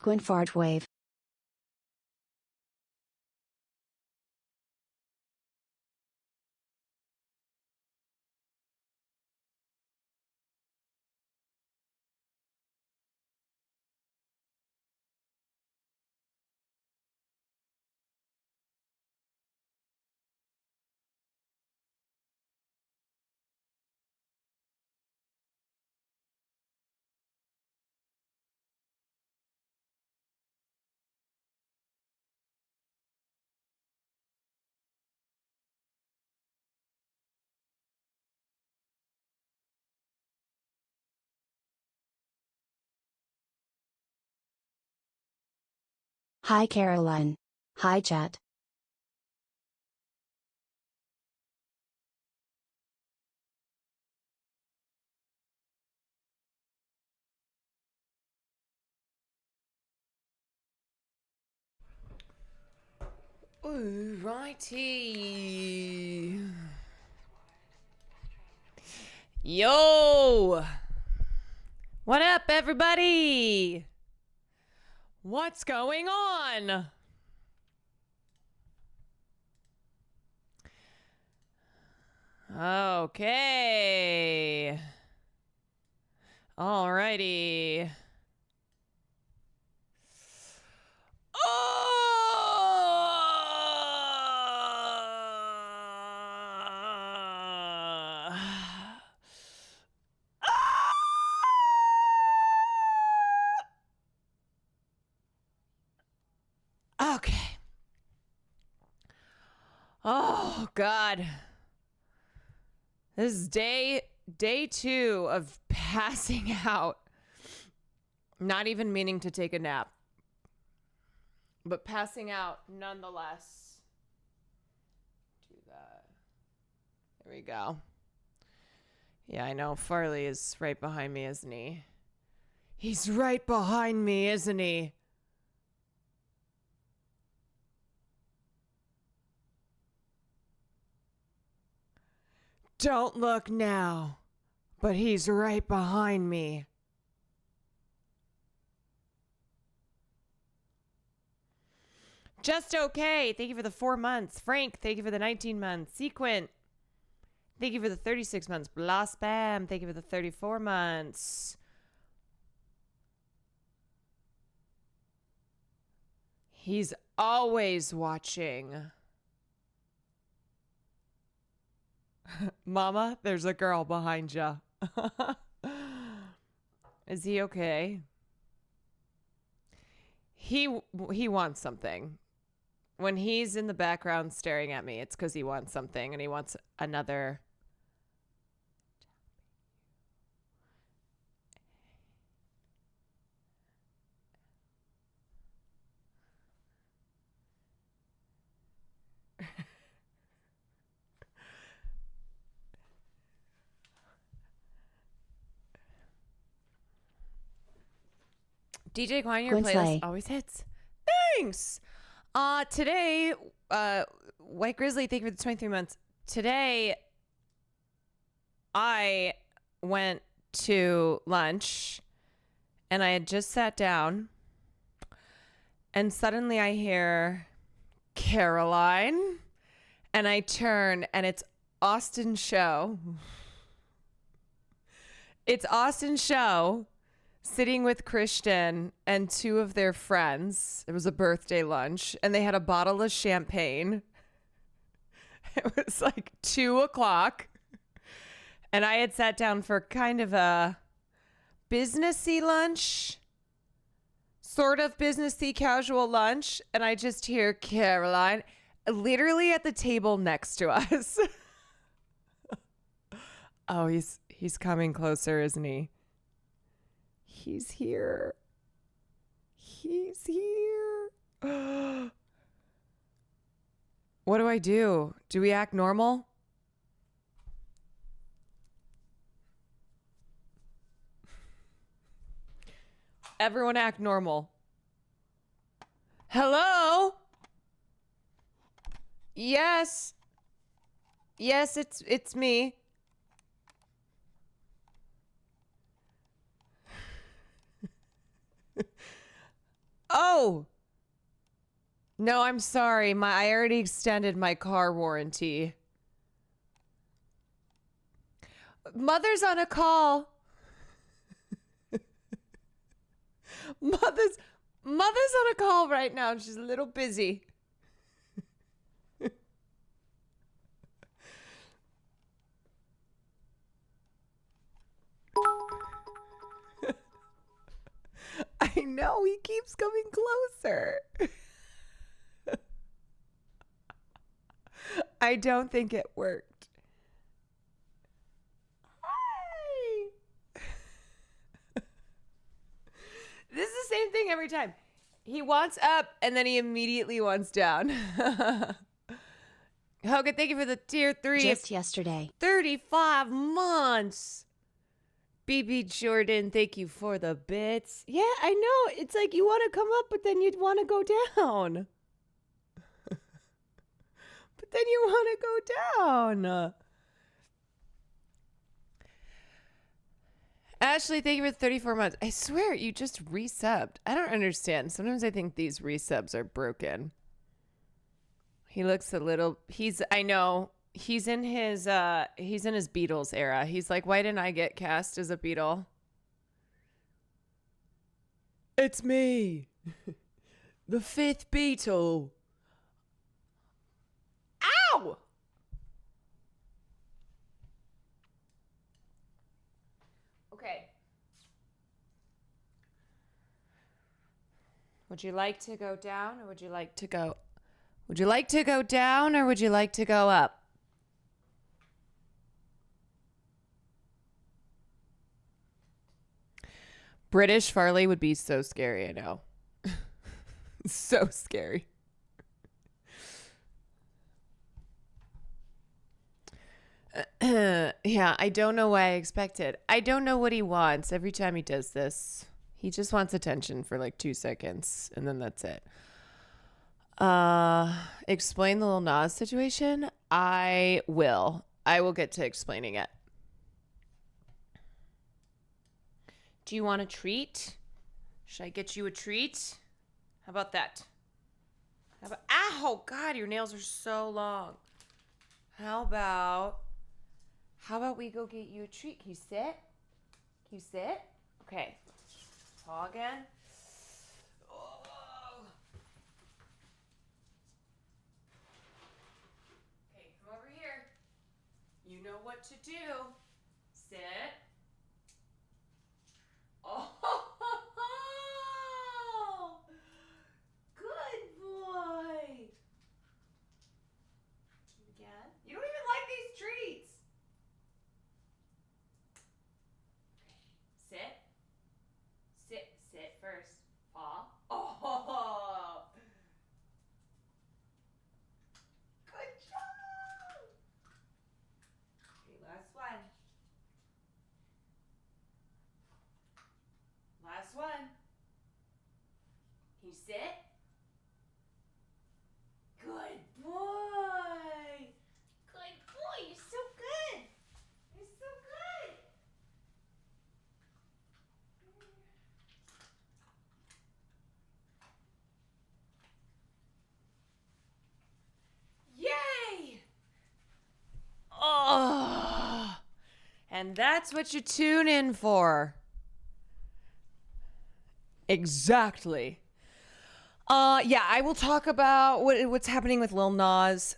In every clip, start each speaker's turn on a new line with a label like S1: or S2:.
S1: Twin fart wave. Hi Caroline. Hi chat.
S2: Alrighty. Yo! What up, everybody? What's going on? Okay. Alrighty. Oh! Okay. Oh God. This is day 2 of passing out. Not even meaning to take a nap, but passing out nonetheless. Do that. There we go. Yeah, I know. Farley is right behind me, isn't he? He's right behind me, isn't he? Don't look now, but he's right behind me. Just okay. Thank you for the 4 months. Frank, thank you for the 19 months. Sequent, thank you for the 36 months. Blah Spam, thank you for the 34 months. He's always watching. Mama, there's a girl behind you. Is he okay? He wants something. When he's in the background staring at me, it's because he wants something and he wants another. DJ Quine, your playlist always hits. Thanks. Today, White Grizzly, thank you for the 23 months. Today, I went to lunch and I had just sat down and suddenly I hear Caroline and I turn and it's Austin Show. It's Austin Show sitting with Christian and 2 of their friends. It was a birthday lunch and they had a bottle of champagne. It was like 2:00 and I had sat down for kind of a businessy lunch, sort of businessy casual lunch. And I just hear Caroline literally at the table next to us. Oh, he's coming closer, isn't he? He's here. He's here. What do I do? Do we act normal? Everyone act normal. Hello? Yes. Yes, it's me. No. No, I'm sorry. I already extended my car warranty. Mother's on a call. Mother's on a call right now and she's a little busy. I know, he keeps coming closer. I don't think it worked. Hi. This is the same thing every time. He wants up and then he immediately wants down. Hogan, thank you for the tier 3.
S1: Just yesterday.
S2: 35 months. BB Jordan, thank you for the bits. Yeah, I know. It's like you want to come up, but then you'd want to go down. But then you want to go down. Ashley, thank you for 34 months. I swear, you just resubbed. I don't understand. Sometimes I think these resubs are broken. He looks a little... I know. He's in his Beatles era. He's like, why didn't I get cast as a Beatle? It's me. The 5th Beatle. Ow! Okay. Would you like to go down or would you like to go... Would you like to go down or would you like to go up? British Farley would be so scary, I know. So scary. Yeah, I don't know why I expected. I don't know what he wants every time he does this. He just wants attention for like 2 seconds and then that's it. Explain the Lil Nas situation. I will get to explaining it. Do you want a treat? Should I get you a treat? How about that? Ow, God, your nails are so long. How about we go get you a treat? Can you sit? Okay. Paw again. Oh. Okay, come over here. You know what to do. Sit. Oh, good boy. Again. You don't even like these treats. Okay. Sit first. Paw. Oh. Good job. Okay, last one. Last one. Can you sit? Good boy. Good boy. You're so good. You're so good. Yay! Oh. And that's what you tune in for. Exactly. Yeah, I will talk about what's happening with Lil Nas.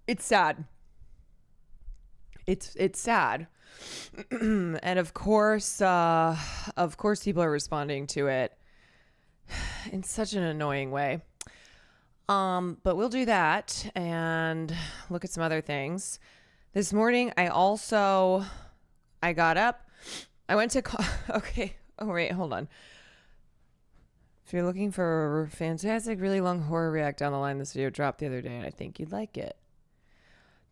S2: It's sad. It's sad. And of course people are responding to it in such an annoying way. But we'll do that and look at some other things. This morning I got up. I went to okay. Oh wait, hold on. If you're looking for a fantastic, really long horror react down the line, this video dropped the other day, and I think you'd like it.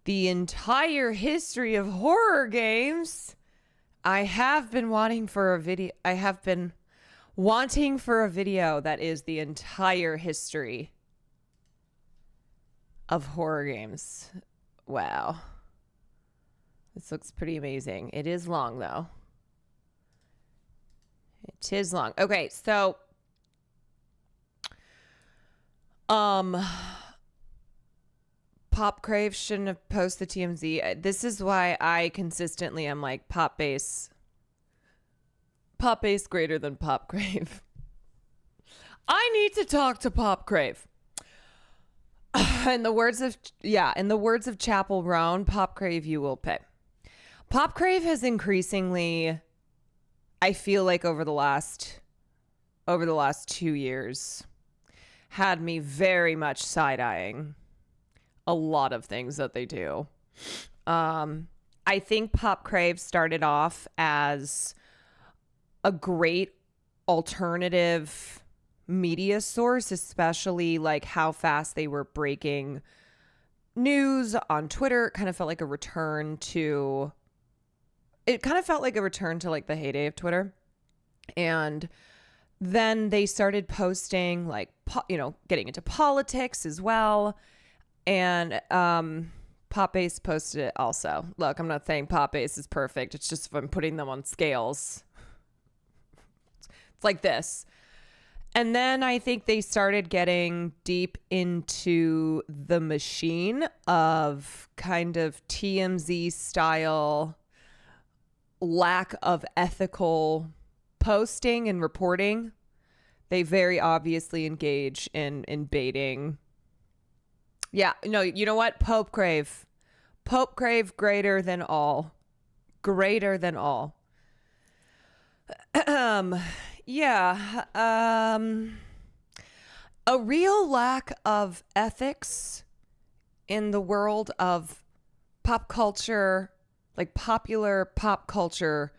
S2: The entire history of horror games. I have been wanting for a video that is the entire history of horror games. Wow. This looks pretty amazing. It is long, though. It is long. Okay, so Um, Pop Crave shouldn't have posted TMZ. This is why I consistently am like pop bass greater than Pop Crave. I need to talk to Pop Crave. In the words of Chapel Roan, Pop Crave, you will pay. Pop Crave has increasingly, I feel like over the last 2 years, had me very much side-eyeing a lot of things that they do. I think Pop Crave started off as a great alternative media source, especially like how fast they were breaking news on Twitter. It kind of felt like a return to like the heyday of Twitter. And then they started posting like, getting into politics as well. And Pop Bass posted it also. Look, I'm not saying Pop Bass is perfect. It's just if I'm putting them on scales. It's like this. And then I think they started getting deep into the machine of kind of TMZ style lack of ethical posting and reporting. They very obviously engage in baiting. Yeah, no, you know what? Pope Crave, greater than all. Yeah. A real lack of ethics in the world of pop culture, like popular pop culture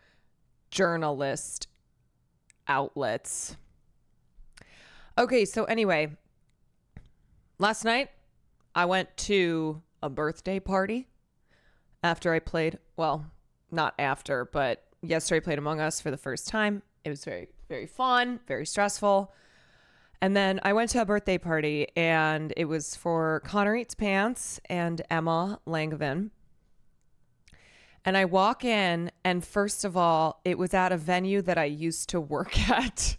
S2: journalist outlets. Okay, so anyway, last night I went to a birthday party after I played, well, not after, but yesterday I played Among Us for the first time. It was very, very fun, very stressful. And then I went to a birthday party, and it was for Connor Eats Pants and Emma Langevin. And I walk in, and first of all, it was at a venue that I used to work at.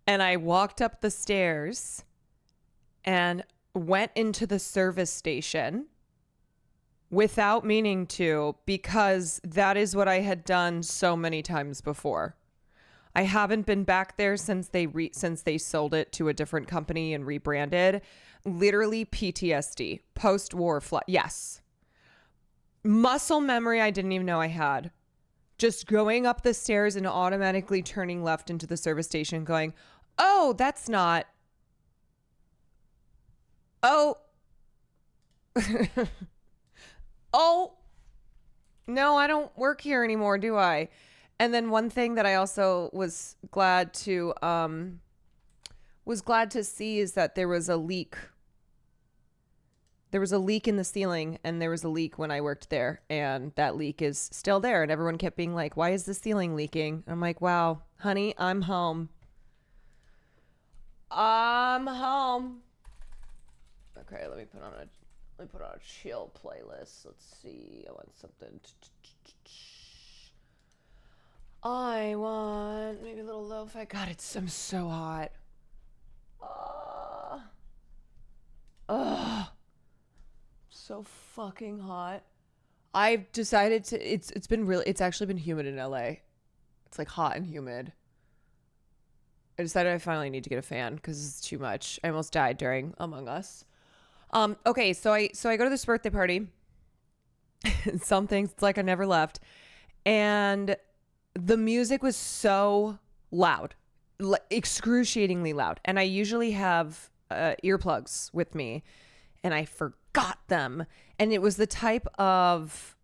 S2: And I walked up the stairs and went into the service station without meaning to, because that is what I had done so many times before. I haven't been back there since they sold it to a different company and rebranded. Literally PTSD, post-war yes. Muscle memory I didn't even know I had. Just going up the stairs and automatically turning left into the service station going, oh, that's not. Oh. Oh. No, I don't work here anymore, do I? And then one thing that I also was glad to see is that there was a leak. There was a leak in the ceiling, and there was a leak when I worked there, and that leak is still there. And everyone kept being like, why is the ceiling leaking? And I'm like, wow, honey, I'm home. I'm home. Okay, let me put on a chill playlist. Let's see. I want something. I want maybe a little lo-fi. God, I'm so hot. So fucking hot. I've decided to. It's actually been humid in LA. It's like hot and humid. I decided I finally need to get a fan because it's too much. I almost died during Among Us. Okay, so I go to this birthday party. Some things, it's like I never left. And the music was so loud, excruciatingly loud. And I usually have earplugs with me, and I forgot them. And it was the type of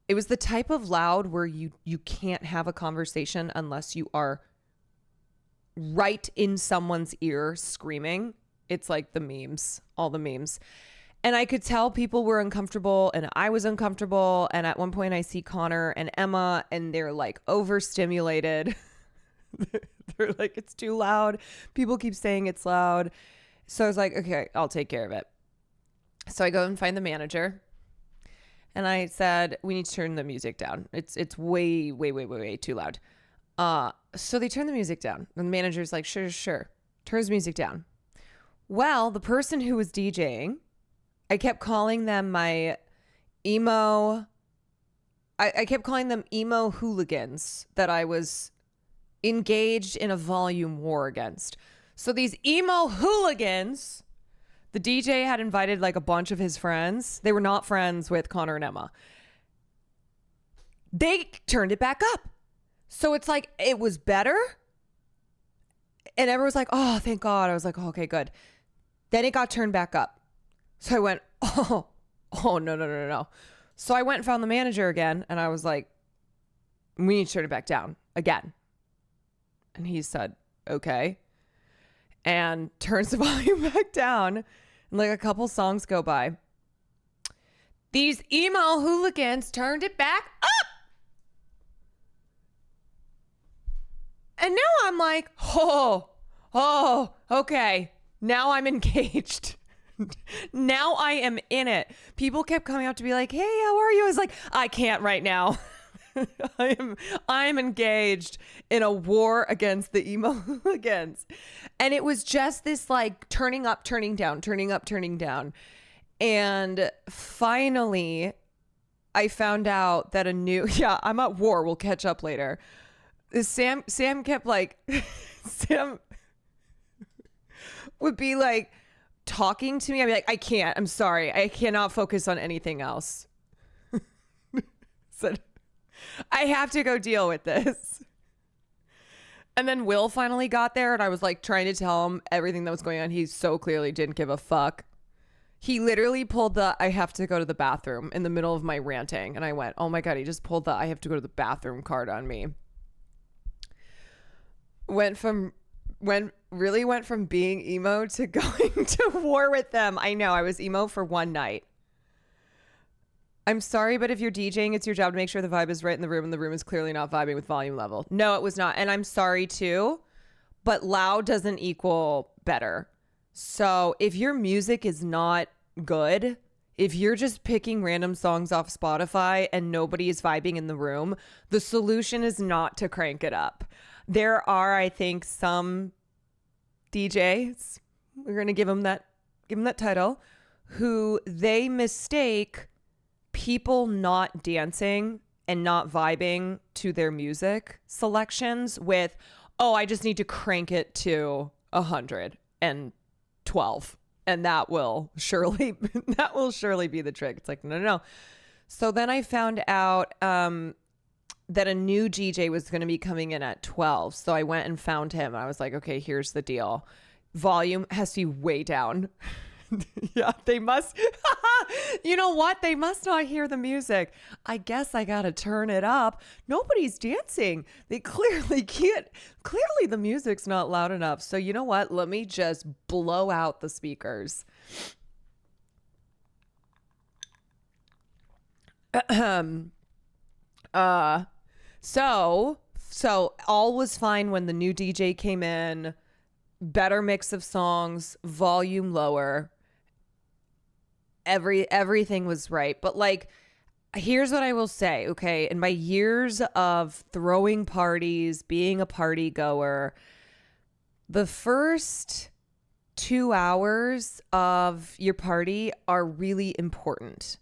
S2: loud where you can't have a conversation unless you are right in someone's ear screaming. It's like the memes, all the memes. And I could tell people were uncomfortable, and I was uncomfortable. And at one point I see Connor and Emma, and they're like overstimulated. They're like, it's too loud. People keep saying it's loud. So I was like, okay, I'll take care of it. So I go and find the manager, and I said, we need to turn the music down. It's way, way, way, way, way too loud. So they turn the music down, and the manager's like, sure. Turns music down. Well, the person who was DJing, I kept calling them my emo. I kept calling them emo hooligans that I was engaged in a volume war against. So these emo hooligans, the DJ had invited like a bunch of his friends. They were not friends with Connor and Emma. They turned it back up. So it's like, it was better. And everyone was like, oh, thank God. I was like, oh, okay, good. Then it got turned back up. So I went, oh, no. So I went and found the manager again. And I was like, we need to turn it back down again. And he said, okay. And turns the volume back down. And like a couple songs go by. These emo hooligans turned it back up. And now I'm like, oh, okay. Now I'm engaged. Now I am in it. People kept coming up to be like, hey, how are you? I was like, I can't right now. I'm engaged in a war against the emo hooligans. And it was just this like turning up, turning down, turning up, turning down. And finally, I found out that I'm at war. We'll catch up later. Sam kept like, Sam would be like talking to me. I'd be like, I can't, I'm sorry. I cannot focus on anything else. Said, I have to go deal with this. And then Will finally got there and I was like trying to tell him everything that was going on. He so clearly didn't give a fuck. He literally pulled the I have to go to the bathroom in the middle of my ranting. And I went, oh my God, he just pulled the I have to go to the bathroom card on me. Went from being emo to going to war with them. I know, I was emo for one night. I'm sorry, but if you're DJing, it's your job to make sure the vibe is right in the room and the room is clearly not vibing with volume level. No, it was not. And I'm sorry too, but loud doesn't equal better. So if your music is not good, if you're just picking random songs off Spotify and nobody is vibing in the room, the solution is not to crank it up. There are, I think, some DJs, we're going to give them that title, who they mistake people not dancing and not vibing to their music selections with, oh, I just need to crank it to 112 and that will surely be the trick. It's like, no. So then I found out that a new DJ was going to be coming in at 12. So I went and found him. I was like, okay, here's the deal. Volume has to be way down. Yeah, they must. You know what? They must not hear the music. I guess I got to turn it up. Nobody's dancing. They clearly can't. Clearly the music's not loud enough. So you know what? Let me just blow out the speakers. So all was fine when the new DJ came in. Better mix of songs, volume lower. Everything was right. But like, here's what I will say, okay? In my years of throwing parties, being a party goer, the first 2 hours of your party are really important.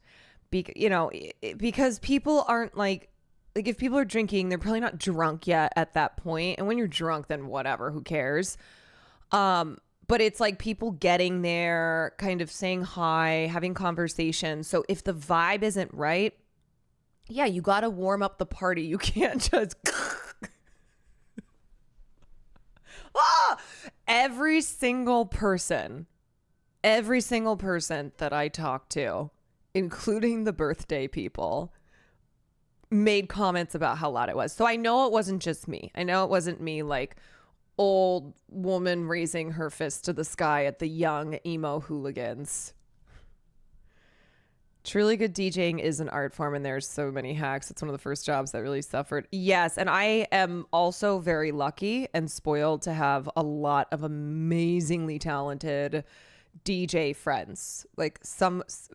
S2: Because people aren't like if people are drinking, they're probably not drunk yet at that point. And when you're drunk, then whatever, who cares? But it's like people getting there, kind of saying hi, having conversations. So if the vibe isn't right, yeah, you got to warm up the party. You can't just every single person that I talked to, including the birthday people, made comments about how loud it was. So I know it wasn't just me. I know it wasn't me, like old woman raising her fist to the sky at the young emo hooligans. Truly good DJing is an art form, and there's so many hacks. It's one of the first jobs that really suffered. Yes, and I am also very lucky and spoiled to have a lot of amazingly talented DJ friends. Like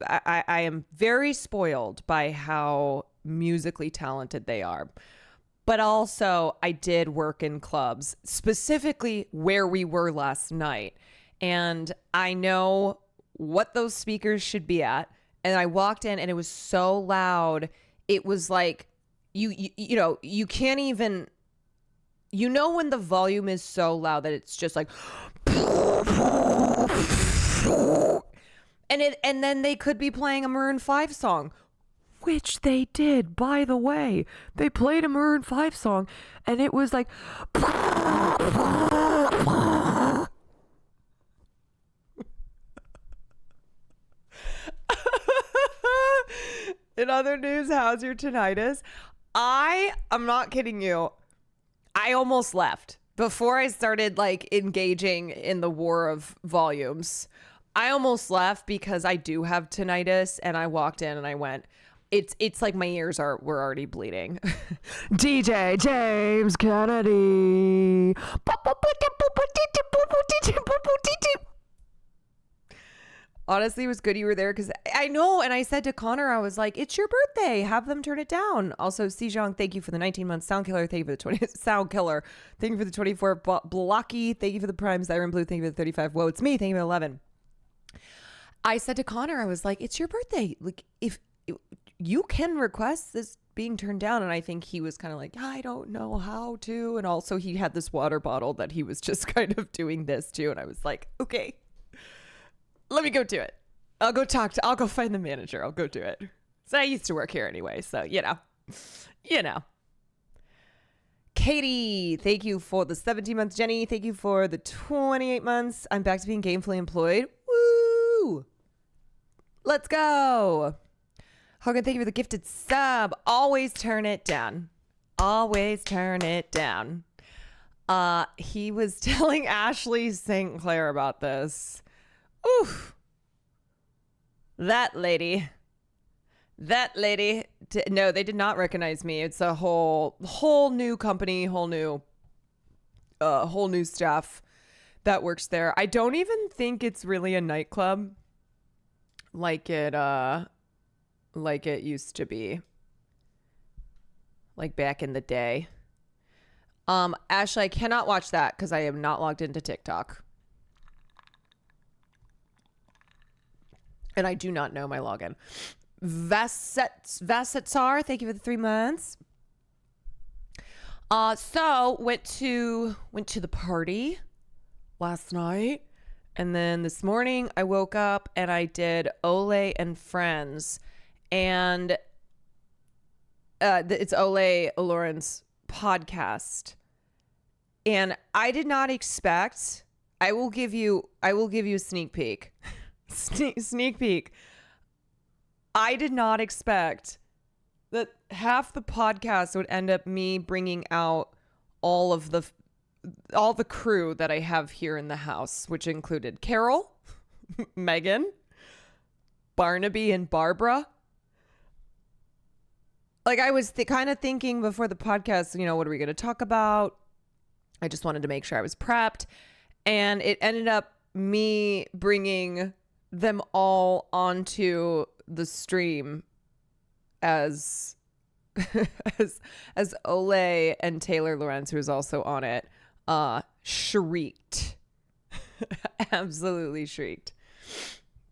S2: I am very spoiled by how musically talented they are. But also, I did work in clubs, specifically where we were last night. and I know what those speakers should be at. And I walked in and it was so loud. It was like, you know, you can't even, you know, when the volume is so loud that it's just like, and then they could be playing a Maroon 5 song, which they did, by the way. They played a Maroon 5 song and it was like, in other news, how's your tinnitus? I'm not kidding you. I almost left before I started like engaging in the war of volumes. I almost left because I do have tinnitus, and I walked in and I went, it's like my ears were already bleeding. DJ James Kennedy. Honestly, it was good you were there because I know. And I said to Connor, I was like, it's your birthday. Have them turn it down. Also, Sejong, thank you for the 19 months. Sound Killer, thank you for the 20. Sound Killer, thank you for the 24. Blocky, thank you for the primes. Iron Blue, thank you for the 35. Whoa, it's me. Thank you for the 11. I said to Connor, I was like, it's your birthday. Like, if you can request this being turned down. And I think he was kind of like, I don't know how to. And also, he had this water bottle that he was just kind of doing this to. And I was like, okay. Let me go do it. I'll go find the manager. I'll go do it. So I used to work here anyway. So, you know. Katie, thank you for the 17 months. Jenny, thank you for the 28 months. I'm back to being gainfully employed. Woo! Let's go. Hogan, thank you for the gifted sub. Always turn it down. Always turn it down. He was telling Ashley St. Clair about this. Oof. That lady. No, they did not recognize me. It's a whole new company, whole new staff that works there. I don't even think it's really a nightclub like it used to be, like back in the day. Ashley, I cannot watch that because I am not logged into TikTok. And I do not know my login. Vassetsar, thank you for the 3 months. So went to the party last night, and then this morning I woke up and I did Ole and Friends, and it's Ole Lauren's podcast, and I did not expect. I will give you a sneak peek. Sneak peek. I did not expect that half the podcast would end up me bringing out all the crew that I have here in the house, which included Carol, Megan, Barnaby, and Barbara. Like, I was kind of thinking before the podcast, what are we going to talk about? I just wanted to make sure I was prepped, and it ended up me bringing them all onto the stream as Ole and Taylor Lorenz, who is also on it, shrieked. Absolutely shrieked.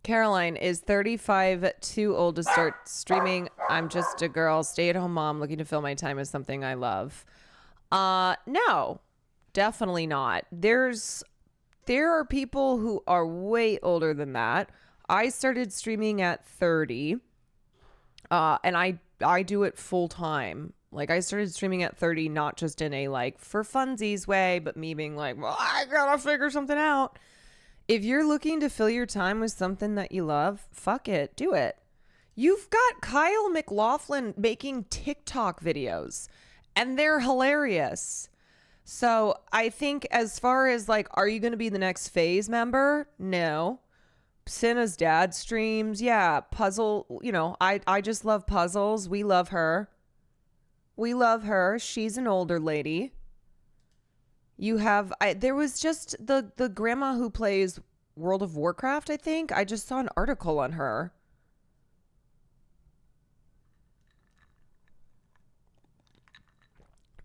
S2: Caroline, is 35 too old to start streaming? I'm just a girl, stay-at-home mom looking to fill my time with something I love. No, definitely not. There are people who are way older than that. I started streaming at 30, and I do it full time. Like, I started streaming at 30, not just in a like for funsies way, but me being like, well, I gotta figure something out. If you're looking to fill your time with something that you love, fuck it, do it. You've got Kyle MacLachlan making TikTok videos, and they're hilarious. So I think as far as like, are you going to be the next phase member? No. Cinna's dad streams. Yeah. Puzzle. I just love puzzles. We love her. She's an older lady. You have, there was just the grandma who plays World of Warcraft, I think. I just saw an article on her.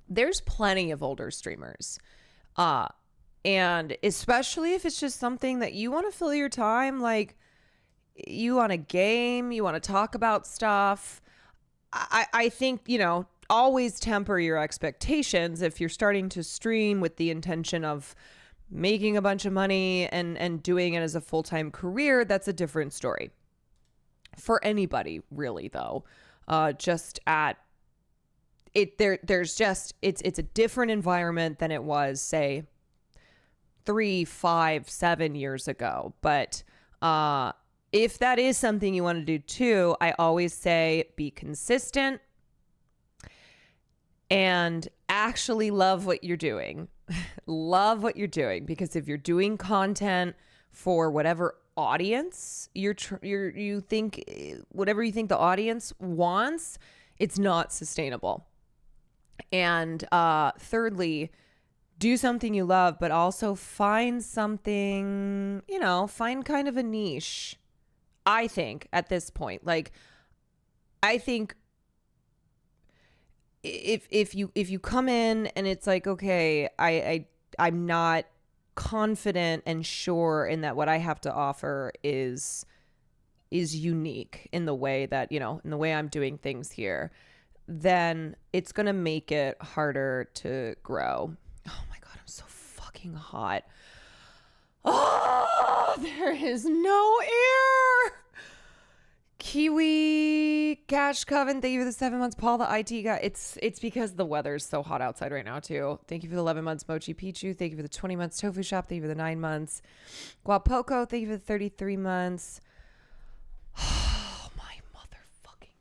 S2: There's plenty of older streamers. And especially if it's just something that you want to fill your time, like you want a game, you want to talk about stuff. I think, always temper your expectations. If you're starting to stream with the intention of making a bunch of money and doing it as a full-time career, that's a different story. For anybody, really, though. Just at it, there's just it's a different environment than it was, say, 3, 5, 7 years ago. But if that is something you want to do too, I always say be consistent and actually love what you're doing. Love what you're doing, because if you're doing content for whatever audience you think, whatever you think the audience wants, it's not sustainable. And thirdly, do something you love, but also find something, find kind of a niche. I think at this point, like, I think if you come in and it's like, okay, I'm not confident and sure in that what I have to offer is unique in the way that, in the way I'm doing things here, then it's going to make it harder to grow. Oh my God, I'm so fucking hot. Oh, there is no air. Kiwi Cash Coven, thank you for the 7 months. Paul, the IT guy. It's because the weather's so hot outside right now too. Thank you for the 11 months. Mochi Pichu, thank you for the 20 months. Tofu Shop, thank you for the 9 months. Guapoco, thank you for the 33 months. Oh my motherfucking.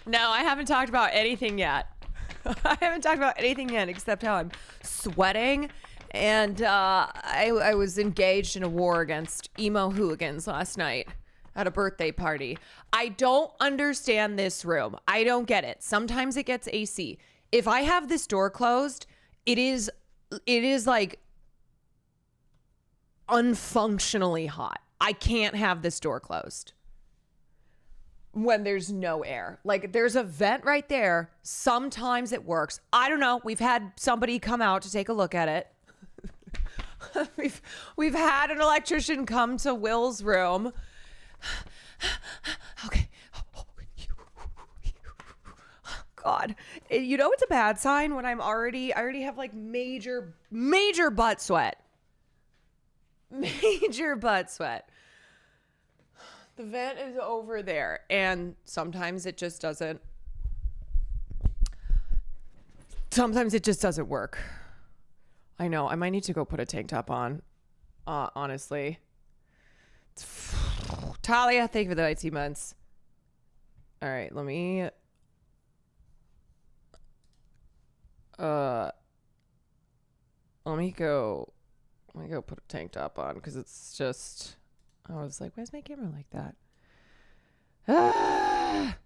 S2: No, I haven't talked about anything yet. I haven't talked about anything yet except how I'm sweating. And I was engaged in a war against emo hooligans last night at a birthday party. I don't understand this room. I don't get it. Sometimes it gets AC. If I have this door closed, it is like unfunctionally hot. I can't have this door closed when there's no air. Like, there's a vent right there. Sometimes it works. I don't know. We've had somebody come out to take a look at it. We've had an electrician come to Will's room. Okay. God, it's a bad sign when I already have like major butt sweat. Major butt sweat. The vent is over there, and sometimes it just doesn't. Sometimes it just doesn't work. I know. I might need to go put a tank top on. Honestly. Talia, thank you for the 19 months. All right, let me go put a tank top on, because it's just, I was like, why is my camera like that? Ah!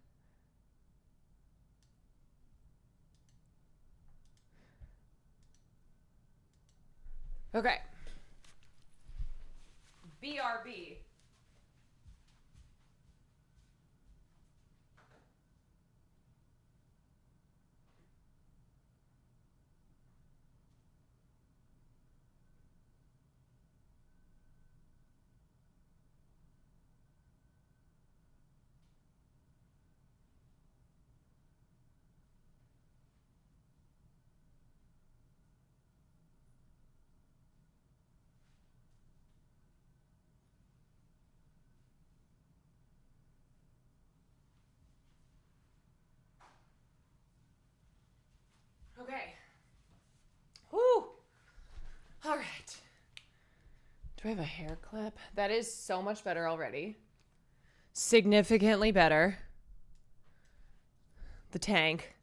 S2: Okay. BRB. Okay. Whew. All right. Do I have a hair clip? That is so much better already. Significantly better. The tank.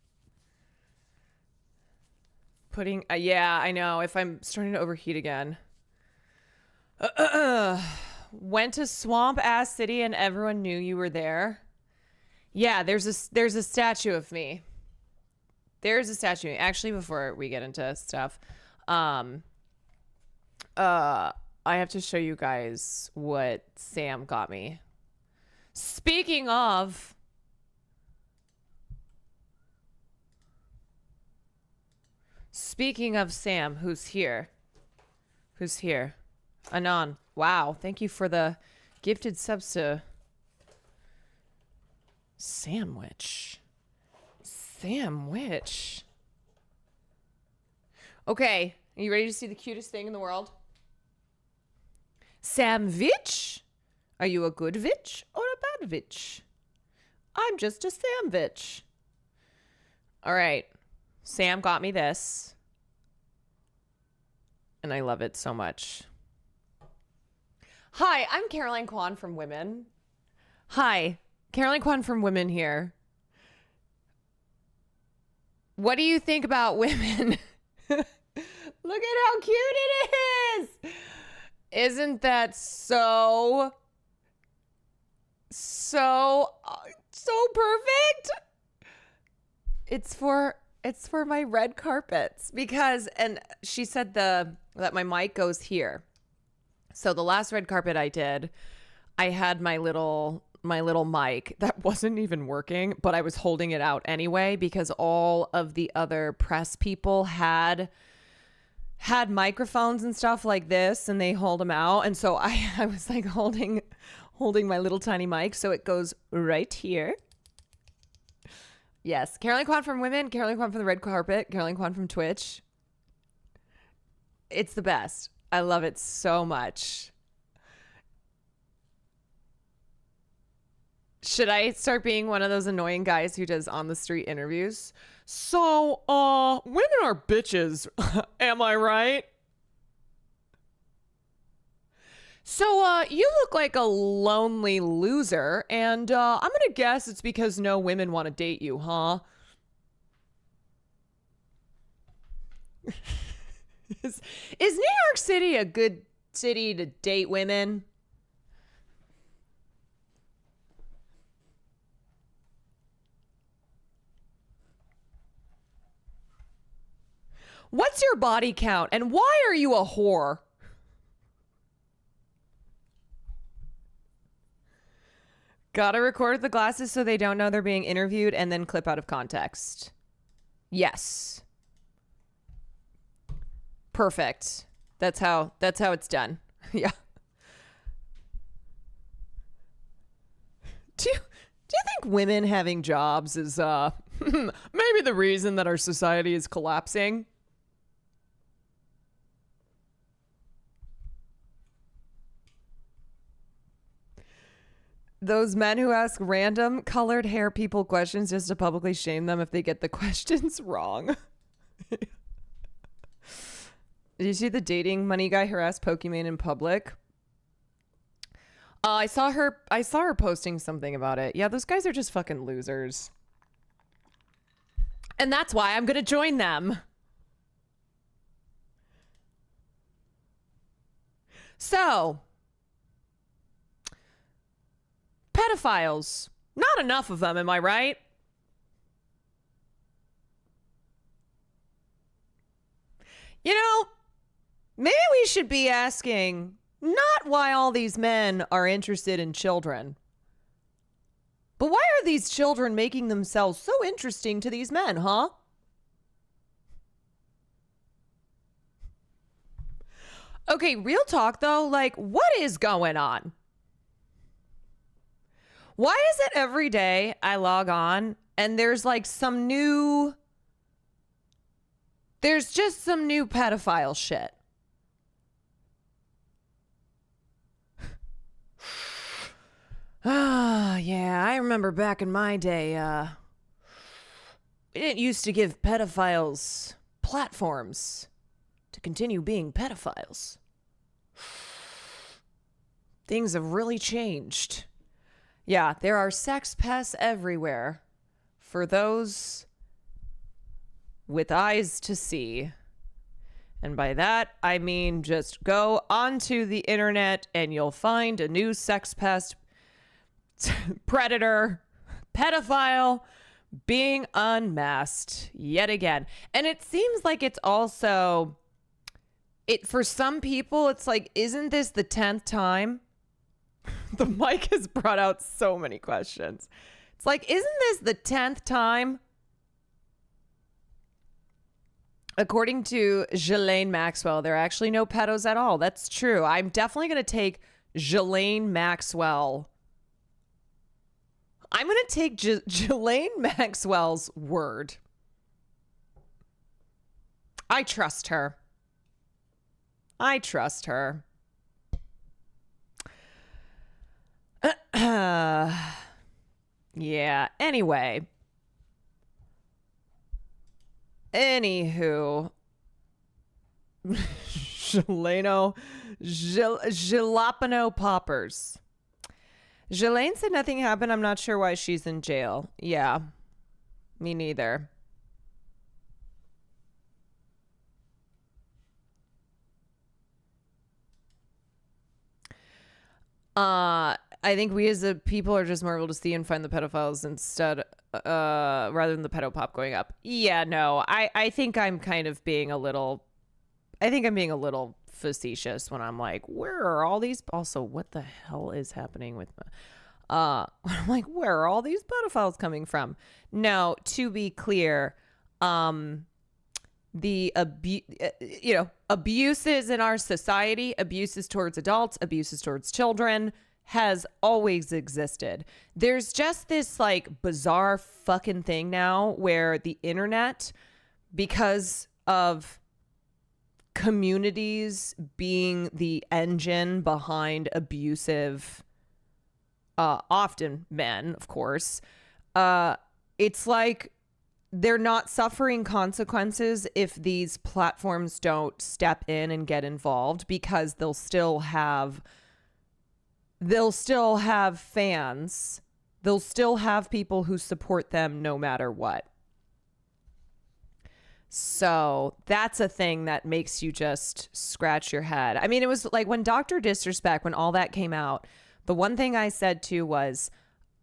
S2: Putting, yeah, I know. If I'm starting to overheat again. Went to swamp ass city and everyone knew you were there. Yeah, there's a statue of me. There's a statue. Actually, before we get into stuff, I have to show you guys what Sam got me. Speaking of, Speaking of Sam, who's here? Who's here? Anon. Wow. Thank you for the gifted subs to Sandwich. Sandwich. Okay. Are you ready to see the cutest thing in the world? Samvich? Are you a good vitch or a bad vitch? I'm just a Samvich. All right. Sam got me this. And I love it so much. Hi, I'm Caroline Kwan from Women. Hi, Caroline Kwan from Women here. What do you think about women? Look at how cute it is. Isn't that so perfect? It's for my red carpets because, and she said that my mic goes here. So the last red carpet I did, I had my little mic that wasn't even working, but I was holding it out anyway because all of the other press people had microphones and stuff like this, and they hold them out. And so I was like holding my little tiny mic, so it goes right here. Yes, Caroline Kwan from Women, Caroline Kwan from the red carpet, Caroline Kwan from Twitch. It's the best. I love it so much. Should I start being one of those annoying guys who does on the street interviews? So, women are bitches. Am I right? So, you look like a lonely loser, and I'm gonna guess it's because no women want to date you, huh? Is New York City a good city to date women? What's your body count, and why are you a whore? Gotta record the glasses so they don't know they're being interviewed and then clip out of context. Yes. Perfect. That's how it's done. Yeah. Do you think women having jobs is maybe the reason that our society is collapsing? Those men who ask random colored hair people questions just to publicly shame them if they get the questions wrong. Did you see the dating money guy harass Pokimane in public? I saw her posting something about it. Yeah, those guys are just fucking losers. And that's why I'm gonna join them. So, pedophiles. Not enough of them, am I right? You know, maybe we should be asking not why all these men are interested in children, but why are these children making themselves so interesting to these men, huh? Okay, real talk though, like, what is going on? Why is it every day I log on and there's like just some new pedophile shit? Ah, yeah, I remember back in my day, we didn't used to give pedophiles platforms to continue being pedophiles. Things have really changed. Yeah, there are sex pests everywhere for those with eyes to see. And by that, I mean just go onto the internet and you'll find a new sex pest, predator, pedophile being unmasked yet again. And it seems like it's also, for some people, it's like, isn't this the 10th time? The mic has brought out so many questions. It's like, isn't this the 10th time According to Ghislaine Maxwell, there are actually no pedos at all. That's true. I'm definitely going to take Ghislaine Maxwell. I'm going to take Ghislaine Maxwell's word. I trust her. I trust her. Yeah. Anyway. Anywho. Jalapeno poppers. Jelaine said nothing happened. I'm not sure why she's in jail. Yeah. Me neither. I think we as a people are just more able to see and find the pedophiles instead, rather than the pedopop going up. Yeah, no, I think I'm kind of being a little, I think I'm being a little facetious when I'm like, where are all these, also, what the hell is happening with, I'm like, where are all these pedophiles coming from? No, to be clear, the abuses in our society, abuses towards adults, abuses towards children, has always existed. There's just this like bizarre fucking thing now where the internet, because of communities being the engine behind abusive, often men, of course, it's like they're not suffering consequences if these platforms don't step in and get involved, because they'll still have fans. They'll still have people who support them no matter what. So that's a thing that makes you just scratch your head. I mean, it was like when Dr. Disrespect, when all that came out, the one thing I said too was,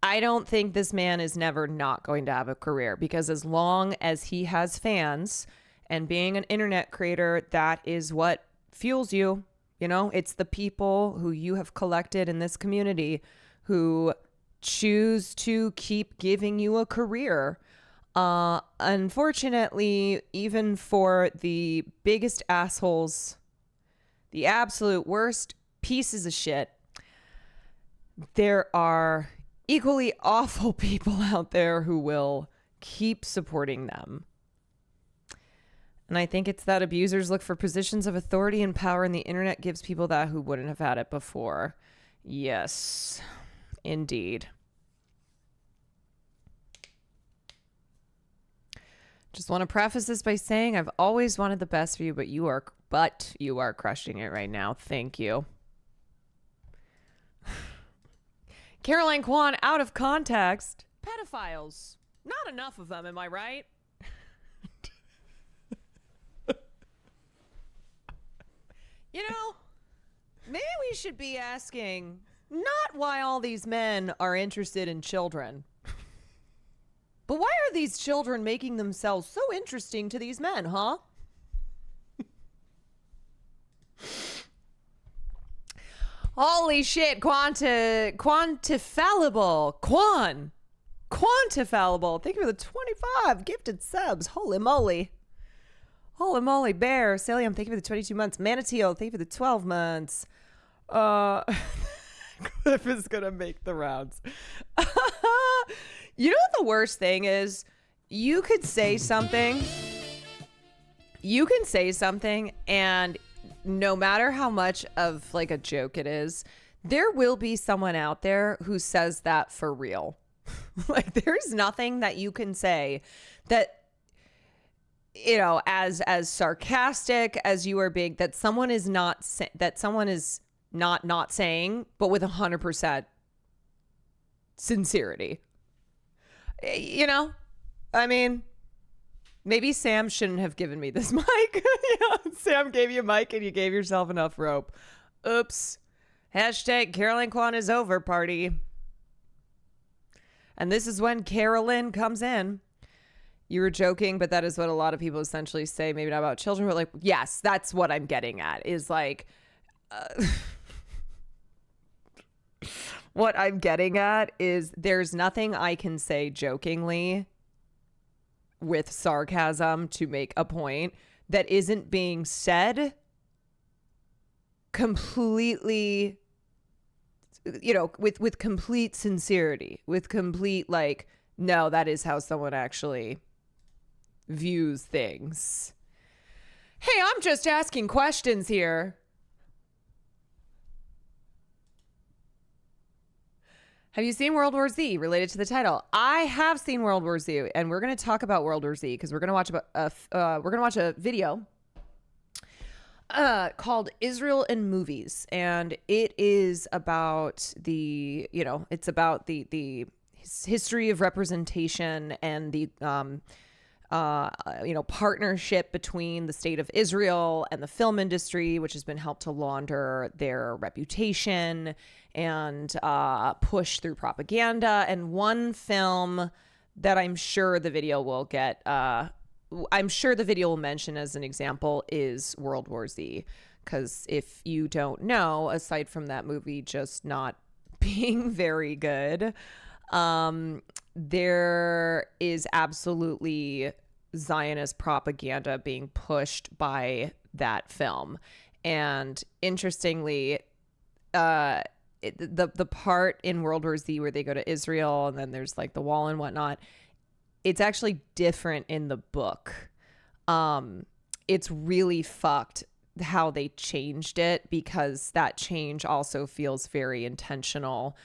S2: I don't think this man is never not going to have a career, because as long as he has fans, and being an internet creator, that is what fuels you. You know, it's the people who you have collected in this community who choose to keep giving you a career. Unfortunately, even for the biggest assholes, the absolute worst pieces of shit, there are equally awful people out there who will keep supporting them. And I think it's that abusers look for positions of authority and power, and the internet gives people that who wouldn't have had it before. Yes, indeed. Just want to preface this by saying I've always wanted the best for you, but you are crushing it right now. Thank you. Caroline Kwan, out of context. Pedophiles. Not enough of them, am I right? You know, maybe we should be asking not why all these men are interested in children, but why are these children making themselves so interesting to these men, huh? Holy shit, quantifallible. Quantifallible. Thank you for the 25 gifted subs. Holy moly. Holy moly, Bear. Salium, thank you for the 22 months. Manateel, thank you for the 12 months. Cliff is going to make the rounds. You know what the worst thing is? You could say something. And no matter how much of like a joke it is, there will be someone out there who says that for real. Like, there's nothing that you can say that, you know, as sarcastic as you are being, that someone is not saying, but with 100% sincerity. You know, I mean, maybe Sam shouldn't have given me this mic. Sam gave you a mic and you gave yourself enough rope. Oops. Hashtag Caroline Kwan is over party. And this is when Carolyn comes in. You were joking, but that is what a lot of people essentially say, maybe not about children, but like, yes, that's what I'm getting at, is like, what I'm getting at is there's nothing I can say jokingly with sarcasm to make a point that isn't being said completely, with complete sincerity, with complete like, no, that is how someone actually views things. Hey, I'm just asking questions here. Have you seen World War Z related to the title? I have seen World War Z, and we're going to talk about World War Z because we're going to watch a video called Israel in Movies, and it is about the history of representation and the partnership between the state of Israel and the film industry, which has been helped to launder their reputation and push through propaganda. And one film that I'm sure the video will mention as an example is World War Z. Because if you don't know, aside from that movie just not being very good, there is absolutely Zionist propaganda being pushed by that film. And interestingly, the part in World War Z where they go to Israel and then there's like the wall and whatnot, it's actually different in the book. It's really fucked how they changed it, because that change also feels very intentional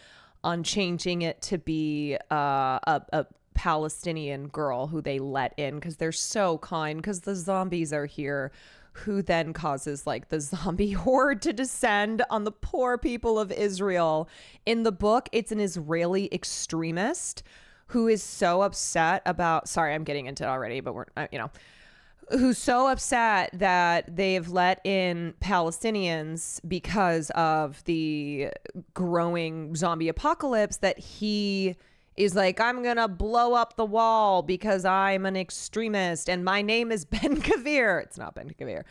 S2: on changing it to be a Palestinian girl who they let in because they're so kind, because the zombies are here, who then causes like the zombie horde to descend on the poor people of Israel. In the book, it's an Israeli extremist who is so upset about, sorry, I'm getting into it already, but who's so upset that they've let in Palestinians because of the growing zombie apocalypse, that he is like, I'm going to blow up the wall because I'm an extremist and my name is Ben Gvir. It's not Ben Gvir.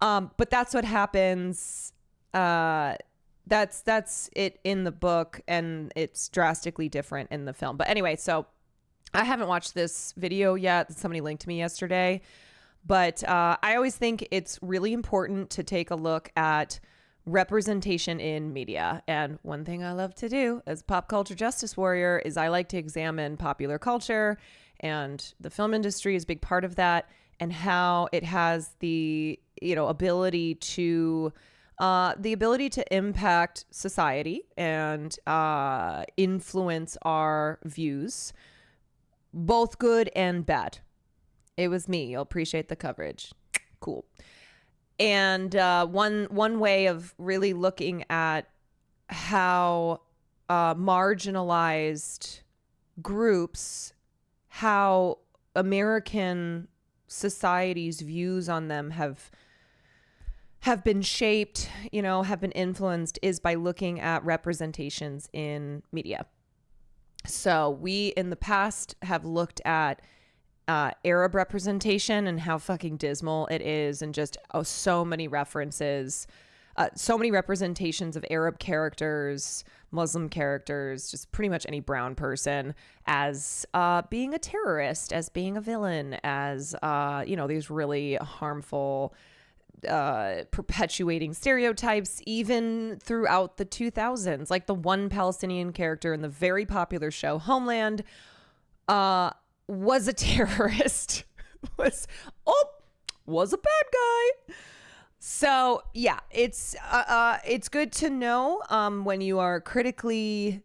S2: But that's what happens. That's it in the book, and it's drastically different in the film. But anyway, so I haven't watched this video yet. Somebody linked to me yesterday. But I always think it's really important to take a look at representation in media. And one thing I love to do as pop culture justice warrior is I like to examine popular culture, and the film industry is a big part of that, and how it has the ability to impact society and influence our views, both good and bad. It was me. You'll appreciate the coverage. Cool. And one way of really looking at how marginalized groups, how American society's views on them have been shaped, have been influenced, is by looking at representations in media. So we in the past have looked at Arab representation and how fucking dismal it is, and just so many references, so many representations of Arab characters, Muslim characters, just pretty much any brown person as being a terrorist, as being a villain, as these really harmful perpetuating stereotypes even throughout the 2000s. Like the one Palestinian character in the very popular show Homeland was a terrorist, was a bad guy. So yeah, it's good to know when you are critically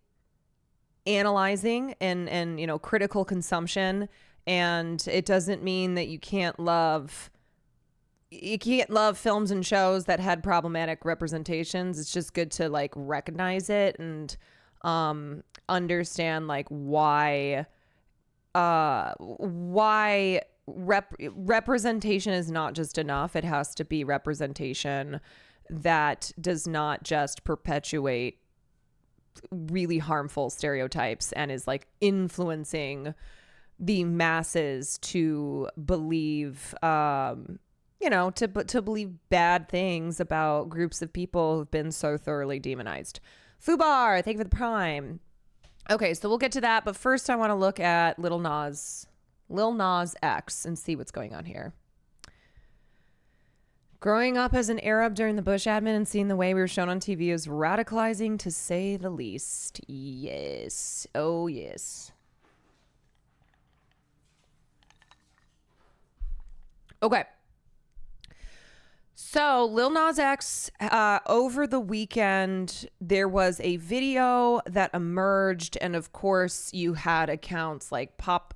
S2: analyzing and critical consumption, and it doesn't mean that you can't love films and shows that had problematic representations. It's just good to like recognize it and understand like why representation is not just enough. It has to be representation that does not just perpetuate really harmful stereotypes and is like influencing the masses to believe to believe bad things about groups of people who've been so thoroughly demonized. Fubar, thank you for the prime. Okay, so we'll get to that, but first I want to look at Lil Nas X and see what's going on here. Growing up as an Arab during the Bush admin and seeing the way we were shown on TV is radicalizing, to say the least. Yes. Oh, yes. Okay. So Lil Nas X, over the weekend, there was a video that emerged. And of course, you had accounts like Pop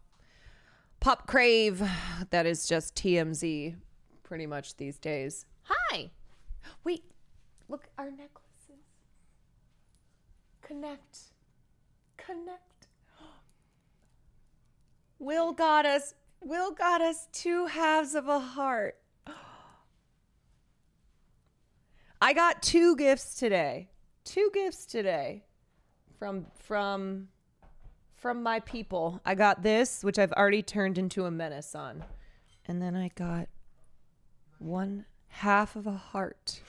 S2: Crave, that is just TMZ pretty much these days. Hi. Wait, look, our necklaces. Connect. Will got us 2 halves of a heart. I got 2 gifts today. 2 gifts today from my people. I got this, which I've already turned into a menace on. And then I got 1 half of a heart.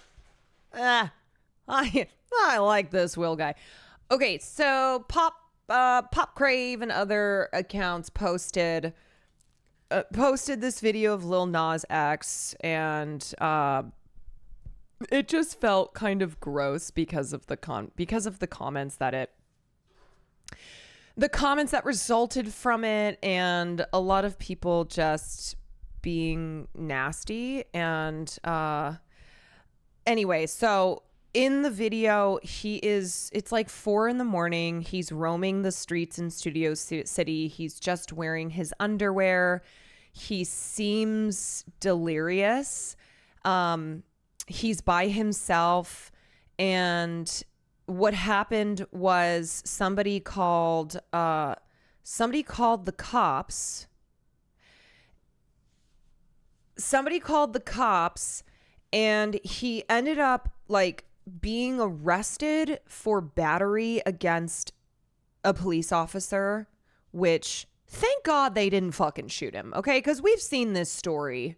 S2: I like this Will guy. Okay, so Pop Crave and other accounts posted this video of Lil Nas X, and it just felt kind of gross because of the comments that resulted from it, and a lot of people just being nasty. And anyway, so in the video, it's like 4 a.m. He's roaming the streets in Studio City. He's just wearing his underwear. He seems delirious. He's by himself. And what happened was somebody called the cops. Somebody called the cops, and he ended up like being arrested for battery against a police officer, which thank God they didn't fucking shoot him. Okay. Cause we've seen this story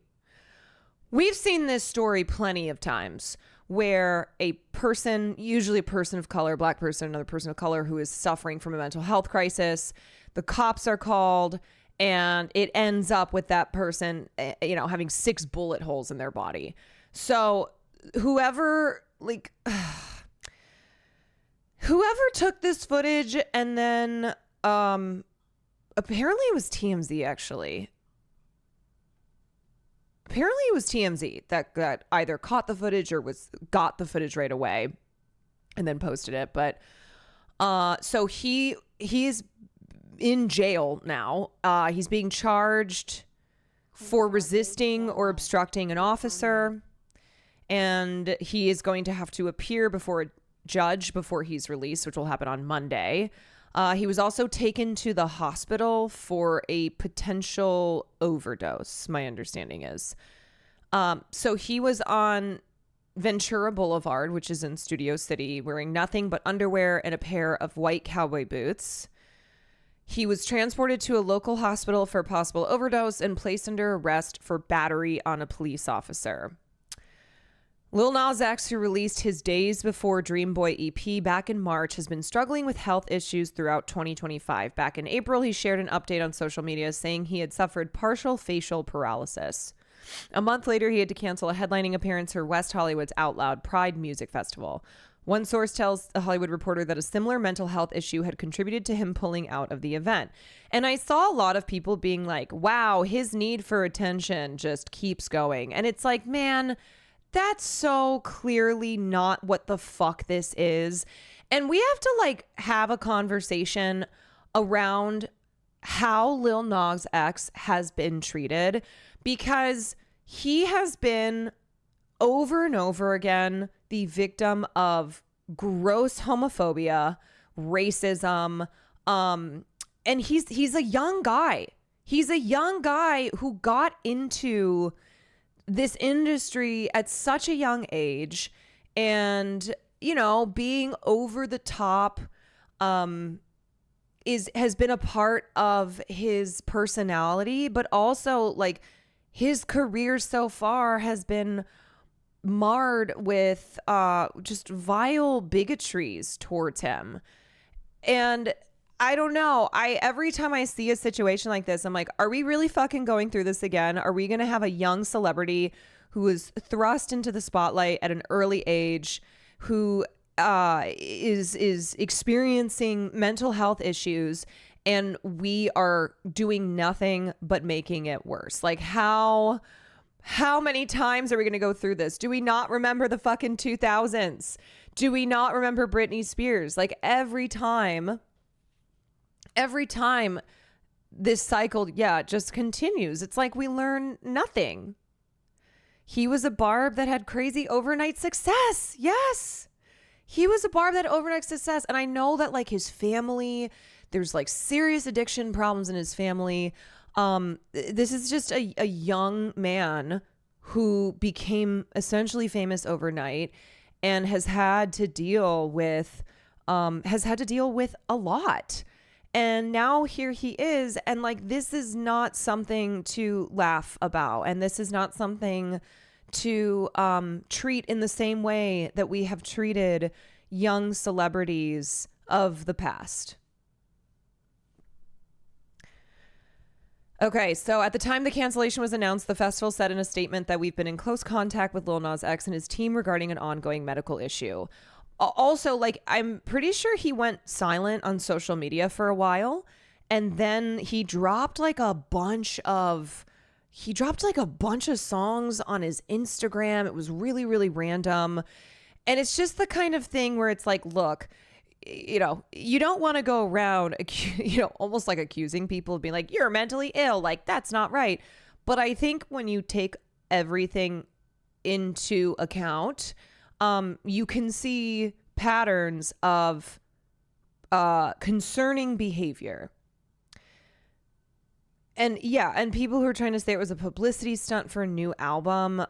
S2: plenty of times where a person, usually a person of color, black person, another person of color who is suffering from a mental health crisis, the cops are called, and it ends up with that person, having 6 bullet holes in their body. So whoever took this footage, and then apparently it was TMZ actually. Apparently it was TMZ that either caught the footage or got the footage right away and then posted it. But so he's in jail now. He's being charged for resisting or obstructing an officer, and he is going to have to appear before a judge before he's released, which will happen on Monday. He was also taken to the hospital for a potential overdose, my understanding is. So he was on Ventura Boulevard, which is in Studio City, wearing nothing but underwear and a pair of white cowboy boots. He was transported to a local hospital for a possible overdose and placed under arrest for battery on a police officer. Lil Nas X, who released his Days Before Dream Boy EP back in March, has been struggling with health issues throughout 2025. Back in April, he shared an update on social media saying he had suffered partial facial paralysis. A month later, he had to cancel a headlining appearance for West Hollywood's Out Loud Pride Music Festival. One source tells The Hollywood Reporter that a similar mental health issue had contributed to him pulling out of the event. And I saw a lot of people being like, wow, his need for attention just keeps going. And it's like, man, that's so clearly not what the fuck this is. And we have to have a conversation around how Lil Nas X has been treated, because he has been over and over again the victim of gross homophobia, racism, and he's a young guy. He's a young guy who got into this industry at such a young age, and being over the top has been a part of his personality, but also his career so far has been marred with just vile bigotries towards him. And I don't know. Every time I see a situation like this, I'm like, are we really fucking going through this again? Are we going to have a young celebrity who was thrust into the spotlight at an early age, who is experiencing mental health issues, and we are doing nothing but making it worse. Like, how many times are we going to go through this? Do we not remember the fucking 2000s? Do we not remember Britney Spears? Like, every time this cycle, just continues. It's like we learn nothing. He was a barb that had crazy overnight success. Yes. He was a barb that had overnight success. And I know that, like, his family, there's like serious addiction problems in his family. This is just a young man who became essentially famous overnight and has had to deal with a lot. And now here he is. And like, this is not something to laugh about. And this is not something to treat in the same way that we have treated young celebrities of the past. Okay, so at the time the cancellation was announced, the festival said in a statement that we've been in close contact with Lil Nas X and his team regarding an ongoing medical issue. Also, like, I'm pretty sure he went silent on social media for a while, and then he dropped like a bunch of songs on his Instagram. It was really, really random. And it's just the kind of thing where it's like, look, you know, you don't want to go around, almost like accusing people of being like, you're mentally ill. Like, that's not right. But I think when you take everything into account, you can see patterns of concerning behavior. And people who are trying to say it was a publicity stunt for a new album.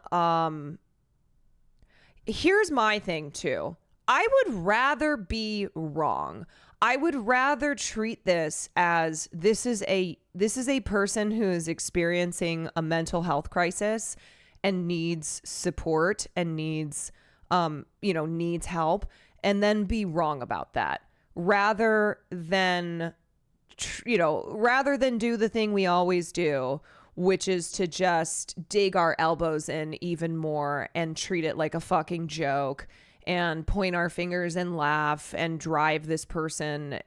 S2: Here's my thing too. I would rather be wrong. I would rather treat this as this is a person who is experiencing a mental health crisis and needs support and needs help, and then be wrong about that, rather than do the thing we always do, which is to just dig our elbows in even more and treat it like a fucking joke and point our fingers and laugh and drive this person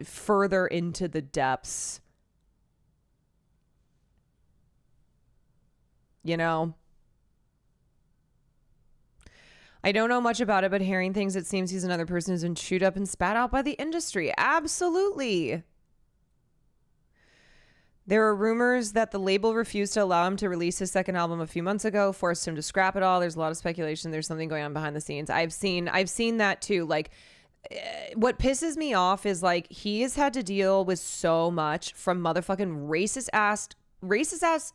S2: further into the depths. You know? I don't know much about it, but hearing things, it seems he's another person who's been chewed up and spat out by the industry. Absolutely. There are rumors that the label refused to allow him to release his second album a few months ago, forced him to scrap it all. There's a lot of speculation. There's something going on behind the scenes. I've seen that too. Like, what pisses me off is like, he has had to deal with so much from motherfucking racist ass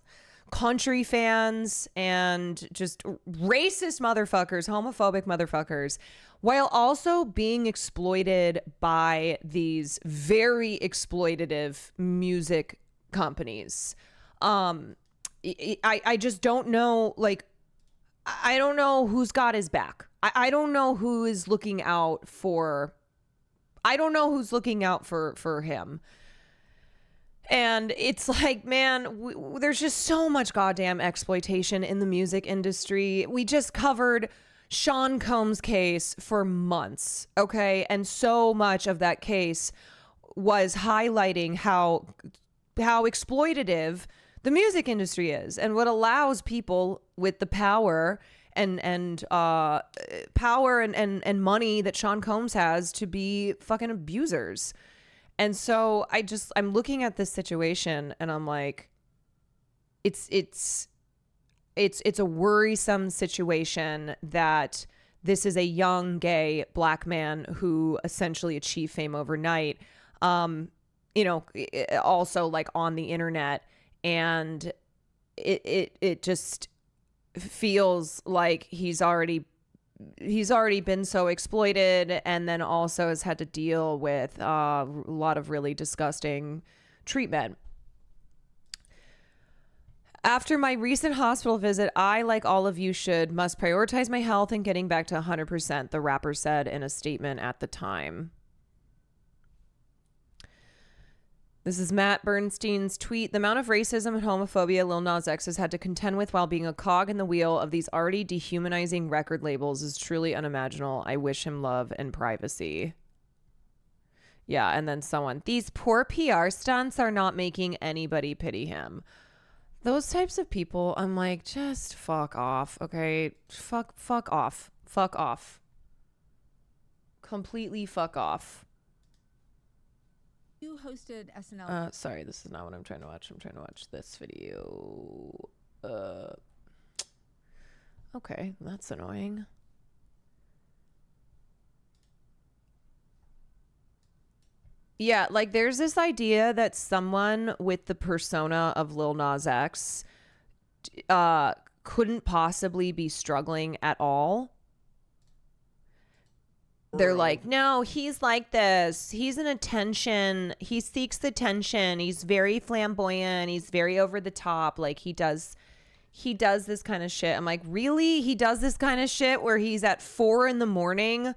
S2: country fans and just racist motherfuckers, homophobic motherfuckers, while also being exploited by these very exploitative music companies. I just don't know, like, I don't know who's got his back. I don't know who is looking out for him. And it's like, man, there's just so much goddamn exploitation in the music industry. We just covered Sean Combs' case for months, okay? And so much of that case was highlighting how exploitative the music industry is, and what allows people with the power and money that Sean Combs has to be fucking abusers. And so I'm looking at this situation and I'm like, it's a worrisome situation that this is a young gay black man who essentially achieved fame overnight. Also like on the internet, and it just feels like he's already been so exploited, and then also has had to deal with a lot of really disgusting treatment. After my recent hospital visit, I, like all of you must prioritize my health and getting back to 100%, the rapper said in a statement at the time. This is Matt Bernstein's tweet. The amount of racism and homophobia Lil Nas X has had to contend with while being a cog in the wheel of these already dehumanizing record labels is truly unimaginable. I wish him love and privacy. Yeah, and then someone, these poor PR stunts are not making anybody pity him. Those types of people, I'm like, just fuck off, okay? Fuck off. Fuck off. Completely fuck off.
S3: You hosted SNL.
S2: Sorry, this is not what I'm trying to watch. I'm trying to watch this video. Okay, that's annoying. Yeah, like there's this idea that someone with the persona of Lil Nas X couldn't possibly be struggling at all. They're like, no, he's like this. He's an attention. He seeks attention. He's very flamboyant. He's very over the top. Like he does this kind of shit. I'm like, really? He does this kind of shit where he's at 4 a.m,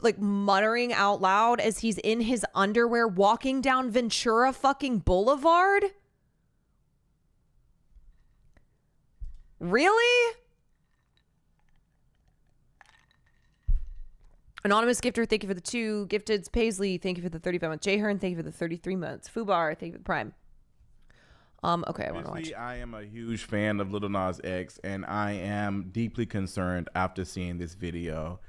S2: like muttering out loud as he's in his underwear walking down Ventura fucking Boulevard? Really? Anonymous gifter, thank you for the 2 gifteds. Paisley, thank you for the 35 months. Jayhern, thank you for the 33 months. Fubar, thank you for the prime. Okay, I want to watch.
S4: I am a huge fan of Lil Nas X, and I am deeply concerned after seeing this video.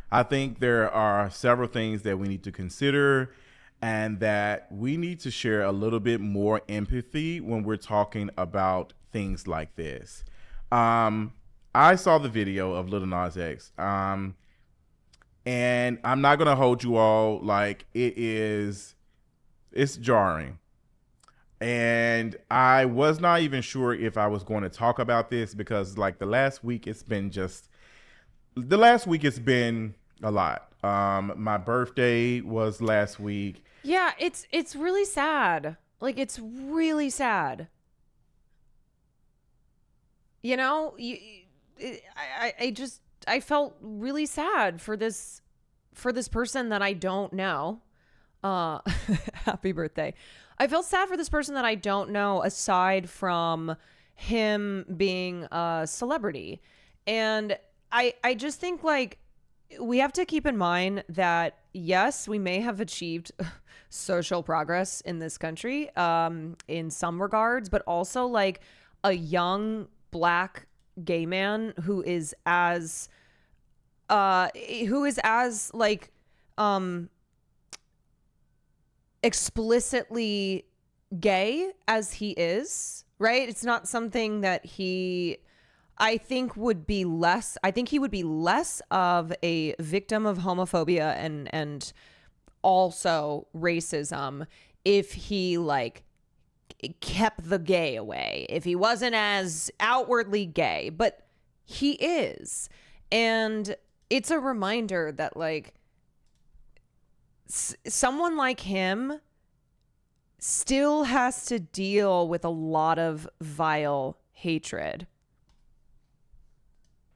S4: I think there are several things that we need to consider, and that we need to share a little bit more empathy when we're talking about things like this. I saw the video of Lil Nas X. And I'm not going to hold you all, like it's jarring. And I was not even sure if I was going to talk about this because like the last week it's been a lot. My birthday was last week.
S2: Yeah, it's really sad. Like it's really sad. You know, I felt really sad for this person that I don't know. Happy birthday. I felt sad for this person that I don't know aside from him being a celebrity. And I just think like we have to keep in mind that yes, we may have achieved social progress in this country in some regards, but also like a young Black gay man who is as like explicitly gay as he is, right? It's not something that I think he would be less of a victim of homophobia and also racism if he like kept the gay away, if he wasn't as outwardly gay, but he is. And it's a reminder that like someone like him still has to deal with a lot of vile hatred.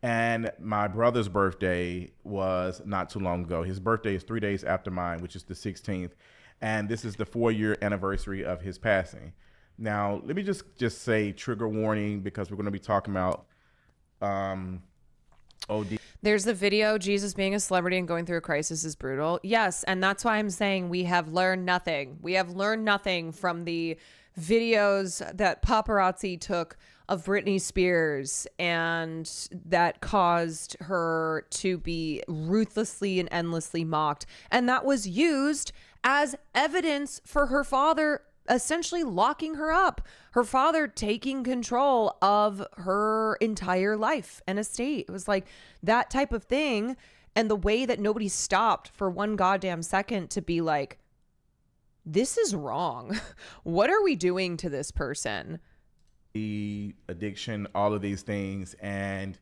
S4: And my brother's birthday was not too long ago. His birthday is 3 days after mine, which is the 16th. And this is the 4-year anniversary of his passing. Now, let me just say trigger warning because we're going to be talking about OD.
S2: There's the video, Jesus being a celebrity and going through a crisis is brutal. Yes, and that's why I'm saying we have learned nothing. We have learned nothing from the videos that paparazzi took of Britney Spears and that caused her to be ruthlessly and endlessly mocked. And that was used as evidence for her father essentially locking her up, her father taking control of her entire life and estate. It was like that type of thing. And the way that nobody stopped for one goddamn second to be like, this is wrong. What are we doing to this person?
S4: The addiction, all of these things. And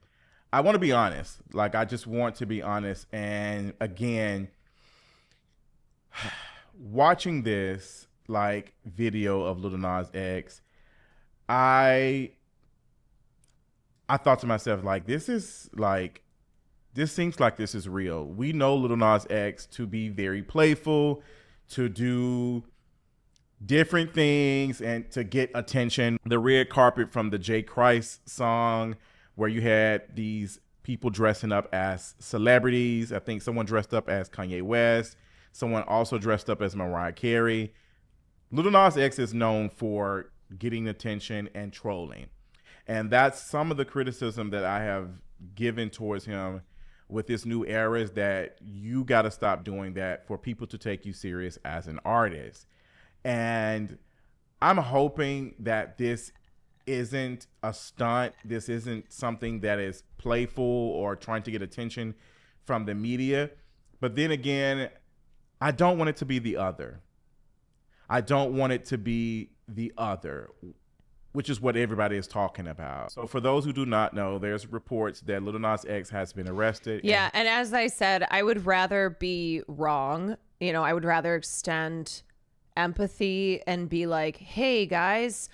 S4: I want to be honest. Like, I just want to be honest. And again, watching this like video of Lil Nas X, I thought to myself, like, this seems like this is real. We know Lil Nas X to be very playful, to do different things and to get attention. The red carpet from the J. Christ song, where you had these people dressing up as celebrities. I think someone dressed up as Kanye West. Someone also dressed up as Mariah Carey. Lil Nas X is known for getting attention and trolling. And that's some of the criticism that I have given towards him with this new era, is that you got to stop doing that for people to take you serious as an artist. And I'm hoping that this isn't a stunt. This isn't something that is playful or trying to get attention from the media. But then again, I don't want it to be the other. I don't want it to be the other, which is what everybody is talking about. So for those who do not know, there's reports that Lil Nas X has been arrested.
S2: Yeah, and as I said, I would rather be wrong. You know, I would rather extend empathy and be like, hey guys,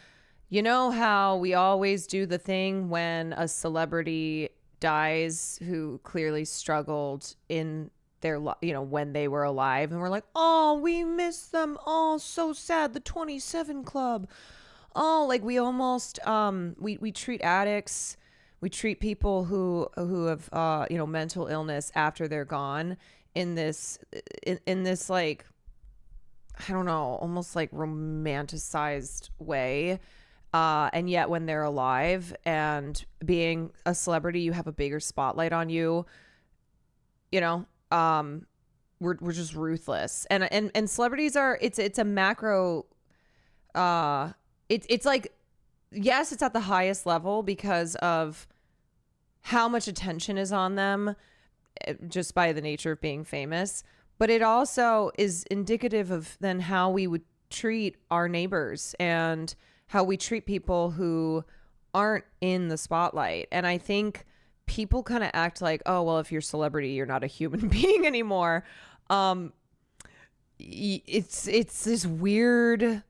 S2: you know how we always do the thing when a celebrity dies who clearly struggled in their, you know, when they were alive, and we're like, oh, we miss them, oh, so sad, the 27 Club, oh, like we almost we treat addicts, we treat people who have you know, mental illness after they're gone in this like, I don't know, almost like romanticized way. And yet when they're alive and being a celebrity, you have a bigger spotlight on you, you know, we're just ruthless. And celebrities are, it's a macro, it's like, yes, it's at the highest level because of how much attention is on them just by the nature of being famous. But it also is indicative of then how we would treat our neighbors and how we treat people who aren't in the spotlight. And I think people kind of act like, oh, well, if you're a celebrity, you're not a human being anymore. It's this weird,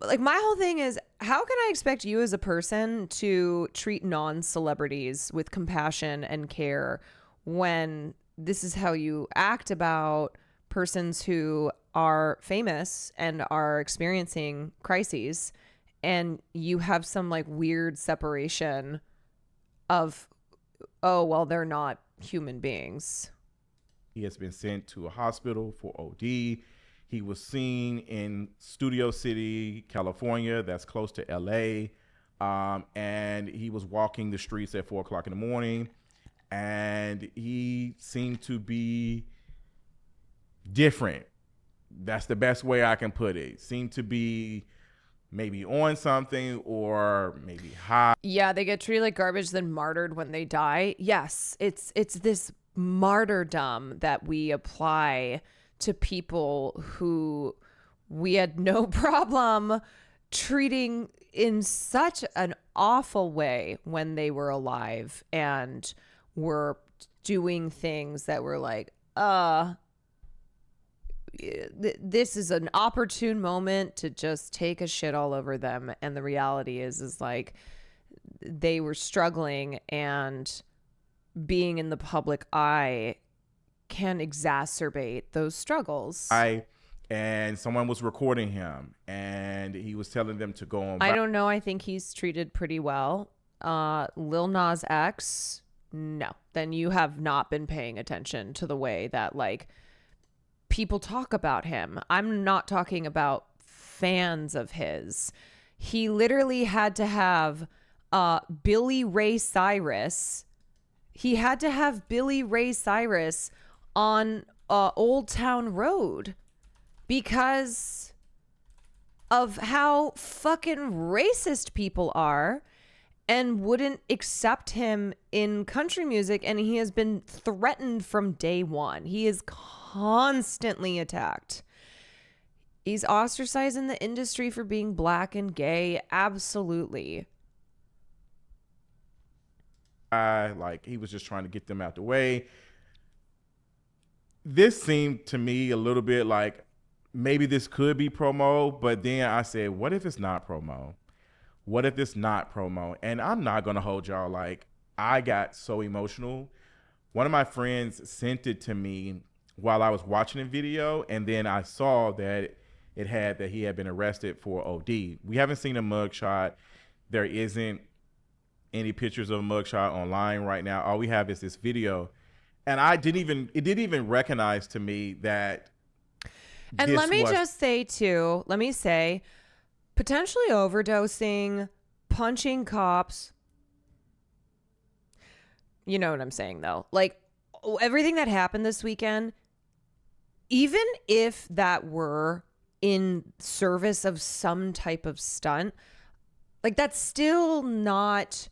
S2: like, my whole thing is, how can I expect you as a person to treat non-celebrities with compassion and care when this is how you act about persons who are famous and are experiencing crises, and you have some like weird separation of, oh, well, they're not human beings.
S4: He has been sent to a hospital for OD. He was seen in Studio City, California, that's close to LA. And he was walking the streets at 4 o'clock in the morning, and he seemed to be different. That's the best way I can put it. Seemed to be maybe on something or maybe high.
S2: Yeah, they get treated like garbage, then martyred when they die. Yes, it's this martyrdom that we apply to people who we had no problem treating in such an awful way when they were alive and were doing things that were like, this is an opportune moment to just take a shit all over them. And the reality is like, they were struggling, and being in the public eye can exacerbate those struggles.
S4: And someone was recording him, and he was telling them to go on.
S2: I don't know. I think he's treated pretty well. Lil Nas X, no. Then you have not been paying attention to the way that like people talk about him. I'm not talking about fans of his. He literally had to have Billy Ray Cyrus. He had to have Billy Ray Cyrus on Old Town Road because of how fucking racist people are and wouldn't accept him in country music. And he has been threatened from day one. He is constantly attacked. He's ostracized in the industry for being black and gay. Absolutely.
S4: Like, he was just trying to get them out the way. This seemed to me a little bit like maybe this could be promo, but then I said, what if it's not promo? What if it's not promo? And I'm not going to hold y'all. Like, I got so emotional. One of my friends sent it to me while I was watching the video, and then I saw that it had that he had been arrested for OD. We haven't seen a mugshot. There isn't any pictures of a mugshot online right now. All we have is this video. And it didn't even recognize to me that.
S2: And let me say, potentially overdosing, punching cops. You know what I'm saying, though? Like, everything that happened this weekend, even if that were in service of some type of stunt, like, that's still not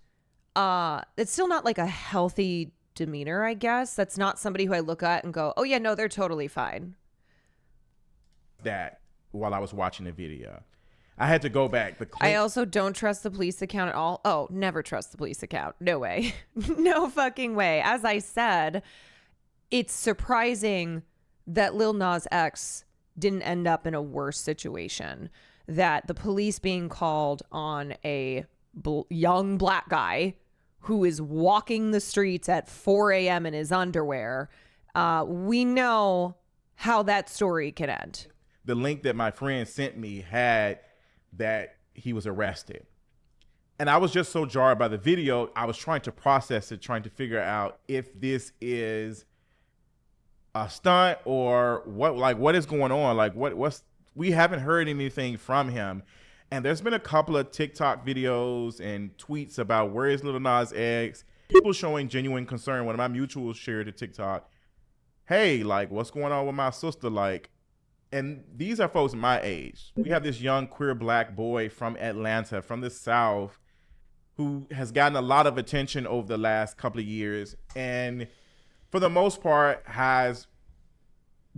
S2: like a healthy demeanor, I guess. That's not somebody who I look at and go, oh, yeah, no, they're totally fine.
S4: That while I was watching the video, I had to go back.
S2: I also don't trust the police account at all. Oh, never trust the police account. No way. No fucking way. As I said, it's surprising that Lil Nas X didn't end up in a worse situation. That the police being called on a young black guy who is walking the streets at 4 a.m. in his underwear. We know how that story can end.
S4: The link that my friend sent me had that he was arrested. And I was just so jarred by the video. I was trying to process it, trying to figure out if this is a stunt or what is going on? Like we haven't heard anything from him. And there's been a couple of TikTok videos and tweets about where is Lil Nas X, people showing genuine concern. One of my mutuals shared a TikTok. Hey, like, what's going on with my sister? Like, and these are folks my age. We have this young queer black boy from Atlanta, from the South, who has gotten a lot of attention over the last couple of years. And for the most part has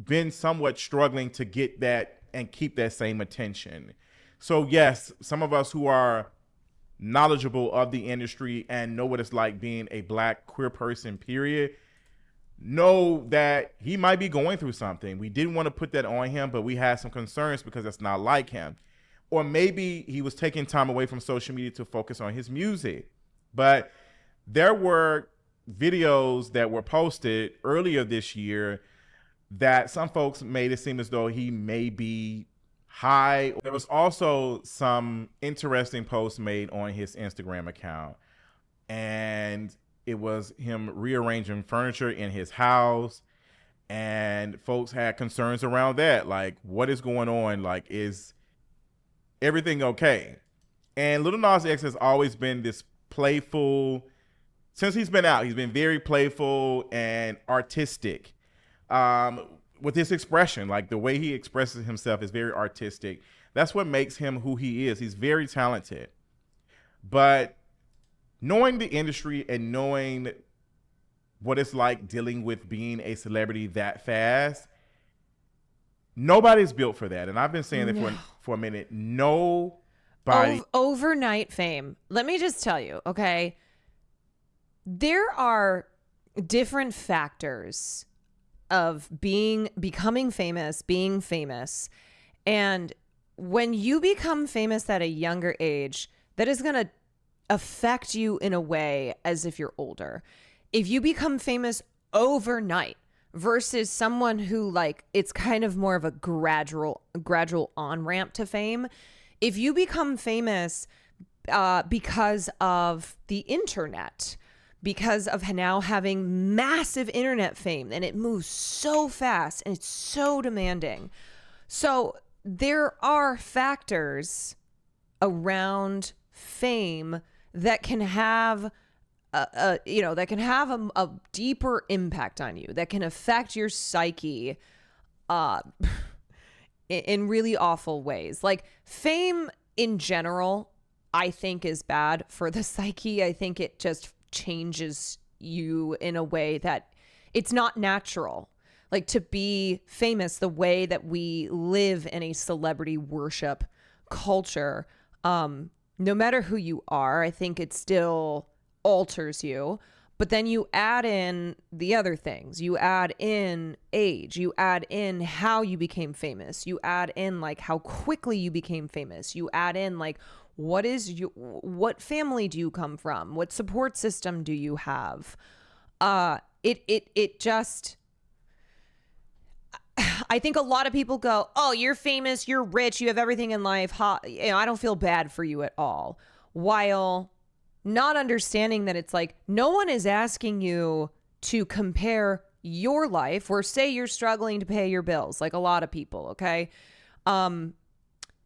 S4: been somewhat struggling to get that and keep that same attention. So yes, some of us who are knowledgeable of the industry and know what it's like being a black queer person, period, know that he might be going through something. We didn't want to put that on him, but we had some concerns because it's not like him. Or maybe he was taking time away from social media to focus on his music. But there were videos that were posted earlier this year that some folks made it seem as though he may be high. There was also some interesting posts made on his Instagram account, and it was him rearranging furniture in his house, and folks had concerns around that. Like, what is going on? Like, is everything okay? And Lil Nas X has always been this playful, since he's been out, he's been very playful and artistic with his expression. Like, the way he expresses himself is very artistic. That's what makes him who he is. He's very talented. But knowing the industry and knowing what it's like dealing with being a celebrity that fast, nobody's built for that. And I've been saying that for a minute. Nobody.
S2: Overnight fame. Let me just tell you, okay? There are different factors of becoming famous, being famous. And when you become famous at a younger age, that is going to affect you in a way as if you're older. If you become famous overnight versus someone who, like, it's kind of more of a gradual on-ramp to fame. If you become famous because of the internet, because of now having massive internet fame, and it moves so fast and it's so demanding. So there are factors around fame that can have a deeper impact on you, that can affect your psyche in really awful ways. Like, fame in general, I think, is bad for the psyche. I think it just changes you in a way that it's not natural. Like, to be famous, the way that we live in a celebrity worship culture, no matter who you are, I think it still alters you. But then you add in the other things. You add in age. You add in how you became famous. You add in, like, how quickly you became famous. You add in, like, what family do you come from? What support system do you have? It just, I think a lot of people go, oh, you're famous, you're rich, you have everything in life. I don't feel bad for you at all. While not understanding that it's like, no one is asking you to compare your life, or say you're struggling to pay your bills, like a lot of people, okay? No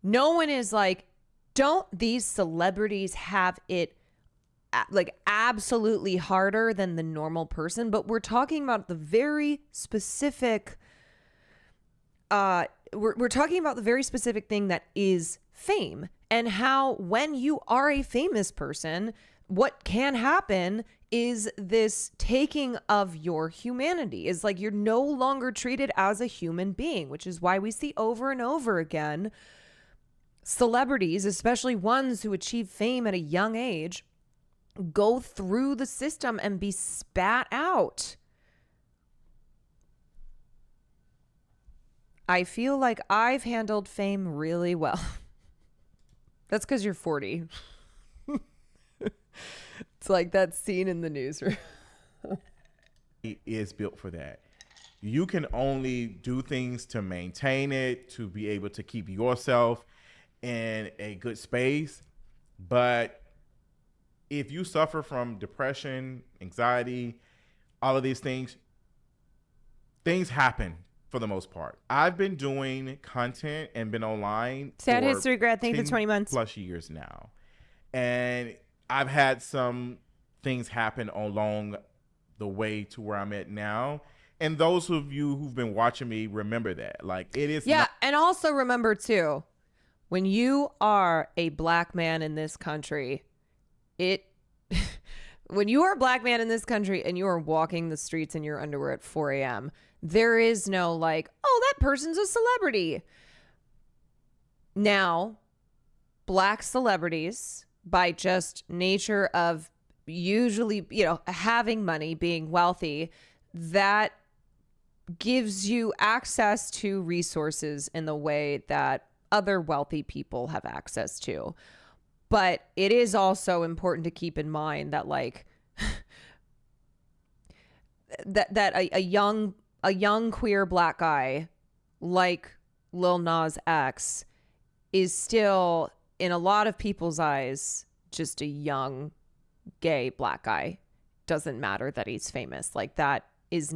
S2: one is like, don't these celebrities have it like absolutely harder than the normal person? But we're talking about the very specific we're talking about the very specific thing that is fame, and how when you are a famous person, what can happen is this taking of your humanity. Is like you're no longer treated as a human being, which is why we see over and over again celebrities, especially ones who achieve fame at a young age, go through the system and be spat out. I feel like I've handled fame really well. That's because you're 40. It's like that scene in the newsroom.
S4: It is built for that. You can only do things to maintain it, to be able to keep yourself in a good space. But if you suffer from depression, anxiety, all of these things happen for the most part. I've been doing content and been online
S2: Sad
S4: for
S2: history grad thing for 20 months
S4: plus years now. And I've had some things happen along the way to where I'm at now. And those of you who've been watching me remember that. Like, it is
S2: and also remember too, when you are a black man in this country, when you are a black man in this country and you are walking the streets in your underwear at 4 a.m., there is no like, oh, that person's a celebrity. Now, black celebrities, by just nature of usually, having money, being wealthy, that gives you access to resources in the way that other wealthy people have access to. But it is also important to keep in mind that like that a young queer black guy like Lil Nas X is still, in a lot of people's eyes, just a young gay black guy. Doesn't matter that he's famous. Like that's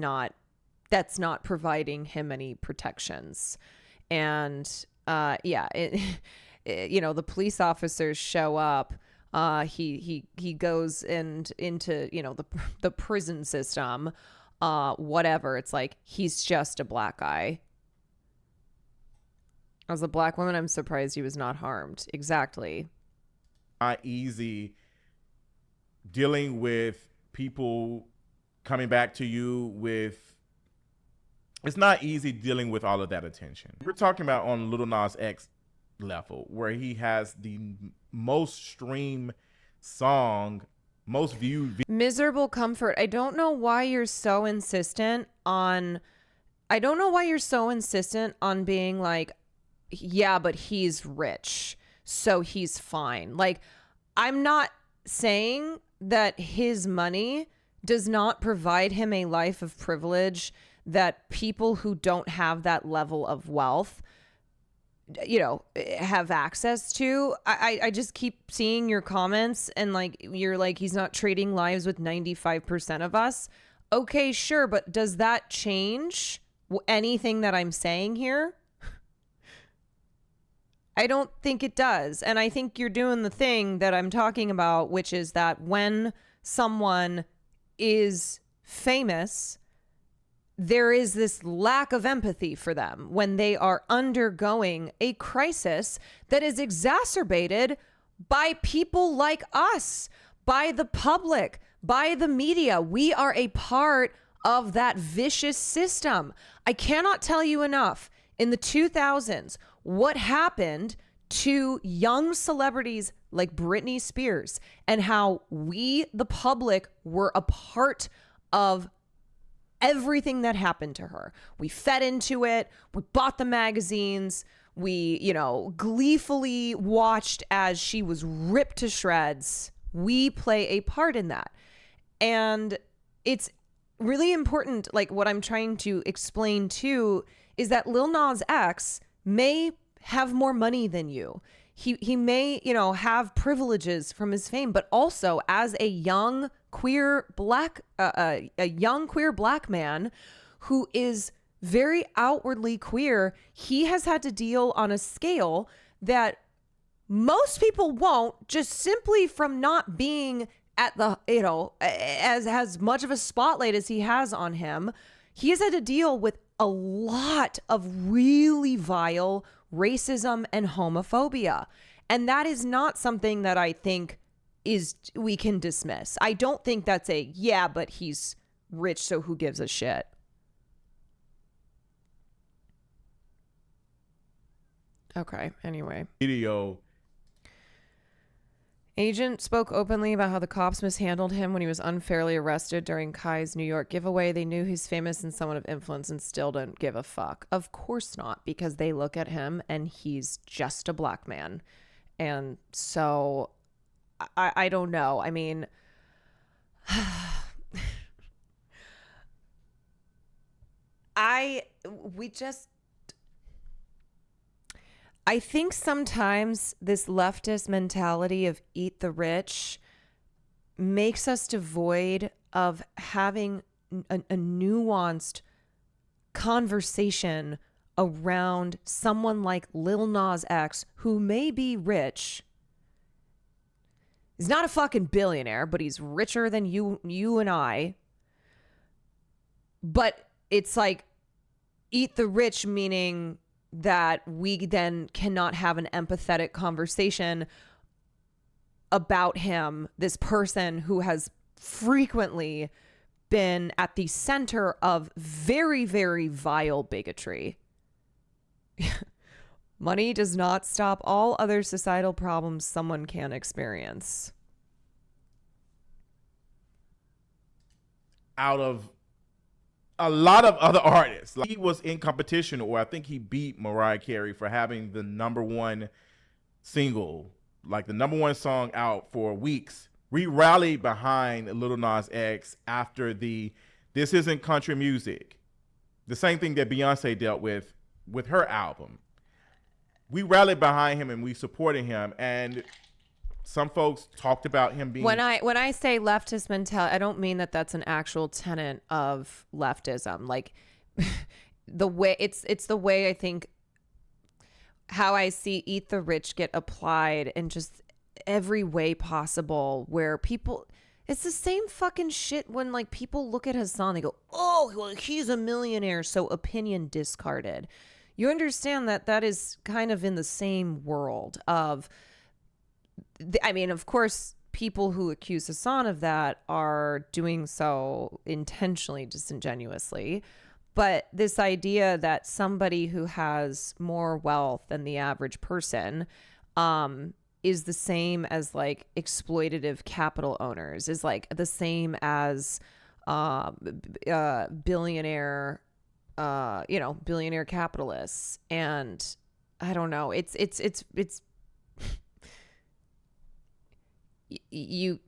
S2: not providing him any protections. And the police officers show up. He goes into the prison system, whatever. It's like he's just a black guy. As a black woman, I'm surprised he was not harmed. Exactly.
S4: Not easy dealing with people coming back to you with. It's not easy dealing with all of that attention. We're talking about on Lil Nas X level, where he has the most streamed song, most viewed.
S2: Miserable Comfort. I don't know why you're so insistent on being like, yeah, but he's rich, so he's fine. Like, I'm not saying that his money does not provide him a life of privilege that people who don't have that level of wealth have access to. I just keep seeing your comments and like you're like, he's not trading lives with 95% of us. Okay, sure, but does that change anything that I'm saying here? I don't think it does. And I think you're doing the thing that I'm talking about, which is that when someone is famous, there is this lack of empathy for them when they are undergoing a crisis that is exacerbated by people like us, by the public, by the media. We are a part of that vicious system. I cannot tell you enough. In the 2000s, what happened to young celebrities like Britney Spears, and how we, the public, were a part of everything that happened to her. We fed into it. We bought the magazines. We, gleefully watched as she was ripped to shreds. We play a part in that. And it's really important. Like, what I'm trying to explain too is that Lil Nas X may have more money than you. He may, you know, have privileges from his fame, but also as a young queer black man who is very outwardly queer, he has had to deal on a scale that most people won't, just simply from not being at the, you know, as much of a spotlight as he has on him. He has had to deal with a lot of really vile racism and homophobia. And that is not something that I think we can dismiss. I don't think that's yeah, but he's rich, so who gives a shit? Okay, anyway.
S4: Video.
S2: Agent spoke openly about how the cops mishandled him when he was unfairly arrested during Kai's New York giveaway. They knew he's famous and someone of influence and still don't give a fuck. Of course not, because they look at him and he's just a black man. And so I don't know. I mean, I think sometimes this leftist mentality of eat the rich makes us devoid of having a nuanced conversation around someone like Lil Nas X, who may be rich. He's not a fucking billionaire, but he's richer than you and I. But it's like eat the rich, meaning that we then cannot have an empathetic conversation about him, this person who has frequently been at the center of very, very vile bigotry. Money does not stop all other societal problems someone can experience.
S4: Out of a lot of other artists. Like, he was in competition, or I think he beat Mariah Carey for having the #1 single, like the #1 song out for weeks. We rallied behind Lil Nas X after This Isn't Country Music. The same thing that Beyonce dealt with her album. We rallied behind him and we supported him. And some folks talked about him being...
S2: When I say leftist mentality, I don't mean that that's an actual tenet of leftism. Like the way it's the way I think how I see eat the rich get applied in just every way possible, where people, it's the same fucking shit when like people look at Hassan, they go, oh, well, he's a millionaire, so opinion discarded. You understand that that is kind of in the same world of, I mean, of course, people who accuse Hassan of that are doing so intentionally, disingenuously. But this idea that somebody who has more wealth than the average person is the same as like exploitative capital owners, is like the same as billionaire billionaire capitalists. And I don't know, it's you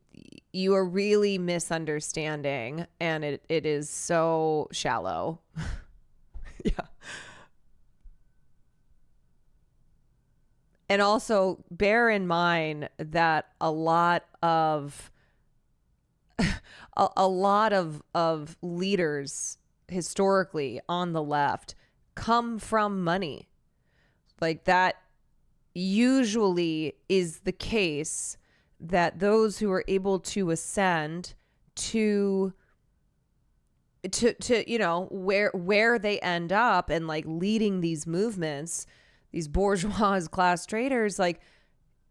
S2: are really misunderstanding, and it is so shallow. Yeah. And also bear in mind that a lot of leaders historically on the left come from money. Like that usually is the case, that those who are able to ascend to you know where they end up and like leading these movements, these bourgeois class traders, like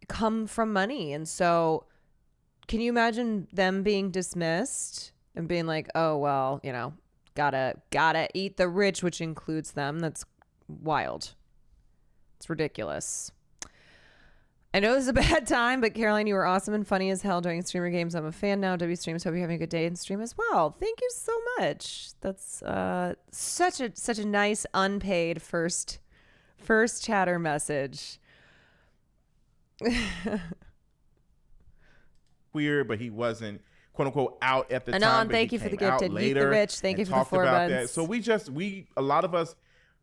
S2: come from money. And so can you imagine them being dismissed and being like, oh well, you know, gotta eat the rich, which includes them? That's wild. It's ridiculous. I know this is a bad time, but Caroline, you were awesome and funny as hell during Streamer Games. I'm a fan now. W Streams, hope you're having a good day in stream as well. Thank you so much. That's such a nice unpaid first chatter message.
S4: Weird, but he wasn't quote unquote out at the time.
S2: Anon, thank you for the gifted. Eat the rich. Thank you for the 4 months.
S4: So a lot of us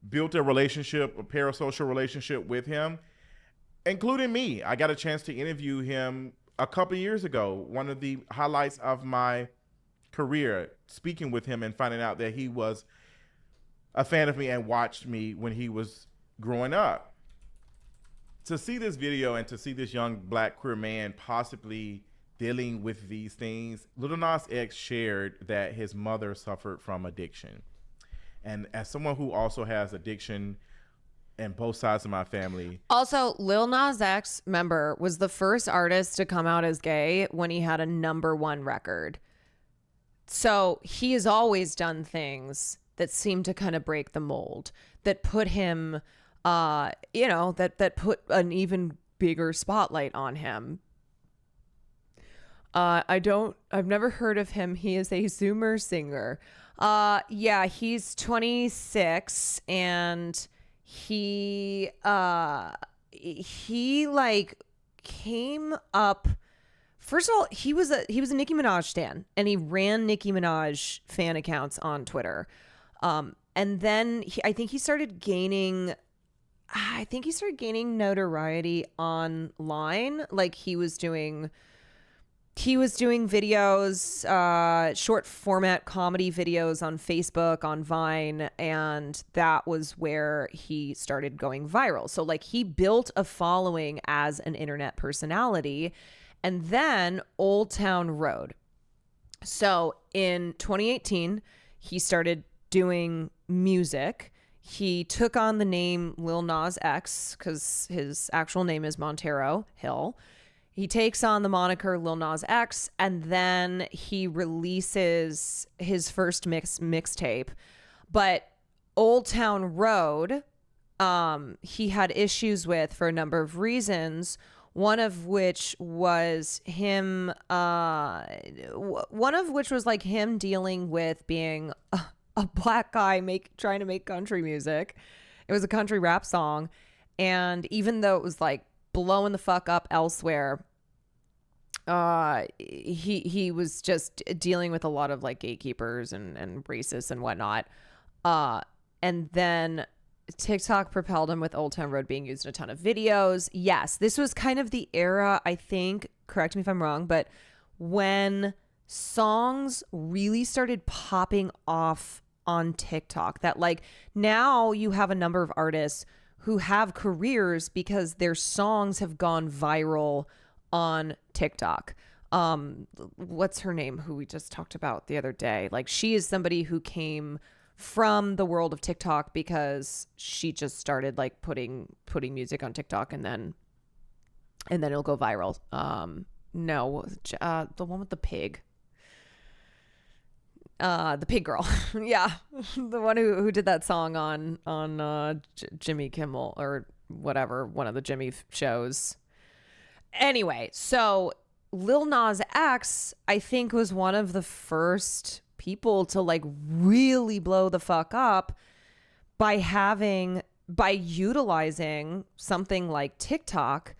S4: built a relationship, a parasocial relationship with him, including me. I got a chance to interview him a couple years ago. One of the highlights of my career, speaking with him and finding out that he was a fan of me and watched me when he was growing up. To see this video and to see this young black queer man possibly dealing with these things, Lil Nas X shared that his mother suffered from addiction. And as someone who also has addiction in both sides of my family.
S2: Also, Lil Nas X, member, was the first artist to come out as gay when he had a #1 record. So he has always done things that seem to kind of break the mold, that put him, that put an even bigger spotlight on him. I've never heard of him. He is a Zoomer singer. Yeah, he's 26 and he like came up. First of all, he was a Nicki Minaj stan, and he ran Nicki Minaj fan accounts on Twitter. And then I think he started gaining notoriety online. Like he was doing videos, short format comedy videos on Facebook, on Vine, and that was where he started going viral. So like he built a following as an internet personality. And then Old Town Road. So in 2018, he started doing music. He took on the name Lil Nas X because his actual name is Montero Hill. He takes on the moniker Lil Nas X, and then he releases his first mixtape. But Old Town Road, he had issues with for a number of reasons. One of which was him, like him dealing with being a black guy trying to make country music. It was a country rap song. And even though it was like blowing the fuck up elsewhere, he was just dealing with a lot of like gatekeepers and racists and whatnot. And then TikTok propelled him with Old Town Road being used in a ton of videos. Yes, this was kind of the era, I think, correct me if I'm wrong, but when songs really started popping off on TikTok, that like now you have a number of artists who have careers because their songs have gone viral on TikTok. What's her name, who we just talked about the other day? Like she is somebody who came from the world of TikTok because she just started like putting music on TikTok and then it'll go viral. The one with the pig. The pig girl. Yeah. The one who did that song on Jimmy Kimmel or whatever, one of the Jimmy shows. Anyway, so Lil Nas X, I think, was one of the first people to like really blow the fuck up by utilizing something like TikTok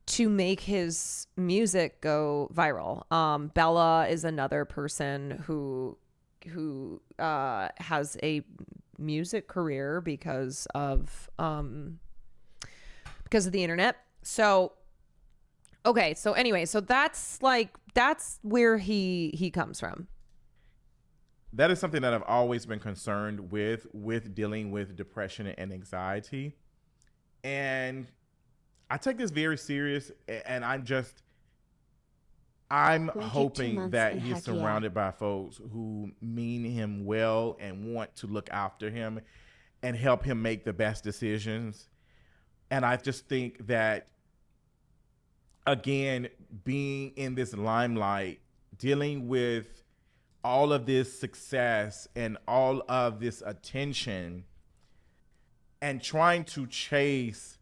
S2: to make his music go viral. Bella is another person who has a music career because of the internet. So okay, so anyway, so that's where he comes from.
S4: That is something that I've always been concerned with dealing with depression and anxiety. And I take this very serious, and I'm hoping that he's surrounded by folks who mean him well and want to look after him and help him make the best decisions. And I just think that, again, being in this limelight, dealing with all of this success and all of this attention and trying to chase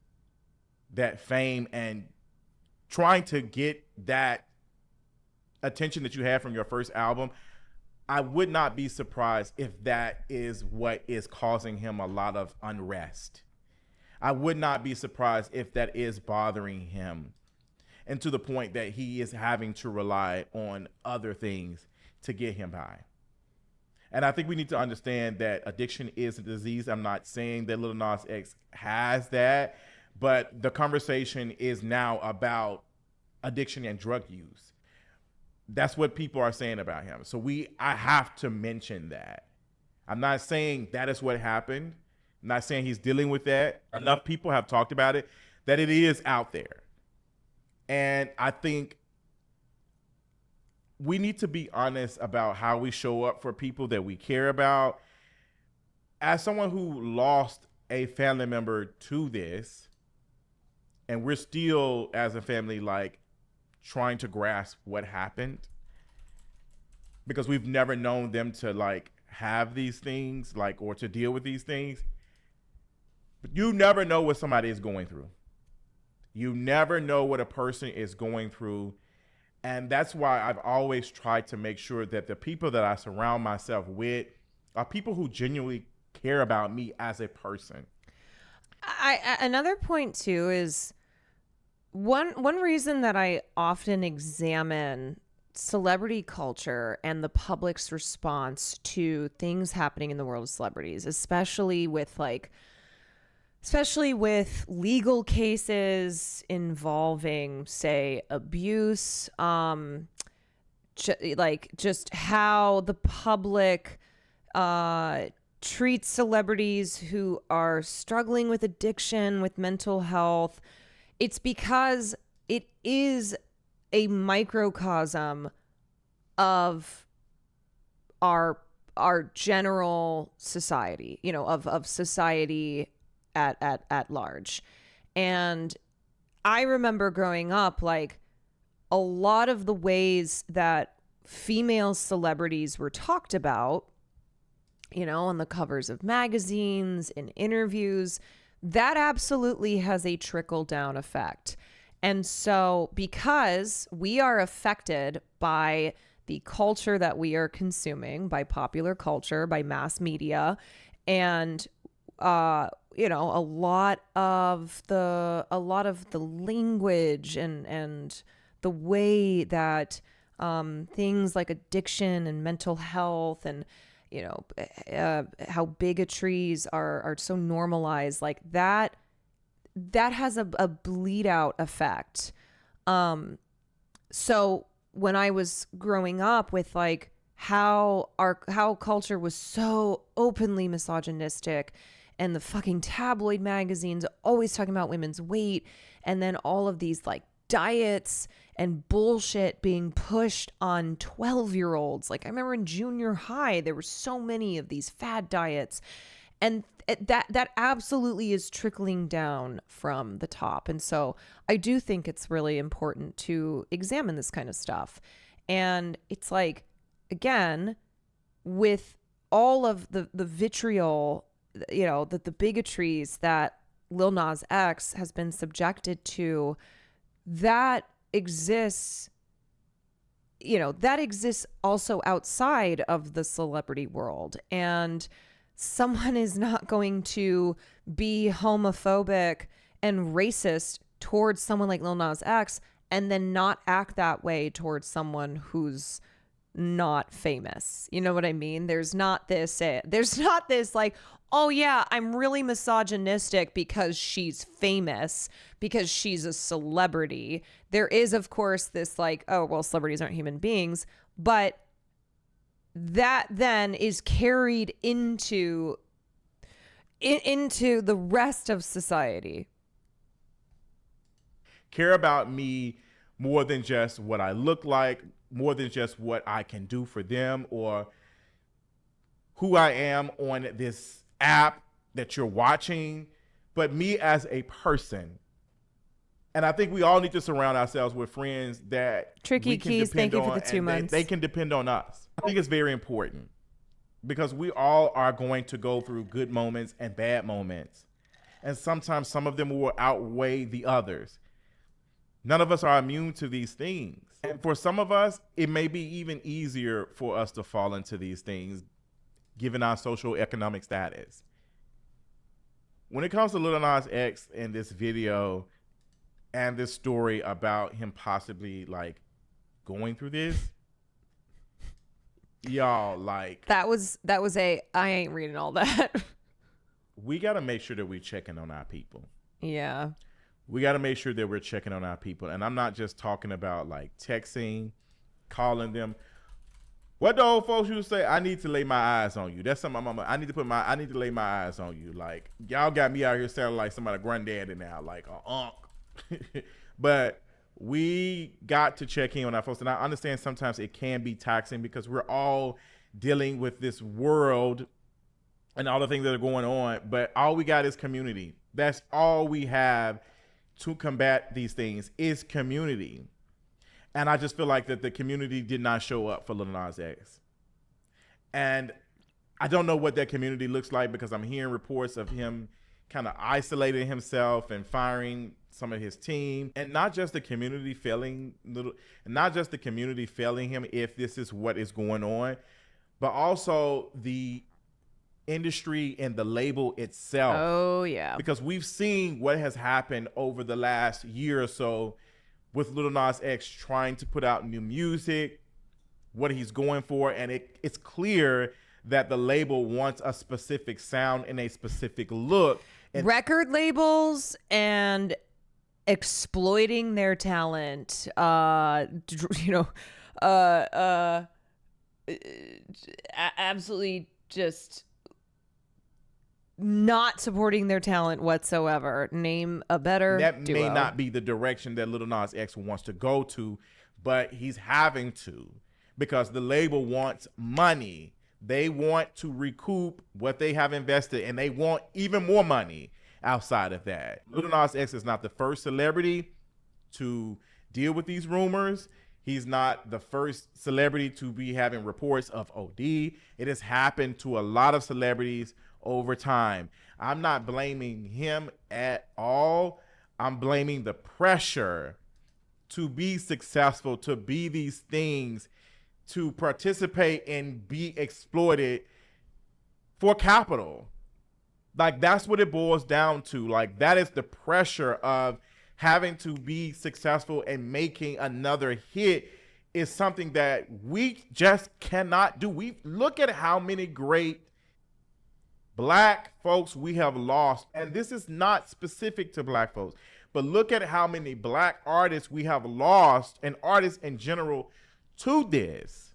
S4: that fame and trying to get that attention that you had from your first album, I would not be surprised if that is what is causing him a lot of unrest. I would not be surprised if that is bothering him, and to the point that he is having to rely on other things to get him by. And I think we need to understand that addiction is a disease. I'm not saying that Lil Nas X has that, but the conversation is now about addiction and drug use. That's what people are saying about him. So I have to mention that. I'm not saying that is what happened. I'm not saying he's dealing with that. Enough people have talked about it, that it is out there. And I think we need to be honest about how we show up for people that we care about. As someone who lost a family member to this, and we're still, as a family, like trying to grasp what happened, because we've never known them to like have these things, like, or to deal with these things. But you never know what somebody is going through. You never know what a person is going through. And that's why I've always tried to make sure that the people that I surround myself with are people who genuinely care about me as a person.
S2: Another point too is one reason that I often examine celebrity culture and the public's response to things happening in the world of celebrities, especially with legal cases involving, say, abuse, just how the public treats celebrities who are struggling with addiction, with mental health. It's because it is a microcosm of our general society, of society at large. And I remember growing up, like, a lot of the ways that female celebrities were talked about, on the covers of magazines, in interviews, that absolutely has a trickle down effect. And so because we are affected by the culture that we are consuming, by popular culture, by mass media, and a lot of the language and the way that things like addiction and mental health and how bigotries are so normalized, like that has a bleed out effect. So when I was growing up with like how culture was so openly misogynistic, and the fucking tabloid magazines always talking about women's weight, and then all of these like diets and bullshit being pushed on 12-year-olds. Like, I remember in junior high, there were so many of these fad diets, and that absolutely is trickling down from the top. And so I do think it's really important to examine this kind of stuff. And it's like, again, with all of the vitriol, the bigotries that Lil Nas X has been subjected to, that exists also outside of the celebrity world. And someone is not going to be homophobic and racist towards someone like Lil Nas X and then not act that way towards someone who's not famous. You know what I mean? There's not this like, oh yeah, I'm really misogynistic because she's famous, because she's a celebrity. There is, of course, this like, oh, well, celebrities aren't human beings, but that then is carried into the rest of society.
S4: Care about me more than just what I look like, more than just what I can do for them, or who I am on this app that you're watching, but me as a person. And I think we all need to surround ourselves with friends that
S2: Tricky Keys, thank you for the 2 months.
S4: They can depend on us. I think it's very important because we all are going to go through good moments and bad moments. And sometimes some of them will outweigh the others. None of us are immune to these things. And for some of us, it may be even easier for us to fall into these things given our social economic status. When it comes to Lil Nas X and this video and this story about him possibly like going through this, y'all, like,
S2: That was I ain't reading all that.
S4: we got to make sure that we're checking on our people.
S2: Yeah.
S4: We got to make sure that we're checking on our people. And I'm not just talking about like texting, calling them. What the old folks used to say, I need to lay my eyes on you. That's something my mama, I need to lay my eyes on you. Like, y'all got me out here sounding like somebody granddaddy now, like a unk. But we got to check in on our folks. And I understand sometimes it can be taxing because we're all dealing with this world and all the things that are going on. But all we got is community. That's all we have to combat these things is community. And I just feel like that the community did not show up for Lil Nas X. And I don't know what that community looks like because I'm hearing reports of him kind of isolating himself and firing some of his team. And not just the community failing him if this is what is going on, but also the industry and the label itself.
S2: Oh, yeah.
S4: Because we've seen what has happened over the last year or so with Lil Nas X trying to put out new music, what he's going for, and it's clear that the label wants a specific sound and a specific look. And
S2: record labels and exploiting their talent, absolutely just not supporting their talent whatsoever. Name a better
S4: that
S2: duo.
S4: may not be the direction that Lil Nas X wants to go to, but he's having to because the label wants money. They want to recoup what they have invested, and they want even more money outside of that. Lil Nas X is not the first celebrity to deal with these rumors. He's not the first celebrity to be having reports of OD. It has happened to a lot of celebrities over time. I'm not blaming him at all. I'm blaming the pressure to be successful, to be these things, to participate and be exploited for capital. Like, that's what it boils down to. Like, that is the pressure of having to be successful and making another hit is something that we just cannot do. We look at how many great Black folks we have lost, and this is not specific to Black folks, but look at how many Black artists we have lost, and artists in general, to this.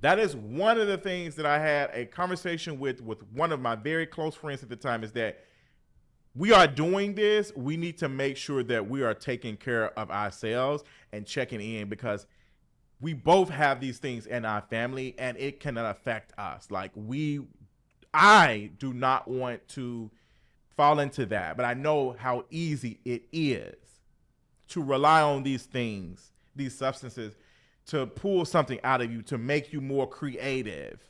S4: That is one of the things that I had a conversation with one of my very close friends at the time, is that we are doing this. We need to make sure that we are taking care of ourselves and checking in, because we both have these things in our family and it cannot affect us. Like, I do not want to fall into that, but I know how easy it is to rely on these things, these substances, to pull something out of you, to make you more creative.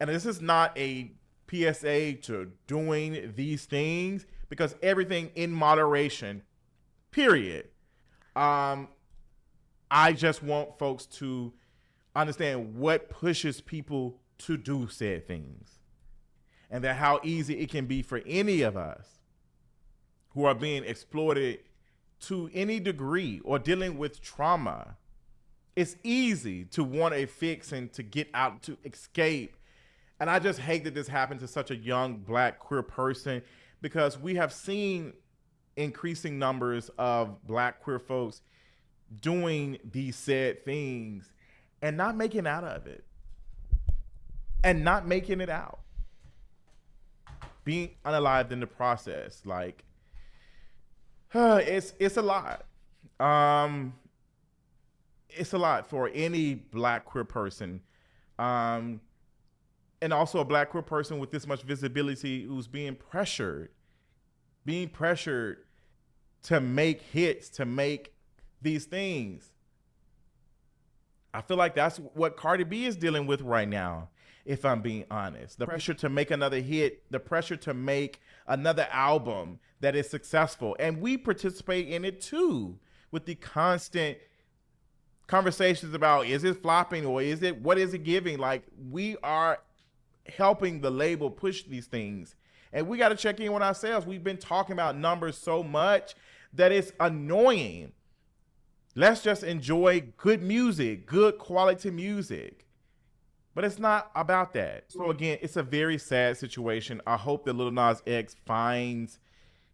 S4: And this is not a PSA to doing these things, because everything in moderation, period. I just want folks to understand what pushes people to do said things, and that how easy it can be for any of us who are being exploited to any degree or dealing with trauma. It's easy to want a fix and to get out, to escape. And I just hate that this happened to such a young Black queer person, because we have seen increasing numbers of Black queer folks doing these said things and not making out of it, and not making it out, being unalived in the process. Like, it's a lot. It's a lot for any Black queer person, and also a Black queer person with this much visibility who's being pressured to make hits, to make these things. I feel like that's what Cardi B is dealing with right now, if I'm being honest. The pressure to make another hit, the pressure to make another album that is successful. And we participate in it too, with the constant conversations about, is it flopping, or what is it giving? Like, we are helping the label push these things, and we got to check in with ourselves. We've been talking about numbers so much that it's annoying. Let's just enjoy good music, good quality music. But it's not about that. So again, it's a very sad situation. I hope that Lil Nas X finds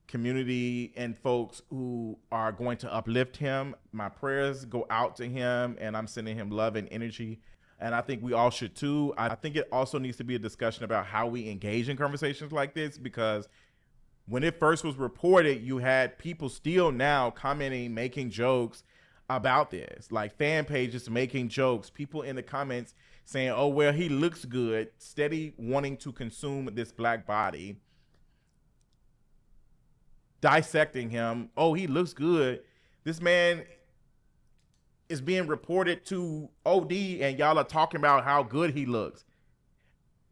S4: community and folks who are going to uplift him. My prayers go out to him, and I'm sending him love and energy. And I think we all should too. I think it also needs to be a discussion about how we engage in conversations like this, because when it first was reported, you had people still now commenting, making jokes about this, like fan pages making jokes, people in the comments saying, oh, well, he looks good, steady wanting to consume this black body, dissecting him. Oh, he looks good. This man is being reported to OD, and y'all are talking about how good he looks.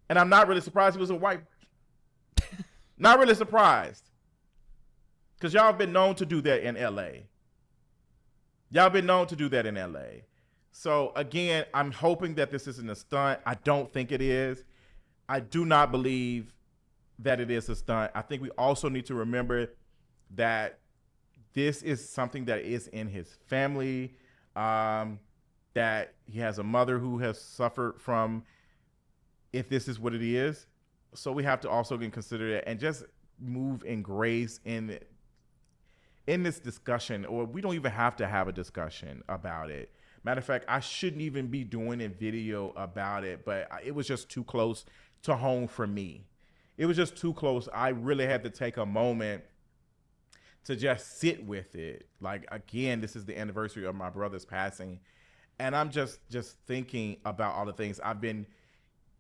S4: And I'm not really surprised he was a white. Not really surprised. Because y'all have been known to do that in LA. Y'all been known to do that in LA. So again, I'm hoping that this isn't a stunt. I don't think it is. I do not believe that it is a stunt. I think we also need to remember that this is something that is in his family, that he has a mother who has suffered from, if this is what it is. So we have to also consider that and just move in grace in this discussion, or we don't even have to have a discussion about it. Matter of fact, I shouldn't even be doing a video about it, but it was just too close to home for me. It was just too close. I really had to take a moment to just sit with it. Like, again, this is the anniversary of my brother's passing, and I'm just thinking about all the things. I've been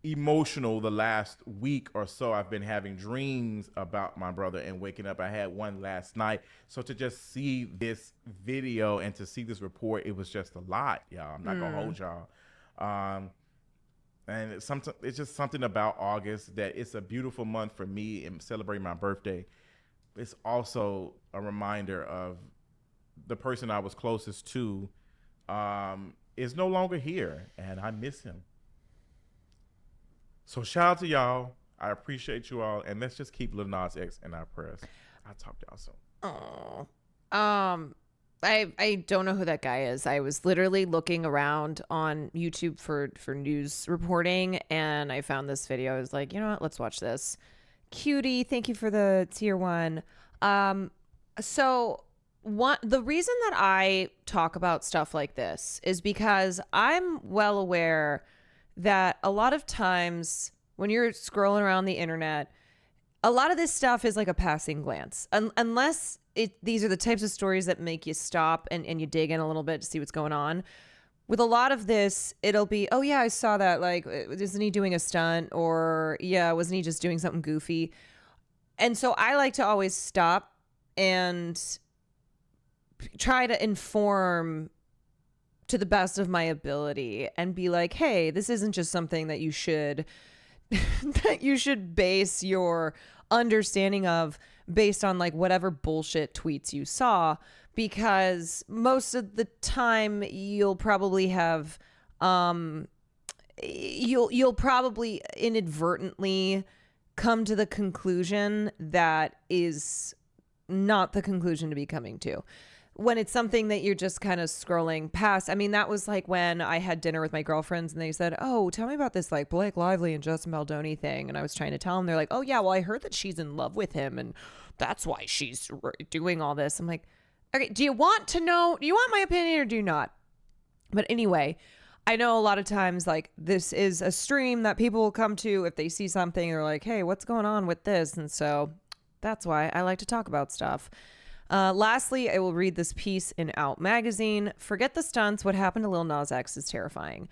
S4: emotional the last week or so. I've been having dreams about my brother and waking up. I had one last night. So to just see this video and to see this report, it was just a lot, y'all. I'm not gonna hold y'all. And it's just something about August, that it's a beautiful month for me and celebrating my birthday. It's also a reminder of the person I was closest to is no longer here, and I miss him. So shout out to y'all. I appreciate you all, and let's just keep Lil Nas X in our prayers. I'll talk to y'all soon.
S2: Oh, I don't know who that guy is. I was literally looking around on YouTube for news reporting, and I found this video. I was like, you know what? Let's watch this. Cutie, thank you for the tier 1. So the reason that I talk about stuff like this is because I'm well aware that a lot of times when you're scrolling around the internet, a lot of this stuff is like a passing glance. Unless these are the types of stories that make you stop and you dig in a little bit to see what's going on. With a lot of this, it'll be, oh yeah, I saw that. Like, isn't he doing a stunt? Or yeah, wasn't he just doing something goofy? And so I like to always stop and try to inform to the best of my ability and be like, hey, this isn't just something that you should that you should base your understanding of based on like whatever bullshit tweets you saw, because most of the time you'll probably have you'll probably inadvertently come to the conclusion that is not the conclusion to be coming to. When it's something that you're just kind of scrolling past. I mean, that was like when I had dinner with my girlfriends and they said, oh, tell me about this like Blake Lively and Justin Baldoni thing. And I was trying to tell them, they're like, oh yeah, well, I heard that she's in love with him and that's why she's doing all this. I'm like, okay, do you want to know? Do you want my opinion or do you not? But anyway, I know a lot of times like this is a stream that people will come to if they see something. They're like, hey, what's going on with this? And so that's why I like to talk about stuff. Lastly, I will read this piece in Out Magazine. Forget the stunts. What happened to Lil Nas X is terrifying.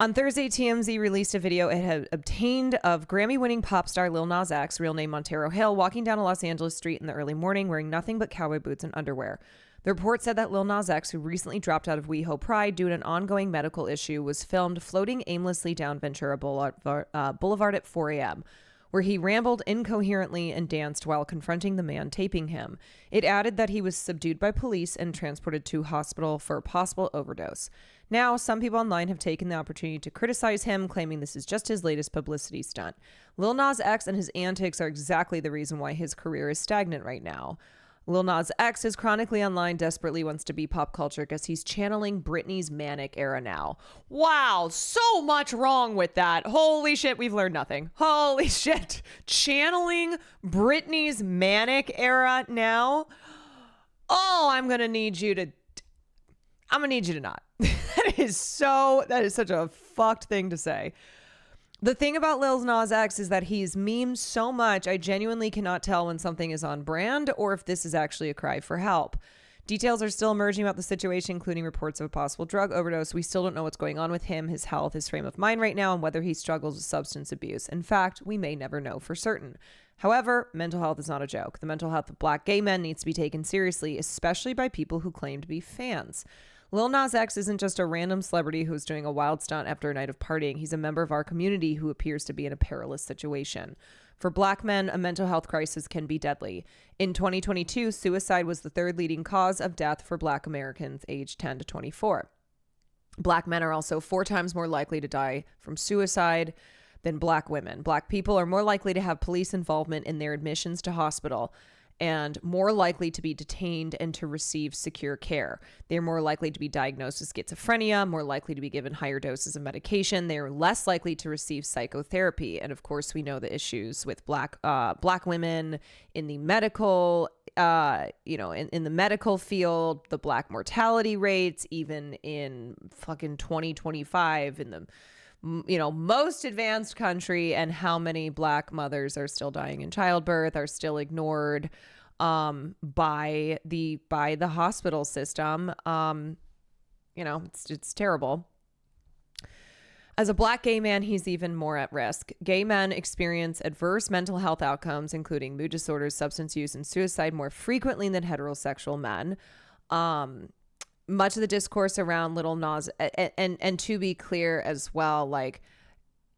S2: On Thursday, TMZ released a video it had obtained of Grammy-winning pop star Lil Nas X, real name Montero Hill, walking down a Los Angeles street in the early morning wearing nothing but cowboy boots and underwear. The report said that Lil Nas X, who recently dropped out of WeHo Pride due to an ongoing medical issue, was filmed floating aimlessly down Ventura Boulevard at 4 a.m., where he rambled incoherently and danced while confronting the man taping him. It added that he was subdued by police and transported to hospital for a possible overdose. Now, some people online have taken the opportunity to criticize him, claiming this is just his latest publicity stunt. Lil Nas X and his antics are exactly the reason why his career is stagnant right now. Lil Nas X is chronically online, desperately wants to be pop culture because he's channeling Britney's manic era now. Wow, so much wrong with that. Holy shit, we've learned nothing. Holy shit. Channeling Britney's manic era now? Oh, I'm going to need you to not. That is such a fucked thing to say. The thing about Lil Nas X is that he's memed so much, I genuinely cannot tell when something is on brand or if this is actually a cry for help. Details are still emerging about the situation, including reports of a possible drug overdose. We still don't know what's going on with him, his health, his frame of mind right now, and whether he struggles with substance abuse. In fact, we may never know for certain. However, mental health is not a joke. The mental health of Black gay men needs to be taken seriously, especially by people who claim to be fans. Lil Nas X isn't just a random celebrity who's doing a wild stunt after a night of partying. He's a member of our community who appears to be in a perilous situation. For Black men, a mental health crisis can be deadly. In 2022, suicide was the third leading cause of death for Black Americans aged 10 to 24. Black men are also 4 times more likely to die from suicide than Black women. Black people are more likely to have police involvement in their admissions to hospital and more likely to be detained and to receive secure care. They're more likely to be diagnosed with schizophrenia, more likely to be given higher doses of medication. They're less likely to receive psychotherapy. And of course, we know the issues with Black women in the medical, in the medical field, the Black mortality rates, even in fucking 2025 in the most advanced country, and how many Black mothers are still dying in childbirth, are still ignored by the hospital system. It's terrible. As a Black gay man, he's even more at risk. Gay men experience adverse mental health outcomes, including mood disorders, substance use, and suicide more frequently than heterosexual men. Much of the discourse around Lil Nas, and to be clear as well, like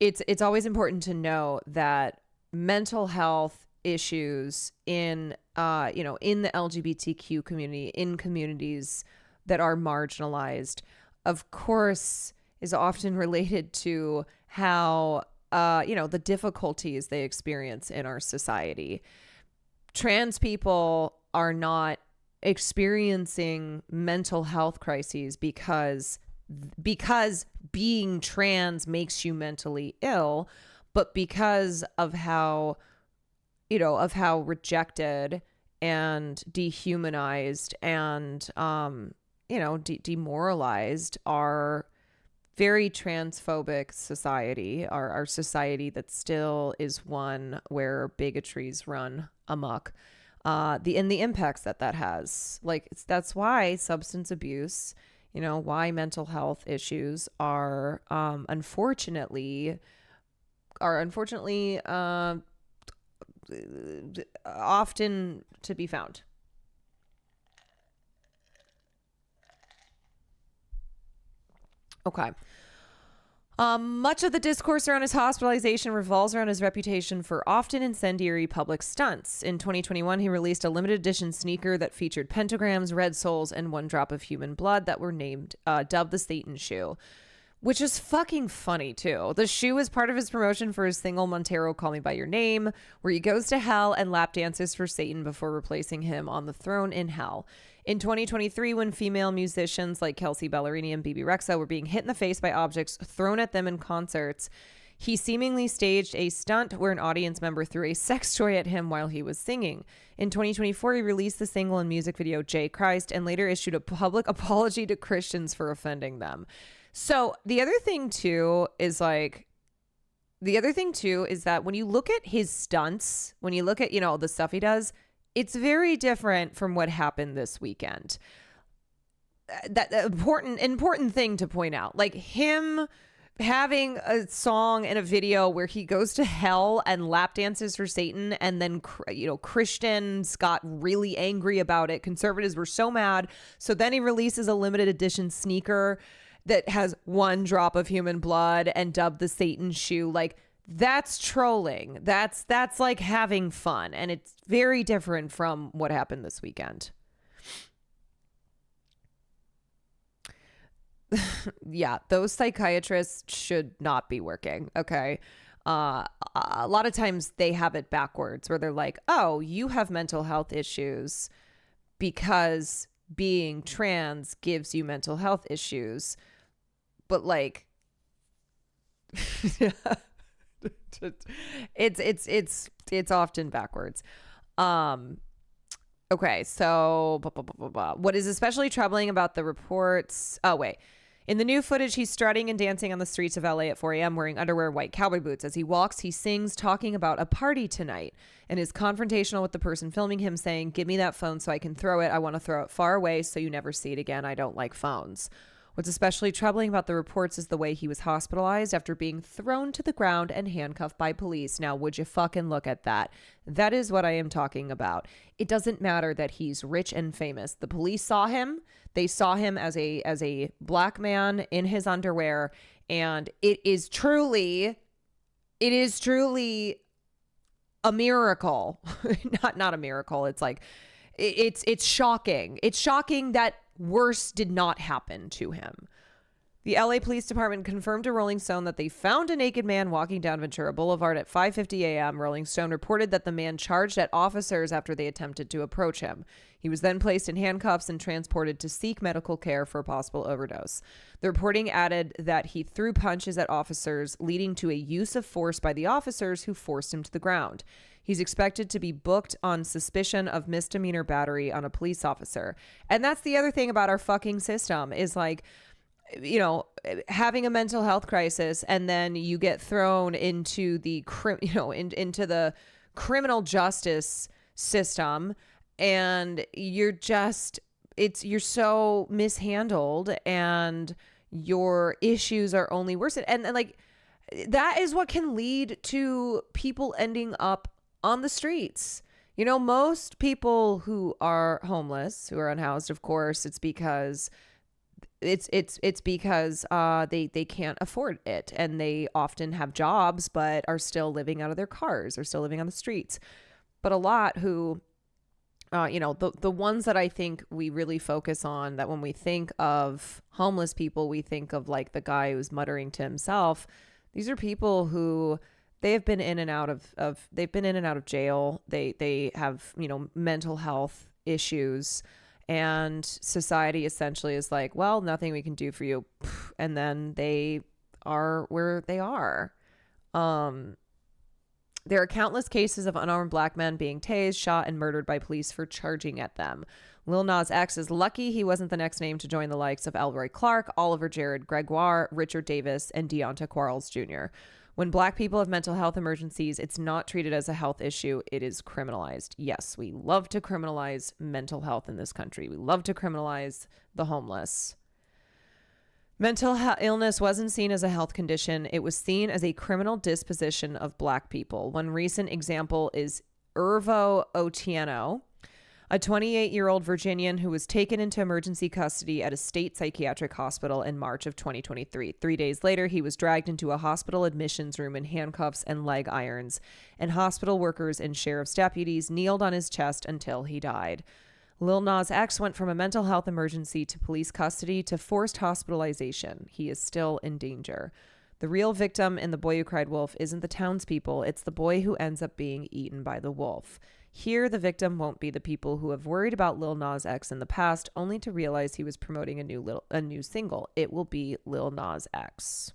S2: it's always important to know that mental health issues in the LGBTQ community, in communities that are marginalized, of course, is often related to how the difficulties they experience in our society. Trans people are not experiencing mental health crises because being trans makes you mentally ill, but because of how rejected and dehumanized and demoralized our very transphobic society, our society that still is one where bigotries run amok. The impacts that has, that's why substance abuse, why mental health issues are unfortunately often to be found. Okay. Much of the discourse around his hospitalization revolves around his reputation for often incendiary public stunts. In 2021, he released a limited edition sneaker that featured pentagrams, red souls, and 1 drop of human blood that were dubbed the Satan shoe, which is fucking funny too. The shoe is part of his promotion for his single Montero Call Me By Your Name, where he goes to hell and lap dances for Satan before replacing him on the throne in hell. In 2023, when female musicians like Kelsey Ballerini and BB Rexa were being hit in the face by objects thrown at them in concerts, he seemingly staged a stunt where an audience member threw a sex toy at him while he was singing. In 2024, he released the single and music video J Christ and later issued a public apology to Christians for offending them. So the other thing too is that when you look at his stunts, when you look at, the stuff he does, it's very different from what happened this weekend. That important thing to point out, like him having a song and a video where he goes to hell and lap dances for Satan, and then Christians got really angry about it. Conservatives were so mad. So then he releases a limited edition sneaker that has 1 drop of human blood and dubbed the Satan shoe. Like, that's trolling. That's like having fun. And it's very different from what happened this weekend. Yeah, those psychiatrists should not be working. Okay. A lot of times they have it backwards where they're like, oh, you have mental health issues. because being trans gives you mental health issues. But like, it's often backwards. Okay, so what is especially troubling about the reports? Oh, wait. In the new footage, he's strutting and dancing on the streets of LA at 4 a.m. wearing underwear and white cowboy boots. As he walks, he sings, talking about a party tonight, and is confrontational with the person filming him, saying, "Give me that phone so I can throw it. I want to throw it far away so you never see it again. I don't like phones." What's especially troubling about the reports is the way he was hospitalized after being thrown to the ground and handcuffed by police. Now, would you fucking look at that? That is what I am talking about. It doesn't matter that he's rich and famous. The police saw him. They saw him as a black man in his underwear, and it is truly a miracle. not a miracle. It's like it's shocking. It's shocking that worse did not happen to him. The LA Police Department confirmed to Rolling Stone that they found a naked man walking down Ventura Boulevard at 5:50 a.m. Rolling Stone reported that the man charged at officers after they attempted to approach him. He was then placed in handcuffs and transported to seek medical care for a possible overdose. The reporting added that he threw punches at officers, leading to a use of force by the officers who forced him to the ground. He's expected to be booked on suspicion of misdemeanor battery on a police officer. And that's the other thing about our fucking system is like, you know, having a mental health crisis and then you get thrown into the into the criminal justice system, and you're so mishandled and your issues are only worse. And like, that is what can lead to people ending up on the streets. You know, most people who are homeless, who are unhoused, of course, it's because they can't afford it, and they often have jobs but are still living out of their cars or still living on the streets. But a lot who the ones that I think we really focus on, that when we think of homeless people, we think of like the guy who's muttering to himself. These are people who they have been in and out of jail. They have, mental health issues, and society essentially is like, well, nothing we can do for you. And then they are where they are. There are countless cases of unarmed black men being tased, shot, and murdered by police for charging at them. Lil Nas X is lucky he wasn't the next name to join the likes of Elroy Clark, Oliver Jared Gregoire, Richard Davis, and Deonta Quarles Jr. When black people have mental health emergencies, it's not treated as a health issue. It is criminalized. Yes, we love to criminalize mental health in this country. We love to criminalize the homeless. Mental illness wasn't seen as a health condition. It was seen as a criminal disposition of black people. One recent example is Irvo Otieno, a 28-year-old Virginian who was taken into emergency custody at a state psychiatric hospital in March of 2023. 3 days later, he was dragged into a hospital admissions room in handcuffs and leg irons, and hospital workers and sheriff's deputies kneeled on his chest until he died. Lil Nas X went from a mental health emergency to police custody to forced hospitalization. He is still in danger. The real victim in The Boy Who Cried Wolf isn't the townspeople, it's the boy who ends up being eaten by the wolf. Here, the victim won't be the people who have worried about Lil Nas X in the past, only to realize he was promoting a new single. It will be Lil Nas X.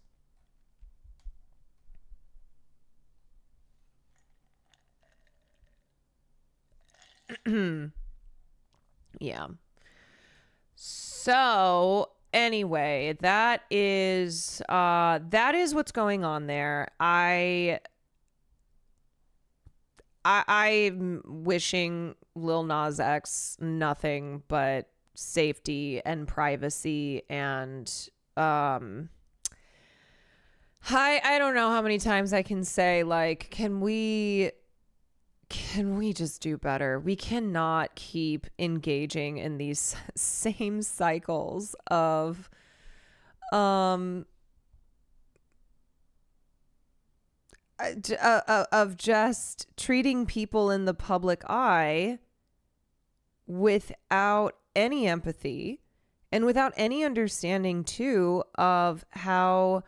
S2: Yeah. So anyway, that is what's going on there. I'm wishing Lil Nas X nothing but safety and privacy, and I don't know how many times I can say, like, can we just do better? We cannot keep engaging in these same cycles of just treating people in the public eye without any empathy and without any understanding too of how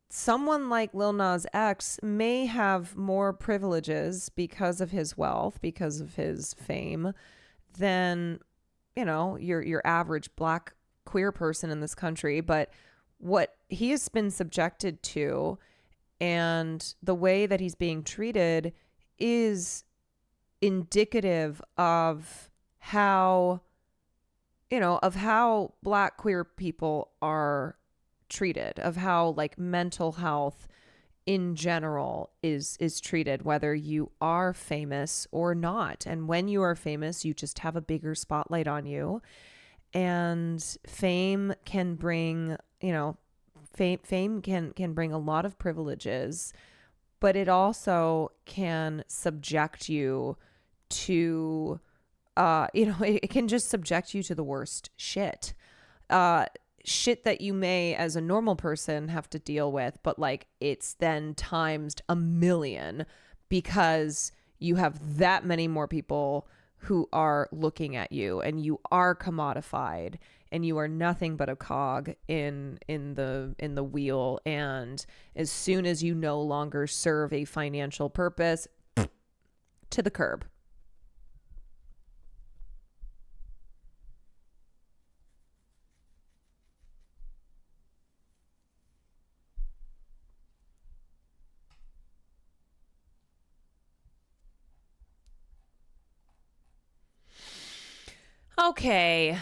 S2: someone like Lil Nas X may have more privileges because of his wealth, because of his fame, than, your average Black queer person in this country. But what he has been subjected to and the way that he's being treated is indicative of how Black queer people are treated, of how like mental health in general is treated, whether you are famous or not. And when you are famous, you just have a bigger spotlight on you. And fame can bring, fame can bring a lot of privileges, but it also can subject you to, it can just subject you to the worst shit. Shit that you may, as a normal person, have to deal with, but like it's then times a million because you have that many more people who are looking at you, and you are commodified, and you are nothing but a cog in the wheel. And as soon as you no longer serve a financial purpose, to the curb. Okay.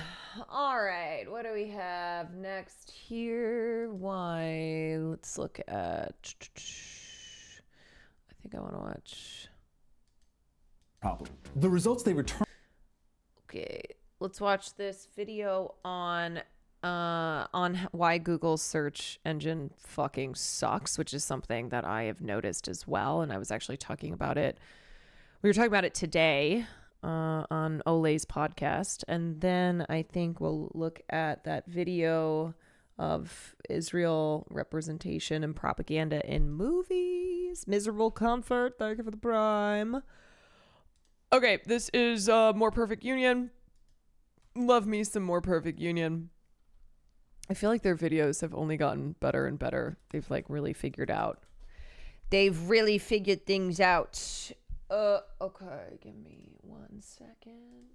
S2: All right. What do we have next here? Why? Let's look at. I think I want to watch.
S3: Problem. The results they return.
S2: Okay. Let's watch this video on why Google's search engine fucking sucks, which is something that I have noticed as well. And I was actually talking about it. We were talking about it today. On Ole's podcast. And then I think we'll look at that video of Israel representation and propaganda in movies. Miserable Comfort, thank you for the prime. Okay, this is More Perfect Union. Love me some More Perfect Union. I feel like their videos have only gotten better and better. They've like really figured things out. Okay, give me 1 second.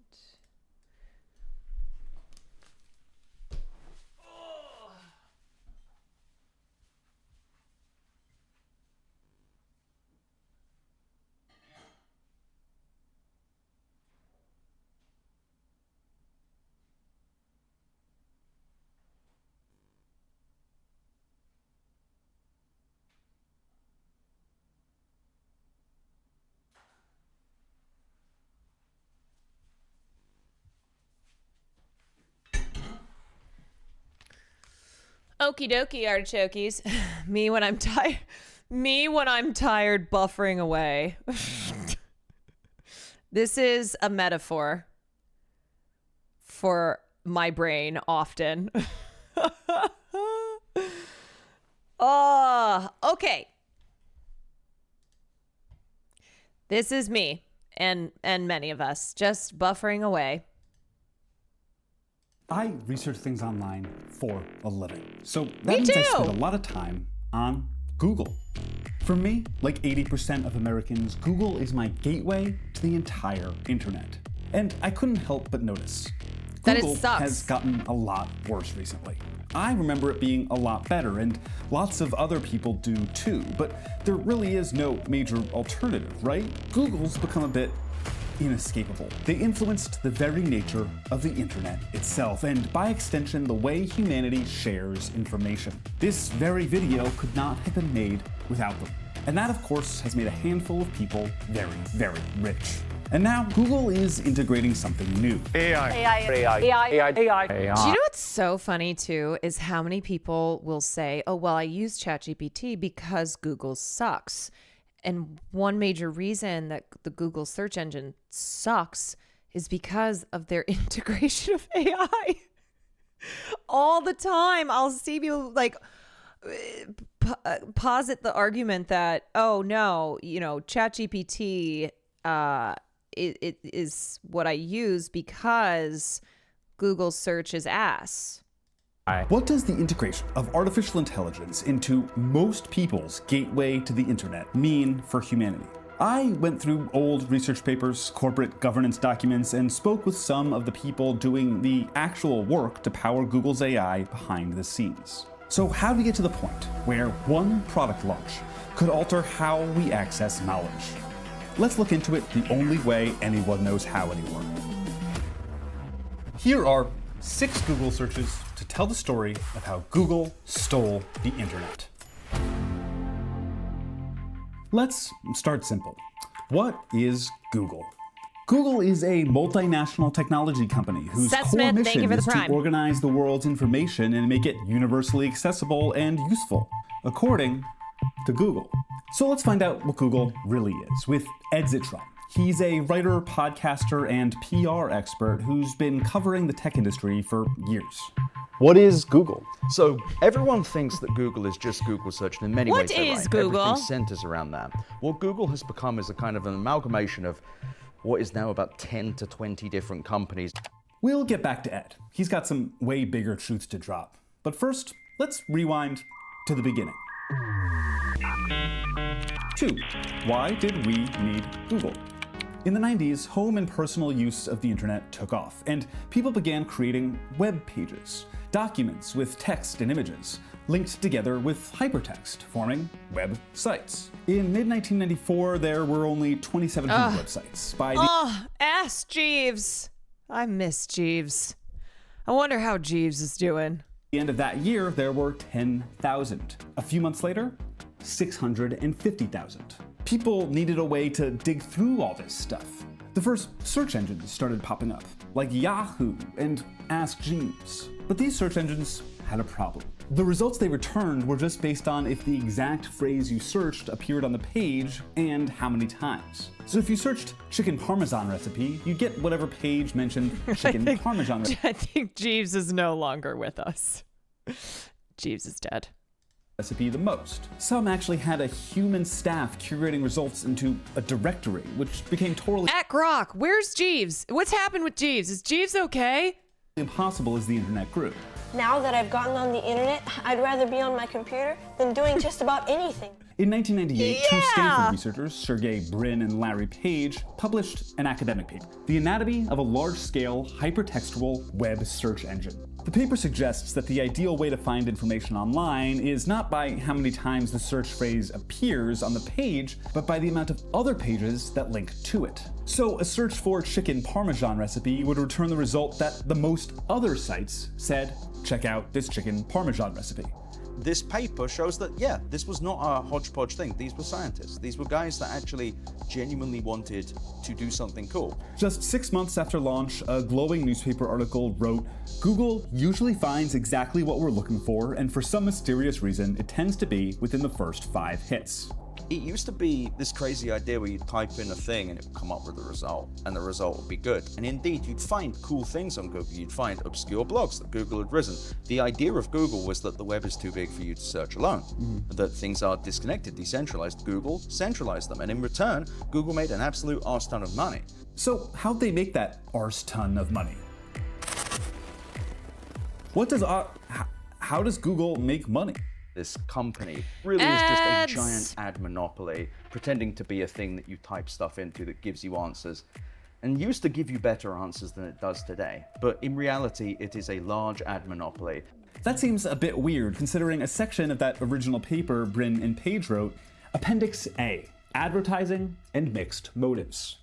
S2: Okie dokie, artichokes. Me when I'm tired buffering away. This is a metaphor for my brain often. Oh, okay. This is me and many of us just buffering away.
S3: I research things online for a living. So that means I spend a lot of time on Google. For me, like 80% of Americans, Google is my gateway to the entire internet. And I couldn't help but notice. Google has gotten a lot worse recently. I remember it being a lot better, and lots of other people do too, but there really is no major alternative, right? Google's become a bit inescapable. They influenced the very nature of the internet itself, and by extension, the way humanity shares information. This very video could not have been made without them. And that, of course, has made a handful of people very, very rich. And now Google is integrating something new. AI.
S2: Do you know what's so funny too is how many people will say, oh, well, I use ChatGPT because Google sucks. And one major reason that the Google search engine sucks is because of their integration of AI. All the time, I'll see people like posit the argument that, oh no, ChatGPT it is what I use because Google search is ass.
S3: What does the integration of artificial intelligence into most people's gateway to the internet mean for humanity? I went through old research papers, corporate governance documents, and spoke with some of the people doing the actual work to power Google's AI behind the scenes. So how do we get to the point where one product launch could alter how we access knowledge? Let's look into it the only way anyone knows how anymore. Here are 6 Google searches to tell the story of how Google stole the internet. Let's start simple. What is Google? Google is a multinational technology company whose core mission is to organize the world's information and make it universally accessible and useful, according to Google. So let's find out what Google really is with Ed Zitron. He's a writer, podcaster, and PR expert who's been covering the tech industry for years.
S5: What is Google? So everyone thinks that Google is just Google search, and in many ways they're right.
S2: What is Google?
S5: Everything centers around that. What Google has become is a kind of an amalgamation of what is now about 10 to 20 different companies.
S3: We'll get back to Ed. He's got some way bigger truths to drop. But first, let's rewind to the beginning. 2. Why did we need Google? In the 90s, home and personal use of the internet took off, and people began creating web pages, documents with text and images, linked together with hypertext, forming websites. In mid-1994, there were only 2,700 websites.
S2: Ask Jeeves. I miss Jeeves. I wonder how Jeeves is doing.
S3: At the end of that year, there were 10,000. A few months later, 650,000. People needed a way to dig through all this stuff. The first search engines started popping up, like Yahoo and Ask Jeeves. But these search engines had a problem. The results they returned were just based on if the exact phrase you searched appeared on the page and how many times. So if you searched chicken parmesan recipe, you'd get whatever page mentioned chicken parmesan recipe.
S2: I think Jeeves is no longer with us. Jeeves is dead.
S3: Recipe the most. Some actually had a human staff curating results into a directory, which became totally
S2: At Grok, where's Jeeves? What's happened with Jeeves? Is Jeeves okay?
S3: impossible as the internet grew.
S6: Now that I've gotten on the internet, I'd rather be on my computer than doing just about anything.
S3: In 1998, 2 Stanford researchers, Sergey Brin and Larry Page, published an academic paper, The Anatomy of a Large-Scale Hypertextual Web Search Engine. The paper suggests that the ideal way to find information online is not by how many times the search phrase appears on the page, but by the amount of other pages that link to it. So a search for chicken parmesan recipe would return the result that the most other sites said, check out this chicken parmesan recipe.
S5: This paper shows that, yeah, this was not a hodgepodge thing. These were scientists. These were guys that actually genuinely wanted to do something cool.
S3: Just 6 months after launch, a glowing newspaper article wrote, Google usually finds exactly what we're looking for, and for some mysterious reason, it tends to be within the first 5 hits.
S5: It used to be this crazy idea where you'd type in a thing and it would come up with a result, and the result would be good. And indeed, you'd find cool things on Google. You'd find obscure blogs that Google had written. The idea of Google was that the web is too big for you to search alone, that things are disconnected, decentralized. Google centralized them, and in return, Google made an absolute arse ton of money.
S3: So how'd they make that arse ton of money? How does Google make money?
S5: This company really is just a giant ad monopoly, pretending to be a thing that you type stuff into that gives you answers, and used to give you better answers than it does today. But in reality, it is a large ad monopoly.
S3: That seems a bit weird, considering a section of that original paper Brin and Page wrote, Appendix A, Advertising and Mixed Motives.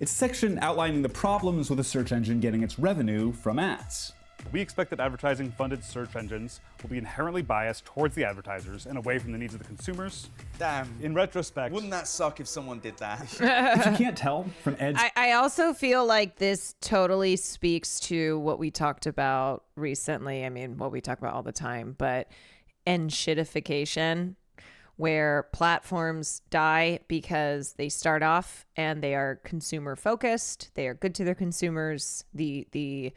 S3: It's a section outlining the problems with a search engine getting its revenue from ads.
S7: We expect that advertising-funded search engines will be inherently biased towards the advertisers and away from the needs of the consumers.
S5: Damn.
S7: In retrospect,
S5: Wouldn't that suck if someone did that?
S3: If you can't tell from Ed's
S2: I also feel like this totally speaks to what we talked about recently. I mean, what we talk about all the time, but shitification, where platforms die because they start off and they are consumer focused. They are good to their consumers. The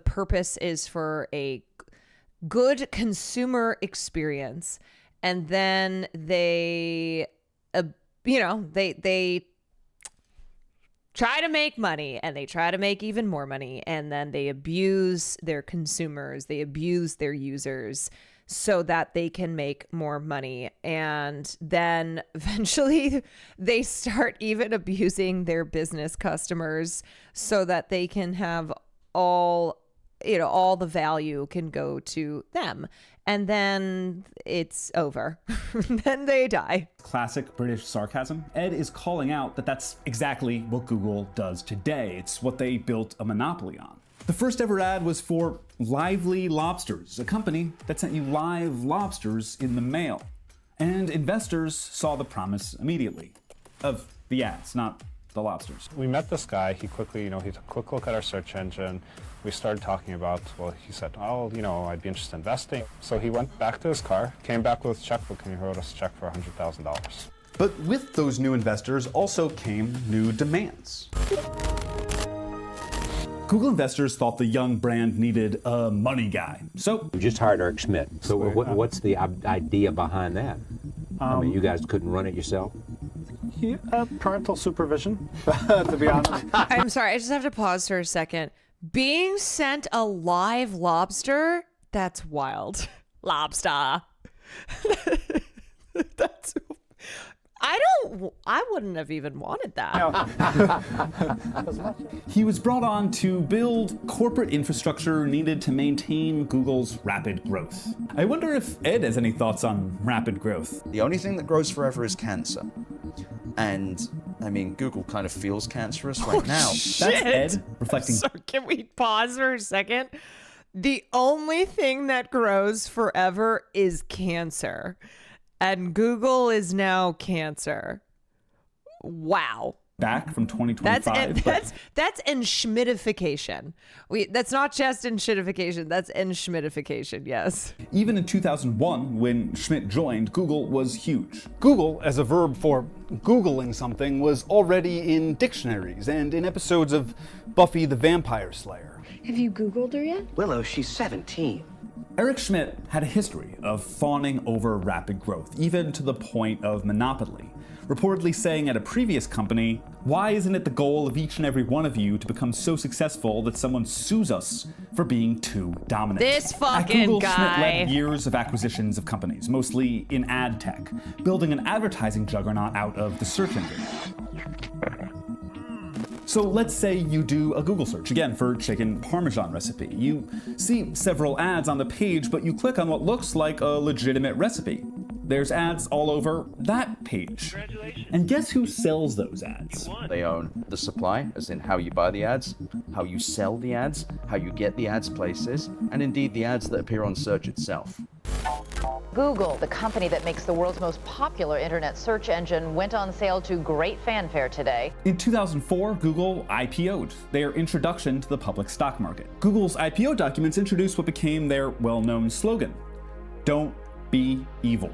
S2: purpose is for a good consumer experience, and then they try to make money, and they try to make even more money, and then they abuse their consumers, they abuse their users so that they can make more money. And then eventually they start even abusing their business customers so that they can have all the value can go to them. And then it's over. Then they die.
S3: Classic British sarcasm. Ed is calling out that that's exactly what Google does today. It's what they built a monopoly on. The first ever ad was for Lively Lobsters, a company that sent you live lobsters in the mail. And investors saw the promise immediately of the ads, not the lobsters.
S8: We met this guy. He quickly, he took a quick look at our search engine. We started talking about, he said, I'd be interested in investing. So he went back to his car, came back with his checkbook, and he wrote us a check for $100,000.
S3: But with those new investors also came new demands. Google investors thought the young brand needed a money guy. So
S9: we just hired Eric Schmidt. So what's the idea behind that? You guys couldn't run it yourself?
S7: Parental supervision, to be honest.
S2: I'm sorry, I just have to pause for a second. Being sent a live lobster? That's wild. Lobster. That's... I wouldn't have even wanted that.
S3: He was brought on to build corporate infrastructure needed to maintain Google's rapid growth. I wonder if Ed has any thoughts on rapid growth.
S5: The only thing that grows forever is cancer. And, Google kind of feels cancerous right now.
S2: Shit.
S3: That's Ed reflecting.
S2: So can we pause for a second? The only thing that grows forever is cancer. And Google is now cancer. Wow.
S3: Back from 2025.
S2: That's enschmidtification. That's not just enschmidtification, that's enschmidtification, yes.
S3: Even in 2001, when Schmidt joined, Google was huge.
S10: Google, as a verb for Googling something, was already in dictionaries and in episodes of Buffy the Vampire Slayer.
S11: Have you Googled her yet?
S12: Willow, she's 17.
S3: Eric Schmidt had a history of fawning over rapid growth, even to the point of monopoly, reportedly saying at a previous company, "Why isn't it the goal of each and every one of you to become so successful that someone sues us for being too dominant?"
S2: This fucking
S3: At Google,
S2: guy.
S3: Schmidt led years of acquisitions of companies, mostly in ad tech, building an advertising juggernaut out of the search engine. So let's say you do a Google search, again for chicken parmesan recipe. You see several ads on the page, but you click on what looks like a legitimate recipe. There's ads all over that page. And guess who sells those ads?
S5: They own the supply, as in how you buy the ads, how you sell the ads, how you get the ads places, and indeed the ads that appear on search itself.
S13: Google, the company that makes the world's most popular internet search engine, went on sale to great fanfare today.
S3: In 2004, Google IPO'd, their introduction to the public stock market. Google's IPO documents introduced what became their well-known slogan, "Don't be evil."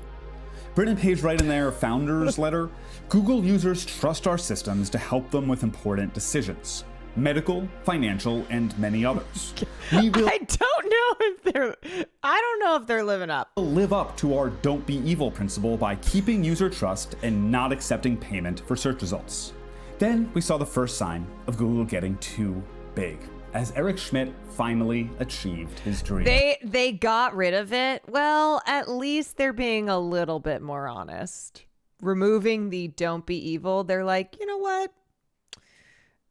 S3: Written page right in their founder's letter, Google users trust our systems to help them with important decisions. Medical, financial, and many others. I
S2: don't know if they're living up.
S3: Live up to our don't be evil principle by keeping user trust and not accepting payment for search results. Then we saw the first sign of Google getting too big, as Eric Schmidt finally achieved his dream.
S2: They got rid of it. Well, at least they're being a little bit more honest. Removing the don't be evil, they're like, you know what?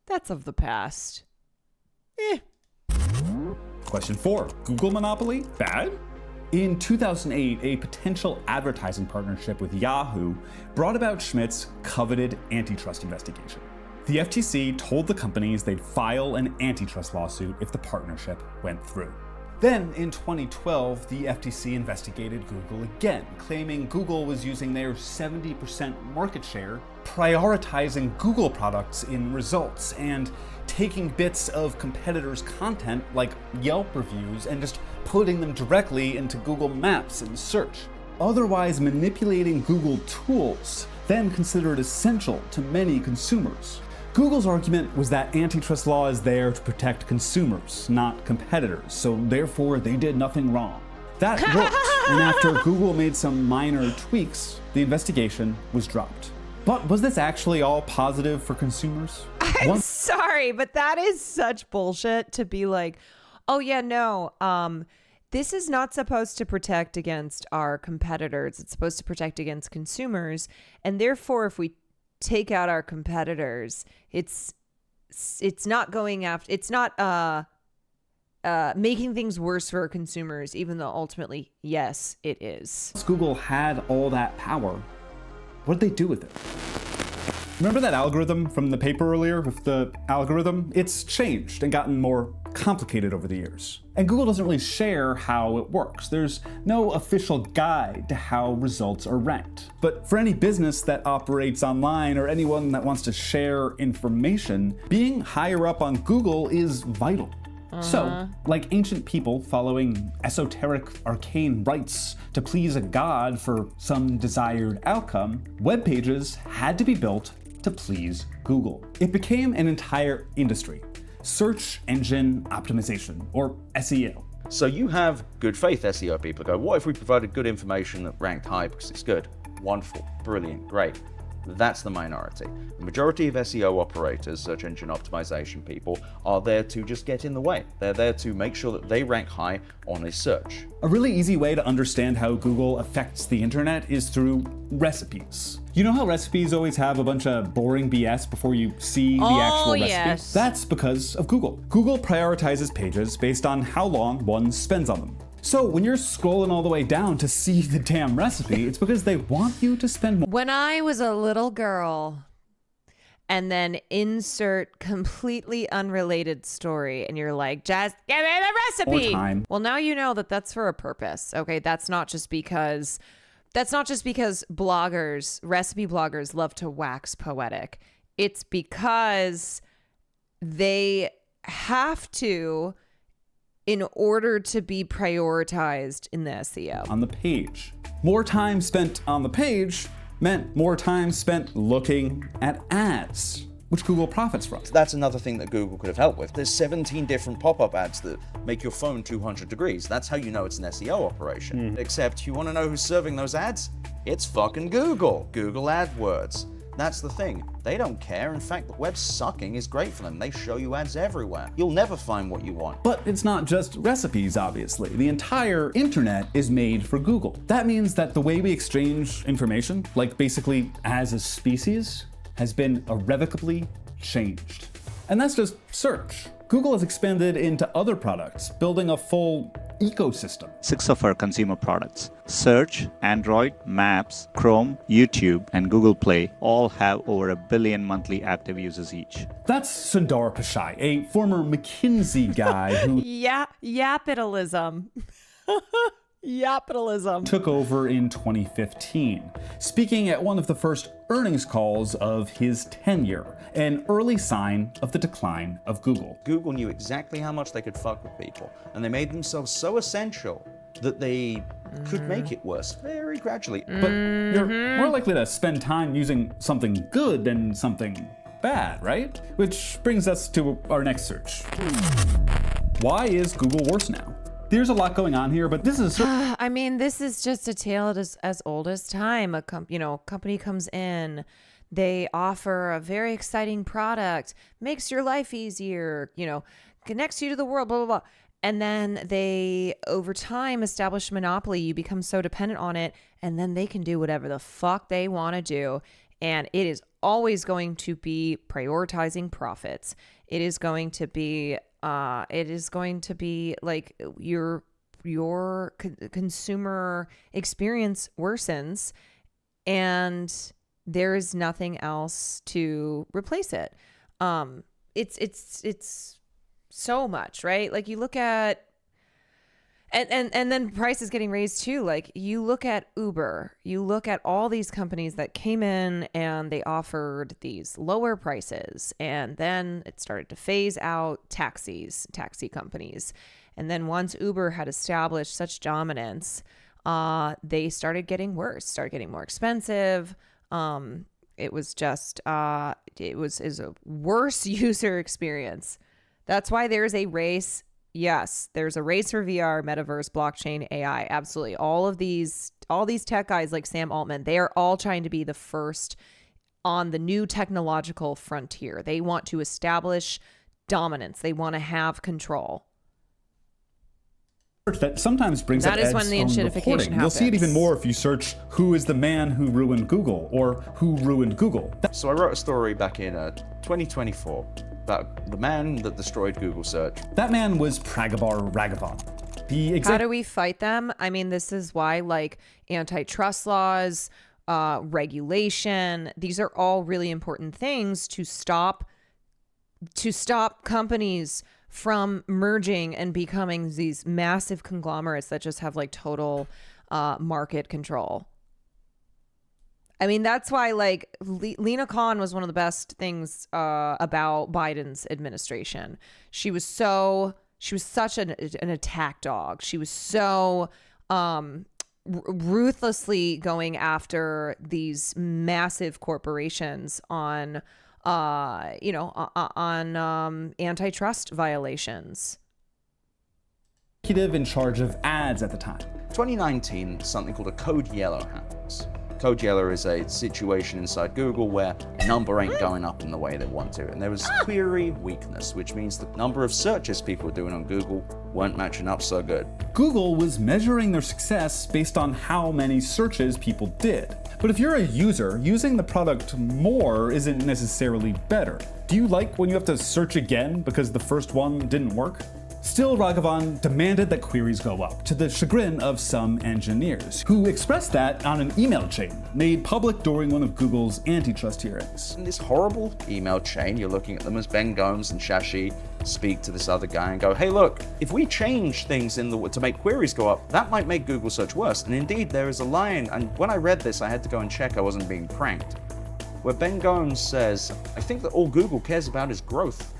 S2: That's of the past.
S3: Question 4. Google monopoly? Bad? In 2008, a potential advertising partnership with Yahoo brought about Schmidt's coveted antitrust investigation. The FTC told the companies they'd file an antitrust lawsuit if the partnership went through. Then, in 2012, the FTC investigated Google again, claiming Google was using their 70% market share, prioritizing Google products in results, and taking bits of competitors' content, like Yelp reviews, and just putting them directly into Google Maps and search. Otherwise manipulating Google tools, then considered essential to many consumers. Google's argument was that antitrust law is there to protect consumers, not competitors, so therefore they did nothing wrong. That worked, and after Google made some minor tweaks, the investigation was dropped. But was this actually all positive for consumers?
S2: I'm sorry, but that is such bullshit to be like, oh yeah, no, this is not supposed to protect against our competitors. It's supposed to protect against consumers. And therefore, if we take out our competitors, it's not going after, it's not making things worse for consumers, even though ultimately, yes, it is.
S3: Google had all that power. What did they do with it? Remember that algorithm from the paper earlier with the algorithm? It's changed and gotten more complicated over the years. And Google doesn't really share how it works. There's no official guide to how results are ranked. But for any business that operates online or anyone that wants to share information, being higher up on Google is vital. So, like ancient people following esoteric arcane rites to please a god for some desired outcome, web pages had to be built to please Google. It became an entire industry, search engine optimization, or SEO.
S5: So you have good faith SEO people go, what if we provided good information that ranked high because it's good? Wonderful, brilliant, great. That's the minority. The majority of SEO operators, search engine optimization people, are there to just get in the way. They're there to make sure that they rank high on a search.
S3: A really easy way to understand how Google affects the internet is through recipes. You know how recipes always have a bunch of boring BS before you see the actual recipe?
S2: Yes.
S3: That's because of Google. Google prioritizes pages based on how long one spends on them. So when you're scrolling all the way down to see the damn recipe, it's because they want you to spend more.
S2: When I was a little girl, and then insert completely unrelated story, and you're like, just give me the recipe.
S3: Or time.
S2: Well, now you know that that's for a purpose. Okay, that's not just because bloggers, recipe bloggers, love to wax poetic. It's because they have to, in order to be prioritized in the SEO.
S3: On the page. More time spent on the page meant more time spent looking at ads, which Google profits from.
S5: That's another thing that Google could have helped with. There's 17 different pop-up ads that make your phone 200 degrees. That's how you know it's an SEO operation. Except you want to know who's serving those ads? It's fucking Google. Google AdWords. That's the thing. They don't care. In fact, the web sucking is great for them. They show you ads everywhere. You'll never find what you want.
S3: But it's not just recipes, obviously. The entire internet is made for Google. That means that the way we exchange information, like basically as a species, has been irrevocably changed. And that's just search. Google has expanded into other products, building a full ecosystem.
S11: 6 of our consumer products, Search, Android, Maps, Chrome, YouTube, and Google Play, all have over 1 billion monthly active users each.
S3: That's Sundar Pichai, a former McKinsey guy who
S2: Yapitalism. Yapitalism.
S3: Took over in 2015, speaking at one of the first earnings calls of his tenure, an early sign of the decline of Google.
S5: Google knew exactly how much they could fuck with people, and they made themselves so essential that they could make it worse very gradually.
S3: But you're more likely to spend time using something good than something bad, right? Which brings us to our next search. Why is Google worse now? There's a lot going on here, but this is
S2: I mean, this is just a tale as old as time. A company comes in, they offer a very exciting product, makes your life easier, connects you to the world, blah, blah, blah. And then they, over time, establish a monopoly. You become so dependent on it, and then they can do whatever the fuck they want to do. And it is always going to be prioritizing profits. It is going to be like your consumer experience worsens, and there is nothing else to replace it. It's so much, right? Like you look at, and then price is getting raised too. Like you look at Uber, you look at all these companies that came in and they offered these lower prices, and then it started to phase out taxi companies. And then once Uber had established such dominance, they started getting worse, started getting more expensive. It was just, it was a worse user experience. That's why there's a race. Yes, there's a race for VR, metaverse, blockchain, AI. Absolutely. All these tech guys like Sam Altman, they are all trying to be the first on the new technological frontier. They want to establish dominance. They want to have control.
S3: that sometimes brings
S2: That
S3: up
S2: is
S3: Ed's
S2: when the
S3: own
S2: enshittification
S3: reporting. You'll see it even
S2: happens.
S3: more if you search "Who is the man who ruined Google?" or "Who ruined Google?"
S5: So I wrote a story back in 2024 about the man that destroyed Google search.
S3: That man was Pragabar Raghavan.
S2: How do we fight them? I mean, this is why, like, antitrust laws, regulation, these are all really important things to stop companies from merging and becoming these massive conglomerates that just have like total market control. I mean, that's why like Lena Khan was one of the best things about Biden's administration. She was such an attack dog. She was so ruthlessly going after these massive corporations on antitrust violations.
S3: Executive in charge of ads at the time.
S5: 2019, something called a code yellow happens. Code yellow is a situation inside Google where number ain't going up in the way they want to. And there was query weakness, which means the number of searches people were doing on Google weren't matching up so good.
S3: Google was measuring their success based on how many searches people did. But if you're a user, using the product more isn't necessarily better. Do you like when you have to search again because the first one didn't work? Still, Raghavan demanded that queries go up, to the chagrin of some engineers, who expressed that on an email chain made public during one of Google's antitrust hearings.
S5: In this horrible email chain, you're looking at them as Ben Gomes and Shashi speak to this other guy and go, hey, look, if we change things to make queries go up, that might make Google search worse. And indeed, there is a line, and when I read this, I had to go and check I wasn't being pranked, where Ben Gomes says, I think that all Google cares about is growth.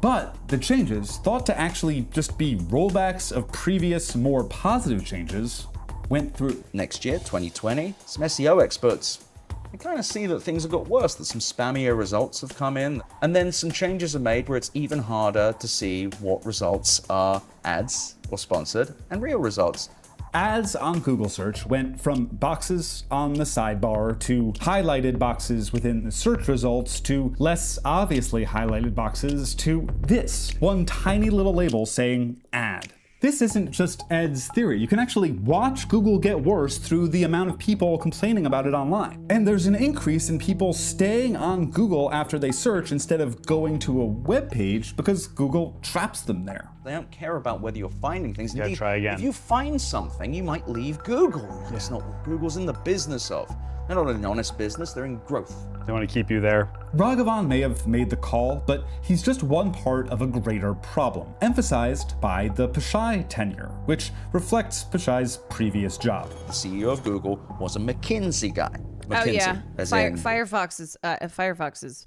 S3: But the changes, thought to actually just be rollbacks of previous, more positive changes, went through.
S5: Next year, 2020, some SEO experts, they kind of see that things have got worse, that some spammier results have come in, and then some changes are made where it's even harder to see what results are ads or sponsored and real results.
S3: Ads on Google search went from boxes on the sidebar to highlighted boxes within the search results to less obviously highlighted boxes to this one tiny little label saying ad. This isn't just Ed's theory. You can actually watch Google get worse through the amount of people complaining about it online. And there's an increase in people staying on Google after they search instead of going to a web page because Google traps them there.
S5: They don't care about whether you're finding things.
S7: Yeah, try again.
S5: If you find something, you might leave Google. That's not what Google's in the business of. They're not an honest business, they're in growth.
S7: They want to keep you there.
S3: Raghavan may have made the call, but he's just one part of a greater problem, emphasized by the Pichai tenure, which reflects Pichai's previous job.
S5: The CEO of Google was a McKinsey guy. McKinsey,
S2: Oh yeah,
S5: as in
S2: Firefox is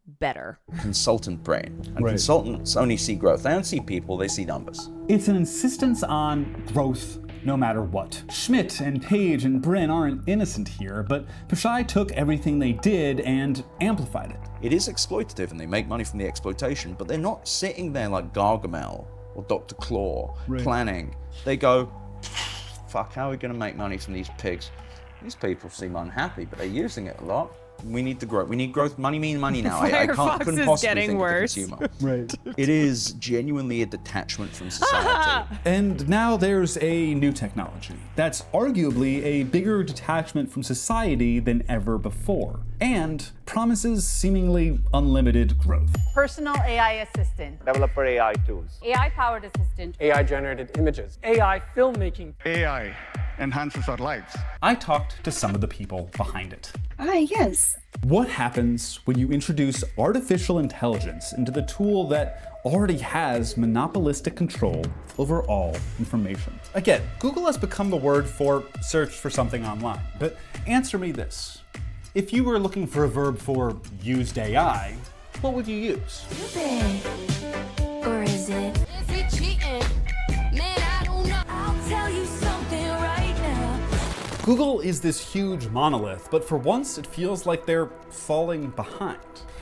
S2: better.
S5: Consultant brain. And
S3: Right.
S5: consultants only see growth. They don't see people, they see numbers.
S3: It's an insistence on growth no matter what. Schmidt and Page and Brin aren't innocent here, but Pichai took everything they did and amplified it.
S5: It is exploitative and they make money from the exploitation, but they're not sitting there like Gargamel or Dr. Claw planning. They go, fuck, how are we going to make money from these pigs? These people seem unhappy, but they're using it a lot. We need the growth. We need growth. Money mean money now. I couldn't
S2: is
S5: possibly
S2: getting
S5: think
S2: worse.
S5: of the consumer.
S3: Right.
S5: It is genuinely a detachment from society.
S3: And now there's a new technology that's arguably a bigger detachment from society than ever before, and promises seemingly unlimited growth.
S12: Personal AI assistant.
S14: Developer AI tools.
S12: AI-powered assistant.
S14: AI-generated images. AI filmmaking.
S15: AI enhances our lives.
S3: I talked to some of the people behind it.
S16: Hi, yes.
S3: What happens when you introduce artificial intelligence into the tool that already has monopolistic control over all information? Again, Google has become the word for search for something online, but answer me this. If you were looking for a verb for used AI, what would you use?
S16: Or is it? Is he cheating? Man, I don't know. I'll tell you something right now.
S3: Google is this huge monolith, but for once it feels like they're falling behind.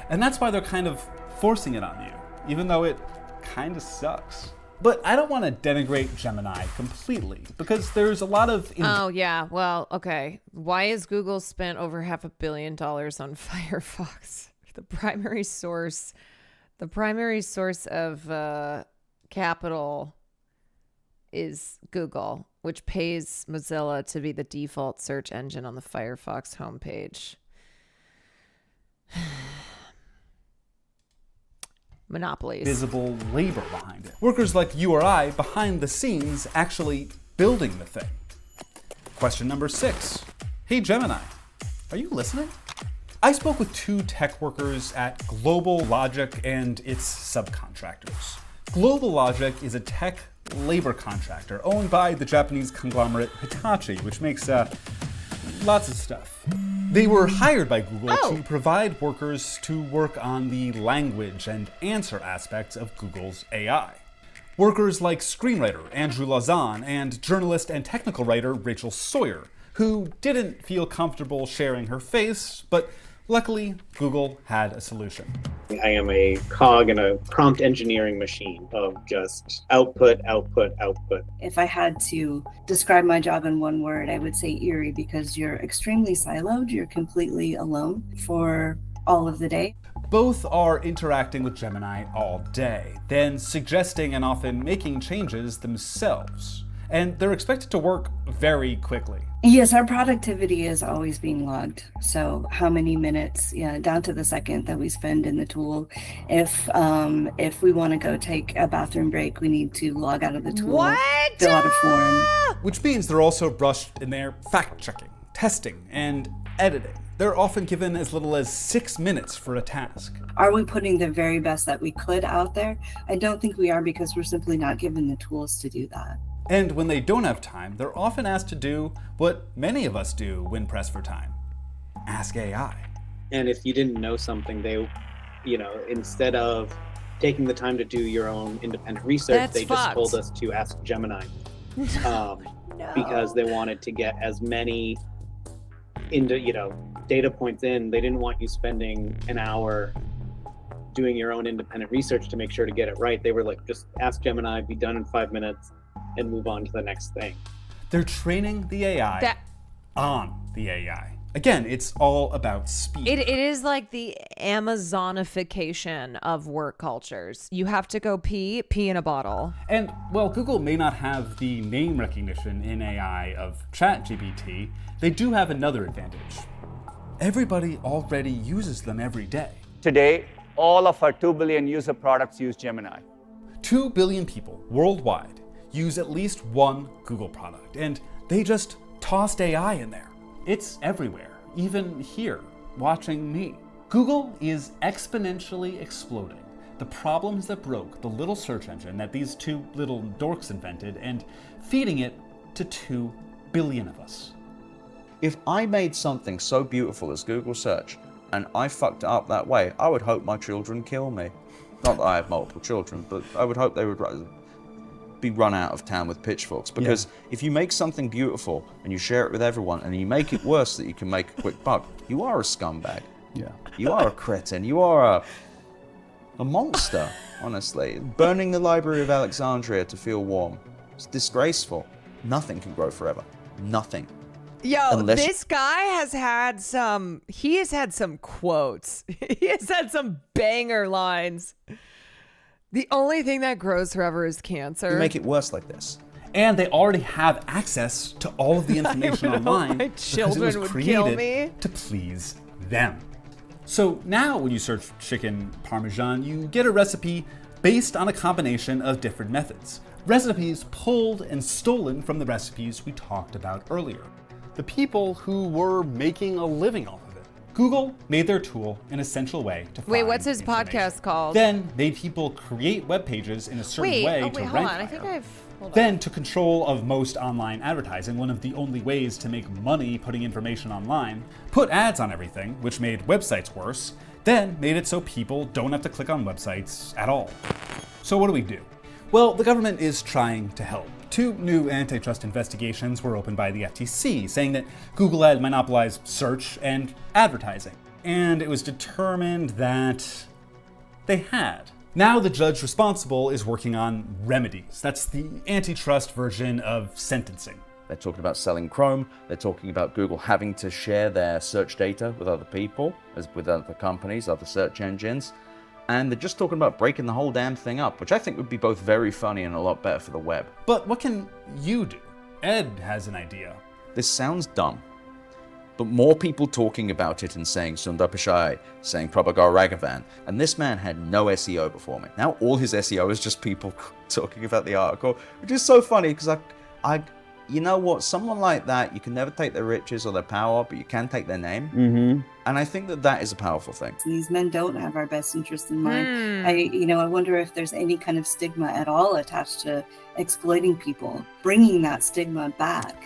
S3: And that's why they're kind of forcing it on you, even though it kind of sucks. But I don't want to denigrate Gemini completely, because there's a lot of...
S2: Oh, yeah. Well, okay. Why has Google spent over $500 million on Firefox? The primary source of capital is Google, which pays Mozilla to be the default search engine on the Firefox homepage. Monopolies.
S10: Visible labor behind it. Workers like you or I behind the scenes actually building the thing. Question number 6. Hey Gemini, are you listening? I spoke with 2 tech workers at Global Logic and its subcontractors. Global Logic is a tech labor contractor owned by the Japanese conglomerate Hitachi, which makes lots of stuff. They were hired by Google to provide workers to work on the language and answer aspects of Google's AI. Workers like screenwriter Andrew Lazan and journalist and technical writer Rachel Sawyer, who didn't feel comfortable sharing her face, but luckily Google had a solution.
S17: I am a cog in a prompt engineering machine of just output, output, output.
S18: If I had to describe my job in one word, I would say eerie, because you're extremely siloed. You're completely alone for all of the day.
S10: Both are interacting with Gemini all day, then suggesting and often making changes themselves. And they're expected to work very quickly.
S18: Yes, our productivity is always being logged. So how many minutes, down to the second that we spend in the tool. If we want to go take a bathroom break, we need to log out of the tool, fill out a form.
S10: Which means they're also brushed in their fact-checking, testing, and editing. They're often given as little as 6 minutes for a task.
S18: Are we putting the very best that we could out there? I don't think we are, because we're simply not given the tools to do that.
S10: And when they don't have time, they're often asked to do what many of us do when pressed for time. Ask AI.
S17: And if you didn't know something, they, instead of taking the time to do your own independent research, they just told us to ask Gemini. Because they wanted to get as many data points in. They didn't want you spending an hour doing your own independent research to make sure to get it right. They were like, just ask Gemini, be done in 5 minutes, and move on to the next thing.
S10: They're training the AI on the AI. Again, it's all about speed.
S2: It is like the Amazonification of work cultures. You have to go pee in a bottle.
S10: And while Google may not have the name recognition in AI of ChatGPT, they do have another advantage. Everybody already uses them every day.
S19: Today, all of our 2 billion user products use Gemini.
S10: 2 billion people worldwide use at least one Google product, and they just tossed AI in there. It's everywhere, even here, watching me. Google is exponentially exploding the problems that broke the little search engine that these 2 little dorks invented and feeding it to 2 billion of us.
S5: If I made something so beautiful as Google search and I fucked it up that way, I would hope my children kill me. Not that I have multiple children, but I would hope they would be run out of town with pitchforks, because if you make something beautiful and you share it with everyone and you make it worse that you can make a quick buck, you are a scumbag.
S10: Yeah.
S5: You are a cretin. You are a monster, honestly. Burning the Library of Alexandria to feel warm. It's disgraceful. Nothing can grow forever. Nothing.
S2: Yo, this guy has had some quotes. He has had some banger lines. The only thing that grows forever is cancer.
S5: You make it worse like this.
S10: And they already have access to all of the information online
S2: my
S10: because it was
S2: children would kill me.
S10: created to please them. So now when you search chicken parmesan, you get a recipe based on a combination of different methods. Recipes pulled and stolen from the recipes we talked about earlier. The people who were making a living off of it. Google made their tool an essential way to find
S2: Wait, what's his
S10: information.
S2: podcast called?
S10: Then made people create web pages in a certain way to
S2: hold
S10: rank
S2: on. I
S10: higher.
S2: think
S10: Then took control of most online advertising, one of the only ways to make money putting information online, put ads on everything, which made websites worse, then made it so people don't have to click on websites at all. So what do? Well, the government is trying to help. 2 new antitrust investigations were opened by the FTC, saying that Google had monopolized search and advertising. And it was determined that they had. Now the judge responsible is working on remedies. That's the antitrust version of sentencing.
S5: They're talking about selling Chrome. They're talking about Google having to share their search data with other people, with other companies, other search engines. and they're just talking about breaking the whole damn thing up, which I think would be both very funny and a lot better for the web.
S10: But what can you do? Ed has an idea.
S5: This sounds dumb, but more people talking about it and saying Sundar Pichai, saying Prabhagar Raghavan, and this man had no SEO before me. Now all his SEO is just people talking about the article, which is so funny because you know what, someone like that, you can never take their riches or their power, but you can take their name.
S17: Mm-hmm.
S5: And I think that is a powerful thing.
S18: These men don't have our best interest in mind. I wonder if there's any kind of stigma at all attached to exploiting people. Bringing that stigma back,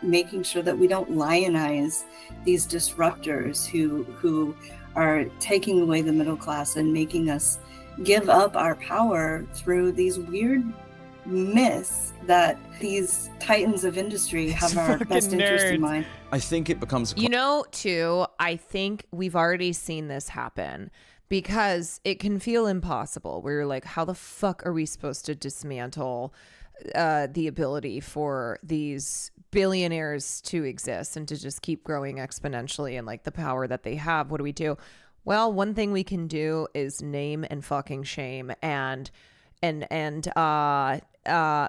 S18: making sure that we don't lionize these disruptors who are taking away the middle class and making us give up our power through these weird myths that these titans of industry have our best interest in mind.
S5: I think it becomes...
S2: too, I think we've already seen this happen because it can feel impossible. Where you're like, how the fuck are we supposed to dismantle the ability for these billionaires to exist and to just keep growing exponentially and like the power that they have? What do we do? Well, one thing we can do is name and fucking shame and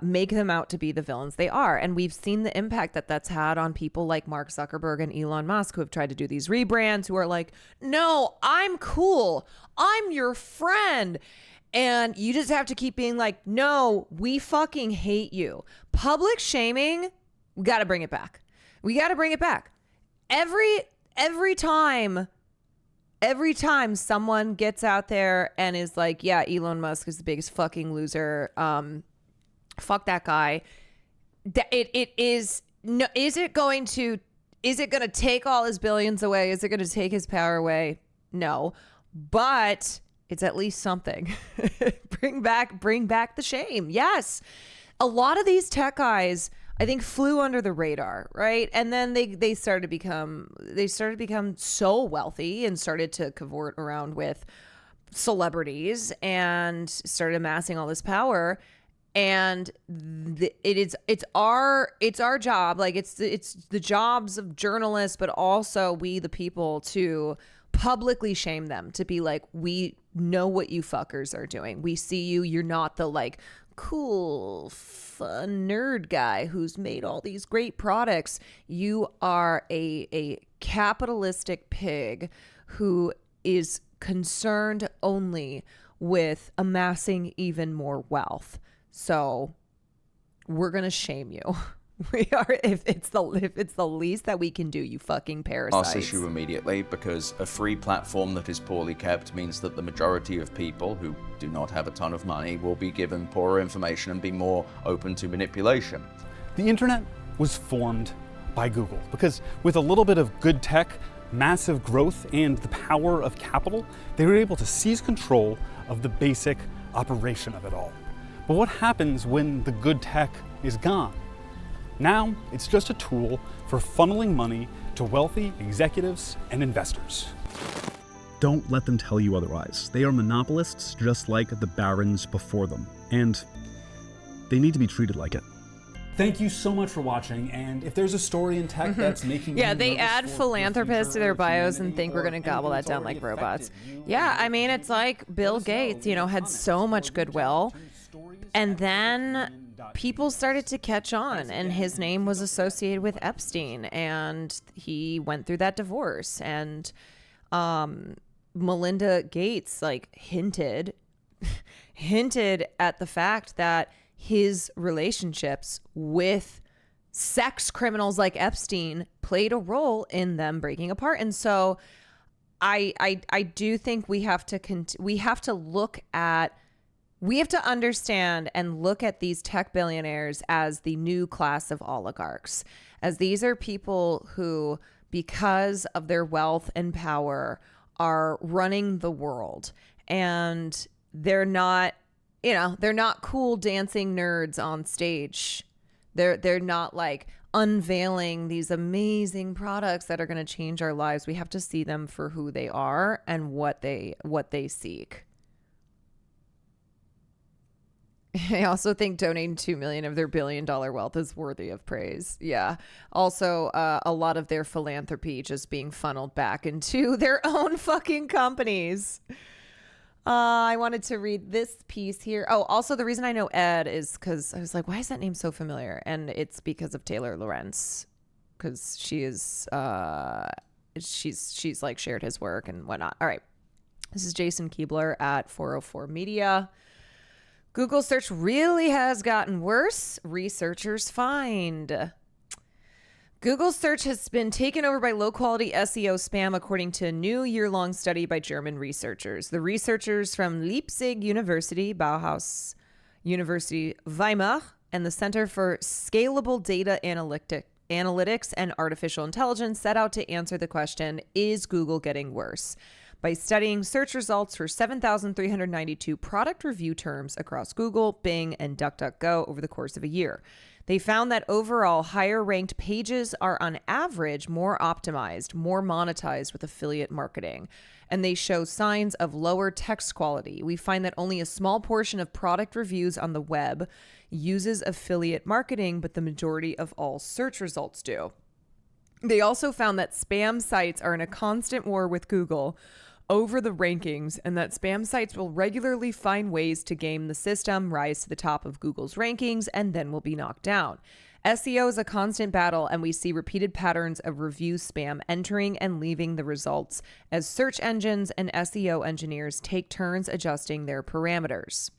S2: make them out to be the villains they are. And we've seen the impact that that's had on people like Mark Zuckerberg and Elon Musk, who have tried to do these rebrands, who are like, no, I'm cool. I'm your friend. And you just have to keep being like, no, we fucking hate you. Public shaming, we got to bring it back. We got to bring it back. Every time someone gets out there and is like, yeah, Elon Musk is the biggest fucking loser, fuck that guy. Is it going to take all his billions away? Is it going to take his power away? No, but it's at least something. Bring back the shame. Yes. A lot of these tech guys, I think, flew under the radar, right? And then they started to become so wealthy and started to cavort around with celebrities and started amassing all this power. And it's our job, like it's the jobs of journalists, but also we the people to publicly shame them, to be like, we know what you fuckers are doing. We see you. You're not the like cool, fun nerd guy who's made all these great products. You are a capitalistic pig who is concerned only with amassing even more wealth. So we're going to shame you. We are, if it's the least that we can do, you fucking parasites.
S5: Last issue immediately, because a free platform that is poorly kept means that the majority of people who do not have a ton of money will be given poorer information and be more open to manipulation.
S10: The internet was formed by Google because with a little bit of good tech, massive growth, and the power of capital, they were able to seize control of the basic operation of it all. But what happens when the good tech is gone? Now, it's just a tool for funneling money to wealthy executives and investors. Don't let them tell you otherwise. They are monopolists just like the barons before them, and they need to be treated like it. Thank you so much for watching, and if there's a story in tech that's making
S2: yeah, they add philanthropists to their bios and think we're going to gobble that down like robots. Yeah, I mean, it's like Bill Gates, had so much goodwill, and then people started to catch on, and his name was associated with Epstein, and he went through that divorce, and Melinda Gates hinted at the fact that his relationships with sex criminals like Epstein played a role in them breaking apart. And so I do think we have to understand and look at these tech billionaires as the new class of oligarchs, as these are people who, because of their wealth and power, are running the world. And they're not cool dancing nerds on stage. They're not unveiling these amazing products that are going to change our lives. We have to see them for who they are and what they seek. I also think donating $2 million of their $1 billion wealth is worthy of praise. Yeah. Also, a lot of their philanthropy just being funneled back into their own fucking companies. I wanted to read this piece here. Oh, also the reason I know Ed is because I was like, why is that name so familiar? And it's because of Taylor Lorenz, because she is she's like shared his work and whatnot. All right, this is Jason Keebler at 404 Media. Google search really has gotten worse, researchers find. Google search has been taken over by low-quality SEO spam, according to a new year-long study by German researchers. The researchers from Leipzig University, Bauhaus University Weimar, and the Center for Scalable Data Analytics and Artificial Intelligence set out to answer the question, is Google getting worse? By studying search results for 7,392 product review terms across Google, Bing, and DuckDuckGo over the course of a year. They found that overall higher ranked pages are on average more optimized, more monetized with affiliate marketing, and they show signs of lower text quality. We find that only a small portion of product reviews on the web uses affiliate marketing, but the majority of all search results do. They also found that spam sites are in a constant war with Google over the rankings, and that spam sites will regularly find ways to game the system, rise to the top of Google's rankings, and then will be knocked down. SEO is a constant battle, and we see repeated patterns of review spam entering and leaving the results as search engines and SEO engineers take turns adjusting their parameters.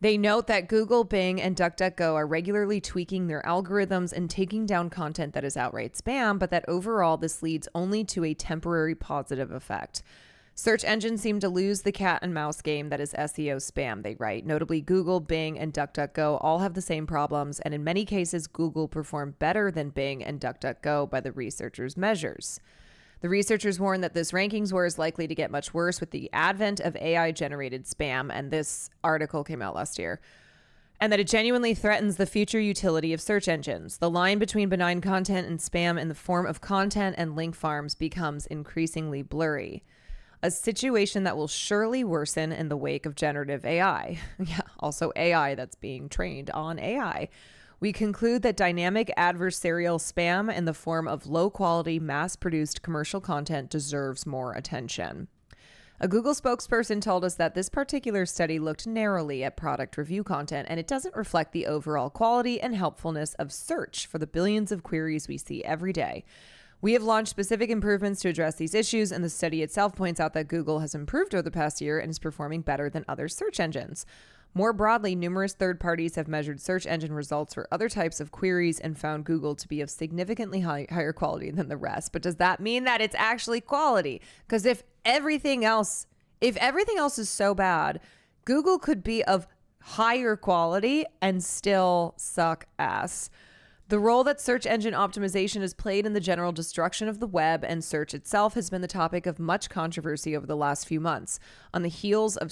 S2: They note that Google, Bing, and DuckDuckGo are regularly tweaking their algorithms and taking down content that is outright spam, but that overall this leads only to a temporary positive effect. Search engines seem to lose the cat and mouse game that is SEO spam, they write. Notably, Google, Bing, and DuckDuckGo all have the same problems, and in many cases, Google performed better than Bing and DuckDuckGo by the researchers' measures. The researchers warn that this rankings war is likely to get much worse with the advent of AI-generated spam, and this article came out last year, and that it genuinely threatens the future utility of search engines. The line between benign content and spam in the form of content and link farms becomes increasingly blurry, a situation that will surely worsen in the wake of generative AI. Yeah, also AI that's being trained on AI. We conclude that dynamic adversarial spam in the form of low-quality, mass-produced commercial content deserves more attention. A Google spokesperson told us that this particular study looked narrowly at product review content, and it doesn't reflect the overall quality and helpfulness of search for the billions of queries we see every day. We have launched specific improvements to address these issues, and the study itself points out that Google has improved over the past year and is performing better than other search engines. More broadly, numerous third parties have measured search engine results for other types of queries and found Google to be of significantly higher quality than the rest. But does that mean that it's actually quality? Because if everything else is so bad, Google could be of higher quality and still suck ass. The role that search engine optimization has played in the general destruction of the web and search itself has been the topic of much controversy over the last few months, on the heels of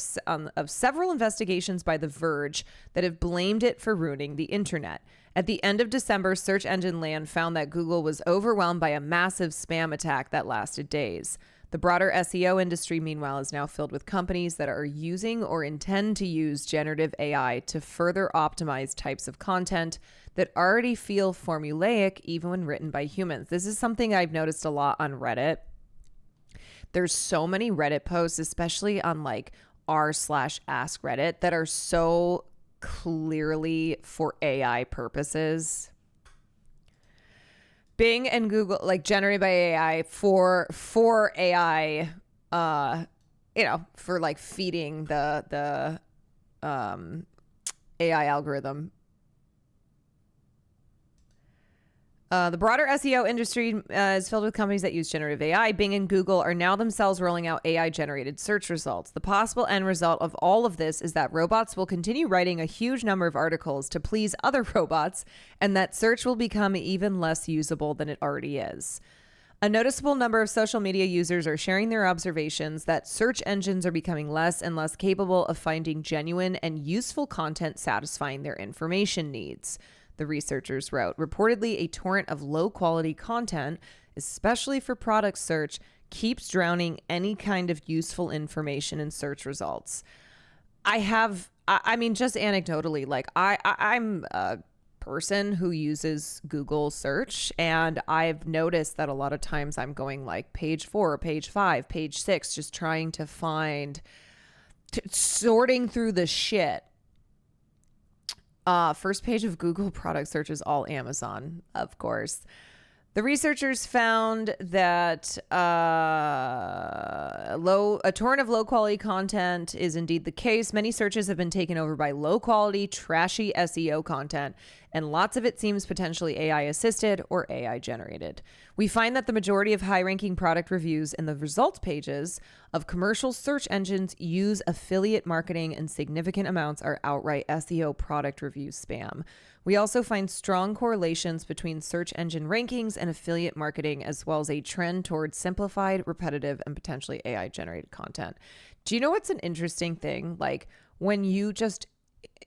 S2: several investigations by The Verge that have blamed it for ruining the internet. At the end of December, Search Engine Land found that Google was overwhelmed by a massive spam attack that lasted days. The broader SEO industry, meanwhile, is now filled with companies that are using or intend to use generative AI to further optimize types of content that already feel formulaic even when written by humans. This is something I've noticed a lot on Reddit. There's so many Reddit posts, especially on like r/ask Reddit, that are so clearly for AI purposes. Bing and Google, like generated by AI for AI, for like feeding the AI algorithm. The broader SEO industry is filled with companies that use generative AI. Bing and Google are now themselves rolling out AI-generated search results. The possible end result of all of this is that robots will continue writing a huge number of articles to please other robots, and that search will become even less usable than it already is. A noticeable number of social media users are sharing their observations that search engines are becoming less and less capable of finding genuine and useful content satisfying their information needs. The researchers wrote, reportedly a torrent of low-quality content, especially for product search, keeps drowning any kind of useful information in search results. I mean, just anecdotally, like I'm a person who uses Google search, and I've noticed that a lot of times I'm going like page 4, page 5, page 6, just trying to find, sorting through the shit. First page of Google product search is all Amazon, of course. The researchers found that a torrent of low-quality content is indeed the case. Many searches have been taken over by low-quality, trashy SEO content, and lots of it seems potentially AI-assisted or AI-generated. We find that the majority of high-ranking product reviews in the results pages of commercial search engines use affiliate marketing, and significant amounts are outright SEO product review spam. We also find strong correlations between search engine rankings and affiliate marketing, as well as a trend towards simplified, repetitive, and potentially AI-generated content. Do you know what's an interesting thing? Like when you just,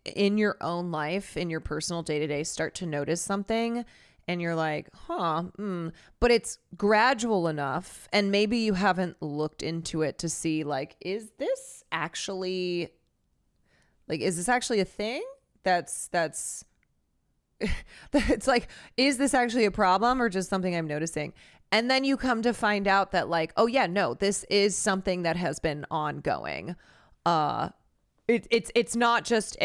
S2: in your own life, in your personal day-to-day, start to notice something and you're like, but it's gradual enough, and maybe you haven't looked into it to see, like, is this actually a thing? That's it's like, is this actually a problem or just something I'm noticing? And then you come to find out that, like, oh yeah, no, this is something that has been ongoing. It's not just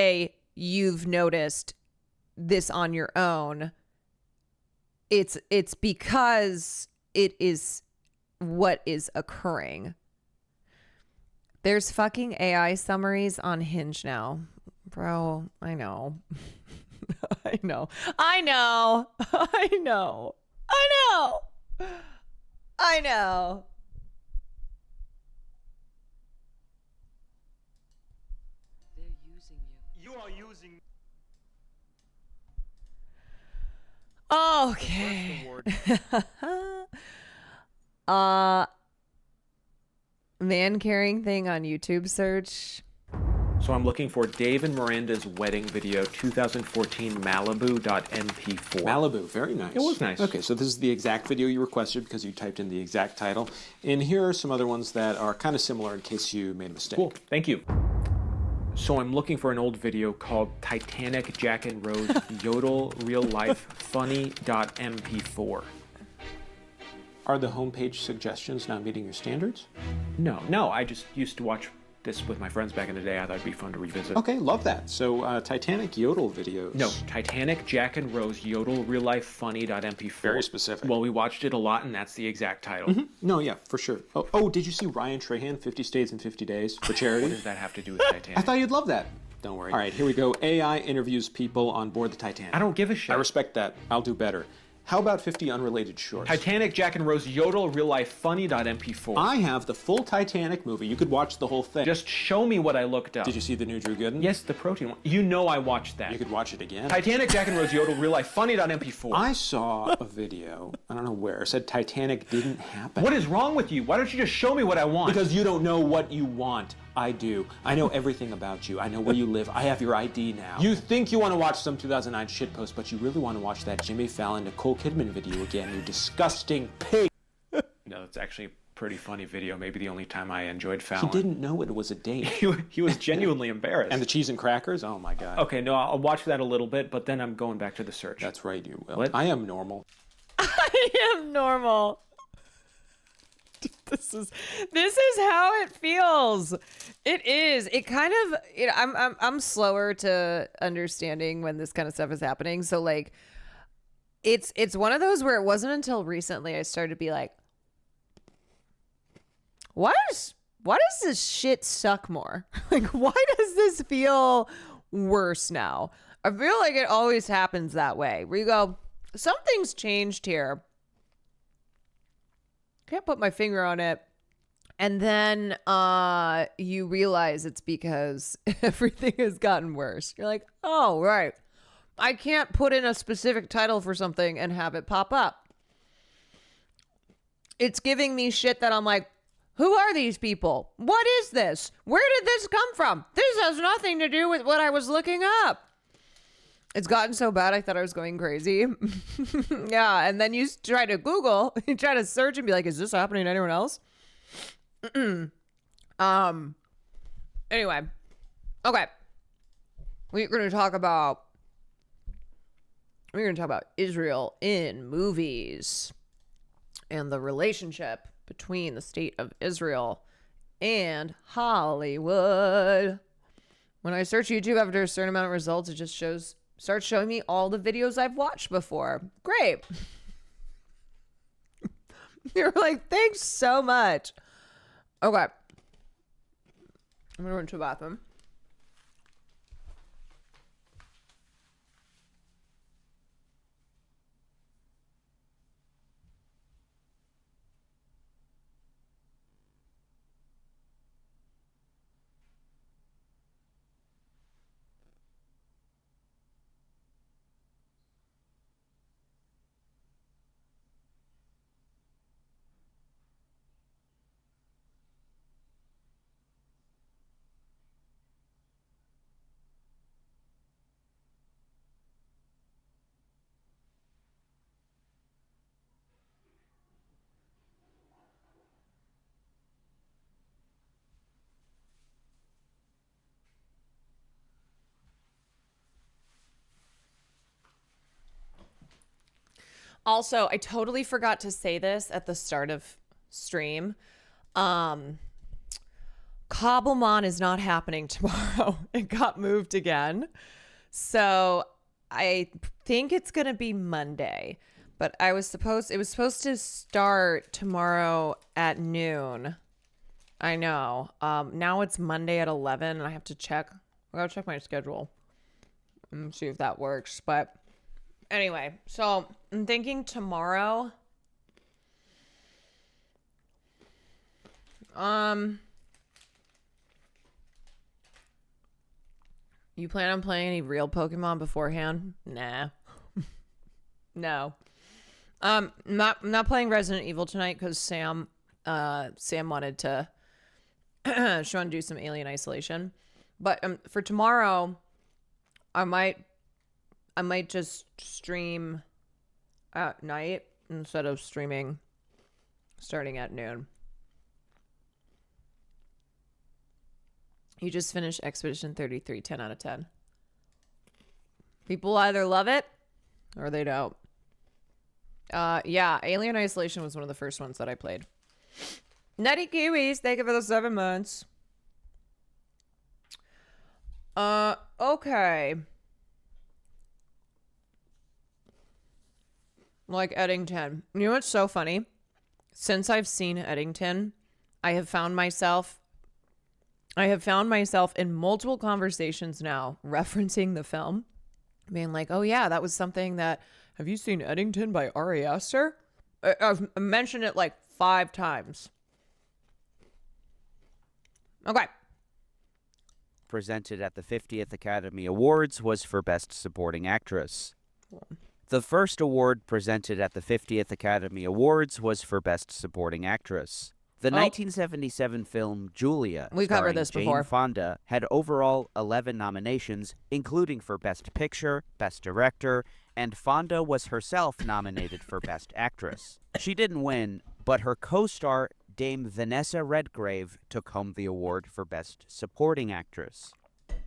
S2: you've noticed this on your own. It's because it is what is occurring. There's fucking AI summaries on Hinge now. Bro, I know. I know.
S20: They're using you. You are using.
S2: Okay. Man carrying thing on YouTube search.
S21: So I'm looking for Dave and Miranda's wedding video 2014 Malibu.mp4.
S22: Malibu, very nice.
S21: It was nice.
S22: Okay, so this is the exact video you requested because you typed in the exact title. And here are some other ones that are kind of similar in case you made a mistake.
S21: Cool, thank you. So I'm looking for an old video called Titanic Jack and Rose Yodel Real Life Funny.mp4.
S22: Are the homepage suggestions not meeting your standards?
S21: No, I just used to watch this with my friends back in the day. I thought it'd be fun to revisit.
S22: Okay, love that. So Titanic Yodel videos.
S21: No, Titanic Jack and Rose Yodel Real Life Funny.mp4.
S22: Very specific.
S21: Well, we watched it a lot, and that's the exact title.
S22: Mm-hmm. No, yeah, for sure. Oh, did you see Ryan Trahan, 50 States in 50 Days for charity?
S21: What does that have to do with Titanic?
S22: I thought you'd love that. Don't worry. All right, here we go. AI interviews people on board the Titanic.
S21: I don't give a shit.
S22: I respect that. I'll do better. How about 50 unrelated shorts?
S21: Titanic Jack and Rose Yodel Real Life Funny.mp4.
S22: I have the full Titanic movie. You could watch the whole thing.
S21: Just show me what I looked up.
S22: Did you see the new Drew Gooden?
S21: Yes, the protein one. You know I watched that.
S22: You could watch it again.
S21: Titanic Jack and Rose Yodel Real Life Funny.mp4.
S22: I saw a video, I don't know where, said Titanic didn't happen.
S21: What is wrong with you? Why don't you just show me what I want?
S22: Because you don't know what you want. I do. I know everything about you. I know where you live. I have your ID now. You think you want to watch some 2009 shitpost, but you really want to watch that Jimmy Fallon Nicole Kidman video again, you disgusting pig.
S21: No, it's actually a pretty funny video. Maybe the only time I enjoyed Fallon.
S22: He didn't know it was a date.
S21: He was genuinely embarrassed.
S22: And the cheese and crackers? Oh my God.
S21: Okay, no, I'll watch that a little bit, but then I'm going back to the search.
S22: That's right, you will.
S21: What?
S22: I am normal.
S2: I am normal. This is how it feels. It is. It kind of, I'm slower to understanding when this kind of stuff is happening. So like, it's one of those where it wasn't until recently I started to be like, why does this shit suck more? Like, why does this feel worse now? I feel like it always happens that way, where you go, something's changed here. Can't put my finger on it. And then you realize it's because everything has gotten worse. You're like, oh, right. I can't put in a specific title for something and have it pop up. It's giving me shit that I'm like, who are these people? What is this? Where did this come from? This has nothing to do with what I was looking up. It's gotten so bad, I thought I was going crazy. Yeah, and then you try to Google, you try to search and be like, is this happening to anyone else? Anyway. Okay. We're going to talk about We're going to talk about Israel in movies and the relationship between the state of Israel and Hollywood. When I search YouTube after a certain amount of results, it just starts showing me all the videos I've watched before. Great. You're like, thanks so much. Okay. I'm going to run to the bathroom. Also, I totally forgot to say this at the start of stream. Cobblemon is not happening tomorrow. It got moved again. So I think it's going to be Monday. But it was supposed to start tomorrow at noon. I know. Now it's Monday at 11 and I have to check. I got to check my schedule and see if that works. But anyway, so I'm thinking tomorrow. You plan on playing any real Pokemon beforehand? Nah. No. Not playing Resident Evil tonight because Sam wanted to she wanted to do some Alien Isolation. But for tomorrow, I might just stream at night instead of streaming starting at noon. You just finished Expedition 33, 10 out of 10. People either love it or they don't. Yeah, Alien Isolation was one of the first ones that I played. Nutty Kiwis, thank you for the 7 months. Okay. Like Eddington. You know what's so funny? Since I've seen Eddington, I have found myself in multiple conversations now referencing the film, being like, oh yeah, that was something that, have you seen Eddington by Ari Aster? I've mentioned it like 5 times. Okay.
S1: Presented at the 50th Academy Awards was for Best Supporting Actress. The first award presented at the 50th Academy Awards was for Best Supporting Actress. The 1977 film Julia,
S2: we covered this
S1: Jane
S2: before.
S1: Fonda, had overall 11 nominations, including for Best Picture, Best Director, and Fonda was herself nominated for Best Actress. She didn't win, but her co-star Dame Vanessa Redgrave took home the award for Best Supporting Actress.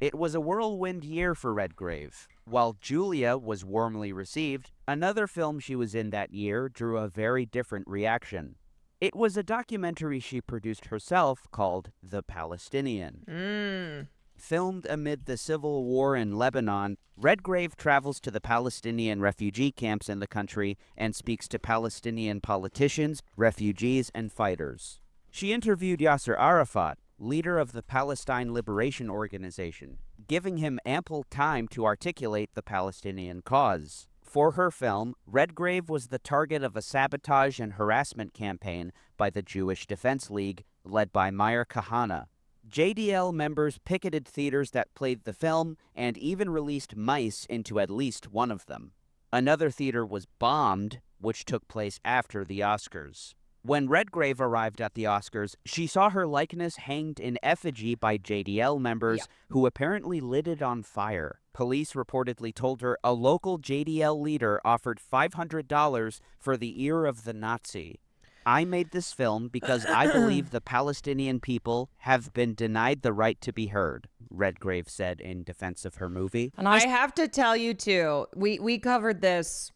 S1: It was a whirlwind year for Redgrave. While Julia was warmly received, another film she was in that year drew a very different reaction. It was a documentary she produced herself called The Palestinian. Filmed amid the civil war in Lebanon, Redgrave travels to the Palestinian refugee camps in the country and speaks to Palestinian politicians, refugees, and fighters. She interviewed Yasser Arafat, leader of the Palestine Liberation Organization, giving him ample time to articulate the Palestinian cause. For her film, Redgrave was the target of a sabotage and harassment campaign by the Jewish Defense League, led by Meir Kahane. JDL members picketed theaters that played the film and even released mice into at least one of them. Another theater was bombed, which took place after the Oscars. When Redgrave arrived at the Oscars, she saw her likeness hanged in effigy by JDL members who apparently lit it on fire. Police reportedly told her a local JDL leader offered $500 for the ear of the Nazi. I made this film because I believe the Palestinian people have been denied the right to be heard, Redgrave said in defense of her movie.
S2: And I have to tell you too, we covered this.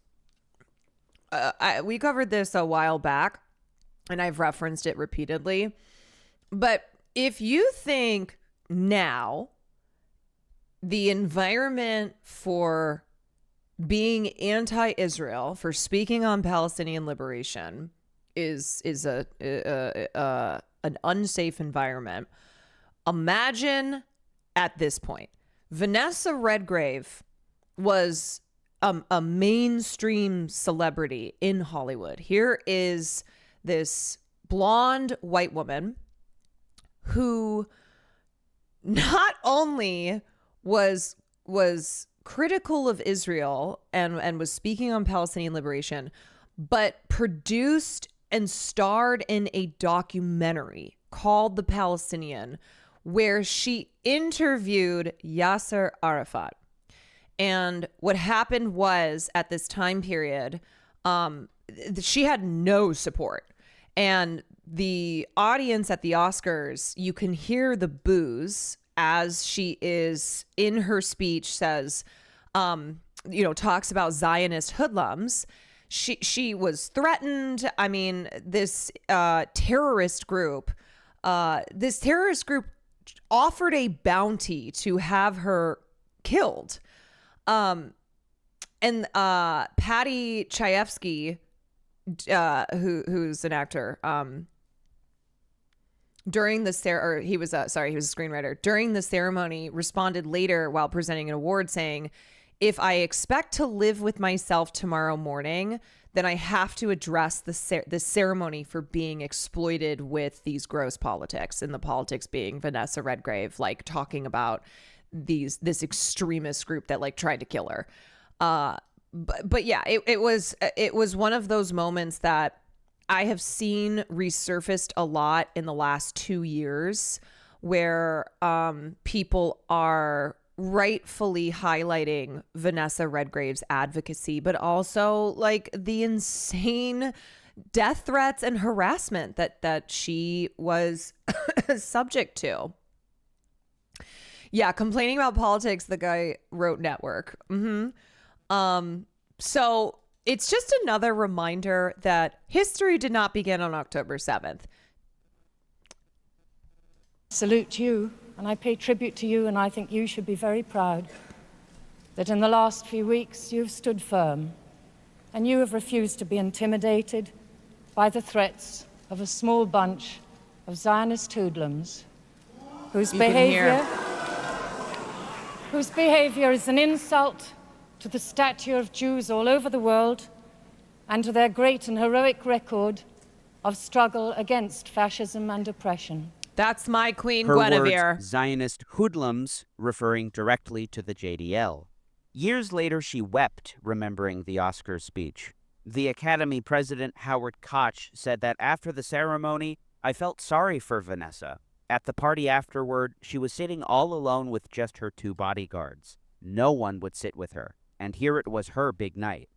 S2: We covered this a while back, and I've referenced it repeatedly. But if you think now the environment for being anti-Israel, for speaking on Palestinian liberation, is an unsafe environment, imagine at this point, Vanessa Redgrave was a mainstream celebrity in Hollywood. Here is this blonde white woman who not only was critical of Israel and was speaking on Palestinian liberation, but produced and starred in a documentary called The Palestinian, where she interviewed Yasser Arafat. And what happened was, at this time period, she had no support. And the audience at the Oscars, you can hear the boos as she is in her speech, says, talks about Zionist hoodlums. She was threatened. I mean, this terrorist group offered a bounty to have her killed. And Patty Chayefsky, who's an actor, during the he was a screenwriter. During the ceremony, responded later while presenting an award, saying, "If I expect to live with myself tomorrow morning, then I have to address the ceremony for being exploited with these gross politics." And the politics being Vanessa Redgrave, like talking about this extremist group that like tried to kill her. But yeah, it was one of those moments that I have seen resurfaced a lot in the last 2 years, where people are rightfully highlighting Vanessa Redgrave's advocacy, but also like the insane death threats and harassment that she was subject to. Yeah, complaining about politics, the guy wrote Network. So it's just another reminder that history did not begin on October 7th.
S4: Salute you, and I pay tribute to you, and I think you should be very proud that in the last few weeks you've stood firm and you have refused to be intimidated by the threats of a small bunch of Zionist hoodlums whose behavior is an insult to the stature of Jews all over the world and to their great and heroic record of struggle against fascism and oppression.
S2: That's my Queen
S1: Her
S2: Guinevere.
S1: words, Zionist hoodlums, referring directly to the JDL. Years later, she wept, remembering the Oscars speech. The Academy president, Howard Koch, said that after the ceremony, "I felt sorry for Vanessa. At the party afterward, she was sitting all alone with just her 2 bodyguards. No one would sit with her, and here it was her big night."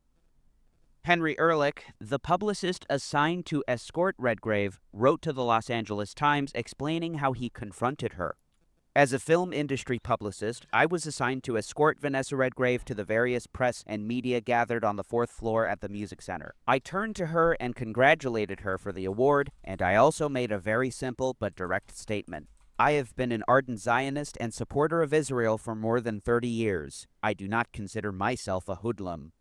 S1: Henry Ehrlich, the publicist assigned to escort Redgrave, wrote to the Los Angeles Times explaining how he confronted her. "As a film industry publicist, I was assigned to escort Vanessa Redgrave to the various press and media gathered on the 4th floor at the Music Center. I turned to her and congratulated her for the award, and I also made a very simple but direct statement. I have been an ardent Zionist and supporter of Israel for more than 30 years. I do not consider myself a hoodlum."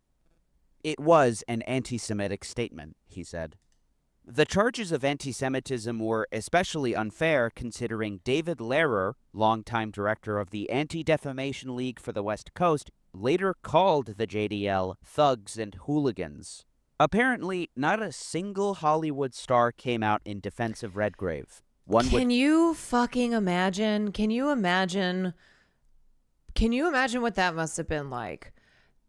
S1: It was an anti-Semitic statement, he said. The charges of anti-Semitism were especially unfair considering David Lehrer, longtime director of the Anti-Defamation League for the West Coast, later called the JDL thugs and hooligans. Apparently, not a single Hollywood star came out in defense of Redgrave.
S2: Can you fucking imagine? Can you imagine what that must have been like?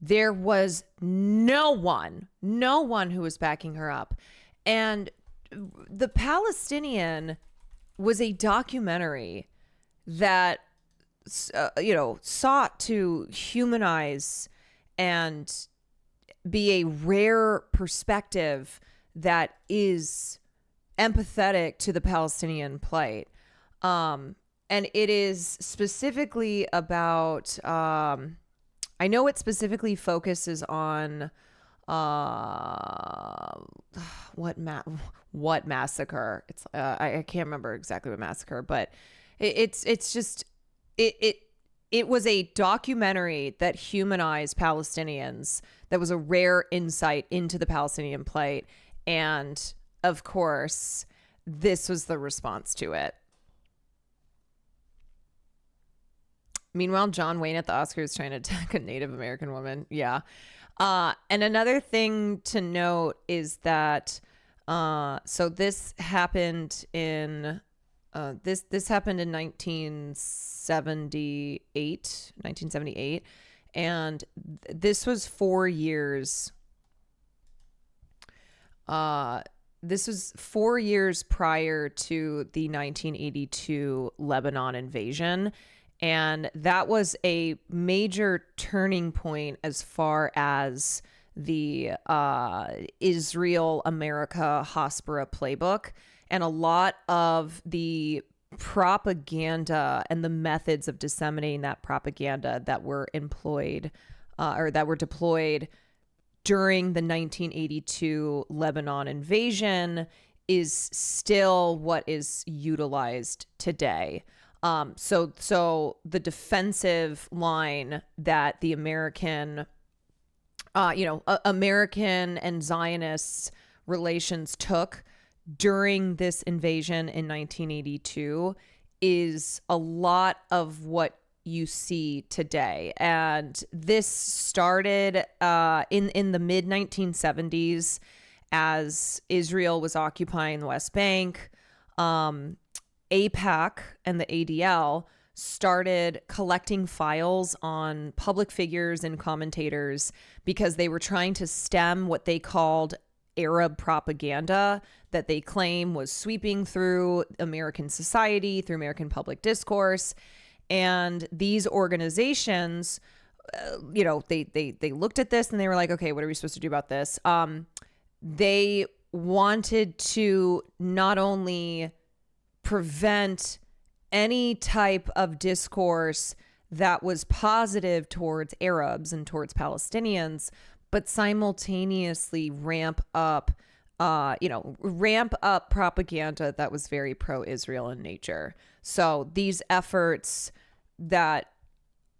S2: There was no one who was backing her up. And The Palestinian was a documentary that, sought to humanize and be a rare perspective that is empathetic to the Palestinian plight. And And it is specifically about, I know it specifically focuses on what massacre. It's I can't remember exactly what massacre, but it's just it was a documentary that humanized Palestinians. That was a rare insight into the Palestinian plight, and of course, this was the response to it. Meanwhile, John Wayne at the Oscars trying to attack a Native American woman. Yeah. And another thing to note is that so this happened in this happened in 1978, and this was 4 years. This was 4 years prior to the 1982 Lebanon invasion. And that was a major turning point as far as the Israel-America Hospira playbook. And a lot of the propaganda and the methods of disseminating that propaganda that were employed or that were deployed during the 1982 Lebanon invasion is still what is utilized today. So the defensive line that the American, American and Zionist relations took during this invasion in 1982 is a lot of what you see today. And this started in the mid 1970s as Israel was occupying the West Bank. AIPAC and the ADL started collecting files on public figures and commentators because they were trying to stem what they called Arab propaganda that they claim was sweeping through American society, through American public discourse. And these organizations, they looked at this and they were like, okay, what are we supposed to do about this? They wanted to not only prevent any type of discourse that was positive towards Arabs and towards Palestinians, but simultaneously ramp up propaganda that was very pro-Israel in nature. So these efforts that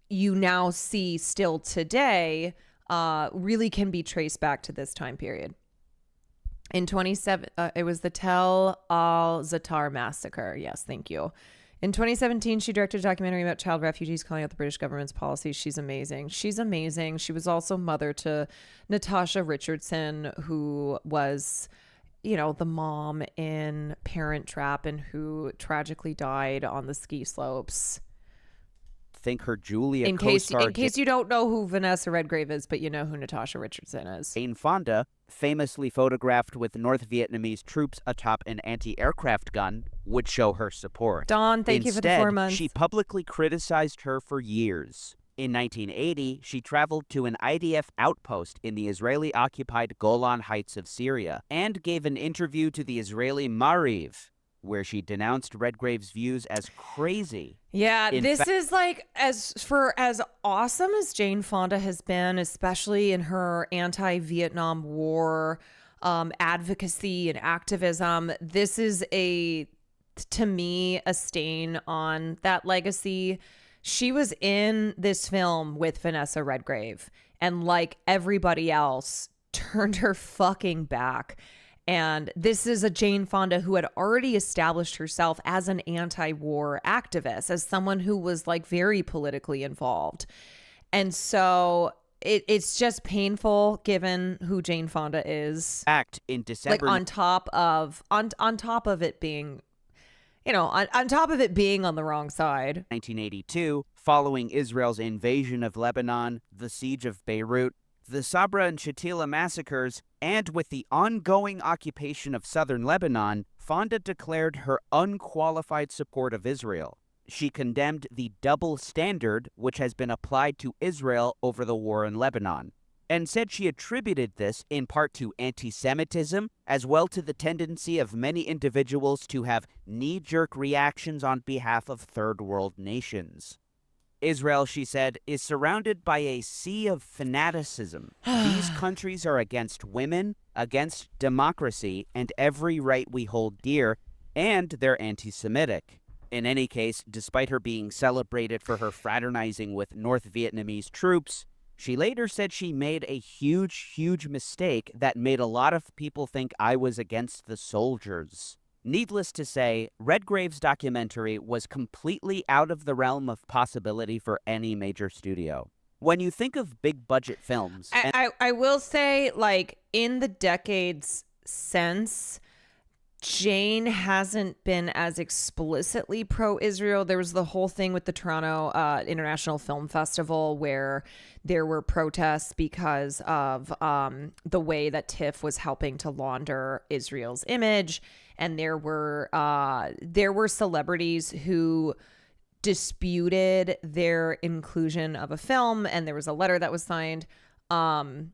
S2: you now see still today really can be traced back to this time period. In 27, it was the Tel Al-Zatar massacre. Yes, thank you. In 2017, she directed a documentary about child refugees calling out the British government's policies. She's amazing. She's amazing. She was also mother to Natasha Richardson, who was, the mom in Parent Trap and who tragically died on the ski slopes.
S1: Think her Julia
S2: in
S1: co-star
S2: case you don't know who Vanessa Redgrave is, but you know who Natasha Richardson is.
S1: Jane Fonda, famously photographed with North Vietnamese troops atop an anti-aircraft gun, would show her support.
S2: Dawn, thank you for the 4 months.
S1: She publicly criticized her for years. In 1980, she traveled to an IDF outpost in the Israeli-occupied Golan Heights of Syria and gave an interview to the Israeli Maariv, where she denounced Redgrave's views as crazy.
S2: Yeah, this is like as awesome as Jane Fonda has been, especially in her anti-Vietnam War advocacy and activism. This is to me, a stain on that legacy. She was in this film with Vanessa Redgrave, and like everybody else, turned her fucking back. And this is a Jane Fonda who had already established herself as an anti-war activist, as someone who was like very politically involved. And so it's just painful given who Jane Fonda is.
S1: In December,
S2: like on top of it being, on top of it being on the wrong side.
S1: 1982, following Israel's invasion of Lebanon, the siege of Beirut, the Sabra and Shatila massacres, and with the ongoing occupation of southern Lebanon, Fonda declared her unqualified support of Israel. She condemned the double standard which has been applied to Israel over the war in Lebanon. and said she attributed this in part to anti-Semitism, as well to the tendency of many individuals to have knee-jerk reactions on behalf of third world nations. Israel, she said, is surrounded by a sea of fanaticism. These countries are against women, against democracy, and every right we hold dear, and they're anti-Semitic. In any case, despite her being celebrated for her fraternizing with North Vietnamese troops, she later said she made a huge mistake that made a lot of people think I was against the soldiers. Needless to say, Redgrave's documentary was completely out of the realm of possibility for any major studio. When you think of big budget films...
S2: I will say, like, in the decades since, Jane hasn't been as explicitly pro-Israel. There was the whole thing with the Toronto International Film Festival where there were protests because of the way that TIFF was helping to launder Israel's image. And there were celebrities who disputed their inclusion of a film, and there was a letter that was signed. But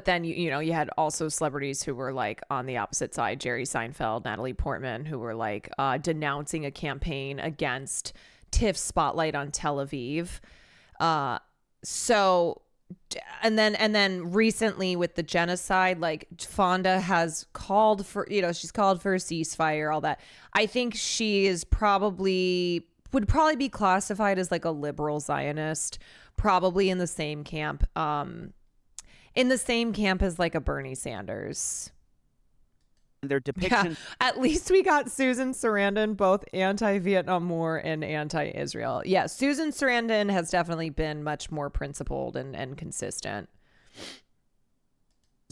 S2: then, you had also celebrities who were like on the opposite side, Jerry Seinfeld, Natalie Portman, who were like denouncing a campaign against TIFF's spotlight on Tel Aviv. And then recently with the genocide, like Fonda has called for, she's called for a ceasefire, all that. I think she would probably be classified as like a liberal Zionist, probably in the same camp. In the same camp as like a Bernie Sanders.
S1: Their depiction.
S2: Yeah, at least we got Susan Sarandon, both anti-Vietnam War and anti-Israel. Yeah, Susan Sarandon has definitely been much more principled and consistent.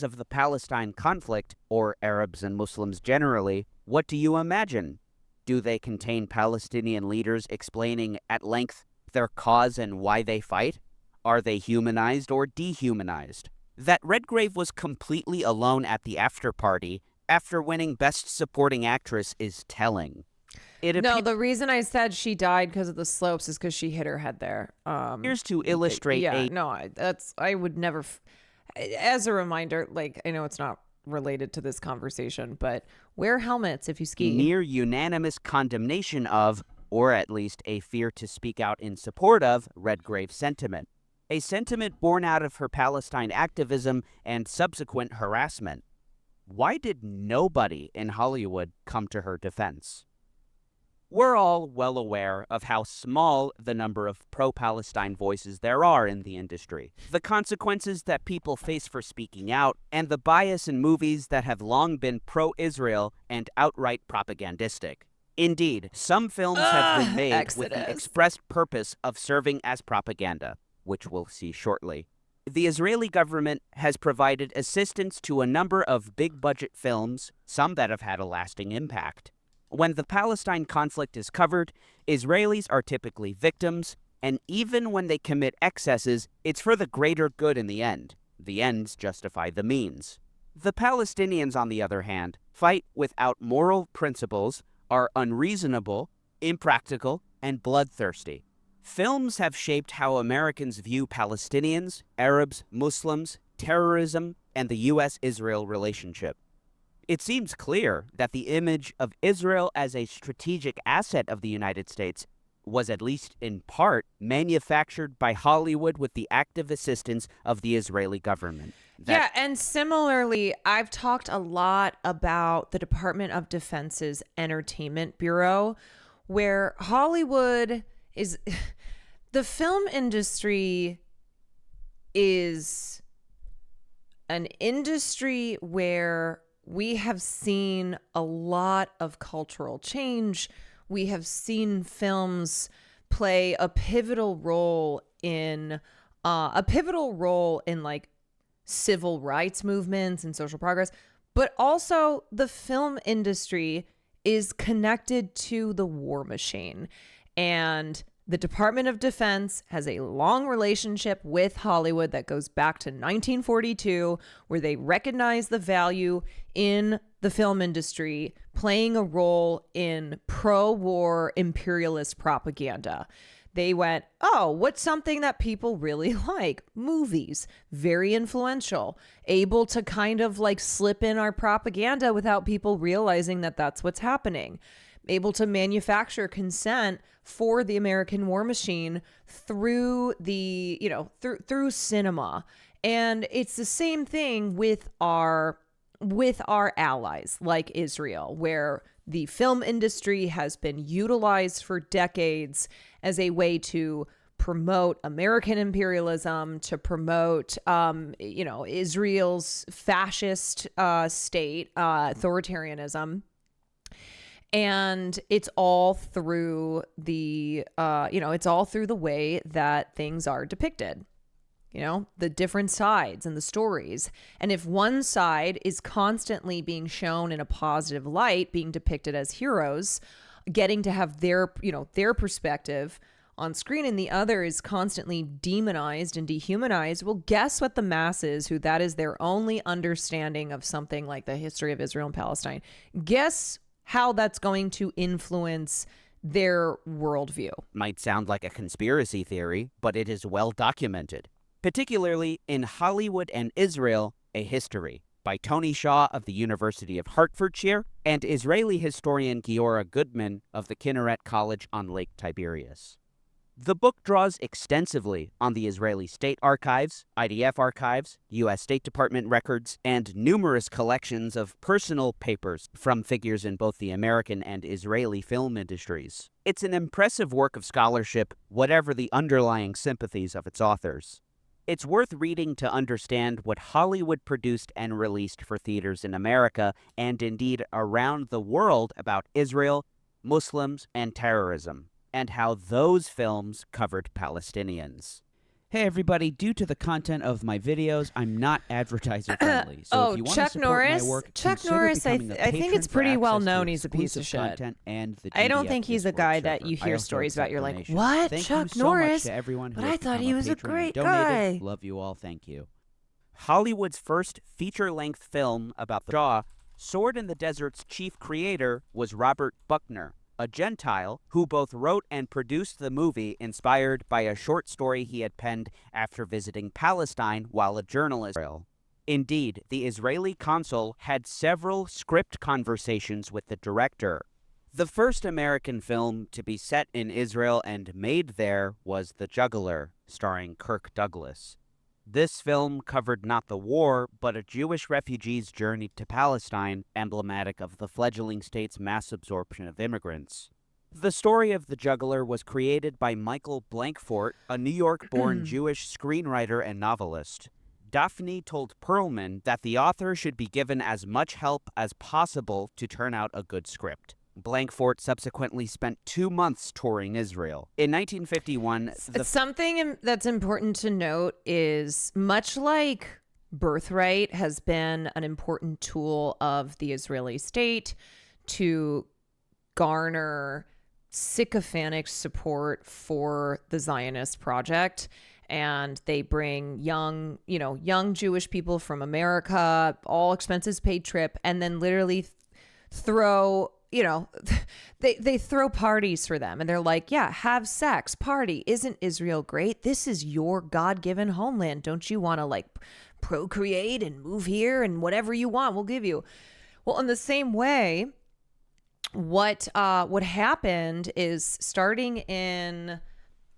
S1: Of the Palestine conflict, or Arabs and Muslims generally, what do you imagine? Do they contain Palestinian leaders explaining at length their cause and why they fight? Are they humanized or dehumanized? That Redgrave was completely alone at the after party after winning Best Supporting Actress is telling.
S2: The reason I said she died because of the slopes is because she hit her head there.
S1: Here's to illustrate
S2: I would never... As a reminder, like, I know it's not related to this conversation, but wear helmets if you ski.
S1: Near unanimous condemnation of, or at least a fear to speak out in support of, Redgrave's sentiment. A sentiment born out of her Palestine activism and subsequent harassment. Why did nobody in Hollywood come to her defense? We're all well aware of how small the number of pro-Palestine voices there are in the industry, the consequences that people face for speaking out, and the bias in movies that have long been pro-Israel and outright propagandistic. Indeed, some films have been made with the expressed purpose of serving as propaganda, which we'll see shortly. The Israeli government has provided assistance to a number of big-budget films, some that have had a lasting impact. When the Palestine conflict is covered, Israelis are typically victims, and even when they commit excesses, it's for the greater good in the end. The ends justify the means. The Palestinians, on the other hand, fight without moral principles, are unreasonable, impractical, and bloodthirsty. Films have shaped how Americans view Palestinians, Arabs, Muslims, terrorism, and the U.S.-Israel relationship. It seems clear that the image of Israel as a strategic asset of the United States was, at least in part, manufactured by Hollywood with the active assistance of the Israeli government.
S2: And similarly, I've talked a lot about the Department of Defense's Entertainment Bureau, where Hollywood is... The film industry is an industry where we have seen a lot of cultural change. We have seen films play a pivotal role in like civil rights movements and social progress, but also the film industry is connected to the war machine. And the Department of Defense has a long relationship with Hollywood that goes back to 1942, where they recognize the value in the film industry playing a role in pro-war imperialist propaganda. They went, oh, what's something that people really like? Movies. Very influential. Able to kind of like slip in our propaganda without people realizing that that's what's happening. Able to manufacture consent for the American war machine through the, through cinema. And it's the same thing with our allies like Israel, where the film industry has been utilized for decades as a way to promote American imperialism, to promote, Israel's fascist state, authoritarianism. And it's all through the, it's all through the way that things are depicted. The different sides and the stories. And if one side is constantly being shown in a positive light, being depicted as heroes, getting to have their perspective on screen, and the other is constantly demonized and dehumanized, well, guess what the masses, who that is their only understanding of something like the history of Israel and Palestine, guess how that's going to influence their worldview.
S1: Might sound like a conspiracy theory, but it is well documented. Particularly in Hollywood and Israel, A History, by Tony Shaw of the University of Hertfordshire and Israeli historian Giora Goodman of the Kinneret College on Lake Tiberias. The book draws extensively on the Israeli State Archives, IDF archives, U.S. State Department records, and numerous collections of personal papers from figures in both the American and Israeli film industries. It's an impressive work of scholarship, whatever the underlying sympathies of its authors. It's worth reading to understand what Hollywood produced and released for theaters in America and indeed around the world about Israel, Muslims, and terrorism, and how those films covered Palestinians. Hey everybody, due to the content of my videos, I'm not advertiser friendly. So if you want to support my work,
S2: Chuck Norris, I think it's pretty well known he's a piece of shit.
S1: And the
S2: I don't
S1: GDF
S2: think he's a
S1: Discord
S2: guy
S1: server.
S2: that you
S1: I
S2: hear
S1: also
S2: stories about.
S1: accept
S2: You're like,
S1: donations.
S2: what?
S1: Thank
S2: Chuck
S1: you so
S2: Norris?
S1: much to everyone who
S2: But
S1: has
S2: I thought
S1: become
S2: he
S1: a
S2: was a
S1: patron and
S2: great
S1: donated.
S2: guy.
S1: Love you all. Thank you. Hollywood's first feature-length film about the Shah, Sword in the Desert's chief creator was Robert Buckner, a Gentile who both wrote and produced the movie inspired by a short story he had penned after visiting Palestine while a journalist. Indeed, the Israeli consul had several script conversations with the director. The first American film to be set in Israel and made there was The Juggler, starring Kirk Douglas. This film covered not the war, but a Jewish refugee's journey to Palestine, emblematic of the fledgling state's mass absorption of immigrants. The story of The Juggler was created by Michael Blankfort, a New York-born Jewish screenwriter and novelist. Daphne told Perlman that the author should be given as much help as possible to turn out a good script. Blankfort subsequently spent 2 months touring Israel. In 1951,
S2: something that's important to note is, much like Birthright has been an important tool of the Israeli state to garner sycophantic support for the Zionist project, and they bring young Jewish people from America, all expenses paid trip, and then literally throw they throw parties for them, and they're like, yeah, have sex, party. Isn't Israel great? This is your God-given homeland. Don't you want to like procreate and move here and whatever you want, we'll give you. Well, in the same way, what happened is starting at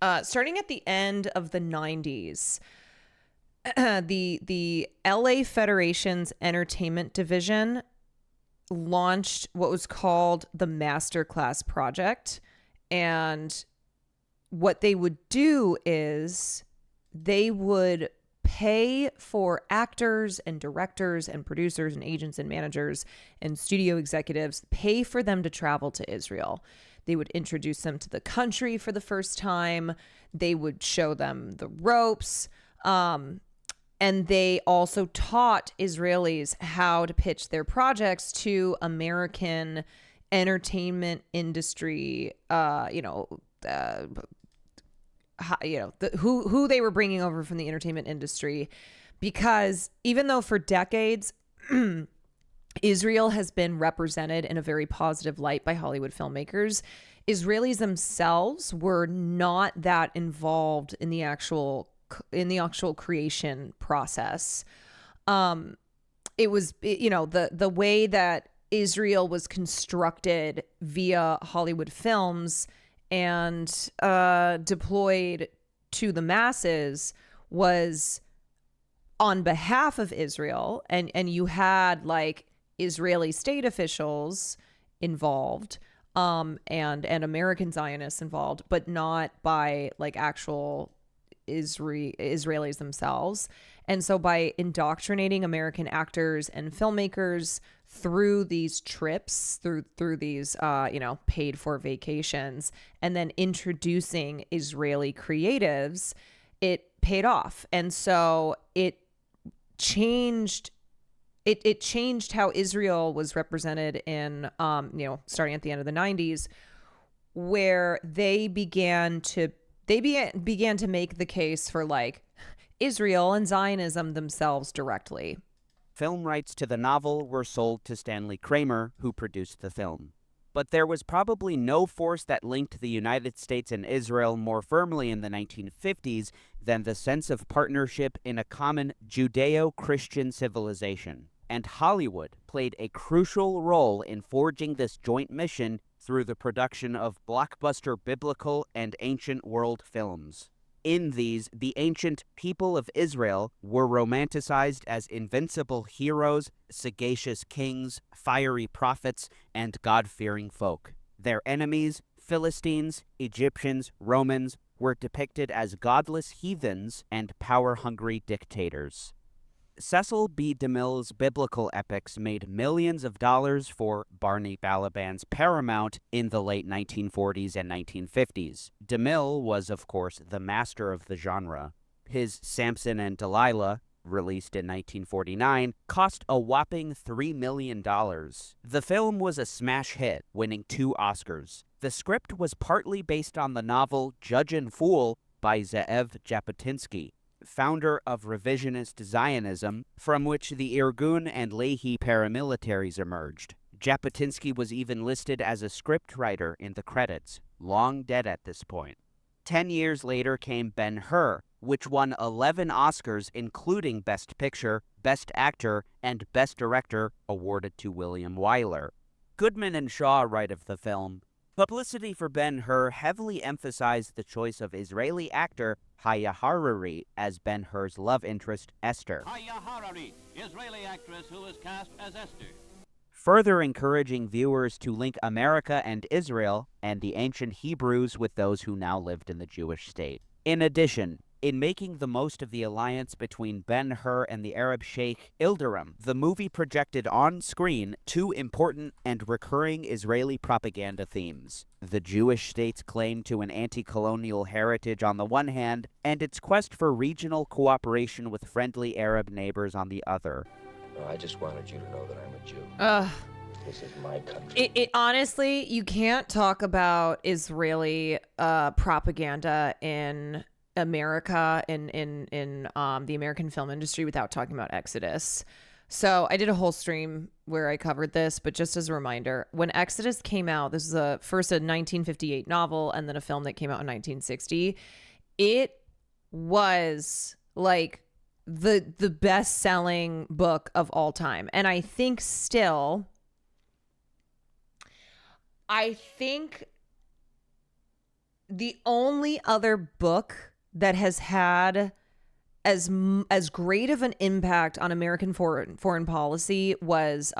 S2: the end of the 90s, the LA Federation's entertainment division launched what was called the Masterclass Project. And what they would do is they would pay for actors and directors and producers and agents and managers and studio executives, pay for them to travel to Israel. They would introduce them to the country for the first time. They would show them the ropes. And they also taught Israelis how to pitch their projects to American entertainment industry, who they were bringing over from the entertainment industry. Because even though for decades, Israel has been represented in a very positive light by Hollywood filmmakers, Israelis themselves were not that involved in the actual creation process. It was, the way that Israel was constructed via Hollywood films and deployed to the masses was on behalf of Israel, and you had like Israeli state officials involved, and American Zionists involved, but not by like actual Israelis themselves. And so by indoctrinating American actors and filmmakers through these trips, through these paid for vacations, and then introducing Israeli creatives, it paid off. And so it changed how Israel was represented in starting at the end of the 90s, where they began to make the case for like Israel and Zionism themselves directly.
S1: Film rights to the novel were sold to Stanley Kramer, who produced the film. But there was probably no force that linked the United States and Israel more firmly in the 1950s than the sense of partnership in a common Judeo-Christian civilization. And Hollywood played a crucial role in forging this joint mission through the production of blockbuster biblical and ancient world films. In these, the ancient people of Israel were romanticized as invincible heroes, sagacious kings, fiery prophets, and God-fearing folk. Their enemies, Philistines, Egyptians, Romans, were depicted as godless heathens and power-hungry dictators. Cecil B. DeMille's biblical epics made millions of dollars for Barney Balaban's Paramount in the late 1940s and 1950s. DeMille was, of course, the master of the genre. His Samson and Delilah, released in 1949, cost a whopping $3 million. The film was a smash hit, winning 2 Oscars. The script was partly based on the novel Judge and Fool by Ze'ev Jabotinsky, founder of revisionist Zionism, from which the Irgun and Lehi paramilitaries emerged. Jabotinsky was even listed as a scriptwriter in the credits, long dead at this point. 10 years later came Ben-Hur, which won 11 Oscars, including Best Picture, Best Actor, and Best Director, awarded to William Wyler. Goodman and Shaw write of the film, publicity for Ben-Hur heavily emphasized the choice of Israeli actor Haya Harari as Ben-Hur's love interest, Esther.
S6: Haya Harari, Israeli actress who was cast as Esther.
S1: Further encouraging viewers to link America and Israel and the ancient Hebrews with those who now lived in the Jewish state. In addition, in making the most of the alliance between Ben-Hur and the Arab sheikh Ildirim, the movie projected on screen 2 important and recurring Israeli propaganda themes: the Jewish state's claim to an anti-colonial heritage on the one hand, and its quest for regional cooperation with friendly Arab neighbors on the other.
S8: No, I just wanted you to know that I'm a Jew. This is my country.
S2: It honestly, you can't talk about Israeli propaganda in America, in the American film industry, without talking about Exodus. So I did a whole stream where I covered this, but just as a reminder, when Exodus came out, this is first a 1958 novel and then a film that came out in 1960. It was like the best-selling book of all time. And I think the only other book that has had as great of an impact on American foreign policy was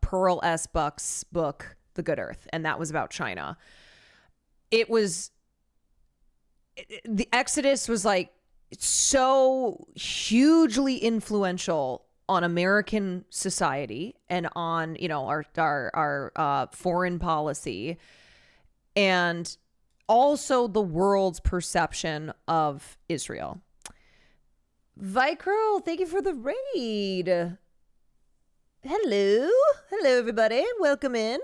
S2: Pearl S. Buck's book, The Good Earth, and that was about China. The Exodus was like so hugely influential on American society and on, our foreign policy, and also the world's perception of Israel. Vicro, thank you for the raid. Hello, everybody. Welcome in.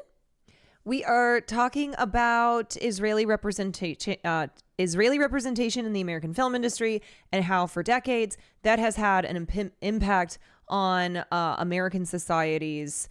S2: We are talking about Israeli representation in the American film industry, and how for decades that has had an impact on American society's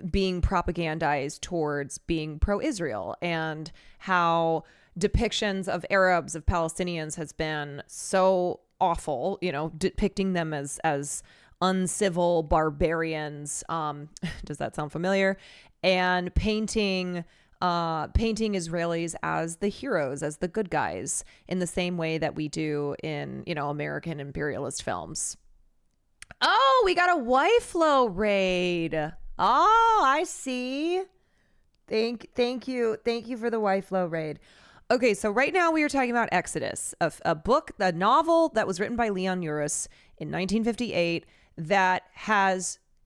S2: being propagandized towards being pro-Israel, and how depictions of Arabs, of Palestinians, has been so awful, depicting them as uncivil barbarians. Does that sound familiar? And painting Israelis as the heroes, as the good guys, in the same way that we do in, American imperialist films. Oh, we got a YFlow raid. Oh, I see. Thank you for the YFlow raid. Okay, so right now we are talking about Exodus, a novel that was written by Leon Uris in 1958 that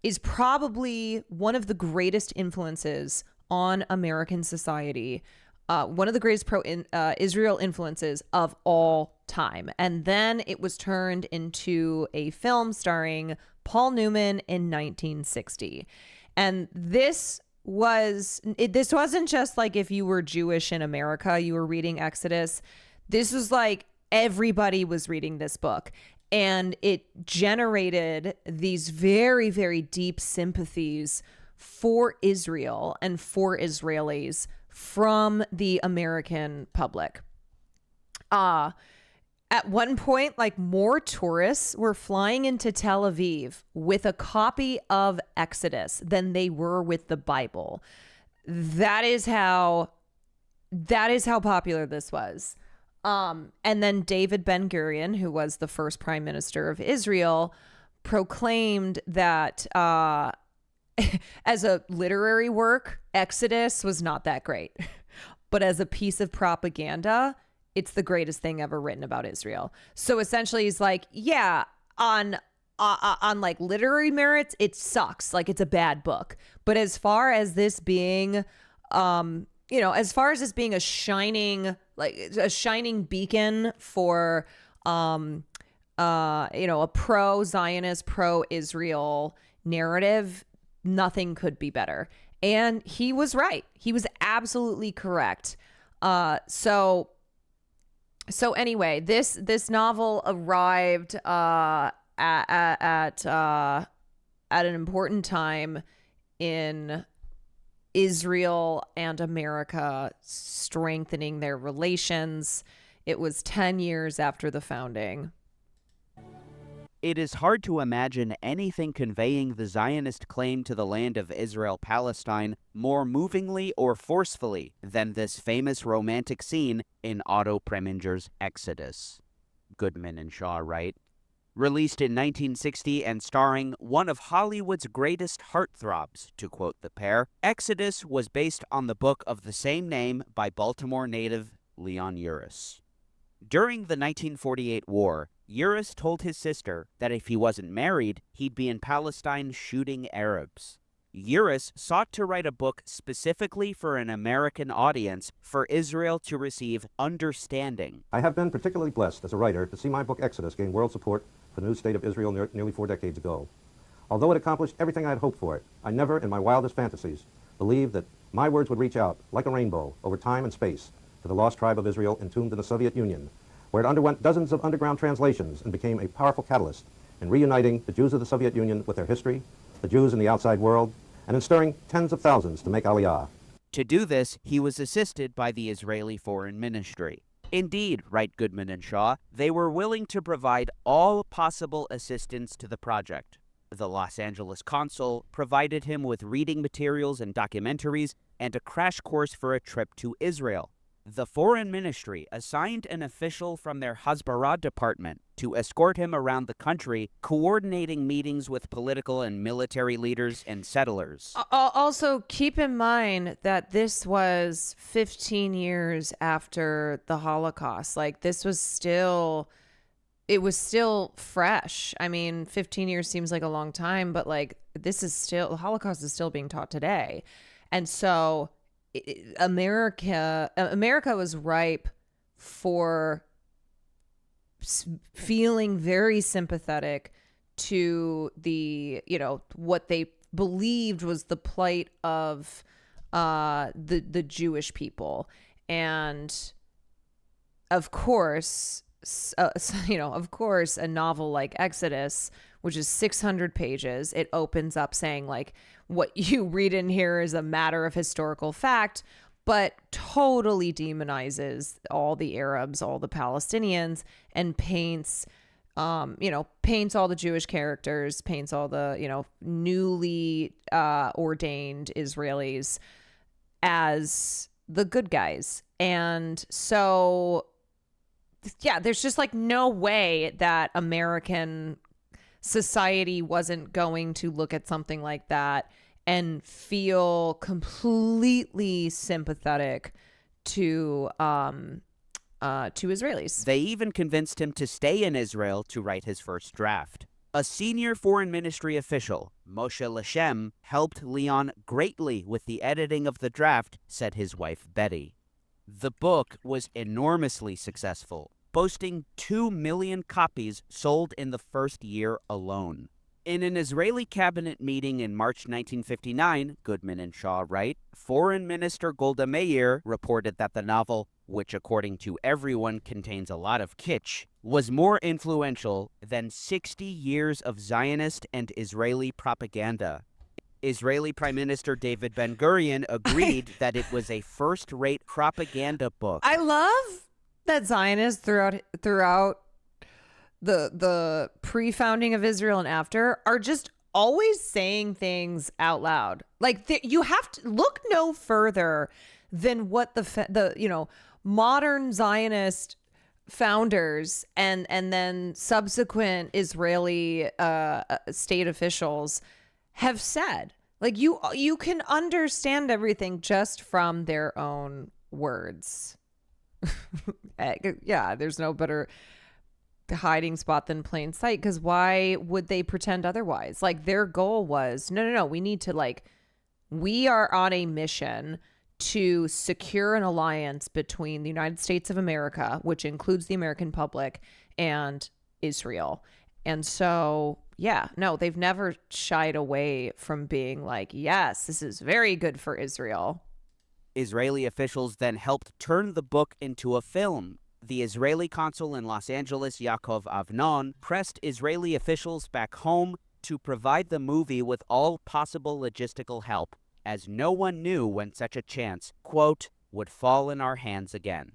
S2: is probably one of the greatest influences on American society, one of the greatest pro-Israel influences of all time. And then it was turned into a film starring Paul Newman in 1960. And this wasn't just like if you were Jewish in America, you were reading Exodus. This was like everybody was reading this book. And it generated these very, very deep sympathies for Israel and for Israelis from the American public. At one point, like, more tourists were flying into Tel Aviv with a copy of Exodus than they were with the Bible. That is how popular this was. And then David Ben-Gurion, who was the first prime minister of Israel, proclaimed that as a literary work, Exodus was not that great. But as a piece of propaganda, it's the greatest thing ever written about Israel. So essentially he's like, yeah, on like literary merits, it sucks. Like, it's a bad book. But as far as this being, a shining beacon for, a pro-Zionist, pro-Israel narrative, nothing could be better. And he was right. He was absolutely correct. So anyway, this novel arrived at an important time in Israel and America strengthening their relations. It was 10 years after the founding.
S1: It is hard to imagine anything conveying the Zionist claim to the land of Israel-Palestine more movingly or forcefully than this famous romantic scene in Otto Preminger's Exodus. Goodman and Shaw write, released in 1960 and starring one of Hollywood's greatest heartthrobs, to quote the pair, Exodus was based on the book of the same name by Baltimore native Leon Uris. During the 1948 war, Uris told his sister that if he wasn't married, he'd be in Palestine shooting Arabs. Uris sought to write a book specifically for an American audience for Israel to receive understanding.
S9: I have been particularly blessed as a writer to see my book Exodus gain world support for the new state of Israel nearly 4 decades ago. Although it accomplished everything I had hoped for it, I never, in my wildest fantasies, believed that my words would reach out like a rainbow over time and space to the lost tribe of Israel entombed in the Soviet Union, where it underwent dozens of underground translations and became a powerful catalyst in reuniting the Jews of the Soviet Union with their history, the Jews in the outside world, and in stirring tens of thousands to make Aliyah.
S1: To do this, he was assisted by the Israeli Foreign Ministry. Indeed, write Goodman and Shaw, they were willing to provide all possible assistance to the project. The Los Angeles consul provided him with reading materials and documentaries and a crash course for a trip to Israel. The Foreign Ministry assigned an official from their Hasbara department to escort him around the country, coordinating meetings with political and military leaders and settlers.
S2: Also, keep in mind that this was 15 years after the Holocaust. Like, it was still fresh. I mean, 15 years seems like a long time, but like, the Holocaust is still being taught today. And so America was ripe for feeling very sympathetic to the, what they believed was the plight of the Jewish people. And of course, a novel like Exodus which is 600 pages. It opens up saying like what you read in here is a matter of historical fact, but totally demonizes all the Arabs, all the Palestinians, and paints paints all the Jewish characters, paints all the, newly ordained Israelis as the good guys. And so, yeah, there's just like no way that American society wasn't going to look at something like that and feel completely sympathetic to Israelis.
S1: They even convinced him to stay in Israel to write his first draft. A senior foreign ministry official, Moshe Lashem, helped Leon greatly with the editing of the draft, said his wife Betty. The book was enormously successful, boasting 2 million copies sold in the first year alone. In an Israeli cabinet meeting in March 1959, Goodman and Shaw write, Foreign Minister Golda Meir reported that the novel, which according to everyone contains a lot of kitsch, was more influential than 60 years of Zionist and Israeli propaganda. Israeli Prime Minister David Ben-Gurion agreed that it was a first-rate propaganda book.
S2: I love that Zionists throughout the pre-founding of Israel and after are just always saying things out loud. Like you have to look no further than what the modern Zionist founders and then subsequent Israeli state officials have said. Like you can understand everything just from their own words. Yeah, there's no better hiding spot than plain sight, because why would they pretend otherwise? Like their goal was no, we need to we are on a mission to secure an alliance between the United States of America, which includes the American public, and Israel. And so, yeah, no, they've never shied away from being like, yes, this is very good for Israel.
S1: Israeli officials then helped turn the book into a film. The Israeli consul in Los Angeles, Yaakov Avnon, pressed Israeli officials back home to provide the movie with all possible logistical help, as no one knew when such a chance, quote, would fall in our hands again.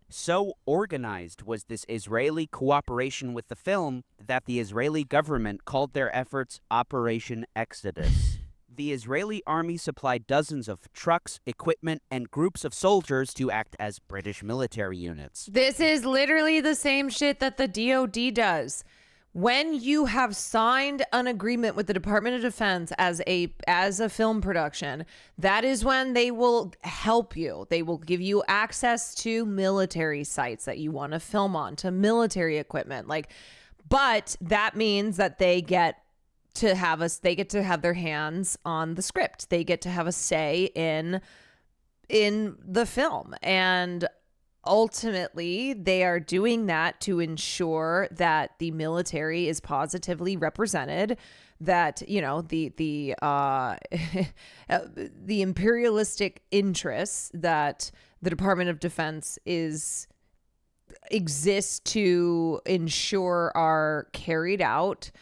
S1: So organized was this Israeli cooperation with the film that the Israeli government called their efforts Operation Exodus. The Israeli army supplied dozens of trucks, equipment, and groups of soldiers to act as British military units.
S2: This is literally the same shit that the DoD does. When you have signed an agreement with the Department of Defense as a film production, that is when they will help you. They will give you access to military sites that you want to film on, to military equipment. But that means that they get to have their hands on the script. They get to have a say in the film. And ultimately, they are doing that to ensure that the military is positively represented, that, the imperialistic interests that the Department of Defense exists to ensure are carried out.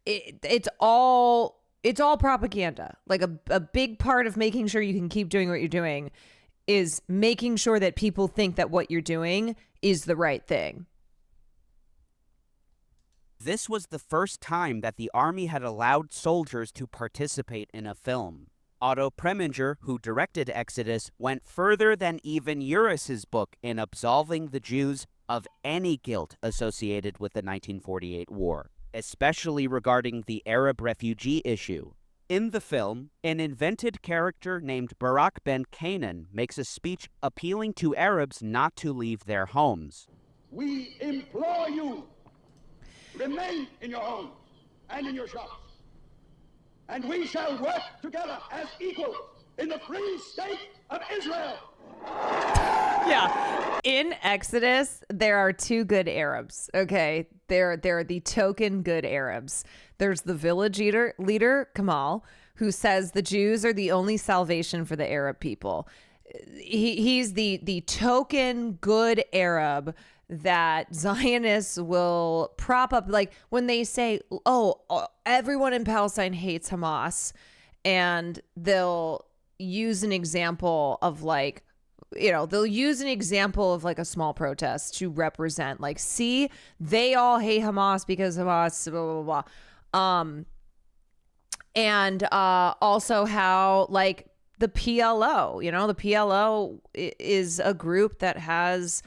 S2: It's all propaganda. Like a big part of making sure you can keep doing what you're doing is making sure that people think that what you're doing is the right thing.
S1: This was the first time that the army had allowed soldiers to participate in a film. Otto Preminger, who directed Exodus, went further than even Uris's book in absolving the Jews of any guilt associated with the 1948 war, especially regarding the Arab refugee issue. In the film, an invented character named Barak Ben Canaan makes a speech appealing to Arabs not to leave their homes.
S11: We implore you, remain in your homes and in your shops, and we shall work together as equals in the free state of Israel.
S2: Yeah. In Exodus, there are two good Arabs. Okay. They're the token good Arabs. There's the village leader, Kamal, who says the Jews are the only salvation for the Arab people. He's the token good Arab that Zionists will prop up, like when they say, oh, everyone in Palestine hates Hamas, and they'll use an example of like, they'll use an example of like a small protest to represent like, see, they all hate Hamas because Hamas, blah, blah, blah. And also how like the PLO, the PLO is a group that has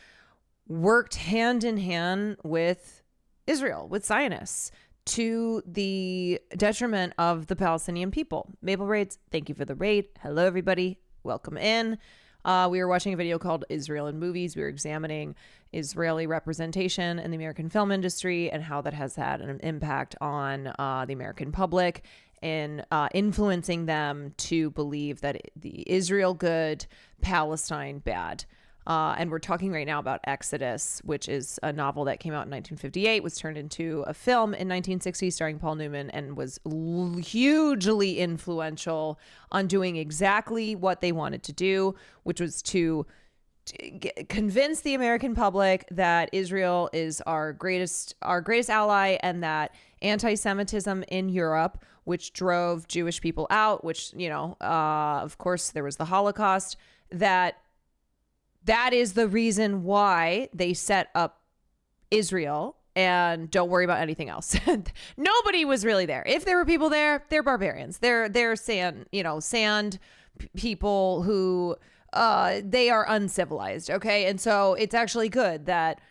S2: worked hand in hand with Israel, with Zionists, to the detriment of the Palestinian people. Maple Raids, thank you for the raid. Hello, everybody. Welcome in. We were watching a video called Israel in Movies. We were examining Israeli representation in the American film industry and how that has had an impact on the American public and influencing them to believe that the Israel good, Palestine bad. And we're talking right now about Exodus, which is a novel that came out in 1958, was turned into a film in 1960 starring Paul Newman, and was hugely influential on doing exactly what they wanted to do, which was to convince the American public that Israel is our greatest ally, and that anti-Semitism in Europe, which drove Jewish people out, which, of course, there was the Holocaust, that is the reason why they set up Israel, and don't worry about anything else. Nobody was really there. If there were people there, they're barbarians. They're sand people who they are uncivilized. Okay. And so it's actually good that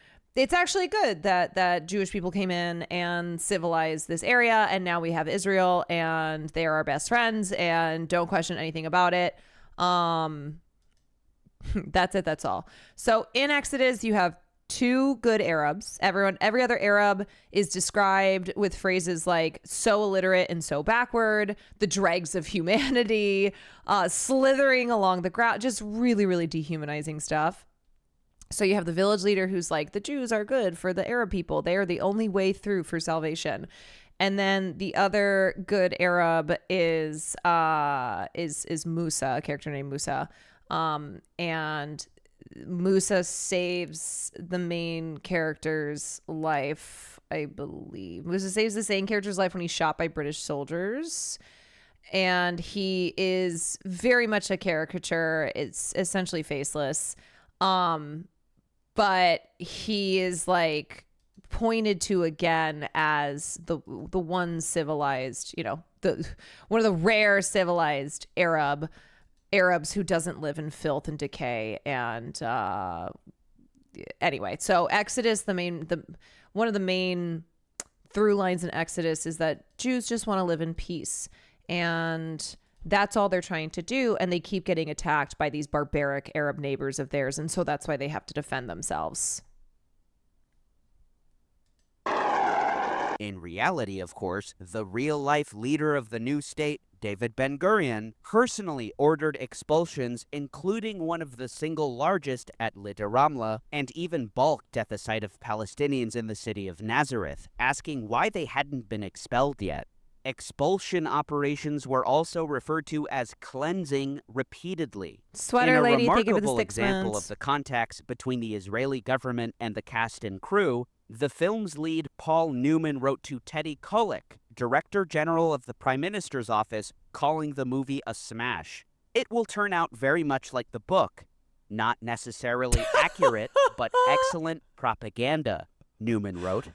S2: Jewish people came in and civilized this area, and now we have Israel, and they are our best friends, and don't question anything about it. That's it. That's all. So in Exodus, you have two good Arabs. Every other Arab is described with phrases like so illiterate and so backward, the dregs of humanity, slithering along the ground, just really, really dehumanizing stuff. So you have the village leader who's like, the Jews are good for the Arab people. They are the only way through for salvation. And then the other good Arab is Musa, a character named Musa. And Musa saves the main character's life, I believe. Musa saves the same character's life when he's shot by British soldiers. And he is very much a caricature. It's essentially faceless. But he is like pointed to again as the one civilized, one of the rare civilized Arabs who doesn't live in filth and decay. And anyway, so Exodus, one of the main through lines in Exodus is that Jews just want to live in peace, and that's all they're trying to do, and they keep getting attacked by these barbaric Arab neighbors of theirs, and so that's why they have to defend themselves.
S1: In reality, of course, the real-life leader of the new state, David Ben-Gurion, personally ordered expulsions, including one of the single largest at Lid Ramla, and even balked at the sight of Palestinians in the city of Nazareth, asking why they hadn't been expelled yet. Expulsion operations were also referred to as cleansing repeatedly.
S2: Sweater lady, thank you for the 6 months.
S1: In a remarkable example of the contacts between the Israeli government and the cast and crew, the film's lead, Paul Newman, wrote to Teddy Kollek, Director General of the Prime Minister's office, calling the movie a smash. It will turn out very much like the book. Not necessarily accurate, but excellent propaganda, Newman wrote.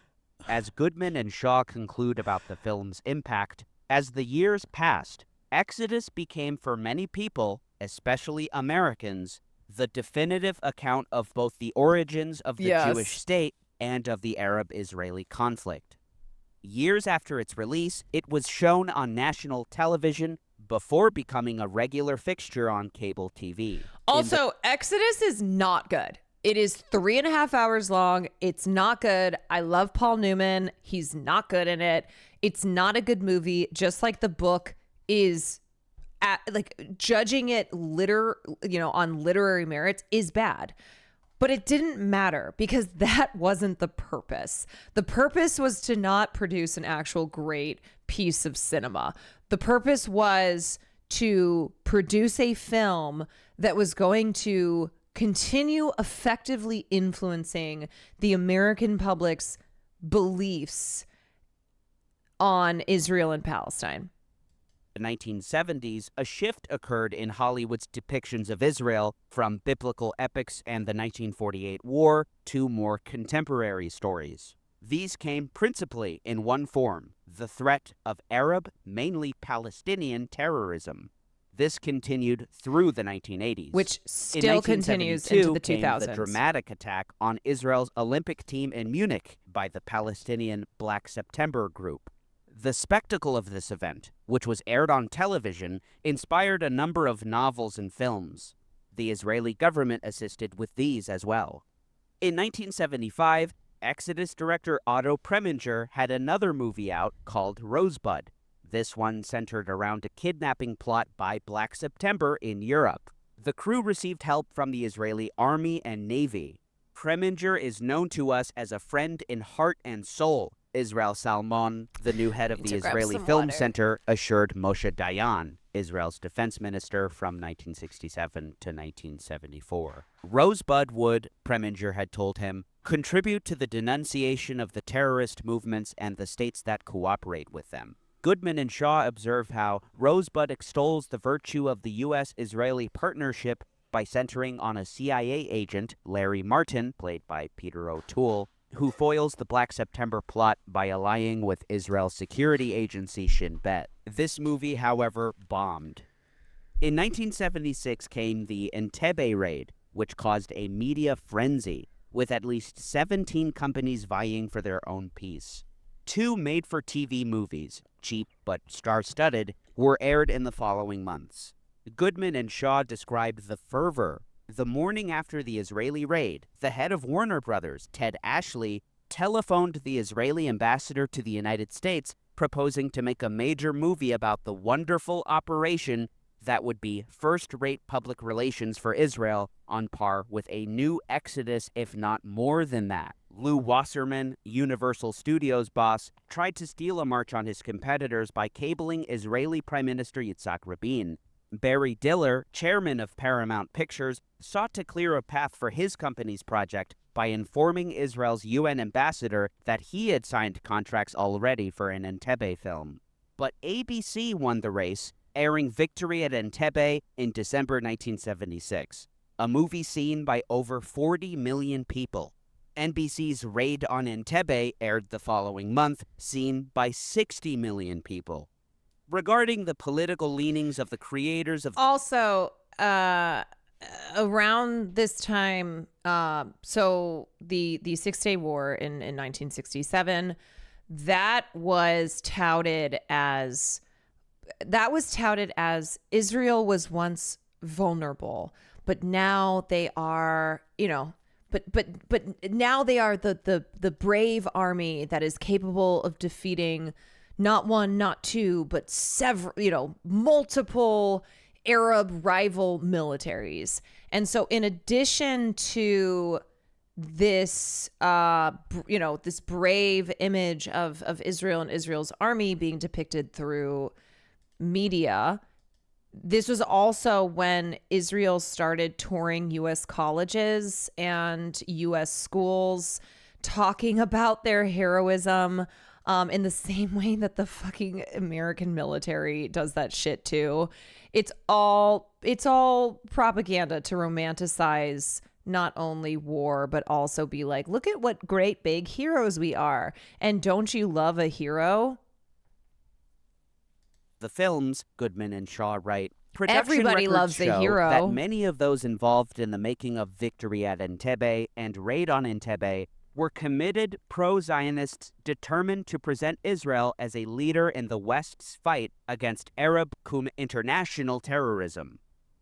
S1: As Goodman and Shaw conclude about the film's impact, as the years passed, Exodus became for many people, especially Americans, the definitive account of both the origins of the Jewish state and of the Arab-Israeli conflict. Years after its release, it was shown on national television before becoming a regular fixture on cable TV.
S2: Also, Exodus is not good. It is 3.5 hours long. It's not good. I love Paul Newman. He's not good in it. It's not a good movie, just like the book is. Judging it on literary merits is bad. But it didn't matter because that wasn't the purpose. The purpose was to not produce an actual great piece of cinema. The purpose was to produce a film that was going to continue effectively influencing the American public's beliefs on Israel and Palestine.
S1: In the 1970s, a shift occurred in Hollywood's depictions of Israel from biblical epics and the 1948 war to more contemporary stories. These came principally in one form, the threat of Arab, mainly Palestinian terrorism. This continued through the 1980s.
S2: Which still continues into the 2000s.
S1: Came the dramatic attack on Israel's Olympic team in Munich by the Palestinian Black September group. The spectacle of this event, which was aired on television, inspired a number of novels and films. The Israeli government assisted with these as well. In 1975, Exodus director Otto Preminger had another movie out called Rosebud. This one centered around a kidnapping plot by Black September in Europe. The crew received help from the Israeli Army and Navy. Preminger is known to us as a friend in heart and soul, Israel Salmon, the new head of the Israeli Film Center, assured Moshe Dayan, Israel's defense minister from 1967 to 1974. Rosebud would, Preminger had told him, contribute to the denunciation of the terrorist movements and the states that cooperate with them. Goodman and Shaw observe how Rosebud extols the virtue of the U.S.-Israeli partnership by centering on a CIA agent, Larry Martin, played by Peter O'Toole, who foils the Black September plot by allying with Israel's security agency Shin Bet. This movie, however, bombed. In 1976 came the Entebbe raid, which caused a media frenzy, with at least 17 companies vying for their own piece. 2 made-for-TV movies, cheap but star-studded, were aired in the following months. Goodman and Shaw described the fervor. The morning after the Israeli raid, the head of Warner Brothers, Ted Ashley, telephoned the Israeli ambassador to the United States, proposing to make a major movie about the wonderful operation that would be first-rate public relations for Israel, on par with a new Exodus, if not more than that. Lou Wasserman, Universal Studios boss, tried to steal a march on his competitors by cabling Israeli Prime Minister Yitzhak Rabin. Barry Diller, chairman of Paramount Pictures, sought to clear a path for his company's project by informing Israel's UN ambassador that he had signed contracts already for an Entebbe film. But ABC won the race, airing Victory at Entebbe in December 1976, a movie seen by over 40 million people. NBC's Raid on Entebbe aired the following month, seen by 60 million people. Regarding the political leanings of the creators of...
S2: Also, around this time, so the Six-Day War in 1967, that was touted as Israel was once vulnerable, but now they are, but now they are the brave army that is capable of defeating not one, not two, but several, multiple Arab rival militaries. And so in addition to this, this brave image of Israel and Israel's army being depicted through media, this was also when Israel started touring U.S. colleges and U.S. schools, talking about their heroism, in the same way that the fucking American military does that shit too. It's all propaganda to romanticize not only war, but also be like, look at what great big heroes we are. And don't you love a
S1: the films, Goodman and Shaw write,
S2: everybody loves a hero.
S1: That many of those involved in the making of Victory at Entebbe and Raid on Entebbe were committed pro-Zionists determined to present Israel as a leader in the West's fight against Arab international terrorism.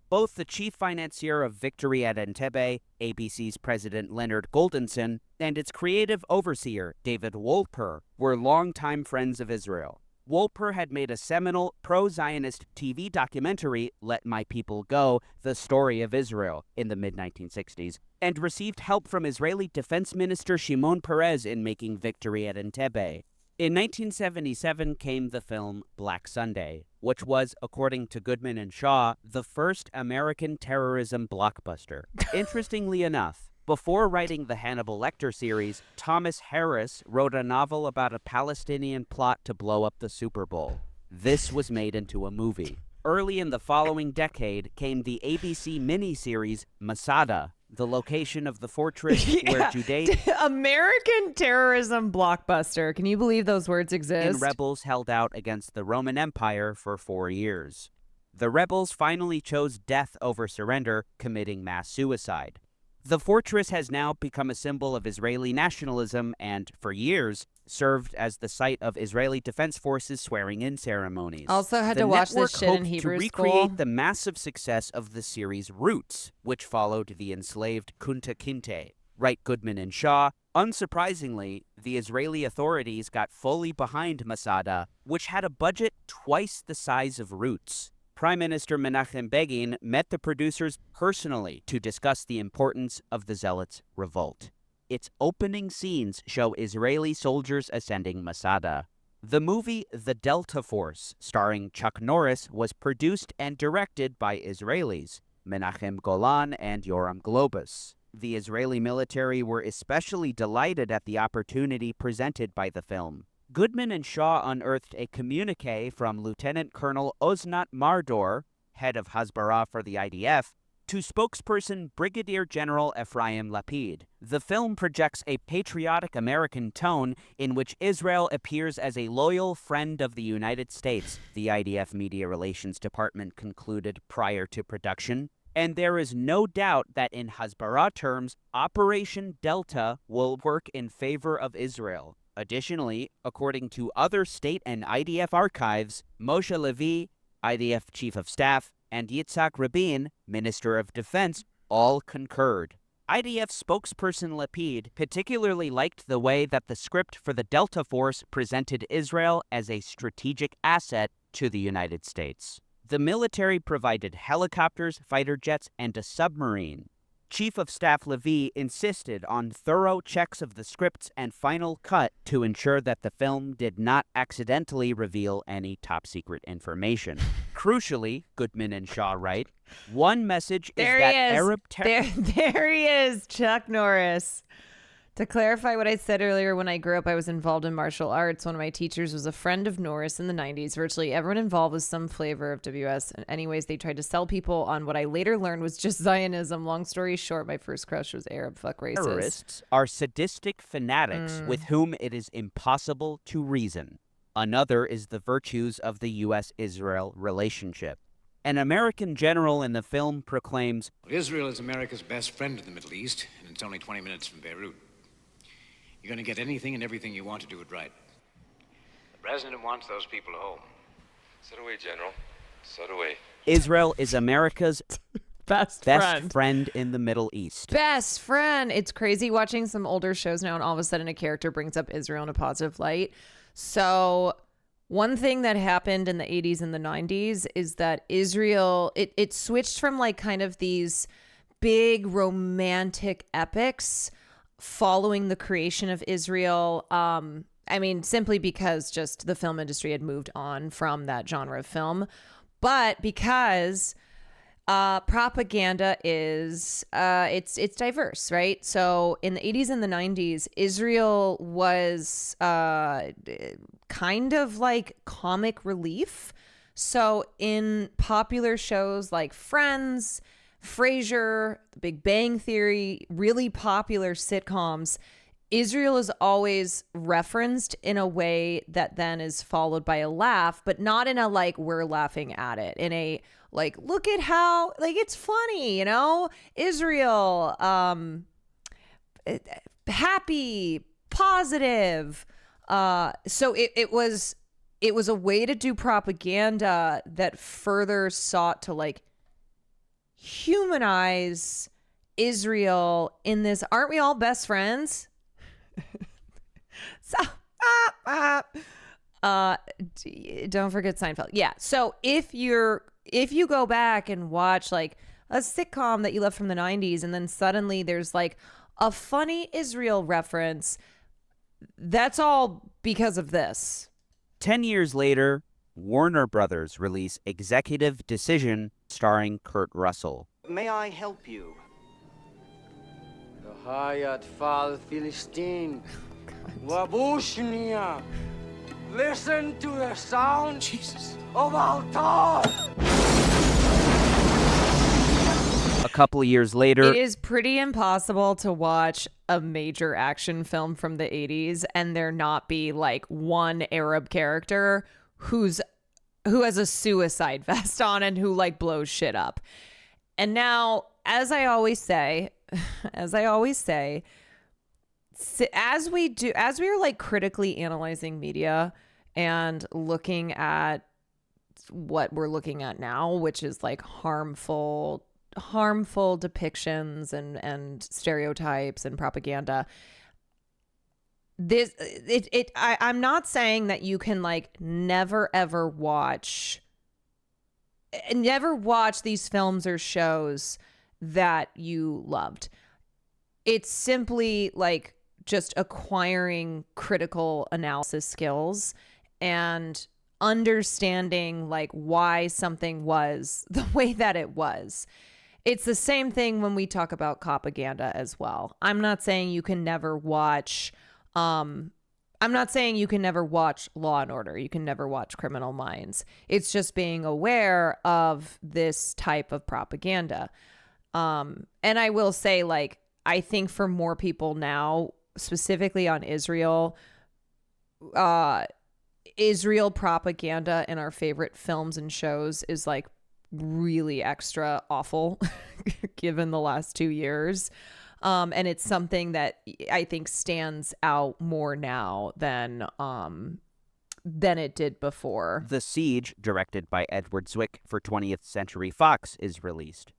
S1: Both the chief financier of Victory at Entebbe, ABC's president Leonard Goldenson, and its creative overseer, David Wolper, were longtime friends of Israel. Wolper had made a seminal pro-Zionist TV documentary, Let My People Go, The Story of Israel, in the mid-1960s, and received help from Israeli Defense Minister Shimon Peres in making Victory at Entebbe. In 1977 came the film Black Sunday. which was, according to Goodman and Shaw, the first American terrorism blockbuster. Interestingly enough, before writing the Hannibal Lecter series, Thomas Harris wrote a novel about a Palestinian plot to blow up the Super Bowl. This was made into a movie. Early in the following decade came the ABC miniseries Masada, the location of the fortress where Judea
S2: American terrorism blockbuster. Can you believe those words exist?
S1: and rebels held out against the Roman Empire for 4 years. The rebels finally chose death over surrender, committing mass suicide. The fortress has now become a symbol of Israeli nationalism and, for years, served as the site of Israeli Defense Forces swearing-in ceremonies.
S2: Also had
S1: The
S2: to watch
S1: network
S2: this shit in
S1: hoped
S2: Hebrew
S1: to
S2: school.
S1: recreate the massive success of the series Roots, which followed the enslaved Kunta Kinte. Wright, Goodman, and Shaw. Unsurprisingly, the Israeli authorities got fully behind Masada, which had a budget twice the size of Roots. Prime Minister Menachem Begin met the producers personally to discuss the importance of the Zealots' revolt. Its opening scenes show Israeli soldiers ascending Masada. The movie The Delta Force, starring Chuck Norris, was produced and directed by Israelis, Menachem Golan and Yoram Globus. The Israeli military were especially delighted at the opportunity presented by the film. Goodman and Shaw unearthed a communique from Lieutenant Colonel Oznat Mardor, head of Hasbara for the IDF, to spokesperson Brigadier General Ephraim Lapid. The film projects a patriotic American tone in which Israel appears as a loyal friend of the United States, the IDF Media Relations Department concluded prior to production. And there is no doubt that in Hasbara terms, Operation Delta will work in favor of Israel. Additionally, according to other state and IDF archives, Moshe Levi, IDF Chief of Staff, and Yitzhak Rabin, Minister of Defense, all concurred. IDF spokesperson Lapid particularly liked the way that the script for the Delta Force presented Israel as a strategic asset to the United States. The military provided helicopters, fighter jets, and a submarine. Chief of Staff Levi insisted on thorough checks of the scripts and final cut to ensure that the film did not accidentally reveal any top-secret information. Crucially, Goodman and Shaw write, one message is that Arab
S2: There he is, Chuck Norris. To clarify what I said earlier, when I grew up, I was involved in martial arts. One of my teachers was a friend of Norris in the 90s. Virtually everyone involved was some flavor of WS. And anyways, they tried to sell people on what I later learned was just Zionism. Long story short, my first crush was Arab fuck racist.
S1: Terrorists are sadistic fanatics with whom it is impossible to reason. Another is the virtues of the U.S.-Israel relationship. An American general in the film proclaims,
S7: Israel is America's best friend in the Middle East, and it's only 20 minutes from Beirut. You're going to get anything and everything you want to do it right. The president wants those people home.
S13: So do we, General. So do we.
S1: Israel is America's
S2: best
S1: friend in the Middle East.
S2: Best friend. It's crazy watching some older shows now, and all of a sudden a character brings up Israel in a positive light. So one thing that happened in the 80s and the 90s is that Israel, it switched from like kind of these big romantic epics following the creation of Israel. I mean, simply because just the film industry had moved on from that genre of film, but because propaganda is it's diverse, right? So in the 80s and the 90s, Israel was kind of like comic relief. So in popular shows like Friends, Frasier, The Big Bang Theory, really popular sitcoms, Israel is always referenced in a way that then is followed by a laugh, but not in a like we're laughing at it, in a like look at how like it's funny, you know? Israel, happy, positive. So it was a way to do propaganda that further sought to like humanize Israel in this aren't we all best friends? So don't forget Seinfeld. Yeah. So if you go back and watch like a sitcom that you love from the 90s and then suddenly there's like a funny Israel reference, that's all because of this.
S1: 10 years later, Warner Brothers release Executive Decision starring Kurt Russell.
S12: May I help you? Hayat Fal Philistine. Wabushnia. Listen to the sound of Altar.
S1: A couple of years later,
S2: It is pretty impossible to watch a major action film from the 80s and there not be like one Arab character who has a suicide vest on and who like blows shit up. And now, as I always say, as we are like critically analyzing media and looking at what we're looking at now, which is like harmful depictions and stereotypes and propaganda. I'm not saying that you can like never watch these films or shows that you loved. It's simply like just acquiring critical analysis skills and understanding like why something was the way that it was. It's the same thing when we talk about propaganda as well. I'm not saying you can never watch Law and Order. You can never watch Criminal Minds. It's just being aware of this type of propaganda. And I will say, like, I think for more people now, specifically on Israel propaganda in our favorite films and shows is like really extra awful given the last 2 years. And it's something that I think stands out more now than it did before.
S1: The Siege, directed by Edward Zwick for 20th Century Fox, is released.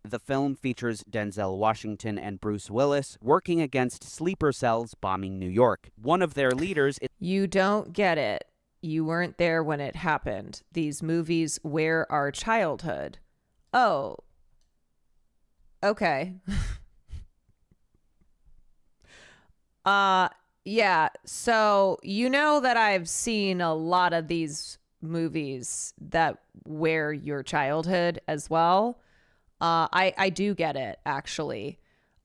S1: The film features Denzel Washington and Bruce Willis working against sleeper cells bombing New York. One of their leaders is...
S2: You don't get it. You weren't there when it happened. These movies wear our childhood. Oh. Okay. Yeah. So you know that I've seen a lot of these movies that wear your childhood as well. I do get it, actually.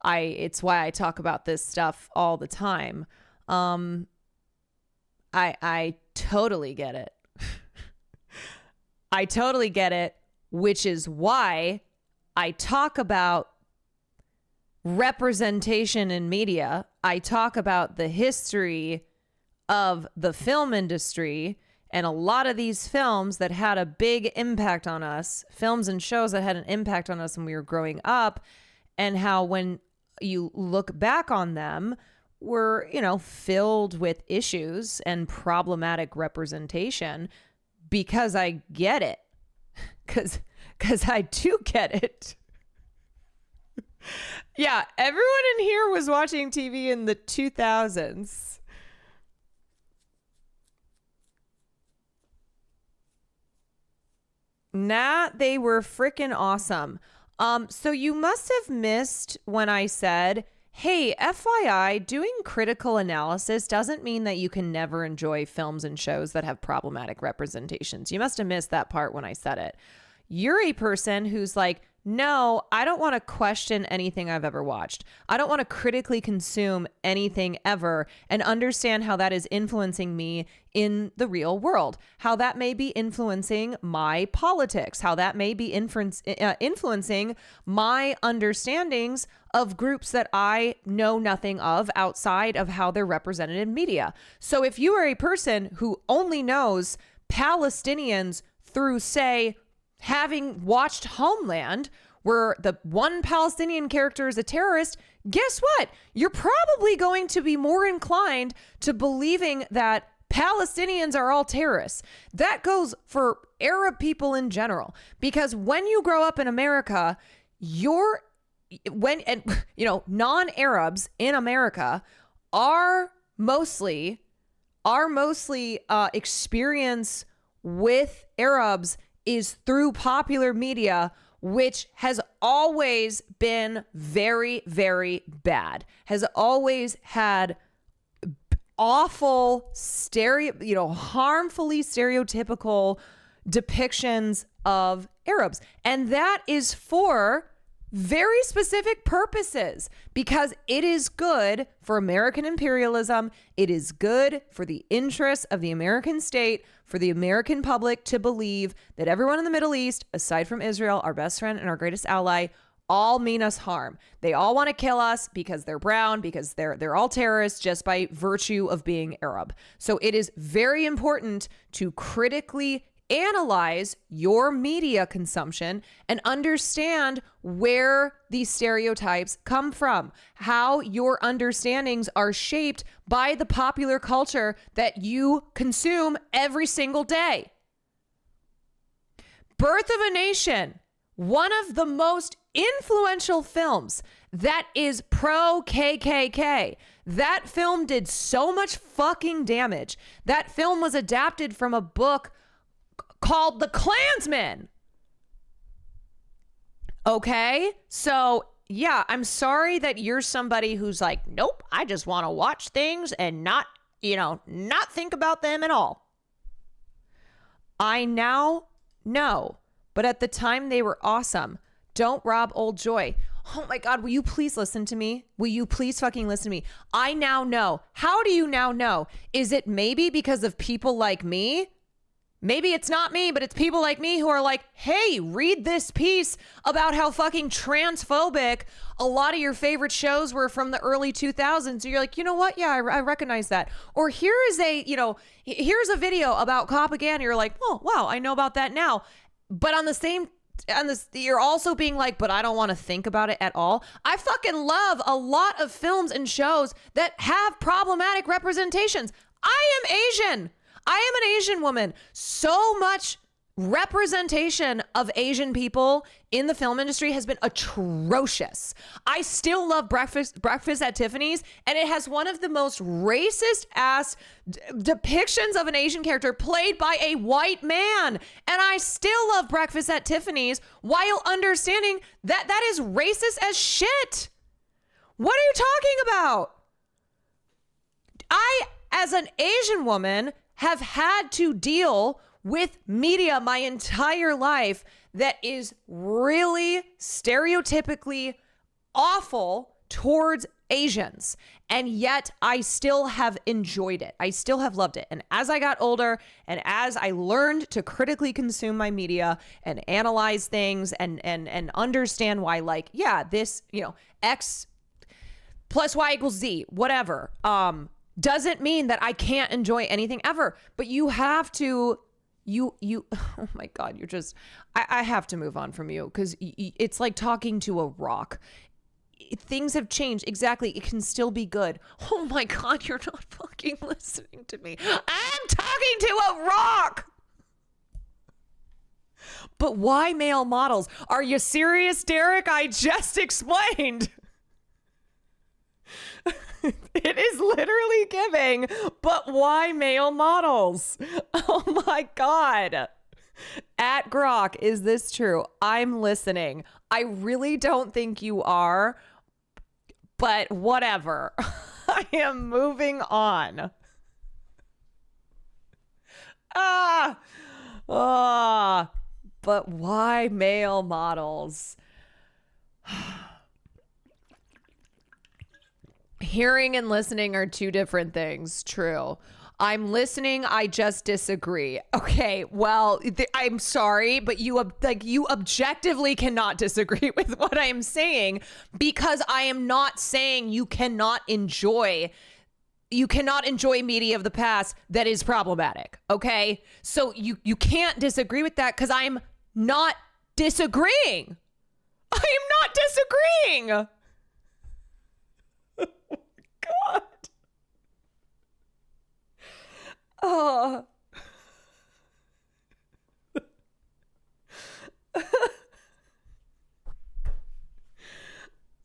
S2: It's why I talk about this stuff all the time. I totally get it. I totally get it, which is why I talk about representation in media. I talk about the history of the film industry and a lot of these films that had a big impact on us, films and shows that had an impact on us when we were growing up, and how when you look back on them, were, filled with issues and problematic representation, because I get it. Because I do get it. Yeah, everyone in here was watching TV in the 2000s. Nah, they were freaking awesome. So you must have missed when I said, hey, FYI, doing critical analysis doesn't mean that you can never enjoy films and shows that have problematic representations. You must have missed that part when I said it. You're a person who's like, no, I don't want to question anything I've ever watched. I don't want to critically consume anything ever and understand how that is influencing me in the real world, how that may be influencing my politics, how that may be influencing my understandings of groups that I know nothing of outside of how they're represented in media. So if you are a person who only knows Palestinians through, say, having watched Homeland, where the one Palestinian character is a terrorist, guess what? You're probably going to be more inclined to believing that Palestinians are all terrorists. That goes for Arab people in general, because when you grow up in America, non-Arabs in America are mostly experience with Arabs is through popular media, which has always been very, very bad, has always had awful harmfully stereotypical depictions of Arabs. And that is for very specific purposes, because it is good for American imperialism. It is good for the interests of the American state, for the American public to believe that everyone in the Middle East, aside from Israel, our best friend and our greatest ally, all mean us harm. They all want to kill us because they're brown, because they're all terrorists just by virtue of being Arab. So it is very important to critically analyze your media consumption and understand where these stereotypes come from, how your understandings are shaped by the popular culture that you consume every single day. Birth of a Nation, one of the most influential films that is pro KKK. That film did so much fucking damage. That film was adapted from a book called The Klansman. Okay? So, yeah, I'm sorry that you're somebody who's like, nope, I just want to watch things and not think about them at all. I now know, but at the time they were awesome. Don't rob old joy. Oh my God, will you please listen to me? Will you please fucking listen to me? I now know. How do you now know? Is it maybe because of people like me? Maybe it's not me, but it's people like me who are like, hey, read this piece about how fucking transphobic a lot of your favorite shows were from the early 2000s. So you're like, you know what? Yeah, I recognize that. Or here's a video about propaganda. You're like, oh, wow, I know about that now. But you're also being like, but I don't want to think about it at all. I fucking love a lot of films and shows that have problematic representations. I am Asian. I am an Asian woman. So much representation of Asian people in the film industry has been atrocious. I still love Breakfast at Tiffany's, and it has one of the most racist ass depictions of an Asian character played by a white man. And I still love Breakfast at Tiffany's while understanding that that is racist as shit. What are you talking about? I, as an Asian woman, have had to deal with media my entire life that is really stereotypically awful towards Asians. And yet I still have enjoyed it. I still have loved it. And as I got older and as I learned to critically consume my media and analyze things and understand why, like, yeah, this, X plus Y equals Z, whatever, doesn't mean that I can't enjoy anything ever. But you have to, oh my God, I have to move on from you, because it's like talking to a rock. Things have changed. Exactly. It can still be good. Oh my God, you're not fucking listening to me. I'm talking to a rock. But why male models? Are you serious, Derek? I just explained. It is literally giving, but why male models? Oh my God. At Grok, is this true? I'm listening. I really don't think you are, but whatever. I am moving on. But why male models? Hearing and listening are two different things. True. I'm listening. I just disagree. Okay. Well, I'm sorry, but you objectively cannot disagree with what I am saying, because I am not saying you cannot enjoy media of the past that is problematic. Okay. So you can't disagree with that, because I'm not disagreeing. I am not disagreeing. God. Oh.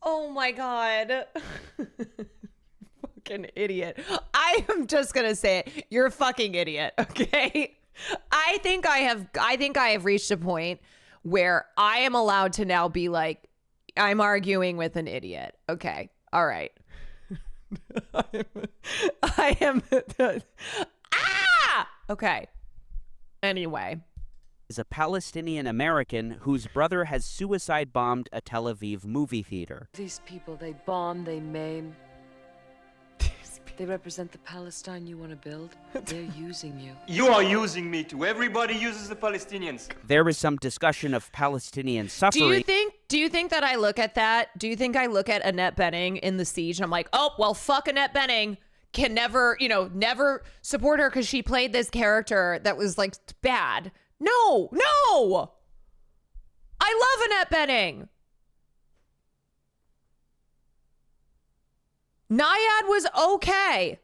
S2: Oh my God. Fucking idiot. I am just gonna say it. You're a fucking idiot, okay? I think I have reached a point where I am allowed to now be like, I'm arguing with an idiot. Okay. All right. I am. Okay. Anyway.
S1: Is a Palestinian American whose brother has suicide bombed a Tel Aviv movie theater.
S14: These people, they bomb, they maim. They represent the Palestine you want to build. They're using you.
S20: You are using me too. Everybody uses the Palestinians.
S1: There is some discussion of Palestinian suffering.
S2: Do you think that I look at that? Do you think I look at Annette Bening in The Siege and I'm like, oh, well, fuck Annette Bening. Can never support her because she played this character that was like bad. No. I love Annette Bening. Naiad was okay,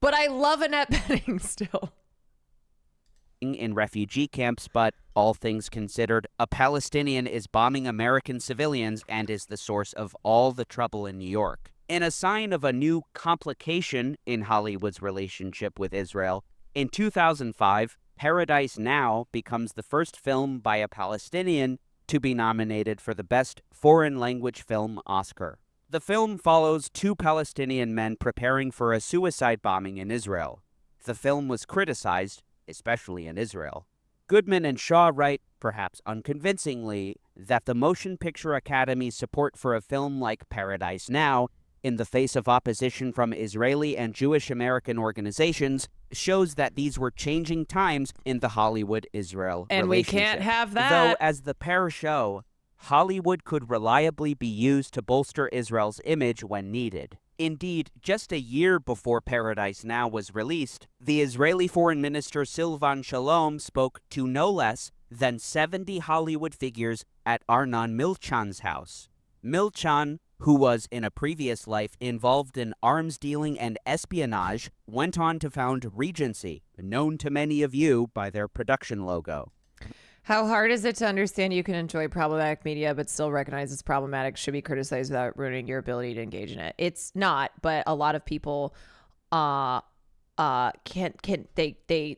S2: but I love Annette Bening still.
S1: In refugee camps, but all things considered, a Palestinian is bombing American civilians and is the source of all the trouble in New York. In a sign of a new complication in Hollywood's relationship with Israel, in 2005, Paradise Now becomes the first film by a Palestinian to be nominated for the Best Foreign Language Film Oscar. The film follows two Palestinian men preparing for a suicide bombing in Israel. The film was criticized, especially in Israel. Goodman and Shaw write, perhaps unconvincingly, that the Motion Picture Academy's support for a film like Paradise Now, in the face of opposition from Israeli and Jewish American organizations, shows that these were changing times in the Hollywood-Israel relationship.
S2: And we can't have that.
S1: Though, as the pair show, Hollywood could reliably be used to bolster Israel's image when needed. Indeed, just a year before Paradise Now was released, the Israeli Foreign Minister Silvan Shalom spoke to no less than 70 Hollywood figures at Arnon Milchan's house. Milchan, who was in a previous life involved in arms dealing and espionage, went on to found Regency, known to many of you by their production logo.
S2: How hard is it to understand you can enjoy problematic media but still recognize it's problematic, should be criticized without ruining your ability to engage in it? It's not, but a lot of people they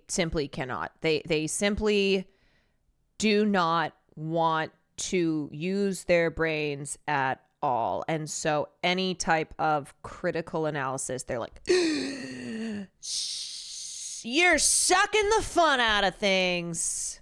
S2: simply cannot. They simply do not want to use their brains at all. And so any type of critical analysis, they're like, you're sucking the fun out of things.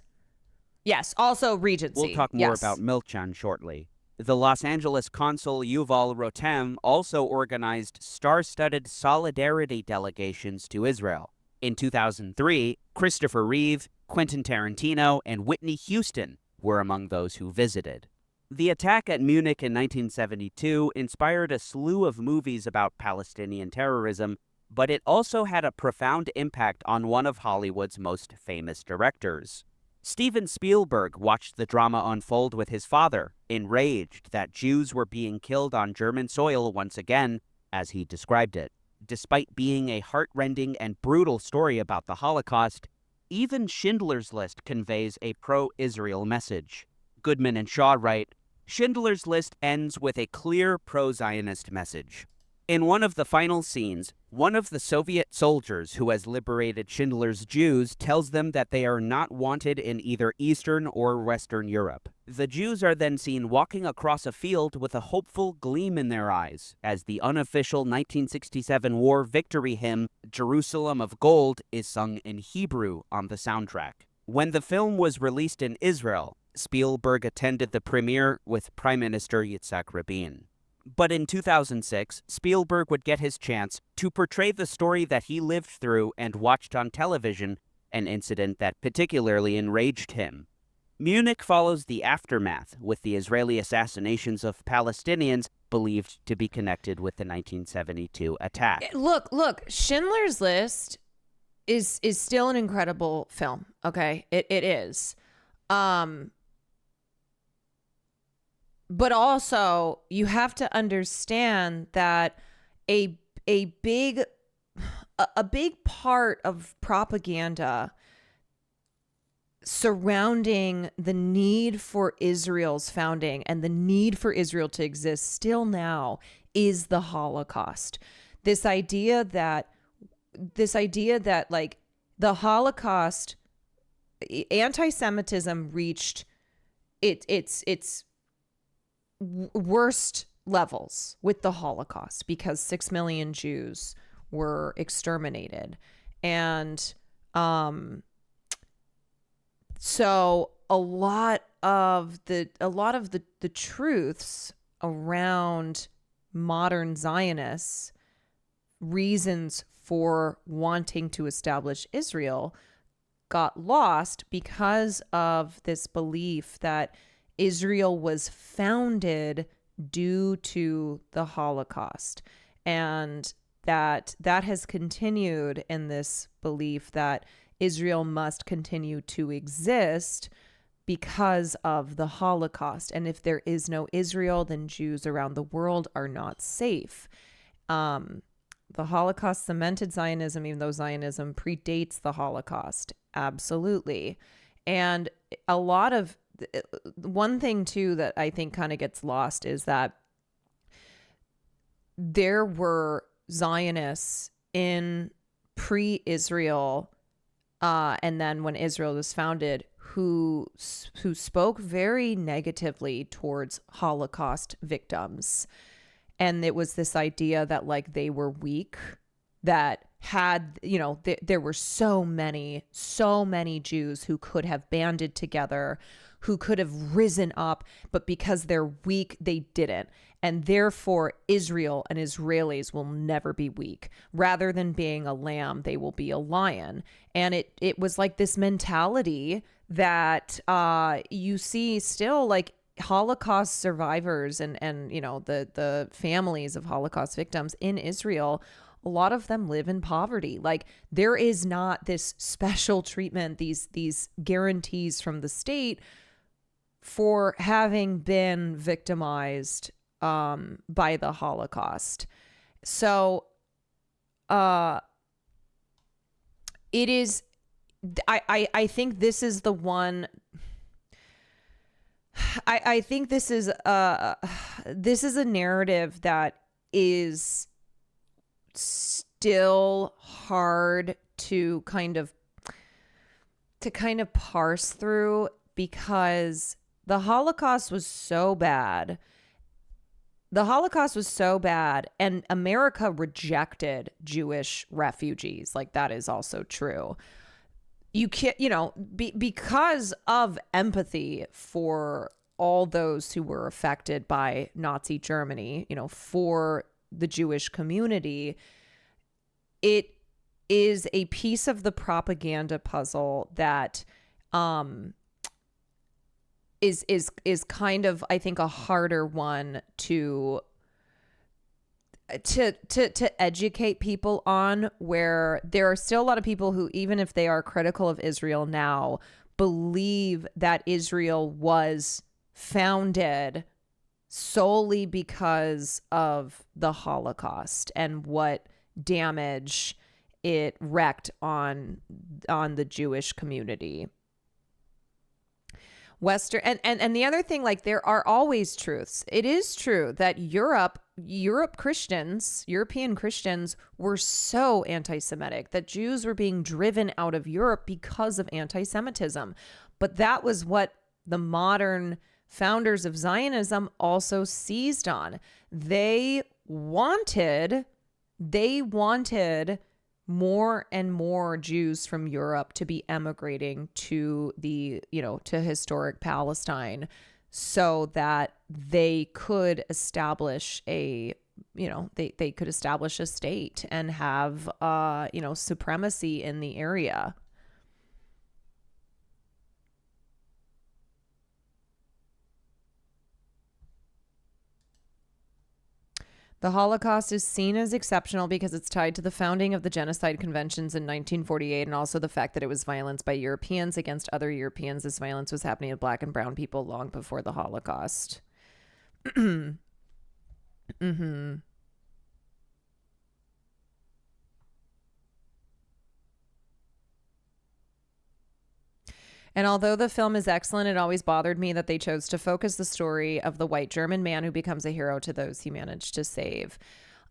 S2: Yes, also Regency.
S1: We'll talk more about Milchan shortly. The Los Angeles consul Yuval Rotem also organized star-studded solidarity delegations to Israel. In 2003, Christopher Reeve, Quentin Tarantino, and Whitney Houston were among those who visited. The attack at Munich in 1972 inspired a slew of movies about Palestinian terrorism, but it also had a profound impact on one of Hollywood's most famous directors. Steven Spielberg watched the drama unfold with his father, enraged that Jews were being killed on German soil once again, as he described it. Despite being a heartrending and brutal story about the Holocaust, even Schindler's List conveys a pro-Israel message. Goodman and Shaw write, Schindler's List ends with a clear pro-Zionist message. In one of the final scenes, one of the Soviet soldiers who has liberated Schindler's Jews tells them that they are not wanted in either Eastern or Western Europe. The Jews are then seen walking across a field with a hopeful gleam in their eyes, as the unofficial 1967 war victory hymn, Jerusalem of Gold, is sung in Hebrew on the soundtrack. When the film was released in Israel, Spielberg attended the premiere with Prime Minister Yitzhak Rabin. But in 2006, Spielberg would get his chance to portray the story that he lived through and watched on television, an incident that particularly enraged him. Munich follows the aftermath, with the Israeli assassinations of Palestinians believed to be connected with the 1972 attack.
S2: Look, Schindler's List is still an incredible film, okay? It is. But also, you have to understand that a big part of propaganda surrounding the need for Israel's founding and the need for Israel to exist still now is the Holocaust. This idea that like the Holocaust, anti-Semitism reached its worst levels with the Holocaust because 6 million Jews were exterminated. And so a lot of the truths around modern Zionists, reasons for wanting to establish Israel, got lost because of this belief that Israel was founded due to the Holocaust, and that has continued in this belief that Israel must continue to exist because of the Holocaust. And if there is no Israel, then Jews around the world are not safe. The Holocaust cemented Zionism, even though Zionism predates the Holocaust. Absolutely. And one thing too that I think kind of gets lost is that there were Zionists in pre-Israel, and then when Israel was founded, who spoke very negatively towards Holocaust victims. And it was this idea that like they were weak, that had, there were so many Jews who could have banded together, who could have risen up, but because they're weak, they didn't. And therefore, Israel and Israelis will never be weak. Rather than being a lamb, they will be a lion. And it was like this mentality that you see still, like Holocaust survivors and the families of Holocaust victims in Israel. A lot of them live in poverty. Like there is not this special treatment, these guarantees from the state for having been victimized by the Holocaust. So it is, I think this is the one, I think this is a narrative that is still hard to kind of parse through, because the Holocaust was so bad. The Holocaust was so bad, and America rejected Jewish refugees. Like that is also true. You can't, because of empathy for all those who were affected by Nazi Germany, for the Jewish community, it is a piece of the propaganda puzzle that is kind of, I think, a harder one to educate people on, where there are still a lot of people who, even if they are critical of Israel now, believe that Israel was founded solely because of the Holocaust and what damage it wreaked on the Jewish community. Western and the other thing, like there are always truths. It is true that European Christians were so anti-Semitic that Jews were being driven out of Europe because of anti-Semitism. But that was what the modern founders of Zionism also seized on. They wanted more and more Jews from Europe to be emigrating to to historic Palestine, so that they could establish they could establish a state and have supremacy in the area. The Holocaust is seen as exceptional because it's tied to the founding of the Genocide Conventions in 1948, and also the fact that it was violence by Europeans against other Europeans. This violence was happening to Black and brown people long before the Holocaust. Mm-hmm. And although the film is excellent, it always bothered me that they chose to focus the story of the white German man who becomes a hero to those he managed to save.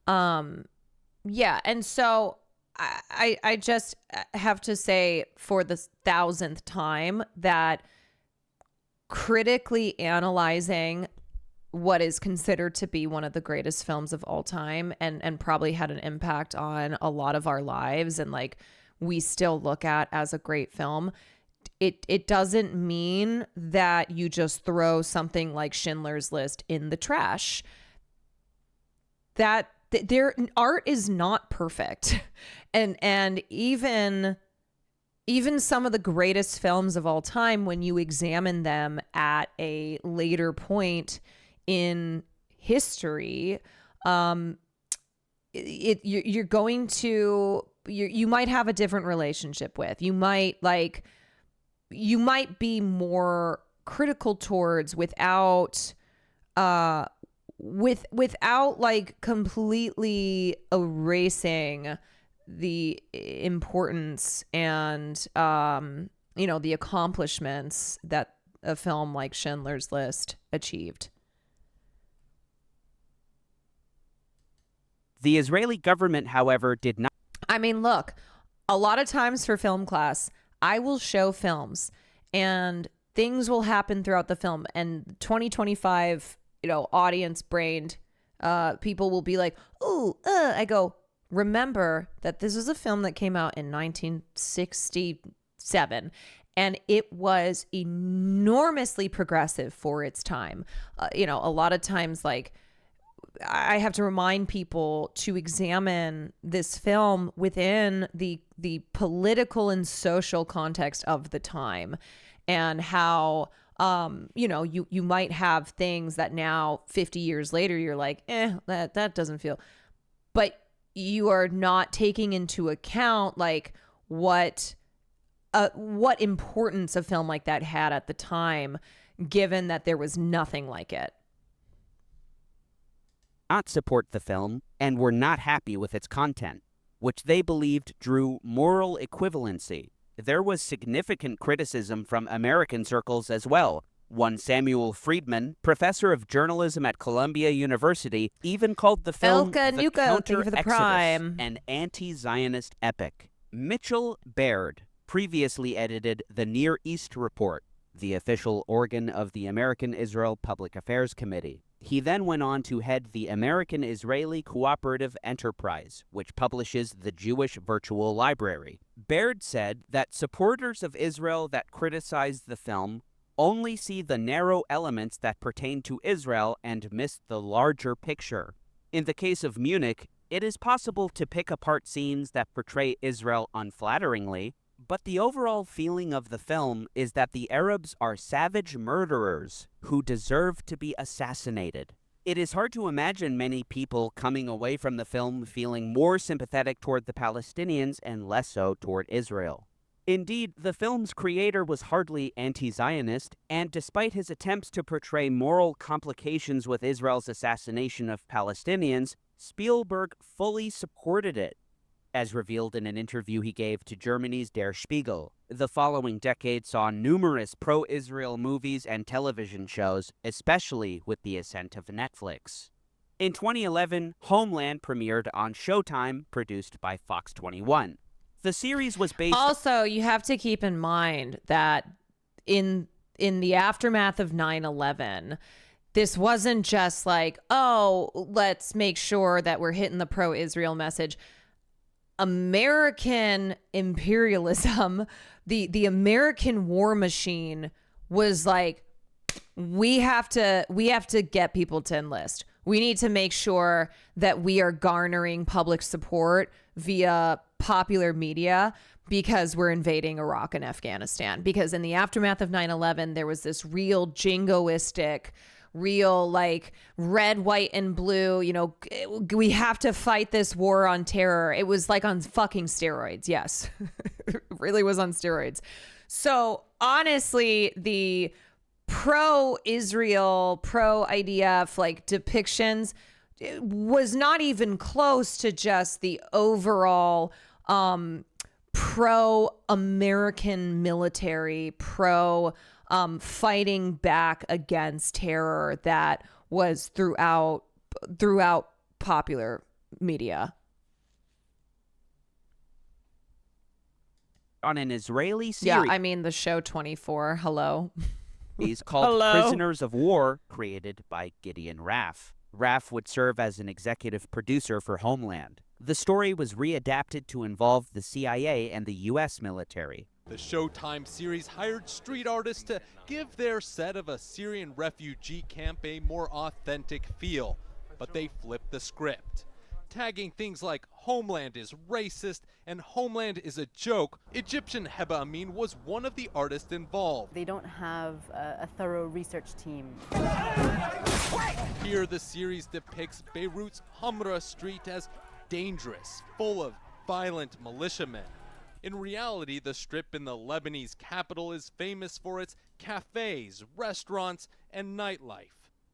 S2: Yeah. And so I just have to say for the 1,000th time that critically analyzing what is considered to be one of the greatest films of all time, and probably had an impact on a lot of our lives, and like we still look at as a great film, it doesn't mean that you just throw something like Schindler's List in the trash. That their art is not perfect. And even some of the greatest films of all time, when you examine them at a later point in history, you're going to you might have a different relationship with. You might be more critical towards without like completely erasing the importance and the accomplishments that a film like Schindler's List achieved.
S1: The Israeli government, however, did not.
S2: I mean, look, a lot of times for film class, I will show films and things will happen throughout the film, and 2025, audience brained people will be like, "Ooh, I go, remember that this is a film that came out in 1967 and it was enormously progressive for its time." A lot of times, like, I have to remind people to examine this film within the political and social context of the time, and how you might have things that now 50 years later you're like, that doesn't feel, but you are not taking into account like what importance a film like that had at the time, given that there was nothing like it.
S1: Not support the film and were not happy with its content, which they believed drew moral equivalency. There was significant criticism from American circles as well. One Samuel Friedman, professor of journalism at Columbia University, even called the film
S2: Elka
S1: the
S2: Nuka, thank you for the
S1: counter-exodus,
S2: prime.
S1: an anti-Zionist epic. Mitchell Baird previously edited the Near East Report, the official organ of the American Israel Public Affairs Committee. He then went on to head the American-Israeli Cooperative Enterprise, which publishes the Jewish Virtual Library. Baird said that supporters of Israel that criticize the film only see the narrow elements that pertain to Israel and miss the larger picture. In the case of Munich, it is possible to pick apart scenes that portray Israel unflatteringly, but the overall feeling of the film is that the Arabs are savage murderers who deserve to be assassinated. It is hard to imagine many people coming away from the film feeling more sympathetic toward the Palestinians and less so toward Israel. Indeed, the film's creator was hardly anti-Zionist, and despite his attempts to portray moral complications with Israel's assassination of Palestinians, Spielberg fully supported it. As revealed in an interview he gave to Germany's Der Spiegel, the following decade saw numerous pro-Israel movies and television shows, especially with the ascent of Netflix. In 2011, Homeland premiered on Showtime, produced by Fox 21. The series was based...
S2: Also, you have to keep in mind that in the aftermath of 9/11, this wasn't just like, oh, let's make sure that we're hitting the pro-Israel message. American imperialism, the American war machine was like, we have to get people to enlist. We need to make sure that we are garnering public support via popular media because we're invading Iraq and Afghanistan. Because in the aftermath of 9/11, there was this real jingoistic, real like red, white, and blue, we have to fight this war on terror. It was like on fucking steroids. Yes, it really was on steroids. So honestly, the pro-Israel, pro-IDF like depictions was not even close to just the overall pro-American military, fighting back against terror that was throughout popular media.
S1: On an Israeli series.
S2: Yeah, I mean the show 24. Hello.
S1: He's called Prisoners of War, created by Gideon Raff. Raff would serve as an executive producer for Homeland. The story was readapted to involve the CIA and the U.S. military.
S15: The Showtime series hired street artists to give their set of a Syrian refugee camp a more authentic feel, but they flipped the script. Tagging things like Homeland is racist and Homeland is a joke, Egyptian Heba Amin was one of the artists involved.
S16: They don't have a thorough research team.
S15: Here the series depicts Beirut's Hamra Street as dangerous, full of violent militiamen. In reality, the strip in the Lebanese capital is famous for its cafes, restaurants, and nightlife.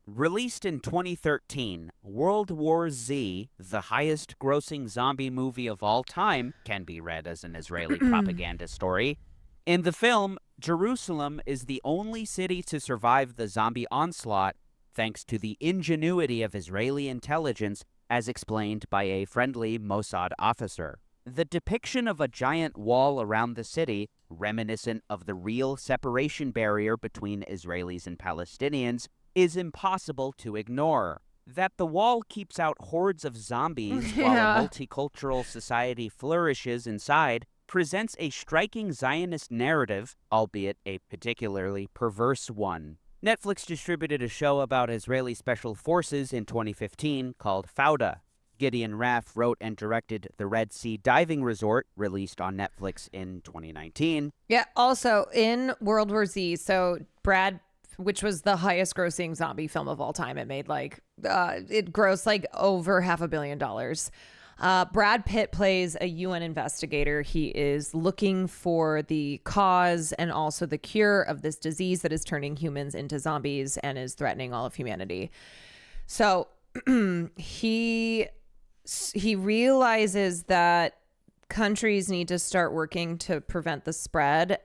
S1: Released in 2013, World War Z, the highest-grossing zombie movie of all time, can be read as an Israeli propaganda story. In the film, Jerusalem is the only city to survive the zombie onslaught thanks to the ingenuity of Israeli intelligence, as explained by a friendly Mossad officer. The depiction of a giant wall around the city, reminiscent of the real separation barrier between Israelis and Palestinians, is impossible to ignore. That the wall keeps out hordes of zombies while a multicultural society flourishes inside presents a striking Zionist narrative, albeit a particularly perverse one. Netflix distributed a show about Israeli special forces in 2015 called Fauda. Gideon Raff wrote and directed The Red Sea Diving Resort, released on Netflix in 2019.
S2: Yeah, also in World War Z, so which was the highest grossing zombie film of all time. It made it grossed over $500 million. Brad Pitt plays a UN investigator. He is looking for the cause and also the cure of this disease that is turning humans into zombies and is threatening all of humanity. So he realizes that countries need to start working to prevent the spread.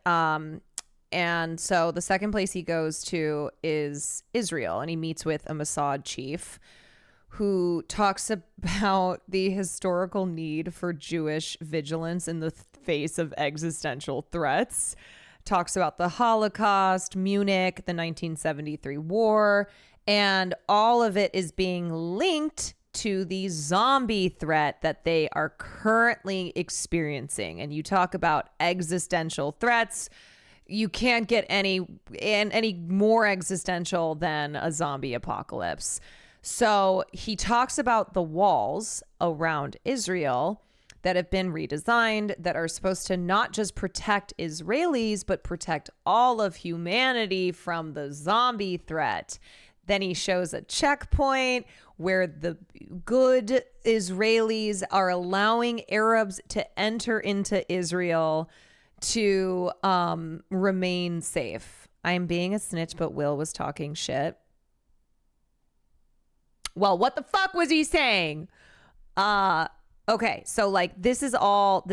S2: And so the second place he goes to is Israel, and he meets with a Mossad chief who talks about the historical need for Jewish vigilance in the face of existential threats, talks about the Holocaust, Munich, the 1973 war, and all of it is being linked to the zombie threat that they are currently experiencing. And you talk about existential threats. You can't get any more existential than a zombie apocalypse. So he talks about the walls around Israel that have been redesigned that are supposed to not just protect Israelis, but protect all of humanity from the zombie threat. Then he shows a checkpoint where the good Israelis are allowing Arabs to enter into Israel to remain safe. I'm being a snitch, but Will was talking shit. Well, what the fuck was he saying? Okay, so this is all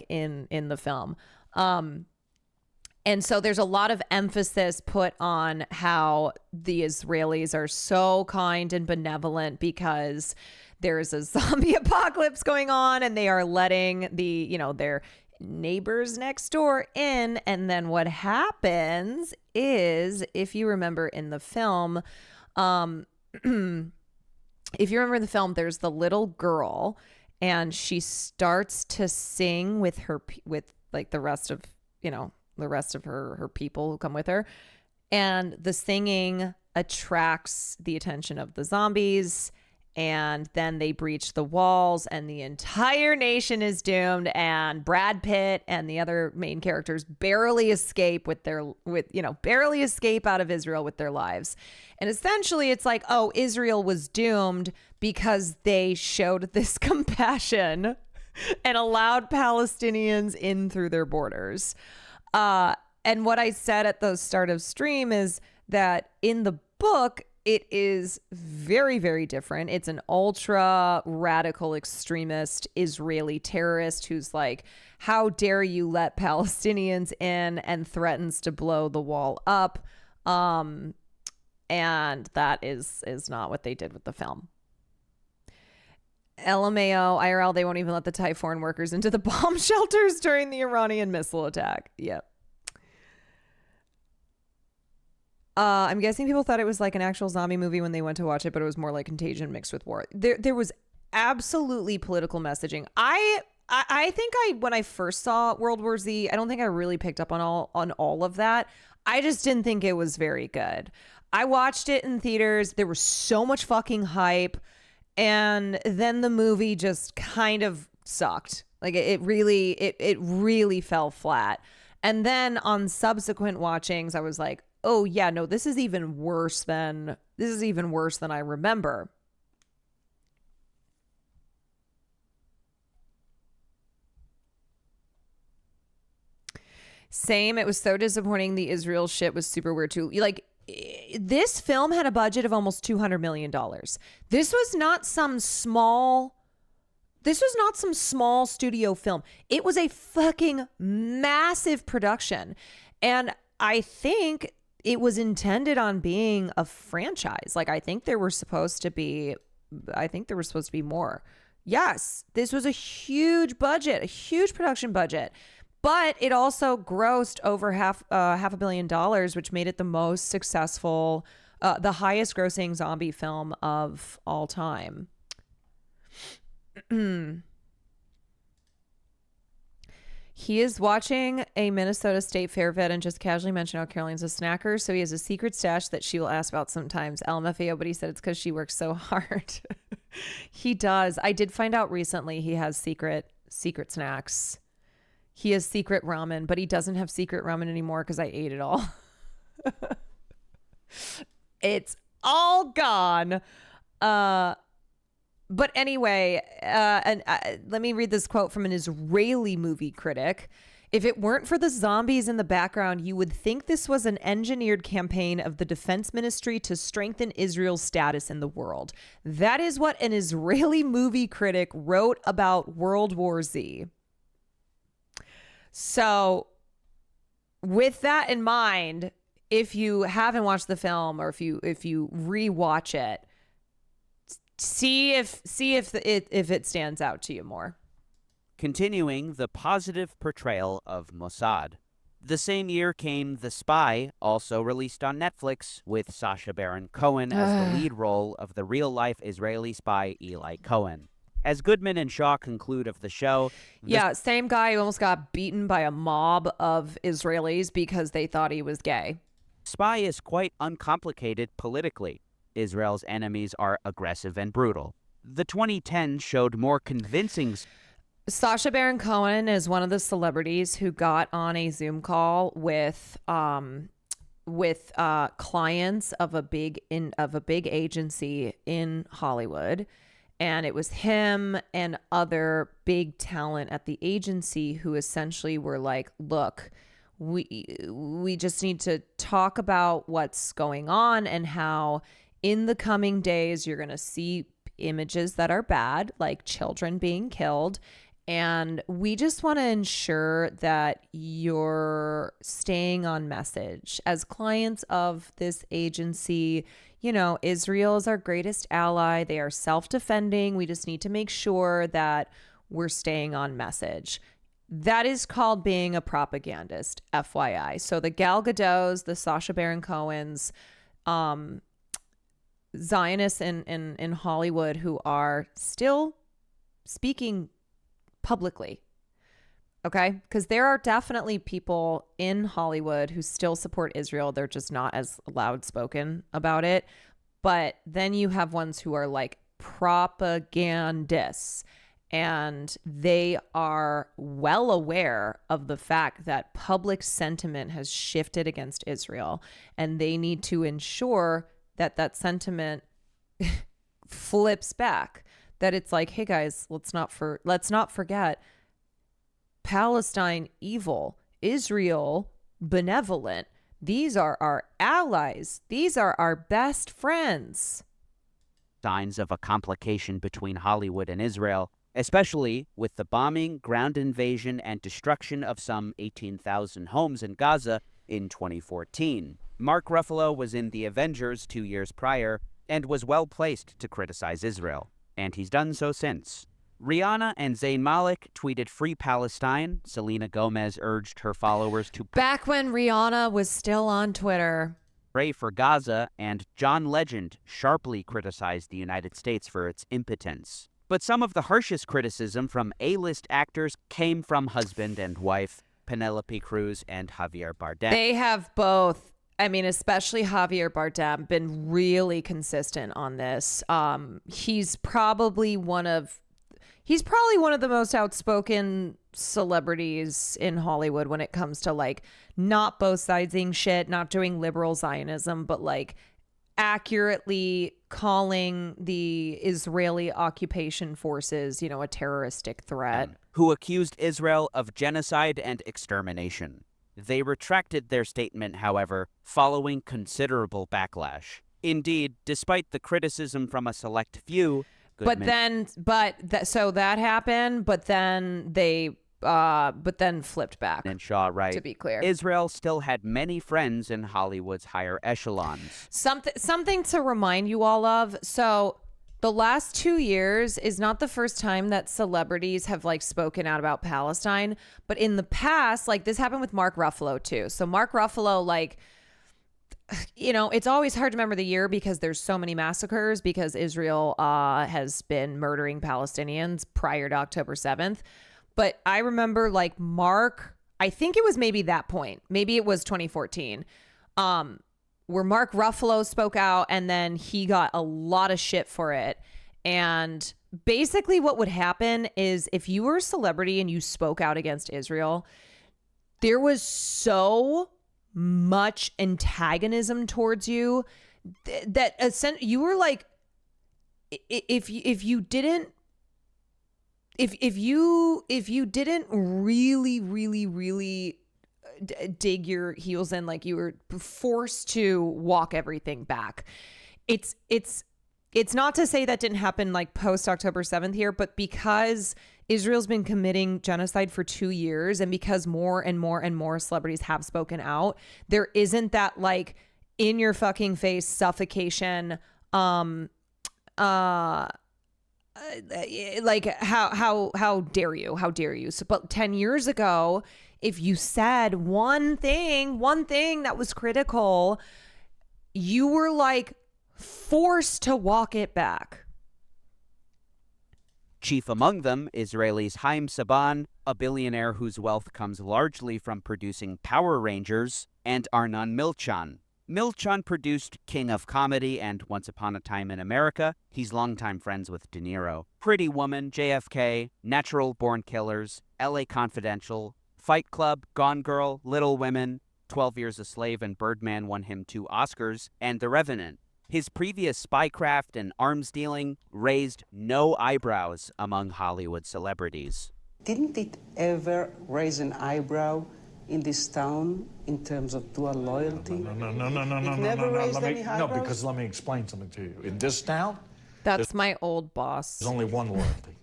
S2: in the film. And so there's a lot of emphasis put on how the Israelis are so kind and benevolent because there's a zombie apocalypse going on and they are letting their neighbors next door in. And then what happens is, if you remember in the film, there's the little girl and she starts to sing with the rest of her people who come with her. And the singing attracts the attention of the zombies. And then they breach the walls and the entire nation is doomed. And Brad Pitt and the other main characters barely escape barely escape out of Israel with their lives. And essentially it's like, oh, Israel was doomed because they showed this compassion and allowed Palestinians in through their borders. And what I said at the start of stream is that in the book, it is very, very different. It's an ultra radical extremist Israeli terrorist who's like, how dare you let Palestinians in, and threatens to blow the wall up. And that is not what they did with the film. LMAO, IRL, they won't even let the Thai foreign workers into the bomb shelters during the Iranian missile attack. Yep. I'm guessing people thought it was like an actual zombie movie when they went to watch it, but it was more like Contagion mixed with war. There was absolutely political messaging. I think when I first saw World War Z, I don't think I really picked up on all of that. I just didn't think it was very good. I watched it in theaters. There was so much fucking hype, and then the movie just kind of sucked. Like it really fell flat. And then on subsequent watchings, I was like, oh yeah, no, this is even worse than I remember. Same. It was so disappointing. The Israel shit was super weird too. Like, this film had a budget of almost $200 million. This was not some small studio film. It was a fucking massive production. And I think it was intended on being a franchise. Like, I think there were supposed to be more. Yes, this was a huge budget, a huge production budget. But it also grossed over half $500 million, which made it the most successful, the highest grossing zombie film of all time. He is watching a Minnesota State Fair vet and just casually mentioned how Caroline's a snacker. So he has a secret stash that she will ask about sometimes. LMFAO, but he said it's because she works so hard. He does. I did find out recently he has secret snacks. He has secret ramen, but he doesn't have secret ramen anymore because I ate it all. It's all gone. But anyway, let me read this quote from an Israeli movie critic. If it weren't for the zombies in the background, you would think this was an engineered campaign of the defense ministry to strengthen Israel's status in the world. That is what an Israeli movie critic wrote about World War Z. So with that in mind, if you haven't watched the film or if you rewatch it, see if it stands out to you more.
S1: Continuing the positive portrayal of Mossad. The same year came The Spy, also released on Netflix, with Sacha Baron Cohen as the lead role of the real-life Israeli spy Eli Cohen. As Goodman and Shaw conclude of the show...
S2: Yeah, same guy who almost got beaten by a mob of Israelis because they thought he was gay.
S1: Spy is quite uncomplicated politically. Israel's enemies are aggressive and brutal. The 2010 showed more convincing...
S2: Sacha Baron Cohen is one of the celebrities who got on a Zoom call with clients of a big agency in Hollywood. And it was him and other big talent at the agency who essentially were like, look, we just need to talk about what's going on and how in the coming days you're going to see images that are bad, like children being killed. And we just want to ensure that you're staying on message. As clients of this agency, you know, Israel is our greatest ally. They are self-defending. We just need to make sure that we're staying on message. That is called being a propagandist, FYI. So the Gal Gadots, the Sacha Baron Cohens, Zionists in Hollywood who are still speaking publicly. Okay? Because there are definitely people in Hollywood who still support Israel. They're just not as loud spoken about it. But then you have ones who are like propagandists, and they are well aware of the fact that public sentiment has shifted against Israel, and they need to ensure that that sentiment flips back. That it's like, hey guys, let's not forget Palestine evil, Israel benevolent. These are our allies. These are our best friends.
S1: Signs of a complication between Hollywood and Israel, especially with the bombing, ground invasion, and destruction of some 18,000 homes in Gaza in 2014. Mark Ruffalo was in The Avengers 2 years prior and was well placed to criticize Israel, and he's done so since. Rihanna and Zayn Malik tweeted Free Palestine. Selena Gomez urged her followers to...
S2: Back when Rihanna was still on Twitter.
S1: Pray for Gaza, and John Legend sharply criticized the United States for its impotence. But some of the harshest criticism from A-list actors came from husband and wife Penelope Cruz and Javier Bardem.
S2: They have both, I mean, especially Javier Bardem, been really consistent on this. He's probably one of the most outspoken celebrities in Hollywood when it comes to like not both siding shit, not doing liberal Zionism, but like accurately calling the Israeli occupation forces, a terroristic threat.
S1: Who accused Israel of genocide and extermination. They retracted their statement, however, following considerable backlash. Indeed, despite the criticism from a select few,
S2: so that happened, but then flipped back.
S1: And Shaw, right?
S2: To be clear,
S1: Israel still had many friends in Hollywood's higher echelons.
S2: Something to remind you all of. So the last 2 years is not the first time that celebrities have like spoken out about Palestine, but in the past, like this happened with Mark Ruffalo too. So Mark Ruffalo, like, it's always hard to remember the year because there's so many massacres because Israel has been murdering Palestinians prior to October 7th. But I remember like Mark, I think it was maybe that point, maybe it was 2014, where Mark Ruffalo spoke out and then he got a lot of shit for it. And basically what would happen is if you were a celebrity and you spoke out against Israel, there was so much antagonism towards you that you were like, if you didn't really dig your heels in, like you were forced to walk everything back. It's not to say that didn't happen like post October 7th here, but because Israel's been committing genocide for 2 years and because more and more and more celebrities have spoken out, there isn't that like in your fucking face suffocation, like how dare you? So, but 10 years ago, if you said one thing that was critical, you were like forced to walk it back.
S1: Chief among them, Israelis Haim Saban, a billionaire whose wealth comes largely from producing Power Rangers, and Arnon Milchan. Milchan produced King of Comedy and Once Upon a Time in America. He's longtime friends with De Niro. Pretty Woman, JFK, Natural Born Killers, LA Confidential, Fight Club, Gone Girl, Little Women, 12 Years a Slave, and Birdman won him 2 Oscars, and The Revenant. His previous spycraft and arms dealing raised no eyebrows among Hollywood celebrities.
S3: Didn't it ever raise an eyebrow in this town in terms of dual loyalty?
S19: No, because let me explain something to you. In this town,
S2: that's my old boss.
S19: There's only one loyalty.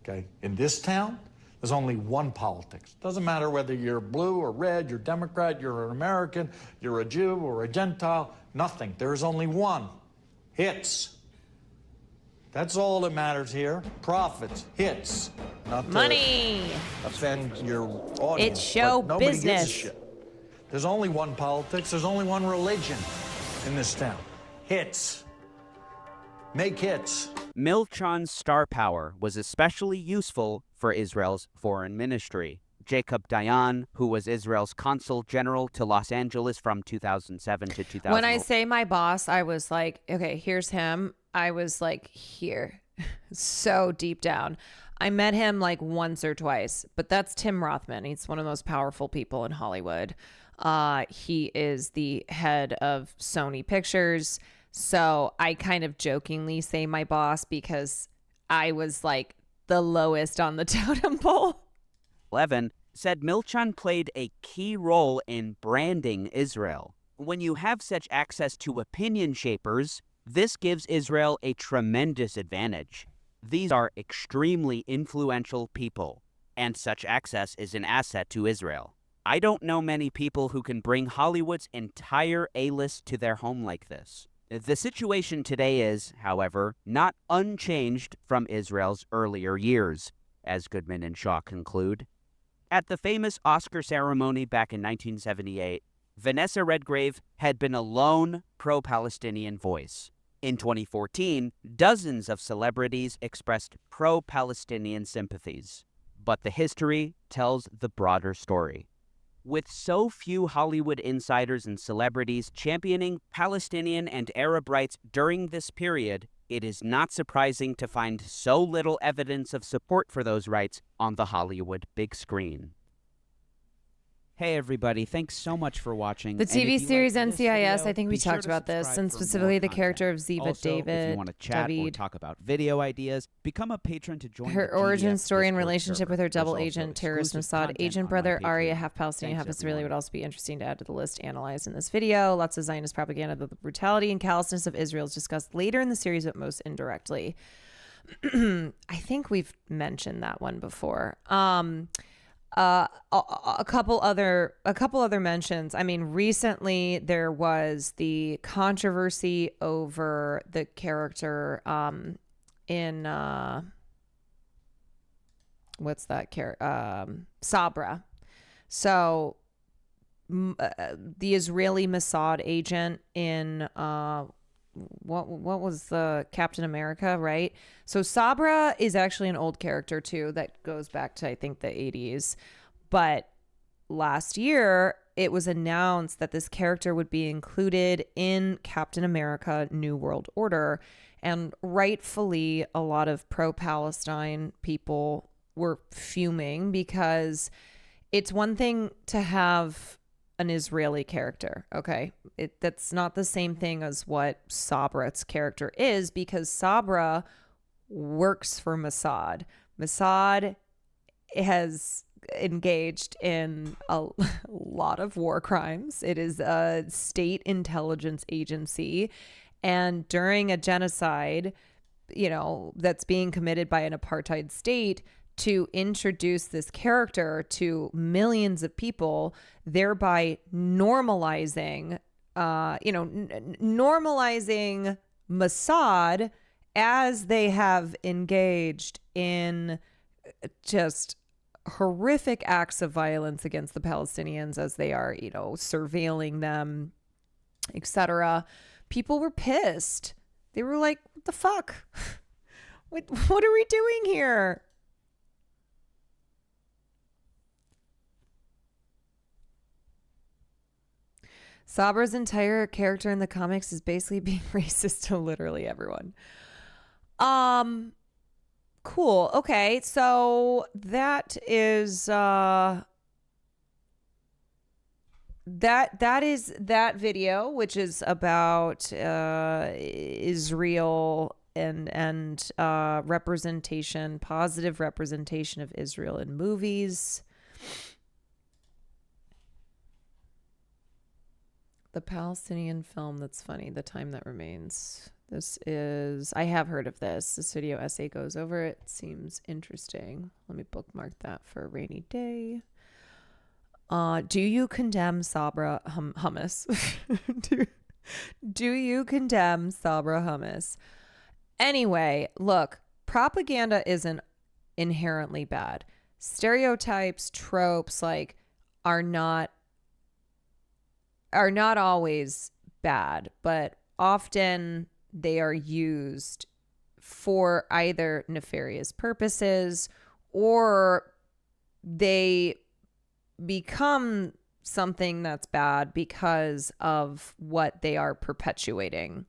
S19: Okay? In this town, there's only one politics. Doesn't matter whether you're blue or red, you're Democrat, you're an American, you're a Jew or a Gentile, nothing. There's only one. Hits. That's all that matters here. Profits, hits. Not
S2: money.
S19: Offend your audience.
S2: It's show
S19: nobody
S2: business.
S19: Gives a shit. There's only one politics. There's only one religion in this town. Hits. Make hits.
S1: Milchan's star power was especially useful for Israel's foreign ministry. Jacob Dayan, who was Israel's consul general to Los Angeles from 2007 to 2000.
S2: When I say my boss, I was like, okay, here's him. I was like, here. So deep down. I met him like once or twice, but that's Tim Rothman. He's one of the most powerful people in Hollywood. He is the head of Sony Pictures. So I kind of jokingly say my boss because I was like the lowest on the totem pole.
S1: 11 said Milchan played a key role in branding Israel. When you have such access to opinion shapers, this gives Israel a tremendous advantage. These are extremely influential people, and such access is an asset to Israel. I don't know many people who can bring Hollywood's entire A-list to their home like this. The situation today is, however, not unchanged from Israel's earlier years, as Goodman and Shaw conclude. At the famous Oscar ceremony back in 1978, Vanessa Redgrave had been a lone pro-Palestinian voice. In 2014, dozens of celebrities expressed pro-Palestinian sympathies. But the history tells the broader story. With so few Hollywood insiders and celebrities championing Palestinian and Arab rights during this period, it is not surprising to find so little evidence of support for those rights on the Hollywood big screen. Hey everybody, thanks so much for watching.
S2: The
S1: And if
S2: TV
S1: you
S2: series
S1: liked this
S2: NCIS,
S1: video,
S2: I think we
S1: be sure
S2: talked
S1: to
S2: about this,
S1: subscribe
S2: and
S1: for more
S2: specifically the
S1: content.
S2: character of Ziva
S1: Also,
S2: David.
S1: if you want to chat or
S2: David.
S1: talk about video ideas, become a patron to join
S2: Her
S1: the
S2: origin
S1: GDF
S2: story and
S1: Discord
S2: relationship
S1: server.
S2: with her
S1: There's
S2: double
S1: also
S2: agent, terrorist
S1: exclusive
S2: Mossad
S1: content
S2: agent
S1: on my
S2: brother, Arya,
S1: Patreon.
S2: half Palestinian, half
S1: Thanks,
S2: Israeli,
S1: everyone.
S2: would also be interesting to add to the list analyzed in this video. Lots of Zionist propaganda, the brutality and callousness of Israel is discussed later in the series, but most indirectly. I think we've mentioned that one before. A couple other mentions. I mean, recently there was the controversy over the character in what's that character? Sabra. So the Israeli Mossad agent in what was the Captain America, right? So Sabra is actually an old character too that goes back to I think the 80s. But last year it was announced that this character would be included in Captain America New World Order, and rightfully a lot of pro-Palestine people were fuming because it's one thing to have an Israeli character, okay? That's not the same thing as what Sabra's character is, because Sabra works for Mossad. Mossad has engaged in a lot of war crimes. It is a state intelligence agency, and during a genocide, that's being committed by an apartheid state, to introduce this character to millions of people, thereby normalizing, normalizing Mossad as they have engaged in just horrific acts of violence against the Palestinians as they are, surveilling them, etc. People were pissed. They were like, what the fuck? What are we doing here? Sabra's entire character in the comics is basically being racist to literally everyone. Cool. Okay, so that is that is that video, which is about Israel and representation, positive representation of Israel in movies. The Palestinian film that's funny, The Time That Remains. This is, I have heard of this. This video essay goes over it. Seems interesting. Let me bookmark that for a rainy day. Do you condemn Sabra hummus? Do you condemn Sabra hummus? Anyway, look, propaganda isn't inherently bad. Stereotypes, tropes, are not always bad, but often they are used for either nefarious purposes or they become something that's bad because of what they are perpetuating.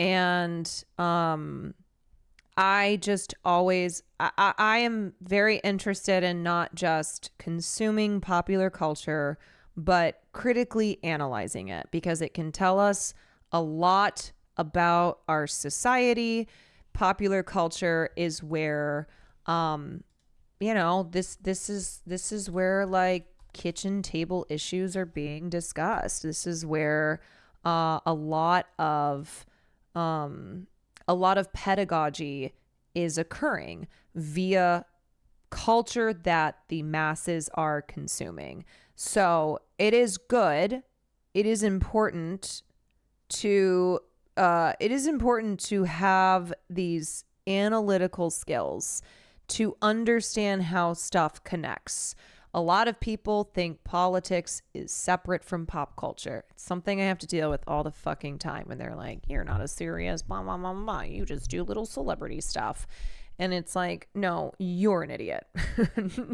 S2: And I just always, I am very interested in not just consuming popular culture, but critically analyzing it, because it can tell us a lot about our society. Popular culture is where, this is where kitchen table issues are being discussed. This is where a lot of pedagogy is occurring via culture that the masses are consuming. So it is good. It is important to have these analytical skills to understand how stuff connects. A lot of people think politics is separate from pop culture. It's something I have to deal with all the fucking time when they're like, you're not as serious, blah, blah, blah, blah. You just do little celebrity stuff. And it's like, no, you're an idiot.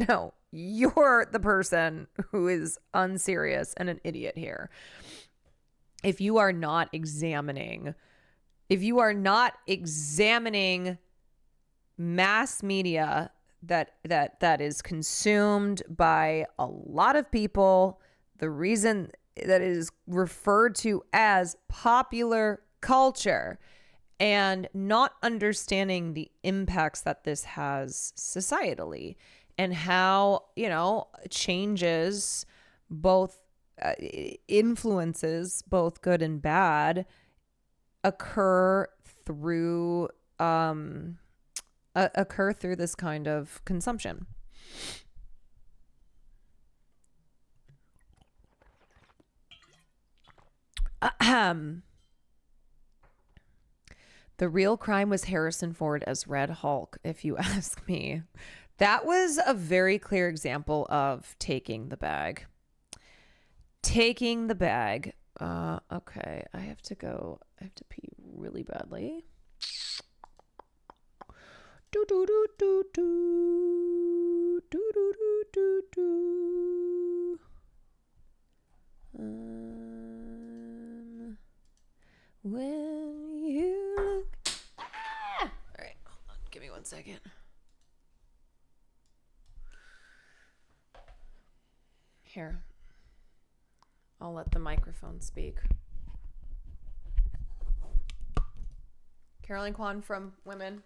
S2: No, you're the person who is unserious and an idiot here. If you are not examining mass media that is consumed by a lot of people, the reason that it is referred to as popular culture, and not understanding the impacts that this has societally and how, changes both influences, both good and bad, occur through this kind of consumption. The real crime was Harrison Ford as Red Hulk, if you ask me. That was a very clear example of taking the bag. Taking the bag. Okay, I have to pee really badly. Do do do do do do do do do. When you look. All right, hold on. Give me 1 second. Here. I'll let the microphone speak. Caroline Kwan from Women.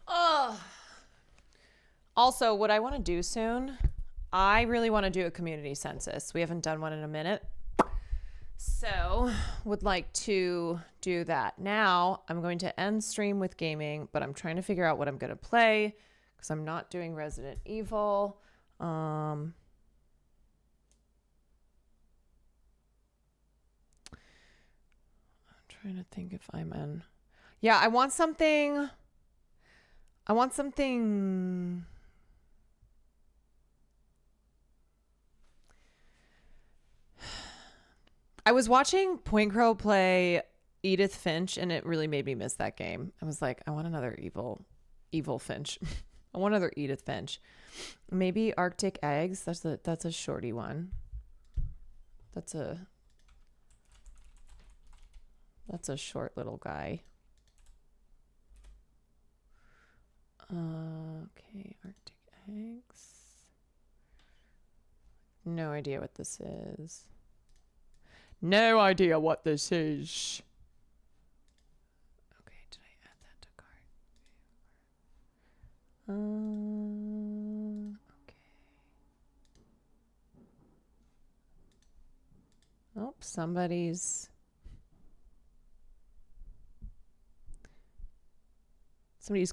S2: Oh. Also, what I want to do soon, I really want to do a community census. We haven't done one in a minute. So, would like to do that. Now, I'm going to end stream with gaming, but I'm trying to figure out what I'm going to play because I'm not doing Resident Evil. I'm trying to think if I'm in. Yeah, I want something. I was watching Point Crow play Edith Finch, and it really made me miss that game. I was like, I want another evil Finch. I want another Edith Finch. Maybe Arctic Eggs. That's a shorty one. That's a short little guy. Okay, Arctic Eggs. No idea what this is. No idea what this is. Okay, did I add that to cart? Okay. Oh, somebody's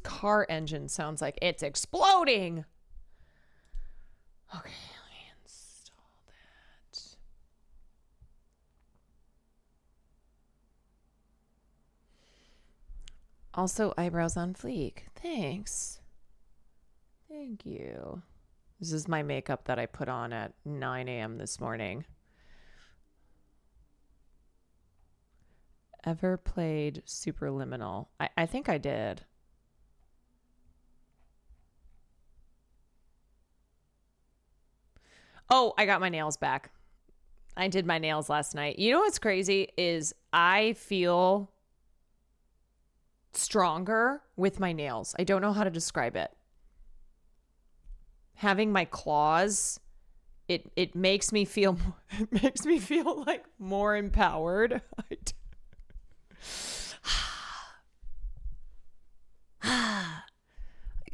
S2: car engine sounds like it's exploding. Okay, let me install that. Also, eyebrows on fleek. Thanks. Thank you. This is my makeup that I put on at 9 a.m. this morning. Ever played Superliminal? I think I did. Oh, I got my nails back. I did my nails last night. You know what's crazy is I feel stronger with my nails. I don't know how to describe it. Having my claws, it makes me feel like more empowered.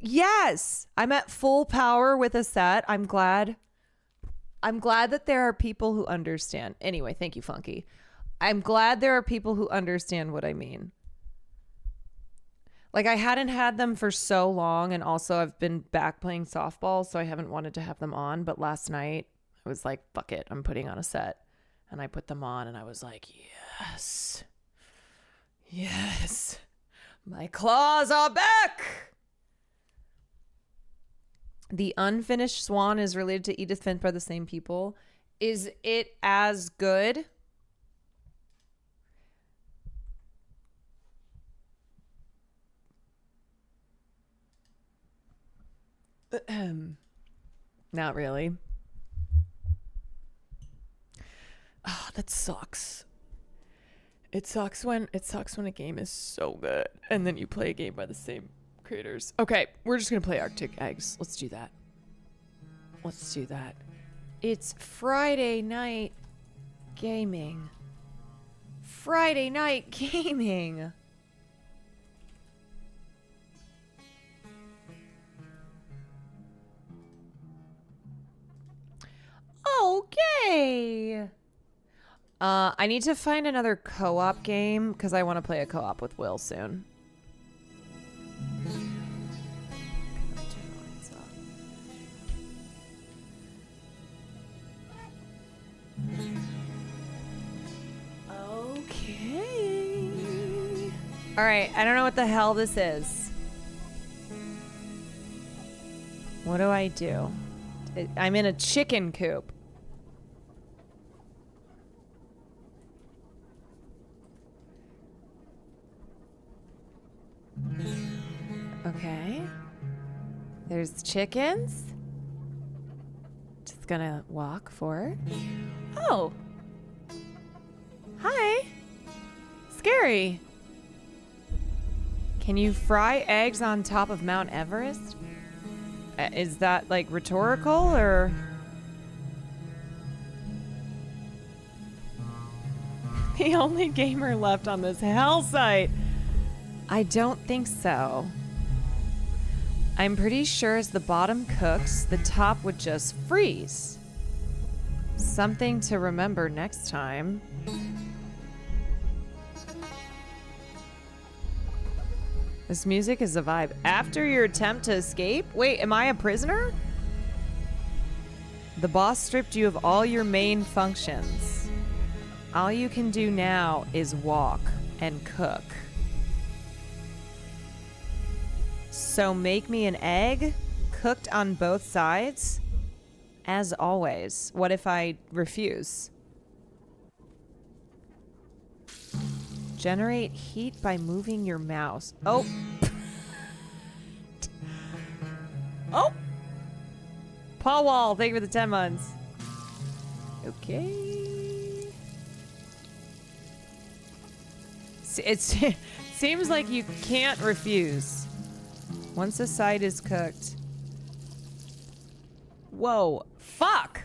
S2: Yes, I'm at full power with a set. I'm glad that there are people who understand. Anyway, thank you, Funky. I'm glad there are people who understand what I mean. Like, I hadn't had them for so long, and also I've been back playing softball, so I haven't wanted to have them on. But last night, I was like, fuck it, I'm putting on a set. And I put them on, and I was like, yes. Yes. My claws are back. The Unfinished Swan is related to Edith Finch by the same people. Is it as good? Not really. Oh, that sucks. It sucks when a game is so good and then you play a game by the same creators. Okay, we're just gonna play Arctic Eggs. Let's do that. It's Friday night gaming. Okay. I need to find another co-op game because I want to play a co-op with Will soon. Okay. All right, I don't know what the hell this is. What do I do? I'm in a chicken coop. Okay. There's chickens. Just gonna walk forward. Oh. Hi. Scary. Can you fry eggs on top of Mount Everest? Is that like rhetorical or? The only gamer left on this hell site. I don't think so. I'm pretty sure as the bottom cooks, the top would just freeze. Something to remember next time. This music is a vibe. After your attempt to escape? Wait, am I a prisoner? The boss stripped you of all your main functions. All you can do now is walk and cook. So make me an egg, cooked on both sides. As always. What if I refuse? Generate heat by moving your mouse. Oh. Oh. Paul Wall, thank you for the 10 months. Okay. It seems like you can't refuse. Once a side is cooked. Whoa. Fuck.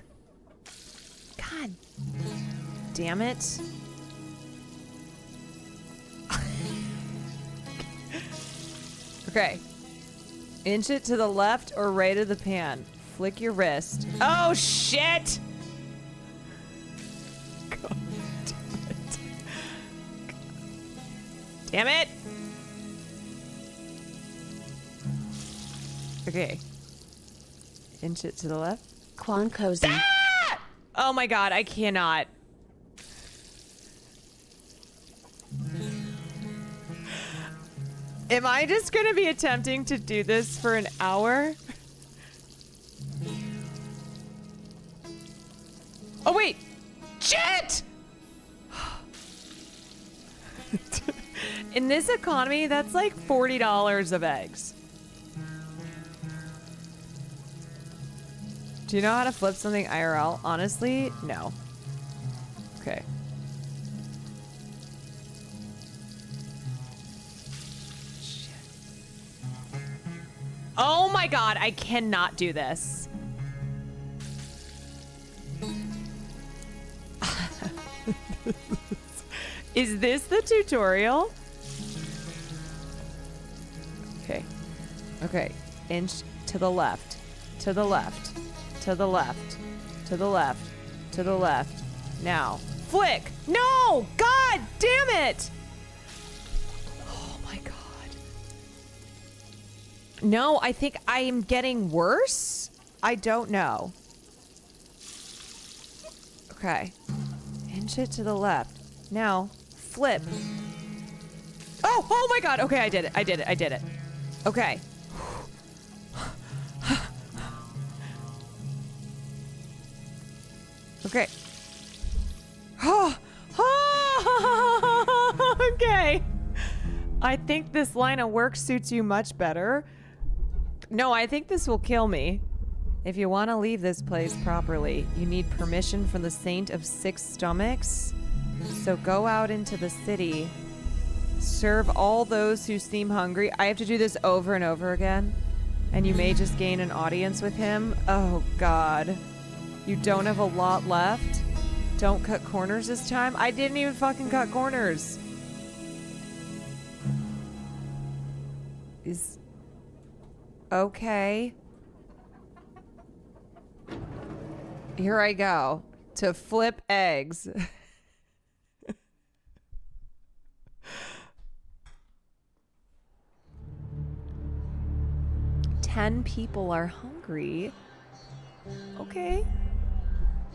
S2: God damn it. Okay. Inch it to the left or right of the pan. Flick your wrist. Oh, shit! God damn it. Okay. Inch it to the left.
S17: Quan Cozy.
S2: Ah! Oh my god, I cannot. Am I just going to be attempting to do this for an hour? Oh, wait. Shit! In this economy, that's like $40 of eggs. Do you know how to flip something IRL? Honestly, no. Okay. Shit. Oh my god, I cannot do this. Is this the tutorial? Okay. Okay. Inch to the left. To the left. To the left. To the left. To the left. Now. Flick! No! God damn it! Oh my god. No, I think I am getting worse? I don't know. Okay. Inch it to the left. Now, flip. Oh! Oh my god! Okay, I did it. I did it. I did it. Okay. Okay. Oh, okay. I think this line of work suits you much better. No, I think this will kill me. If you want to leave this place properly, you need permission from the Saint of Six Stomachs. So go out into the city. Serve all those who seem hungry. I have to do this over and over again. And you may just gain an audience with him. Oh, God. You don't have a lot left. Don't cut corners this time. I didn't even fucking cut corners. Is... Okay. Here I go. To flip eggs. 10 people are hungry. Okay.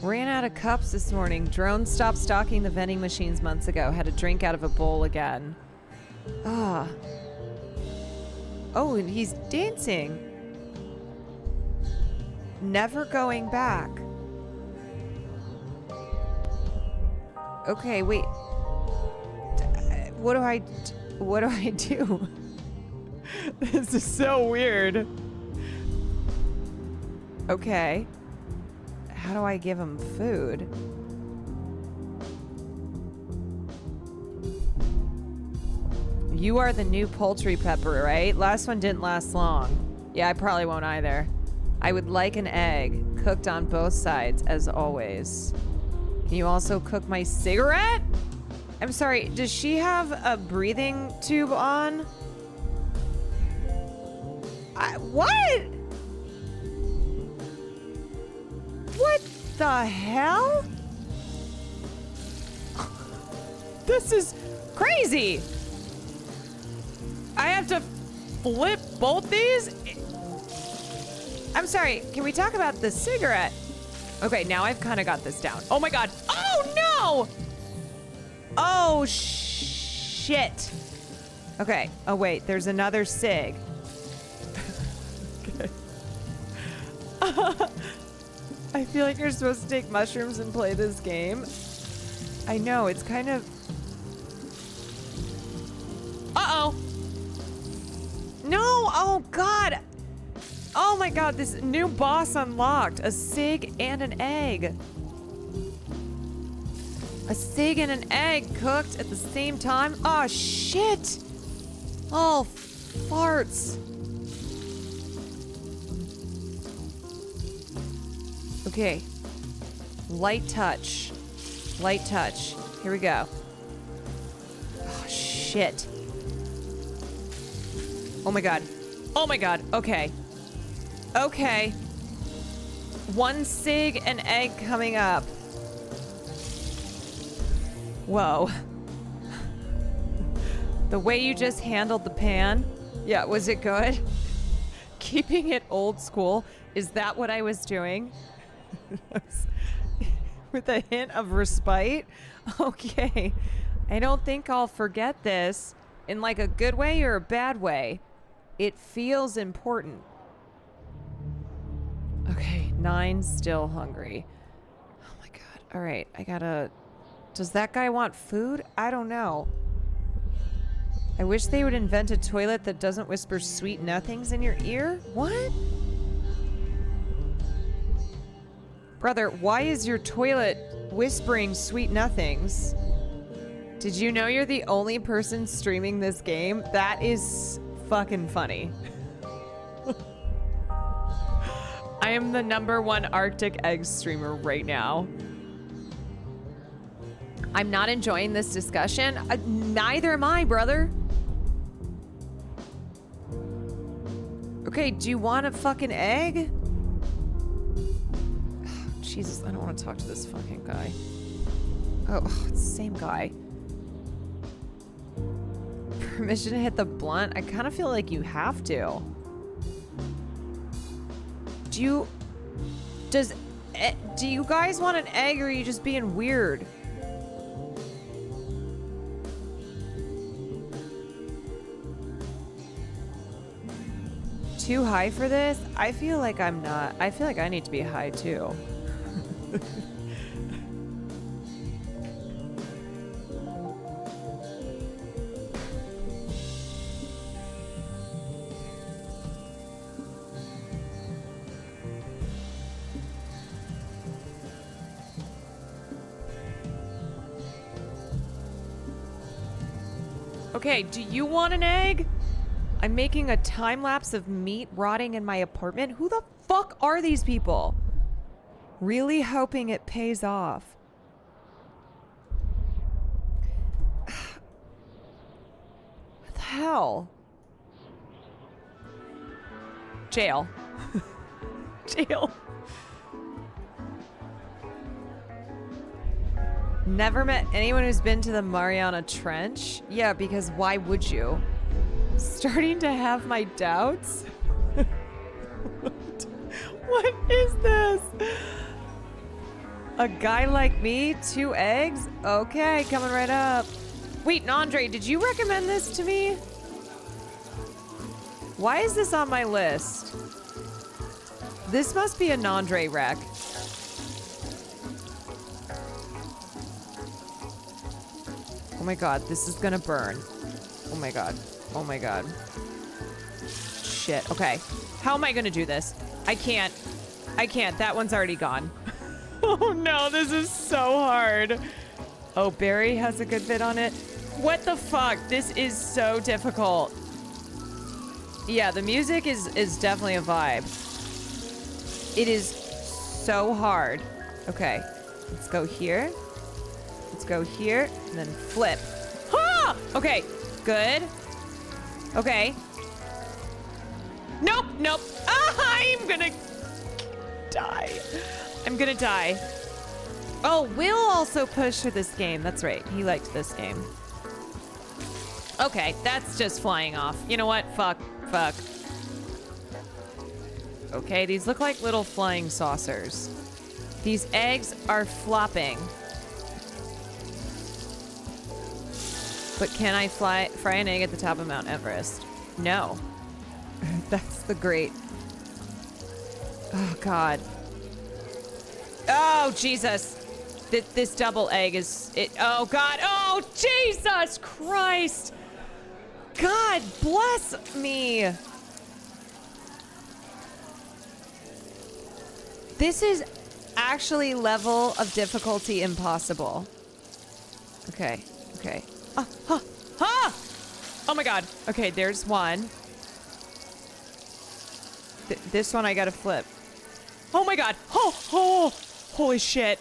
S2: Ran out of cups this morning. Drone stopped stocking the vending machines months ago. Had a drink out of a bowl again. Ah. Oh, and he's dancing. Never going back. Okay, wait. What do I do? This is so weird. Okay. How do I give him food? You are the new poultry pepper, right? Last one didn't last long. Yeah, I probably won't either. I would like an egg, cooked on both sides, as always. Can you also cook my cigarette? I'm sorry, does she have a breathing tube on? What? What the hell? This is crazy. I have to flip both these? I'm sorry, can we talk about the cigarette? Okay, now I've kind of got this down. Oh my god. Oh no! Oh shit. Okay, oh wait, there's another cig. Okay. I feel like you're supposed to take mushrooms and play this game. I know, it's kind of... Uh-oh! No! Oh, God! Oh, my God, this new boss unlocked. A cig and an egg. A cig and an egg cooked at the same time? Oh, shit! Oh, farts. Okay. Light touch. Light touch. Here we go. Oh, shit. Oh my god. Oh my god. Okay. Okay. One cig and egg coming up. Whoa. The way you just handled the pan. Yeah, was it good? Keeping it old school. Is that what I was doing? With a hint of respite? Okay. I don't think I'll forget this in like a good way or a bad way. It feels important. Okay, 9 still hungry. Oh my god. All right, I gotta... Does that guy want food? I don't know. I wish they would invent a toilet that doesn't whisper sweet nothings in your ear. What? Brother, why is your toilet whispering sweet nothings. Did you know you're the only person streaming this game? That is fucking funny. I am the #1 Arctic egg streamer right now. I'm not enjoying this discussion. Neither am I, brother. Okay, do you want a fucking egg? Jesus, I don't want to talk to this fucking guy. Oh, it's the same guy. Permission to hit the blunt? I kind of feel like you have to. Do you guys want an egg, or are you just being weird? Too high for this? I feel like I'm not. I feel like I need to be high too. Okay, do you want an egg? I'm making a time lapse of meat rotting in my apartment. Who the fuck are these people? Really hoping it pays off. What the hell? Jail. Jail. Never met anyone who's been to the Mariana Trench? Yeah, because why would you? Starting to have my doubts? What is this? A guy like me? 2 eggs? Okay, coming right up. Wait, Andre, did you recommend this to me? Why is this on my list? This must be a Nandre rec. Oh my god, this is gonna burn. Oh my god. Oh my god. Shit. Okay. How am I gonna do this? I can't. I can't. That one's already gone. Oh no, this is so hard. Oh, Barry has a good bit on it. What the fuck? This is so difficult. Yeah, the music is definitely a vibe. It is so hard. Okay. Let's go here. Let's go here and then flip. Ah! Okay. Good. Okay. Nope, nope. I'm gonna die. I'm gonna die. Oh, Will also pushed for this game. That's right. He liked this game. Okay, that's just flying off. You know what? Fuck. Fuck. Okay, these look like little flying saucers. These eggs are flopping. But can I fry an egg at the top of Mount Everest? No. That's the great... Oh, God. Oh, Jesus. This double egg is... Oh, God. Oh, Jesus Christ. God bless me. This is actually level of difficulty impossible. Okay. Okay. Oh my god. Okay, there's one. This one I gotta flip. Oh my god. Oh, holy shit.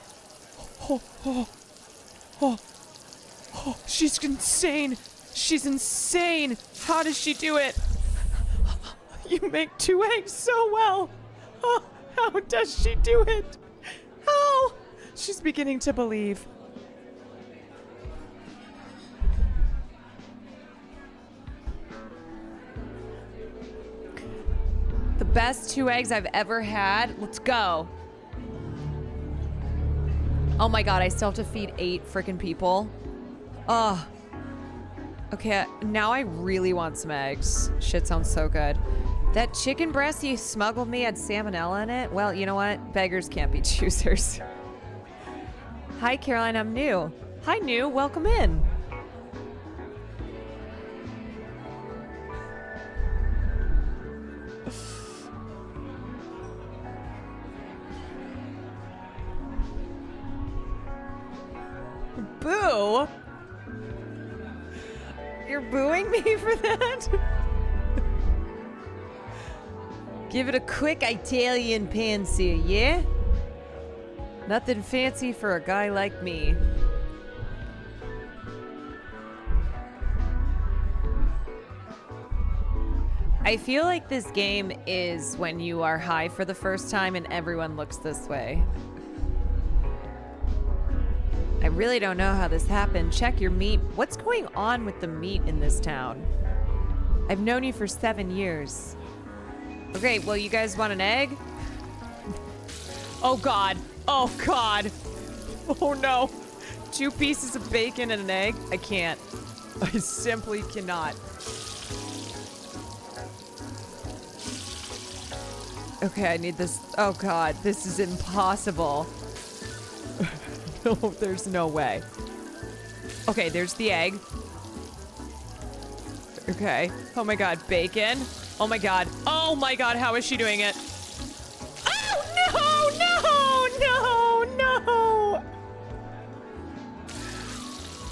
S2: Oh, she's insane. She's insane. How does she do it? You make 2 eggs so well. Oh, how does she do it? How? She's beginning to believe. The best 2 eggs I've ever had. Let's go. Oh my god, I still have to feed 8 freaking people. Oh. Okay, now I really want some eggs. Shit sounds so good. That chicken breast you smuggled me had salmonella in it? Well, you know what? Beggars can't be choosers. Hi, Caroline, I'm new. Hi, new. Welcome in. Boo? You're booing me for that? Give it a quick Italian pansier, yeah? Nothing fancy for a guy like me. I feel like this game is when you are high for the first time and everyone looks this way. I really don't know how this happened. Check your meat. What's going on with the meat in this town? I've known you for 7 years. Okay, well, you guys want an egg? Oh, God. Oh, God. Oh, no. 2 pieces of bacon and an egg? I can't. I simply cannot. Okay, I need this. Oh, God. This is impossible. No, there's no way. Okay, there's the egg. Okay. Oh, my God. Bacon. Oh, my God. Oh, my God. How is she doing it? Oh, no, no, no,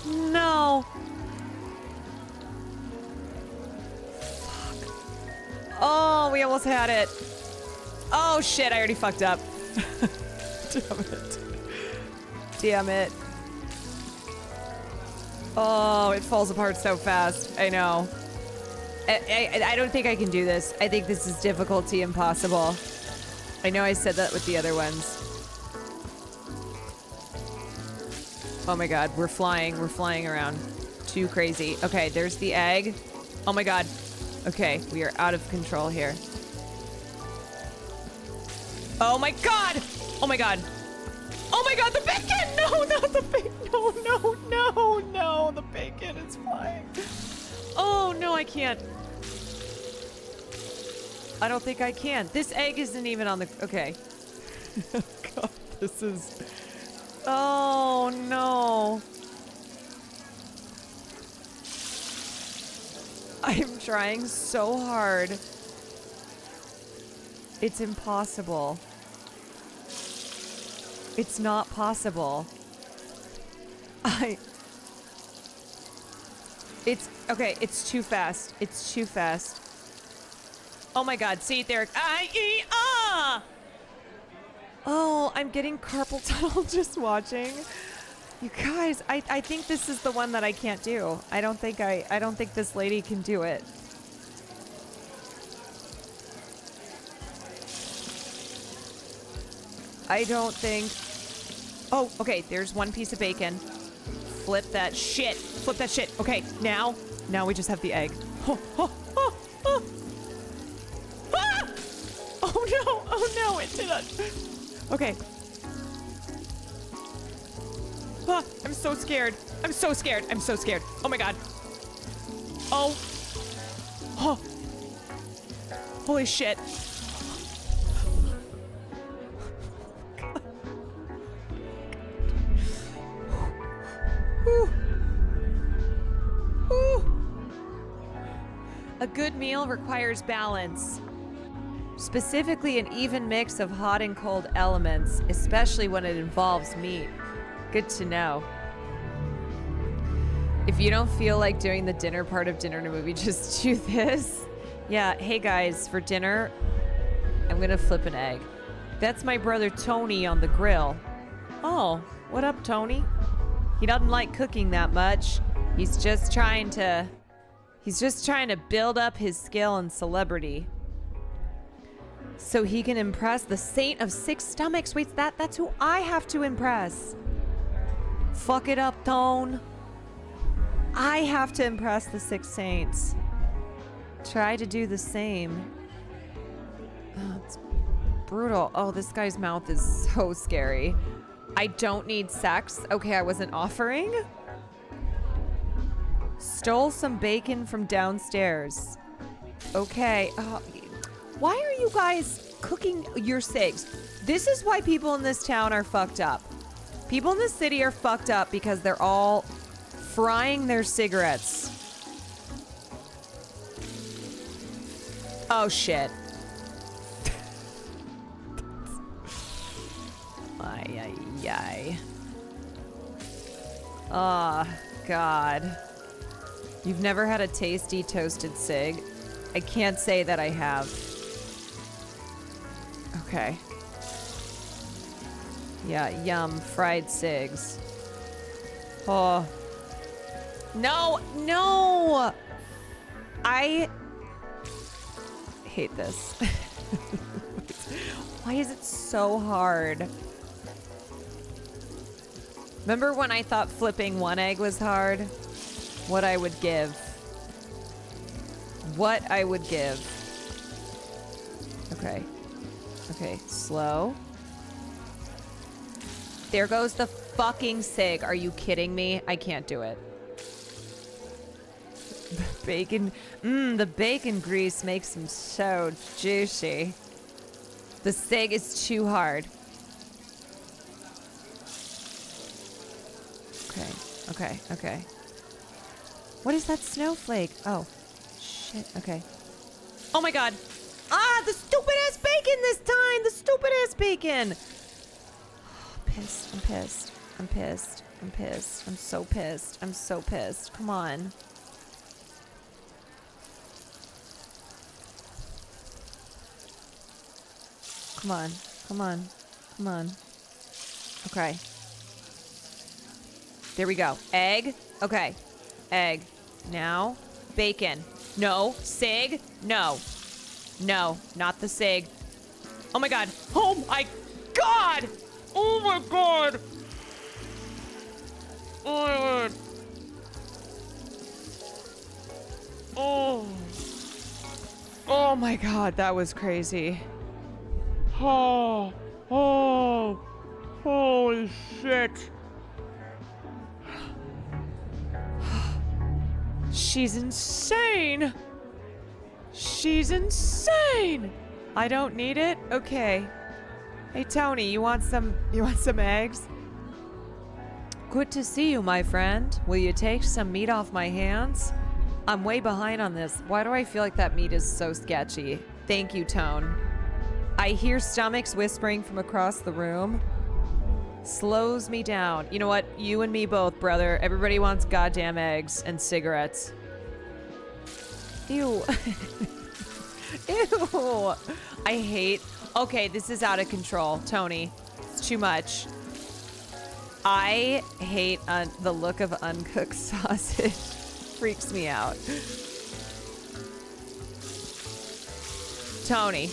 S2: no. No. Fuck. Oh, we almost had it. Oh, shit. I already fucked up. Damn it. Damn it. Oh, it falls apart so fast. I know. I don't think I can do this. I think this is difficulty impossible. I know I said that with the other ones. Oh my God, we're flying around. Too crazy. Okay, there's the egg. Oh my God. Okay, we are out of control here. Oh my God! Oh my God. Oh my God, the bacon! No, not the bacon. No, no, no, no, the bacon is flying. Oh no, I can't. I don't think I can. This egg isn't even on the, okay. God, this is, oh no. I'm trying so hard. It's impossible. It's not possible. It's, okay, it's too fast. It's too fast. Oh my God, see it there. Oh, I'm getting carpal tunnel just watching. You guys, I think this is the one that I can't do. I don't think this lady can do it. I don't think. Oh, okay, there's 1 piece of bacon. Flip that shit. Flip that shit. Okay, now we just have the egg. Oh, oh, oh, oh. Ah! Oh no, it didn't. Okay. Ah, I'm so scared. I'm so scared. I'm so scared. Oh my God. Oh. Oh. Holy shit. Whew. Whew. A good meal requires balance. Specifically, an even mix of hot and cold elements, especially when it involves meat. Good to know. If you don't feel like doing the dinner part of Dinner in a Movie, just do this. Yeah, hey guys, for dinner, I'm gonna flip an egg. That's my brother Tony on the grill. Oh, what up, Tony? He doesn't like cooking that much. He's just trying to build up his skill and celebrity. So he can impress the Saint of 6 Stomachs. Wait, that's who I have to impress. Fuck it up, Tone. I have to impress the 6 Saints. Try to do the same. Oh, it's brutal. Oh, this guy's mouth is so scary. I don't need sex. Okay, I wasn't offering. Stole some bacon from downstairs. Okay. Why are you guys cooking your cigs? This is why people in this town are fucked up. People in this city are fucked up because they're all frying their cigarettes. Oh, shit. Ay, ay, ay. Oh, God. You've never had a tasty toasted cig? I can't say that I have. Okay. Yeah, yum. Fried cigs. Oh. No, no! I hate this. Why is it so hard? Remember when I thought flipping one egg was hard? What I would give. What I would give. Okay. Okay, slow. There goes the fucking cig. Are you kidding me? I can't do it. Bacon. The bacon grease makes them so juicy. The cig is too hard. Okay, okay, okay. What is that snowflake? Oh, shit, okay. Oh my god. Ah, the stupid ass bacon this time! The stupid ass bacon! Oh, pissed, I'm pissed. I'm pissed. I'm pissed. I'm so pissed. I'm so pissed. Come on. Come on. Come on. Come on. Okay. There we go. Egg. Okay. Egg. Now. Bacon. No. Cig. No. No. Not the cig. Oh my god. Oh my god! Oh my god! Oh my god. Oh. Oh my god, that was crazy. Oh. Oh. Holy shit. She's insane. She's insane. I don't need it. Okay. Hey Tony, you want some eggs? Good to see you, my friend. Will you take some meat off my hands? I'm way behind on this. Why do I feel like that meat is so sketchy? Thank you, Tone. I hear stomachs whispering from across the room. Slows me down. You know what? You and me both, brother. Everybody wants goddamn eggs and cigarettes. Ew. Ew. I hate... Okay, this is out of control, Tony. It's too much. I hate the look of uncooked sausage. Freaks me out. Tony.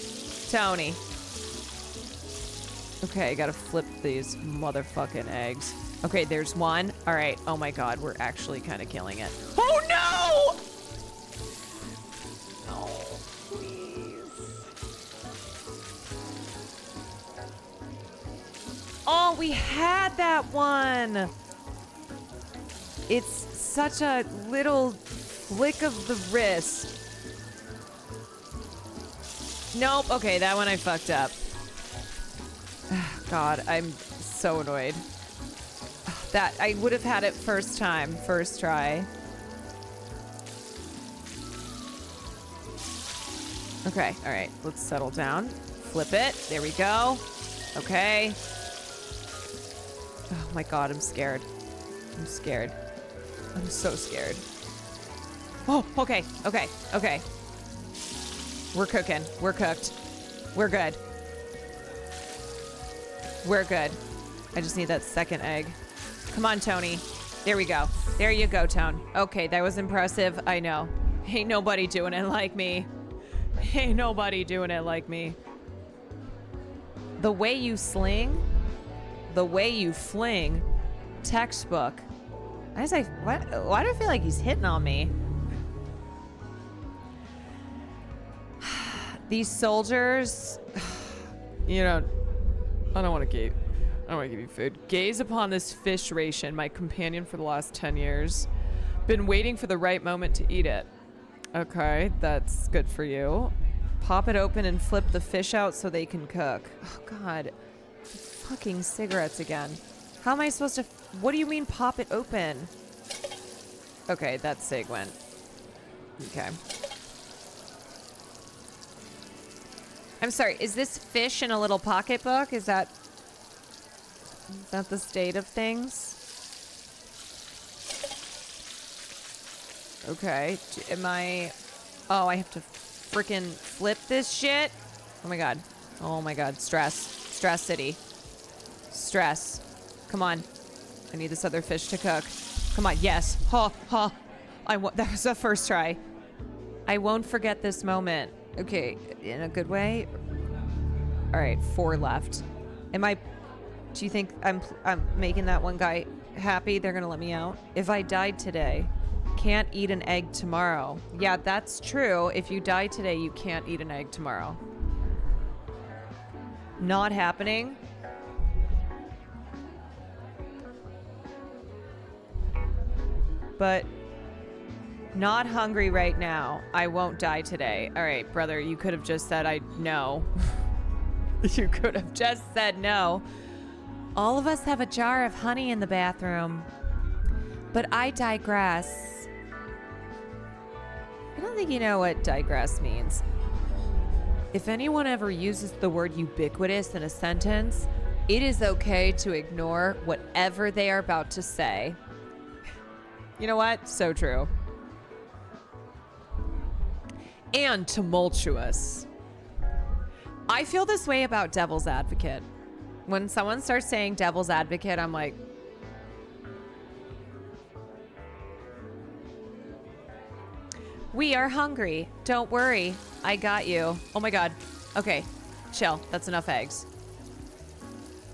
S2: Tony. Okay, I gotta flip these motherfucking eggs. Okay, there's one. All right. Oh my god, we're actually kind of killing it. Oh no! No, please. Oh, we had that one. It's such a little flick of the wrist. Nope. Okay, that one I fucked up. God, I'm so annoyed. That I would have had it first time, first try. Okay, all right, let's settle down. Flip it. There we go. Okay. Oh my god, I'm scared. I'm scared. I'm so scared. Oh, okay, okay, okay. We're cooking. We're cooked. We're good. We're good. I just need that second egg. Come on, Tony. There we go. There you go, Tone. Okay, that was impressive. I know. Ain't nobody doing it like me. Ain't nobody doing it like me. The way you sling, the way you fling, textbook. Why do I feel like he's hitting on me? These soldiers, you know, I don't want to give you food. Gaze upon this fish ration, my companion for the last 10 years. Been waiting for the right moment to eat it. Okay, that's good for you. Pop it open and flip the fish out so they can cook. Oh god, fucking cigarettes again. How am I supposed to, what do you mean pop it open? Okay, that cig went. Okay. I'm sorry, is this fish in a little pocketbook? Is that the state of things? Okay. Am I... Oh, I have to freaking flip this shit? Oh my god. Oh my god. Stress. Stress city. Stress. Come on. I need this other fish to cook. Come on. Yes. Ha, ha. That was the first try. I won't forget this moment. Okay. In a good way. All right. 4 left. Do you think I'm making that one guy happy? They're going to let me out? If I died today, can't eat an egg tomorrow. Yeah, that's true. If you die today, you can't eat an egg tomorrow. Not happening. But not hungry right now. I won't die today. All right, brother, you could have just said no. You could have just said no. All of us have a jar of honey in the bathroom. But I digress. I don't think you know what digress means. If anyone ever uses the word ubiquitous in a sentence, it is okay to ignore whatever they are about to say. You know what? So true. And tumultuous. I feel this way about devil's advocate. When someone starts saying devil's advocate, I'm like, we are hungry. Don't worry. I got you. Oh my god. Okay. Chill. That's enough eggs.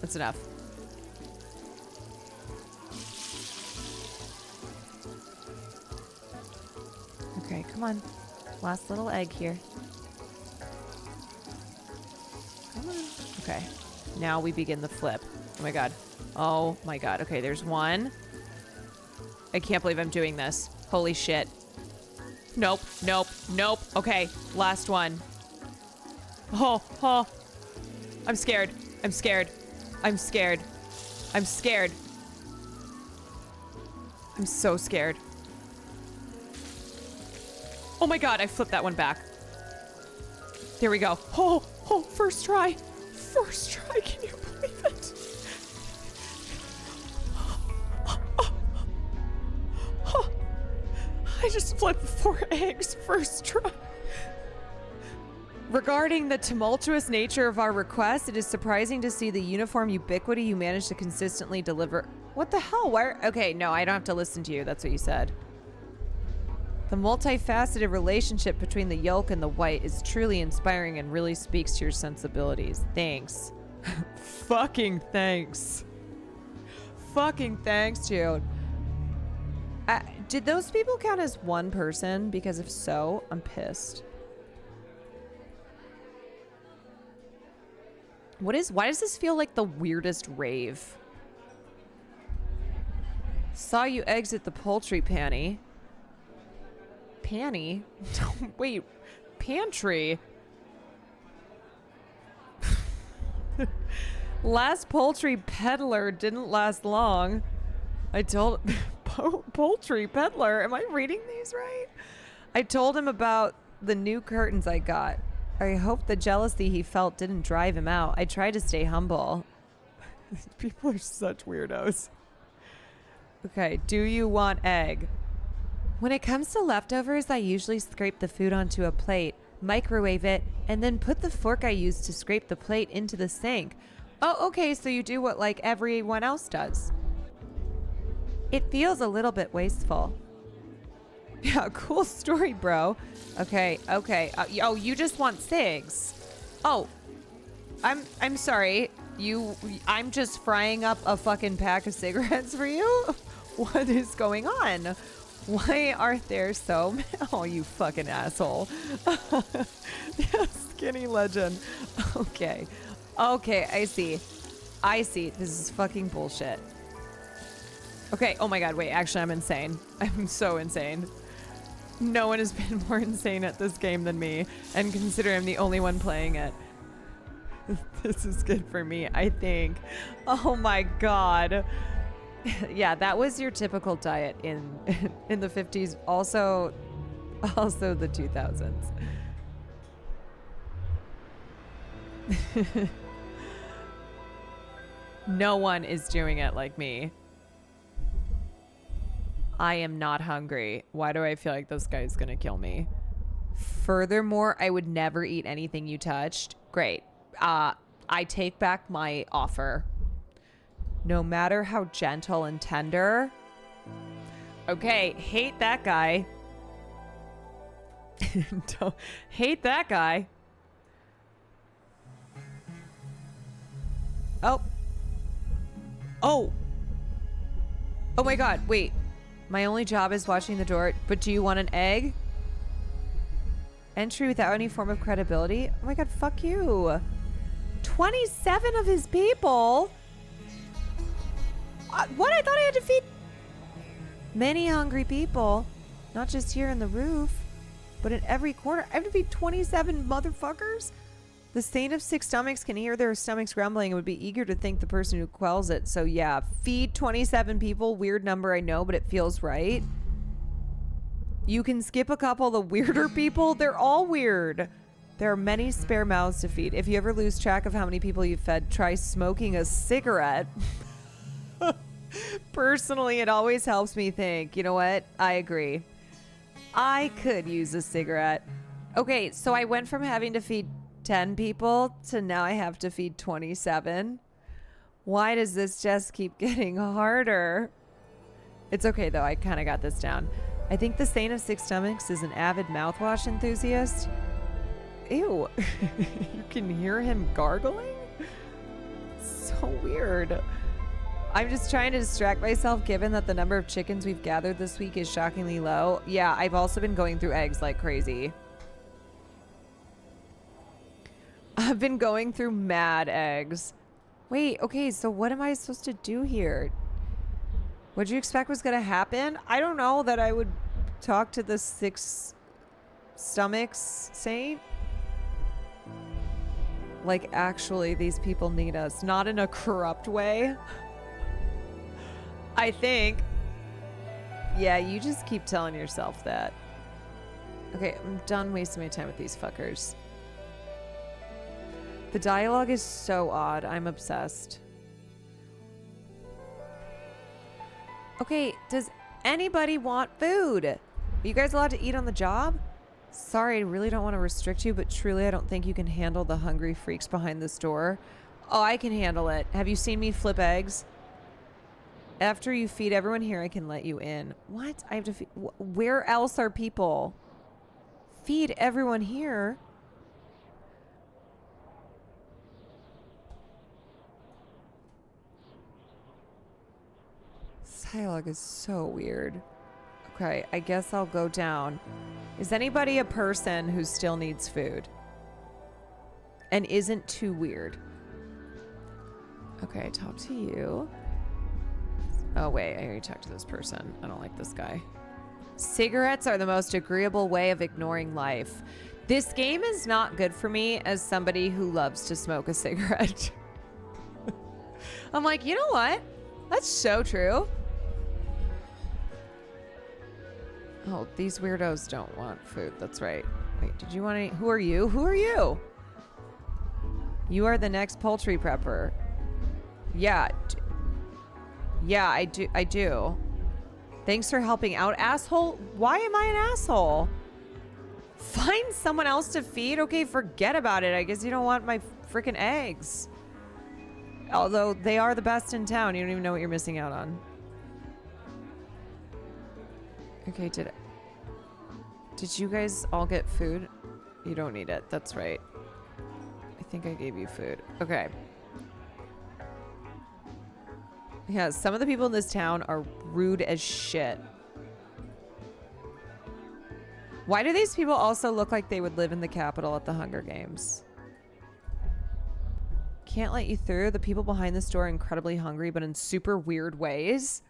S2: That's enough. Okay, come on. Last little egg here. Come on. Okay. Now we begin the flip. Oh my god. Oh my god. Okay, there's one. I can't believe I'm doing this. Holy shit. Nope, nope, nope. Okay, last one. Oh, oh. I'm scared. I'm scared. I'm scared. I'm scared. I'm so scared. Oh my god, I flipped that one back. There we go. Oh, oh, first try. First try, can you believe it? I just flipped 4 eggs first try. Regarding the tumultuous nature of our request, it is surprising to see the uniform ubiquity you managed to consistently deliver. What the hell? Where? Okay, no, I don't have to listen to you. That's what you said. The multifaceted relationship between the yolk and the white is truly inspiring and really speaks to your sensibilities. Thanks. Fucking thanks. Fucking thanks, dude. Did those people count as one person? Because if so, I'm pissed. Why does this feel like the weirdest rave? Saw you exit the poultry panty. Panty? Wait, pantry? Last poultry peddler didn't last long. I told... Poultry peddler. Am I reading these right? I told him about the new curtains I got. I hope the jealousy he felt didn't drive him out. I tried to stay humble. People are such weirdos. Okay, do you want egg? When it comes to leftovers, I usually scrape the food onto a plate, microwave it, and then put the fork I used to scrape the plate into the sink. Oh, okay, so you do what like everyone else does. It feels a little bit wasteful. Yeah, cool story, bro. Okay, okay. Oh, you just want cigs. Oh, I'm sorry. I'm just frying up a fucking pack of cigarettes for you? What is going on? Why are there so many? Oh, you fucking asshole. Yeah, skinny legend. Okay. Okay, I see. I see. This is fucking bullshit. Okay, oh my god, wait, actually I'm insane. I'm so insane. No one has been more insane at this game than me, and consider I'm the only one playing it. This is good for me, I think. Oh my god. Yeah, that was your typical diet in the 50s, also the 2000s. No one is doing it like me. I am not hungry. Why do I feel like this guy's gonna kill me? Furthermore, I would never eat anything you touched. Great. I take back my offer. No matter how gentle and tender. Okay, hate that guy. Don't hate that guy. Oh. Oh. Oh my god, wait. My only job is watching the door, but do you want an egg? Entry without any form of credibility? Oh my god, fuck you. 27 of his people? What? I thought I had to feed many hungry people. Not just here in the roof, but in every corner. I have to feed 27 motherfuckers? The saint of six stomachs can hear their stomachs grumbling and would be eager to thank the person who quells it. So yeah, feed 27 people. Weird number, I know, but it feels right. You can skip a couple of the weirder people. They're all weird. There are many spare mouths to feed. If you ever lose track of how many people you've fed, try smoking a cigarette. Personally, it always helps me think, you know what? I agree. I could use a cigarette. Okay, so I went from having to feed 10 people to now I have to feed 27. Why does this just keep getting harder? It's okay though, I kind of got this down. I think the Saint of Six Stomachs is an avid mouthwash enthusiast. Ew. You can hear him gargling? So weird. I'm just trying to distract myself given that the number of chickens we've gathered this week is shockingly low. Yeah, I've also been going through eggs like crazy. I've been going through mad eggs. Wait, okay, so what am I supposed to do here? What'd you expect was gonna happen? I don't know that I would talk to the Six Stomachs saint. Like, actually, these people need us. Not in a corrupt way. I think. Yeah, you just keep telling yourself that. Okay, I'm done wasting my time with these fuckers. The dialogue is so odd. I'm obsessed. Okay, does anybody want food? Are you guys allowed to eat on the job? Sorry, I really don't want to restrict you, but truly I don't think you can handle the hungry freaks behind this door. Oh, I can handle it. Have you seen me flip eggs? After you feed everyone here, I can let you in. What? I have to feed... Where else are people? Feed everyone here? This dialogue is so weird. Okay, I guess I'll go down. Is anybody a person who still needs food? And isn't too weird? Okay, talk to you. Oh wait, I already talked to this person. I don't like this guy. Cigarettes are the most agreeable way of ignoring life. This game is not good for me as somebody who loves to smoke a cigarette. I'm like, you know what? That's so true. Oh, these weirdos don't want food. That's right. Wait, did you want any? Who are you? Who are you? You are the next poultry prepper. Yeah. Yeah, I do. Thanks for helping out, asshole. Why am I an asshole? Find someone else to feed? Okay, forget about it. I guess you don't want my freaking eggs. Although they are the best in town. You don't even know what you're missing out on. Okay, did you guys all get food? You don't need it. That's right. I think I gave you food. Okay. Yeah, some of the people in this town are rude as shit. Why do these people also look like they would live in the Capitol at the Hunger Games? Can't let you through. The people behind this door are incredibly hungry, but in super weird ways.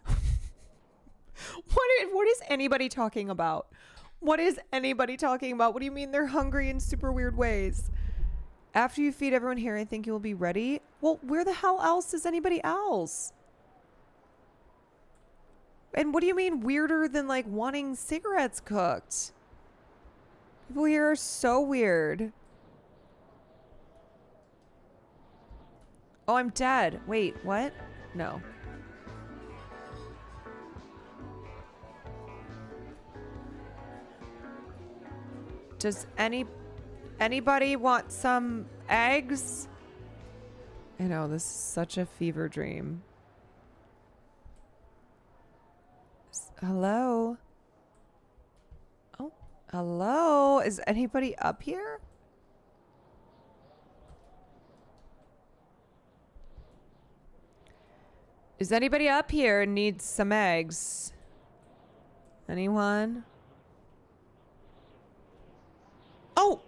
S2: What is anybody talking about? What is anybody talking about? What do you mean they're hungry in super weird ways? After you feed everyone here, I think you will be ready. Well, where the hell else is anybody else? And what do you mean weirder than like wanting cigarettes cooked? People here are so weird. Oh, I'm dead. Wait, what? No. Does anybody want some eggs? I know, this is such a fever dream. Hello? Oh, hello? Is anybody up here? Is anybody up here and needs some eggs? Anyone? Oh!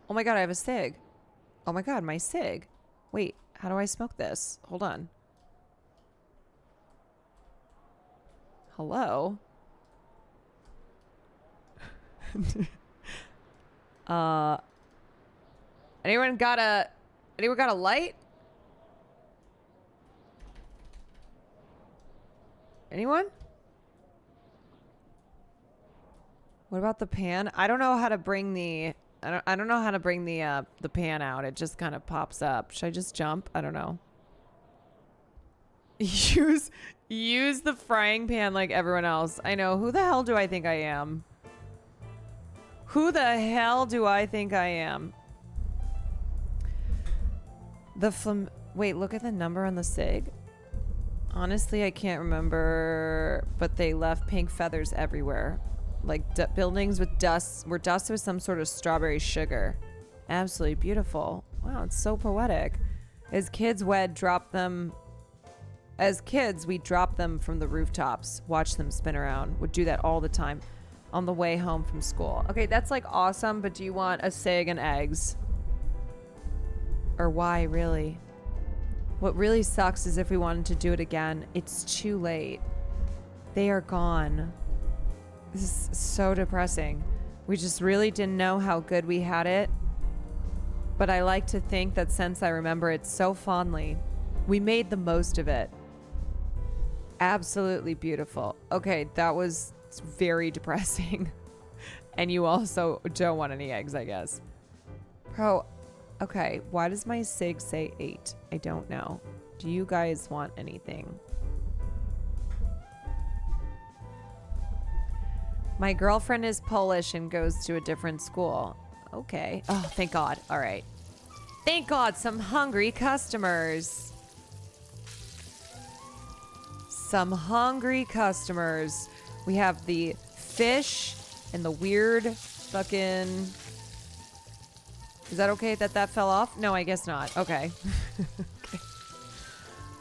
S2: Oh my god, I have a cig. Oh my god, my cig. Wait, how do I smoke this? Hold on. Hello? Anyone got a light? Anyone? What about the pan? I don't know how to bring the I don't know how to bring the pan out. It just kind of pops up. Should I just jump? I don't know. Use the frying pan like everyone else. I know. Who the hell do I think I am? Who the hell do I think I am? Wait, look at the number on the cig. Honestly, I can't remember, but they left pink feathers everywhere. Like buildings with dust, were dust with some sort of strawberry sugar. Absolutely beautiful. Wow, it's so poetic. As kids, we'd drop them. As kids, we dropped them from the rooftops, watch them spin around. Would do that all the time on the way home from school. Okay, that's like awesome, but do you want a cig and eggs? Or why, really? What really sucks is if we wanted to do it again, it's too late. They are gone. This is so depressing. We just really didn't know how good we had it. But I like to think that since I remember it so fondly, we made the most of it. Absolutely beautiful. Okay, that was very depressing. And you also don't want any eggs, I guess. Bro, okay, why does my cig say 8? I don't know. Do you guys want anything? My girlfriend is Polish and goes to a different school. Okay. Oh, thank God. All right. Thank God, some hungry customers. Some hungry customers. We have the fish and the weird fucking... Is that okay that that fell off? No, I guess not. Okay.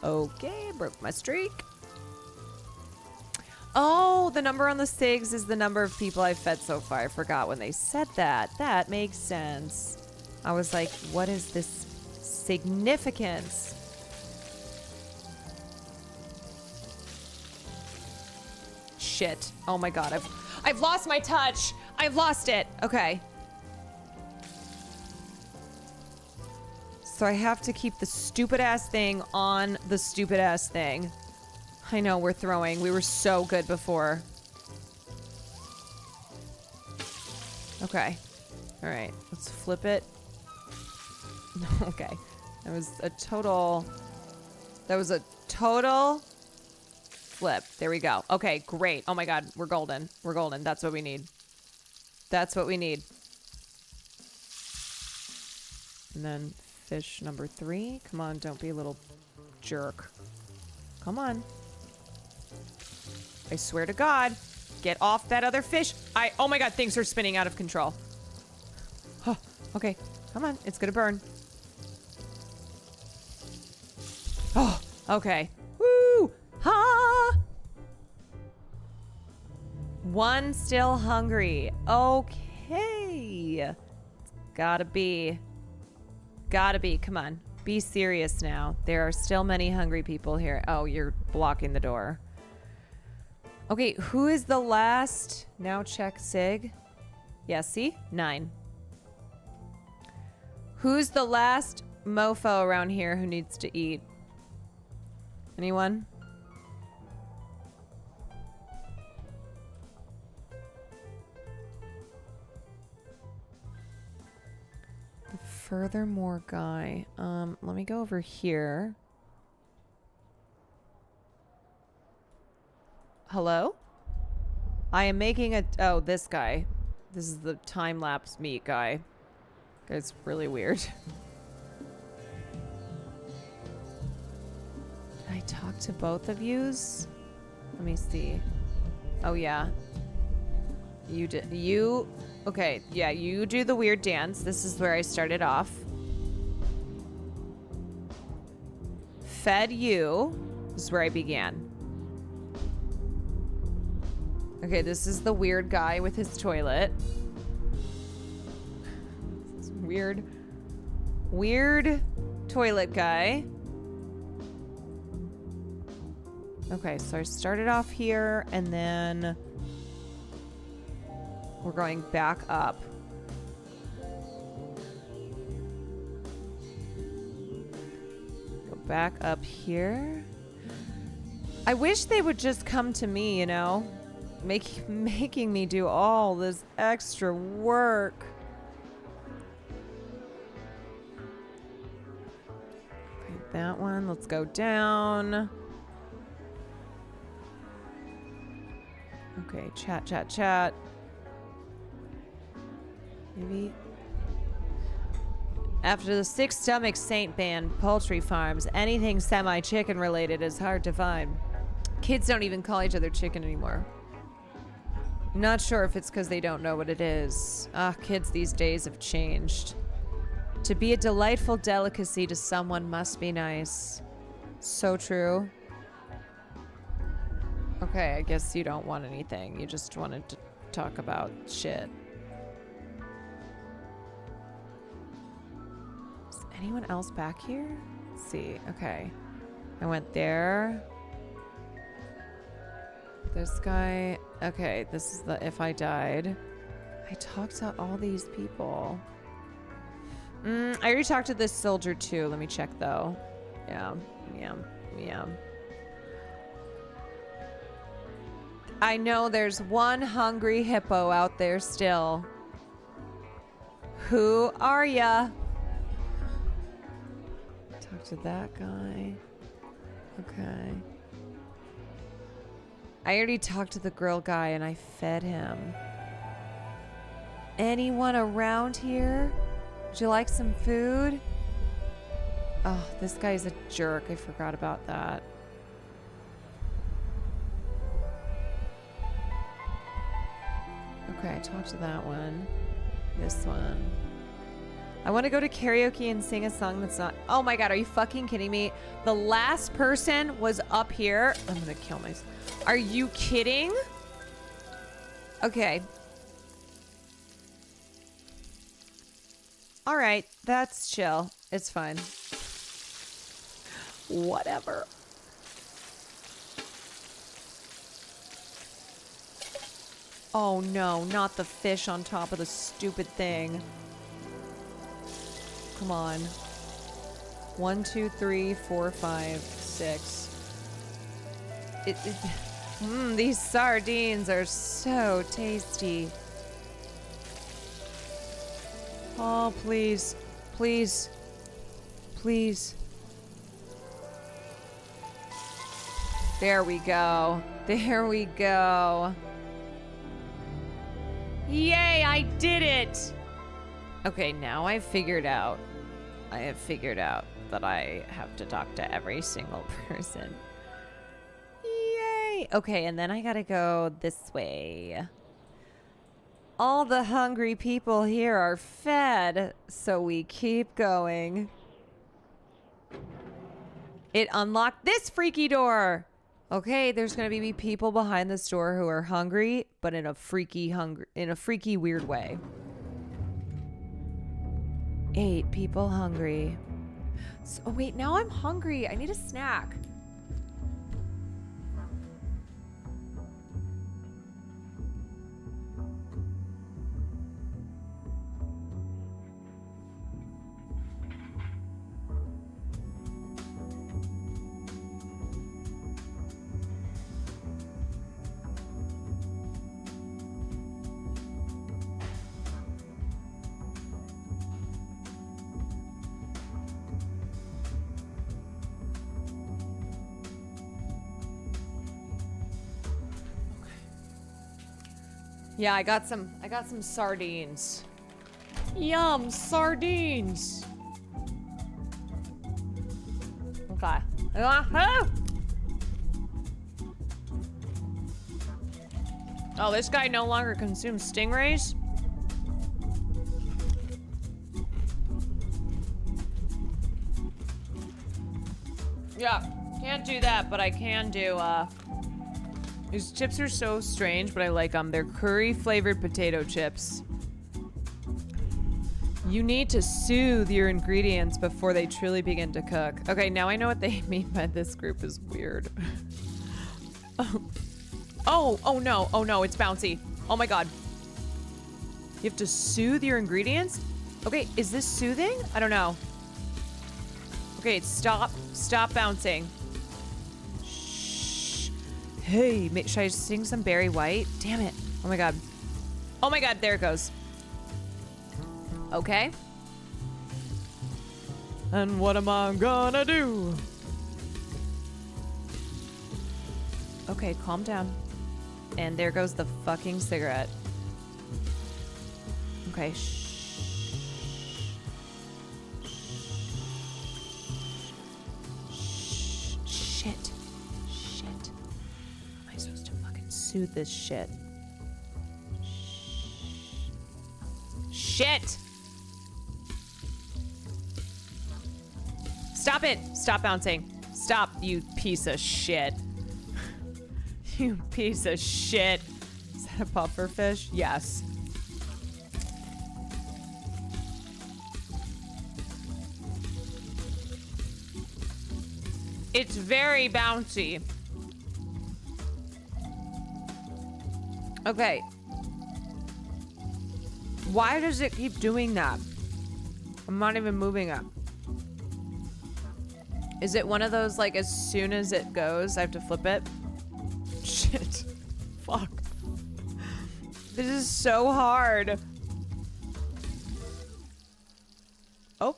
S2: Okay, broke my streak. Oh, the number on the cigs is the number of people I've fed so far. I forgot when they said that. That makes sense. I was like, what is this significance? Shit. Oh my God. I've lost my touch. I've lost it. Okay. So I have to keep the stupid ass thing on the stupid ass thing. I know we're throwing. We were so good before. Okay. All right. Let's flip it. Okay. That was a total flip. There we go. Okay, great. Oh my God. We're golden. We're golden. That's what we need. That's what we need. And then fish number 3. Come on. Don't be a little jerk. Come on. I swear to God, get off that other fish. Oh my God, things are spinning out of control. Oh, okay, come on, it's gonna burn. Oh, okay. Woo! Ha! One still hungry. Okay. Gotta be. Come on, be serious now. There are still many hungry people here. Oh, you're blocking the door. Okay, who is the last? Now check Sig. Yeah, see? 9. Who's the last mofo around here who needs to eat? Anyone? The furthermore guy. Let me go over here. Hello? I am making a... Oh, this guy. This is the time-lapse meat guy. Guy's really weird. Did I talk to both of yous? Let me see. Oh, yeah. You did. You... Okay, yeah, you do the weird dance. This is where I started off. Fed you. This is where I began. Okay, this is the weird guy with his toilet. This weird toilet guy. Okay, so I started off here and then we're going back up. Go back up here. I wish they would just come to me, you know? Making me do all this extra work. Okay, that one. Let's go down. Okay, chat. Maybe. After the Sick Stomach Saint banned poultry farms, anything semi-chicken related is hard to find. Kids don't even call each other chicken anymore. Not sure if it's because they don't know what it is. Kids these days have changed. To be a delightful delicacy to someone must be nice. So true. Okay, I guess you don't want anything. You just wanted to talk about shit. Is anyone else back here? Let's see. Okay. I went there. This guy. Okay, this is the if I died. I talked to all these people. I already talked to this soldier too. Let me check though. Yeah. I know there's one hungry hippo out there still. Who are ya? Talk to that guy. Okay. I already talked to the grill guy and I fed him. Anyone around here? Would you like some food? Oh, this guy's a jerk. I forgot about that. Okay, I talked to that one. This one. I want to go to karaoke and sing a song that's not... Oh my god, are you fucking kidding me? The last person was up here. I'm gonna kill myself. Are you kidding? Okay. Alright, that's chill. It's fine. Whatever. Oh no, not the fish on top of the stupid thing. Come on. 1, 2, 3, 4, 5, 6. These sardines are so tasty. Oh, please. Please. Please. There we go. There we go. Yay, I did it! Okay, now I have figured out that I have to talk to every single person. Yay! Okay, and then I gotta go this way. All the hungry people here are fed, so we keep going. It unlocked this freaky door! Okay, there's gonna be people behind this door who are hungry, but in a freaky weird way. 8 people hungry. So, oh wait, now I'm hungry. I need a snack. Yeah, I got some sardines. Yum, sardines. Okay. Oh, this guy no longer consumes stingrays? Yeah, can't do that, but I can do, these chips are so strange, but I like them. They're curry-flavored potato chips. You need to soothe your ingredients before they truly begin to cook. Okay, now I know what they mean by this group is weird. Oh no, it's bouncy. Oh my god. You have to soothe your ingredients? Okay, is this soothing? I don't know. Okay, stop bouncing. Shh. Hey, should I sing some Barry White? Damn it. Oh my god. Oh my god, there it goes. Okay. And what am I gonna do? Okay, calm down. And there goes the fucking cigarette. Okay, shh. Shit. How am I supposed to fucking soothe this shit? Shit! Stop it! Stop bouncing. Stop, you piece of shit. You piece of shit. Is that a puffer fish? Yes. It's very bouncy. Okay. Why does it keep doing that? I'm not even moving it. Is it one of those, like, as soon as it goes, I have to flip it? Shit. Fuck. This is so hard. Oh.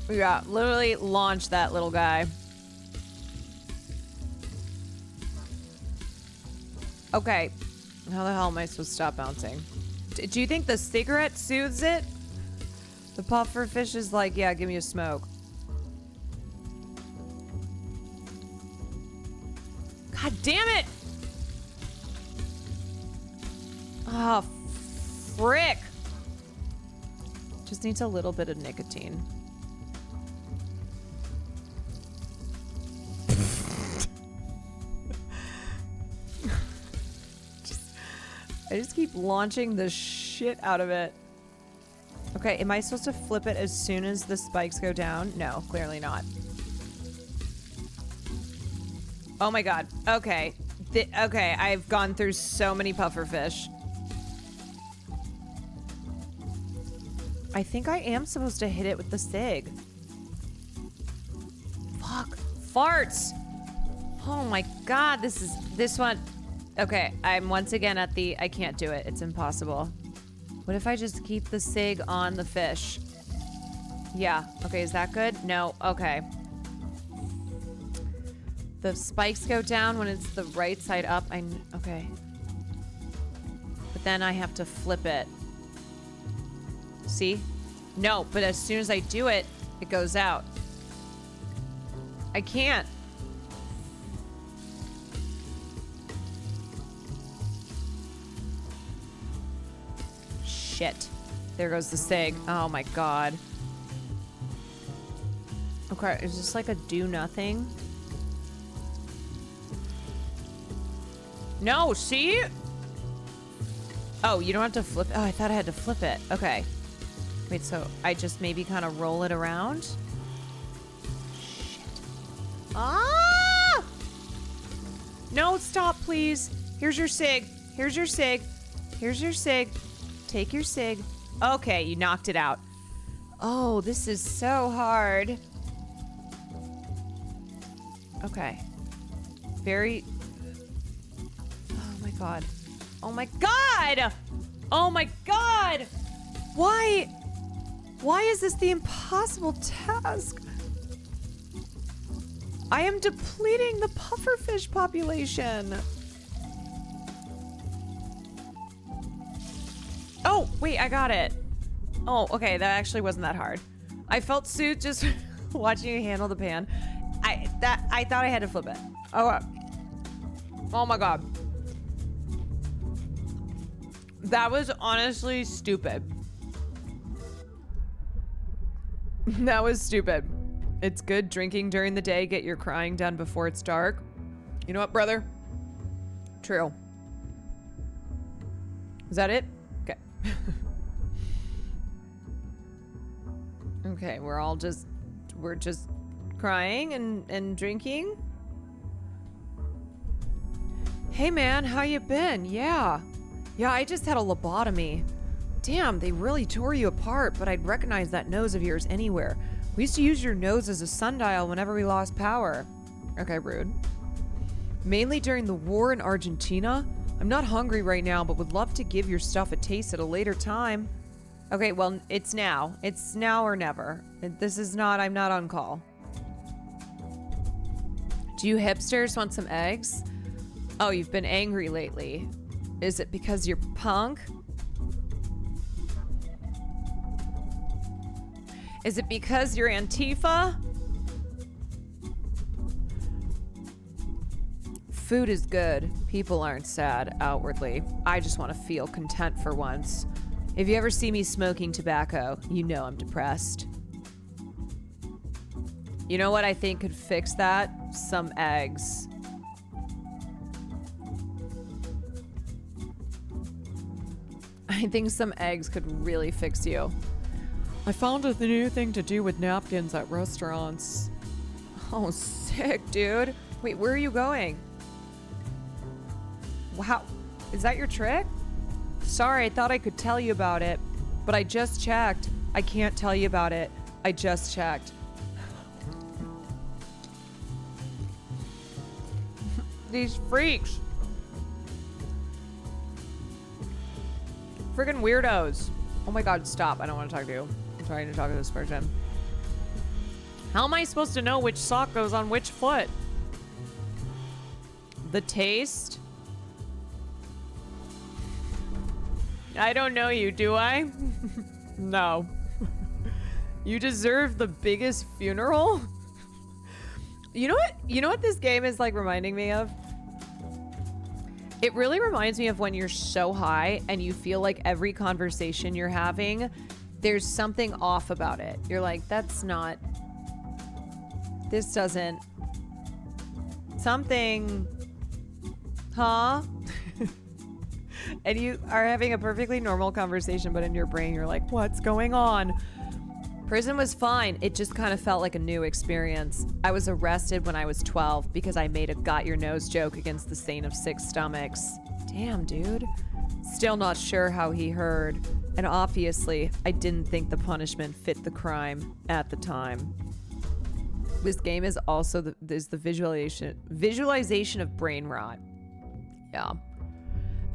S2: Yeah, literally launch that little guy. Okay. How the hell am I supposed to stop bouncing? Do you think the cigarette soothes it? The puffer fish is like, yeah, give me a smoke. God damn it! Oh, frick. Just needs a little bit of nicotine. I just keep launching the shit out of it. Okay, am I supposed to flip it as soon as the spikes go down? No, clearly not. Oh my god. Okay. Okay, I've gone through so many puffer fish. I think I am supposed to hit it with the SIG. Fuck. Farts! Oh my god, this one. Okay, I'm once again at the, I can't do it. It's impossible. What if I just keep the SIG on the fish? Yeah. Okay, is that good? No. Okay. The spikes go down when it's the right side up. Okay. But then I have to flip it. See? No, but as soon as I do it, it goes out. I can't. Shit. There goes the SIG. Oh my god. Okay, is this like a do nothing? No, see? Oh, you don't have to flip. Oh, I thought I had to flip it. Okay. Wait, so I just maybe kind of roll it around? Shit. Ah! No, stop, please. Here's your SIG. Here's your SIG. Here's your SIG. Take your SIG. Okay, you knocked it out. Oh, this is so hard. Okay. Very... Oh my god. Oh my god! Oh my god! Why? Why is this the impossible task? I am depleting the pufferfish population. Oh, wait, I got it. Oh, okay, that actually wasn't that hard. I felt suit just watching you handle the pan. I thought I had to flip it. Oh my god. That was honestly stupid. That was stupid. It's good drinking during the day, get your crying done before it's dark. You know what, brother? True. Is that it? Okay. Okay, we're just crying and drinking. Hey man, how you been? Yeah, I just had a lobotomy. Damn, they really tore you apart, but I'd recognize that nose of yours anywhere. We used to use your nose as a sundial whenever we lost power. Okay, rude. Mainly during the war in Argentina. I'm not hungry right now, but would love to give your stuff a taste at a later time. Okay, well, it's now. It's now or never. I'm not on call. Do you hipsters want some eggs? Oh, you've been angry lately. Is it because you're punk? Is it because you're Antifa? Food is good. People aren't sad outwardly. I just want to feel content for once. If you ever see me smoking tobacco, you know I'm depressed. You know what I think could fix that? Some eggs. I think some eggs could really fix you. I found a new thing to do with napkins at restaurants. Oh, sick, dude. Wait, where are you going? Wow. Is that your trick? Sorry, I thought I could tell you about it, but I just checked. I can't tell you about it. I just checked. These freaks. Friggin' weirdos. Oh my god, stop. I don't want to talk to you. I'm trying to talk to this person. How am I supposed to know which sock goes on which foot? The taste? I don't know you, do I? No. You deserve the biggest funeral? You know what this game is like reminding me of? It really reminds me of when you're so high and you feel like every conversation you're having, there's something off about it. You're like, this doesn't, something, huh? And you are having a perfectly normal conversation, but in your brain, you're like, what's going on? Prison was fine. It just kind of felt like a new experience. I was arrested when I was 12 because I made a got your nose joke against the saint of 6 stomachs. Damn, dude. Still not sure how he heard. And obviously, I didn't think the punishment fit the crime at the time. This game is also the visualization of brain rot. Yeah.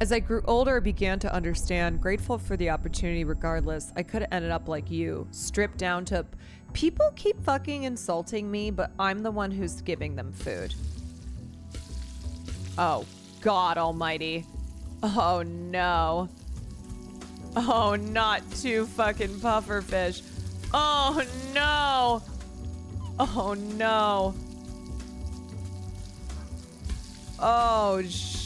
S2: As I grew older, I began to understand, grateful for the opportunity regardless. I could have ended up like you, stripped down to... People keep fucking insulting me, but I'm the one who's giving them food. Oh, God almighty. Oh, no. Oh, not two fucking pufferfish. Oh, no. Oh, no. Oh, shit.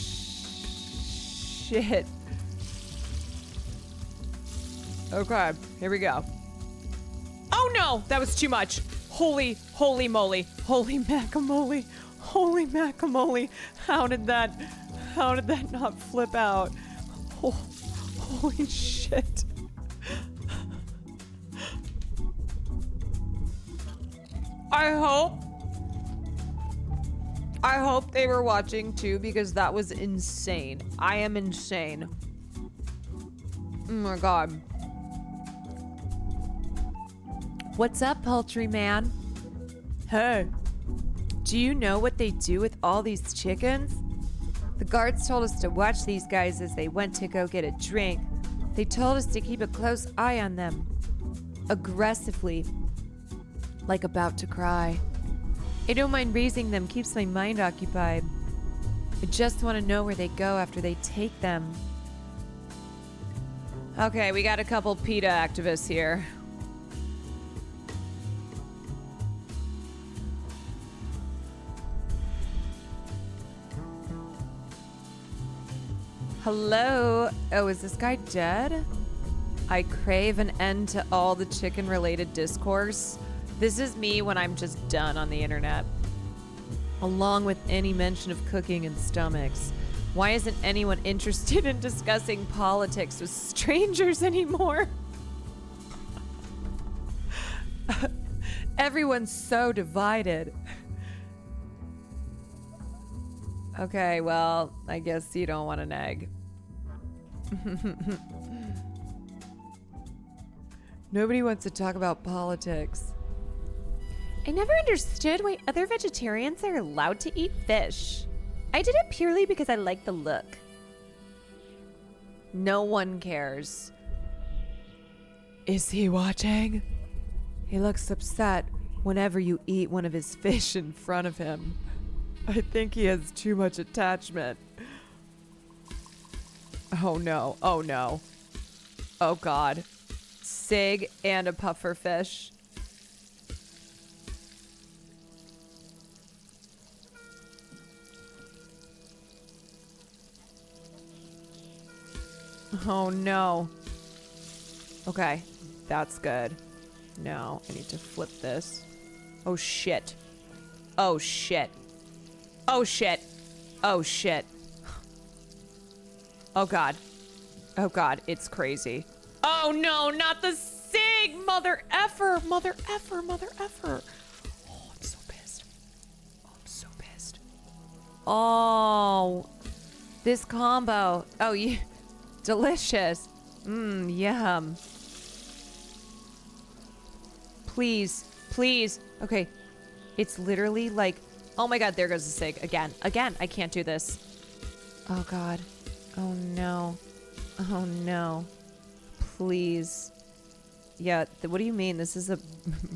S2: Okay, here we go. Oh no, that was too much. Holy moly. Holy macamole. Holy macamole. How did that not flip out? Oh, holy shit. I hope they were watching too, because that was insane. I am insane. Oh my god. What's up, poultry man? Hey. Do you know what they do with all these chickens? The guards told us to watch these guys as they went to go get a drink. They told us to keep a close eye on them. Aggressively. Like about to cry. I don't mind raising them, keeps my mind occupied. I just want to know where they go after they take them. Okay, we got a couple PETA activists here. Hello? Oh, is this guy dead? I crave an end to all the chicken-related discourse. This is me when I'm just done on the internet. Along with any mention of cooking and stomachs. Why isn't anyone interested in discussing politics with strangers anymore? Everyone's so divided. Okay, well, I guess you don't want an egg. Nobody wants to talk about politics. I never understood why other vegetarians are allowed to eat fish. I did it purely because I like the look. No one cares. Is he watching? He looks upset whenever you eat one of his fish in front of him. I think he has too much attachment. Oh no, oh no. Oh god. Sig and a puffer fish. Oh no. Okay, that's good. Now I need to flip this. Oh shit. Oh shit. Oh shit. Oh shit. Oh god. Oh god, it's crazy. Oh no, not the Sig! Mother effer! Mother effer! Mother effer! Oh, I'm so pissed. Oh, I'm so pissed. Oh. This combo. Oh, yeah. Delicious. Mmm, yum. Please. Please. Okay. It's literally like... Oh my god, there goes the Sig. Again. Again. I can't do this. Oh god. Oh no. Oh no. Please. Yeah, what do you mean? This is a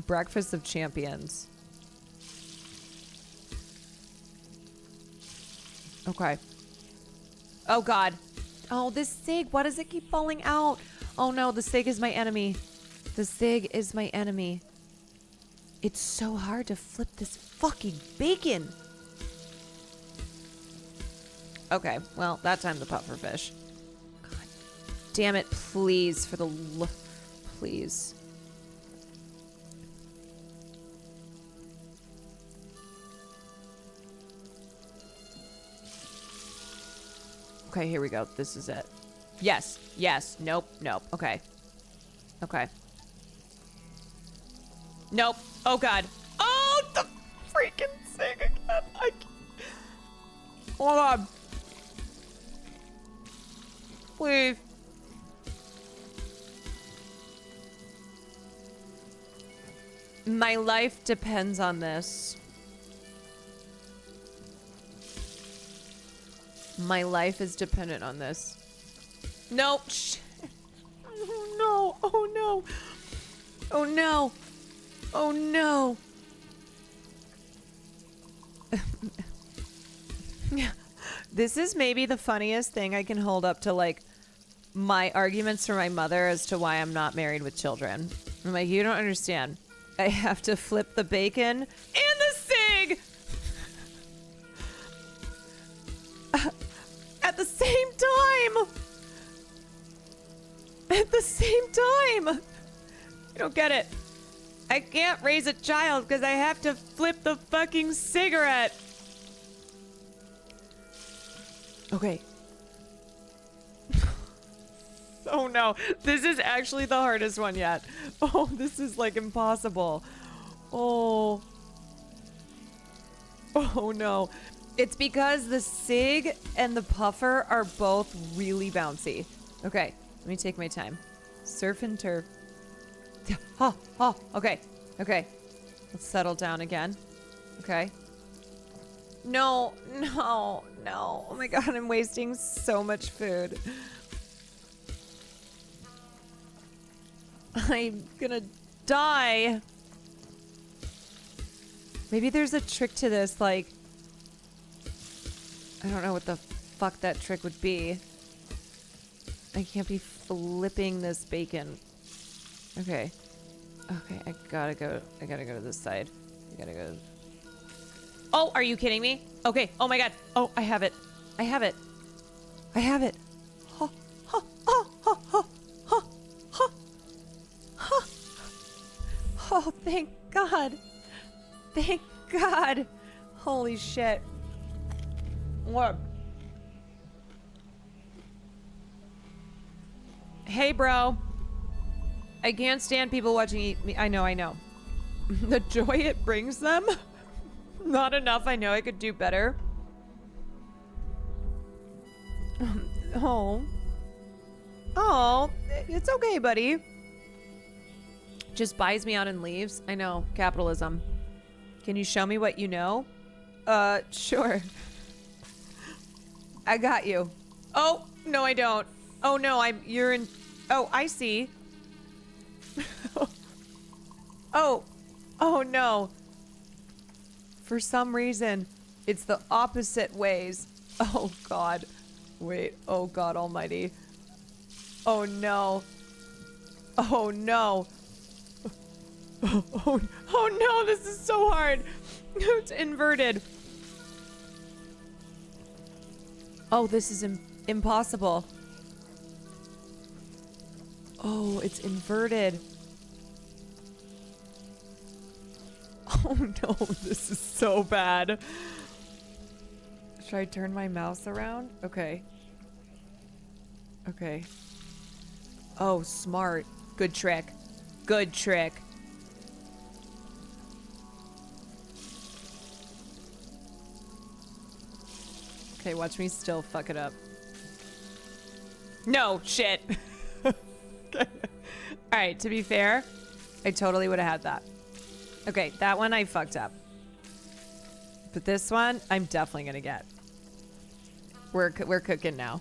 S2: breakfast of champions. Okay. Oh god. Oh, this Sig. Why does it keep falling out? Oh no, the Sig is my enemy. The Sig is my enemy. It's so hard to flip this fucking bacon. Okay, well, that time the puffer fish. God damn it, please, for the please. Okay, here we go. This is it. Yes, yes, nope, nope. Okay. Okay. Nope. Oh god. Oh, the freaking Sig again. I can't. Hold on. Please. My life depends on this. My life is dependent on this. No. Shit. Oh no. Oh no. Oh no. Oh no. This is maybe the funniest thing I can hold up to, like, my arguments for my mother as to why I'm not married with children. I'm like, you don't understand. I have to flip the bacon and the Sig at the same time. At the same time. I don't get it. I can't raise a child because I have to flip the fucking cigarette. Okay. Oh no, this is actually the hardest one yet. Oh, this is like impossible. Oh. Oh no. It's because the Sig and the puffer are both really bouncy. Okay, let me take my time. Surf and turf. Oh, oh, okay, okay. Let's settle down again. Okay. No, no, no. Oh my god, I'm wasting so much food. I'm gonna die. Maybe there's a trick to this, like... I don't know what the fuck that trick would be. I can't be flipping this bacon. Okay. Okay, I gotta go to this side. I gotta go. Oh, are you kidding me? Okay, oh my god. Oh, I have it. I have it. I have it. Ha, ha, ha, ha, ha, ha, ha, ha. Oh, thank God. Thank God. Holy shit. What? Hey, bro. I can't stand people watching eat me. I know. The joy it brings them. Not enough. I know I could do better. Oh. Oh, it's okay, buddy. Just buys me out and leaves. I know. Capitalism. Can you show me what you know? Sure. I got you. Oh, no, I don't. Oh, no, you're in... Oh, I see. Oh. Oh, no. For some reason, it's the opposite ways. Oh, God. Wait. Oh, God almighty. Oh, no. Oh, no. Oh, no, this is so hard. It's inverted. Oh, this is impossible. Oh, it's inverted. Oh no, this is so bad. Should I turn my mouse around? Okay. Okay. Oh, smart. Good trick. Good trick. Okay, watch me still fuck it up. No, shit. Alright, to be fair, I totally would have had that. Okay, that one I fucked up. But this one, I'm definitely gonna get. We're cooking now.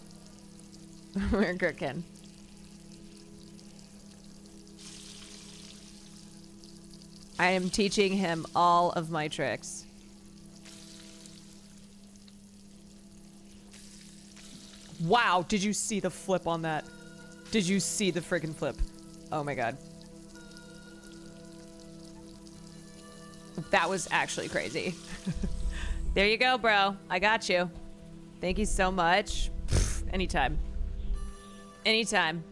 S2: We're cooking. I am teaching him all of my tricks. Wow, did you see the flip on that? Did you see the freaking flip? Oh my god. That was actually crazy. There you go, bro. I got you. Thank you so much. Pfft, anytime. Anytime.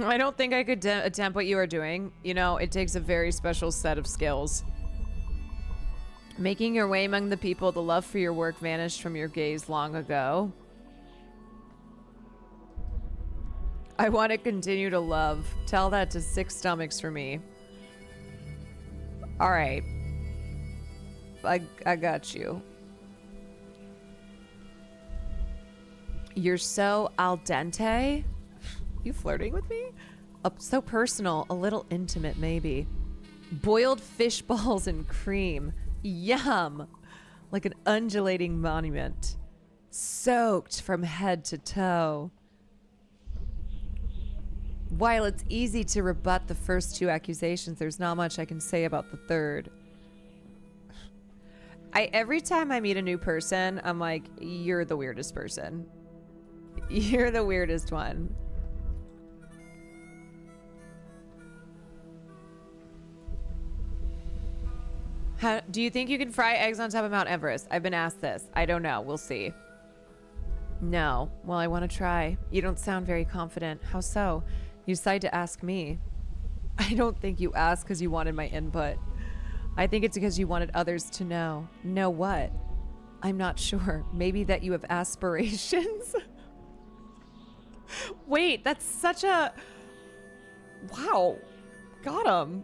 S2: I don't think I could attempt what you are doing. You know, it takes a very special set of skills. Making your way among the people, the love for your work vanished from your gaze long ago. I want to continue to love. Tell that to 6 stomachs for me. All right. I got you. You're so al dente. You flirting with me? So personal, a little intimate maybe. Boiled fish balls and cream. Yum! Like an undulating monument. Soaked from head to toe. While it's easy to rebut the first 2 accusations, there's not much I can say about the third. Every time I meet a new person, I'm like, you're the weirdest person. You're the weirdest one. Do you think you can fry eggs on top of Mount Everest? I've been asked this. I don't know. We'll see. No. Well, I want to try. You don't sound very confident. How so? You decide to ask me. I don't think you asked because you wanted my input. I think it's because you wanted others to know. Know what? I'm not sure. Maybe that you have aspirations? Wait, that's such a... Wow. Got him.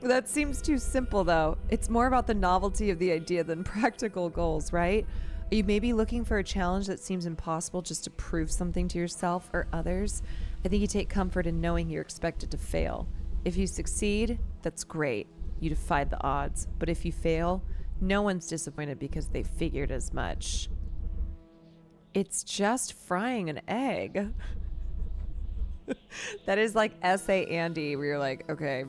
S2: That seems too simple, though. It's more about the novelty of the idea than practical goals, right? Are you maybe looking for a challenge that seems impossible just to prove something to yourself or others? I think you take comfort in knowing you're expected to fail. If you succeed, that's great. You defied the odds. But if you fail, no one's disappointed because they figured as much. It's just frying an egg. That is like S.A. Andy, where you're like, okay.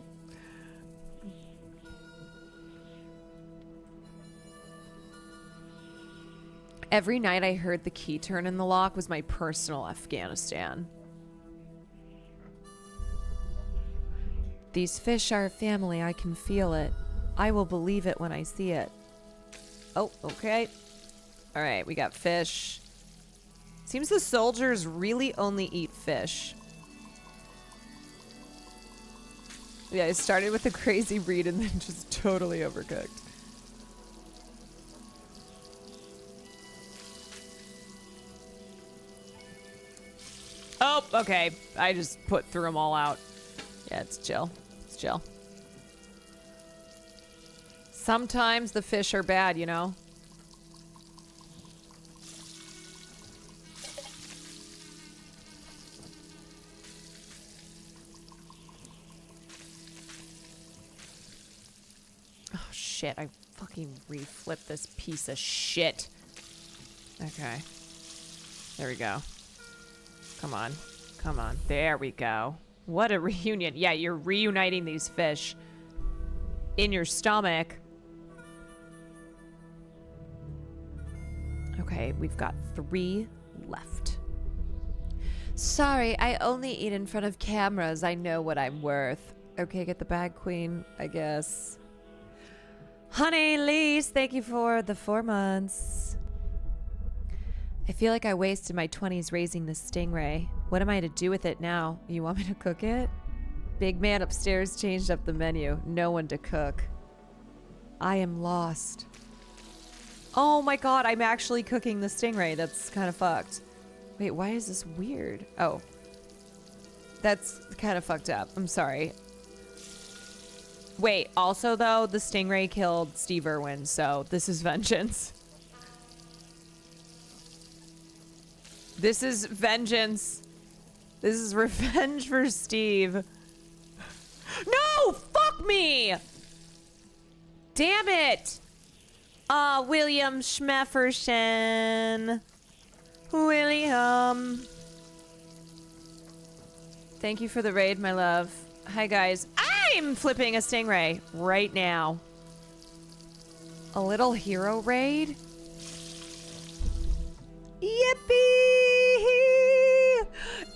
S2: Every night I heard the key turn in the lock was my personal Afghanistan. These fish are a family. I can feel it. I will believe it when I see it. Oh, okay. All right, we got fish. Seems the soldiers really only eat fish. Yeah, I started with a crazy read and then just totally overcooked. Oh, okay. I just put threw them all out. Yeah, it's chill. It's chill. Sometimes the fish are bad, you know? Oh, shit. I fucking reflipped this piece of shit. Okay. There we go. Come on. Come on. There we go. What a reunion. Yeah, you're reuniting these fish in your stomach. Okay, we've got 3 left. Sorry, I only eat in front of cameras. I know what I'm worth. Okay, get the bag, queen, I guess. Honey, Lise, thank you for the 4 months. I feel like I wasted my 20s raising this stingray. What am I to do with it now? You want me to cook it? Big man upstairs changed up the menu. No one to cook. I am lost. Oh my god, I'm actually cooking the stingray. That's kind of fucked. Wait, why is this weird? Oh. That's kind of fucked up. I'm sorry. Wait, also though, the stingray killed Steve Irwin, so this is vengeance. This is vengeance. This is revenge for Steve. No! Fuck me! Damn it! William Schmefferson. William. Thank you for the raid, my love. Hi, guys. I'm flipping a stingray right now. A little hero raid? Yippee!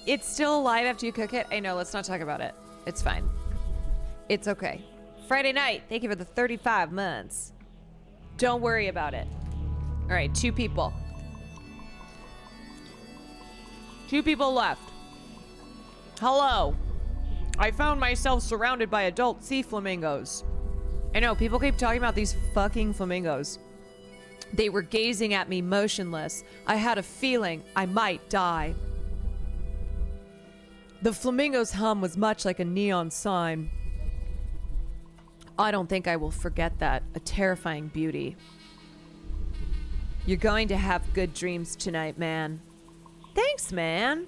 S2: It's still alive after you cook it? I know, let's not talk about it. It's fine. It's okay. Friday night, thank you for the 35 months. Don't worry about it. All right, 2 people. 2 people left. Hello. I found myself surrounded by adult sea flamingos. I know, people keep talking about these fucking flamingos. They were gazing at me motionless. I had a feeling I might die. The flamingo's hum was much like a neon sign. I don't think I will forget that. A terrifying beauty. You're going to have good dreams tonight, man. Thanks, man.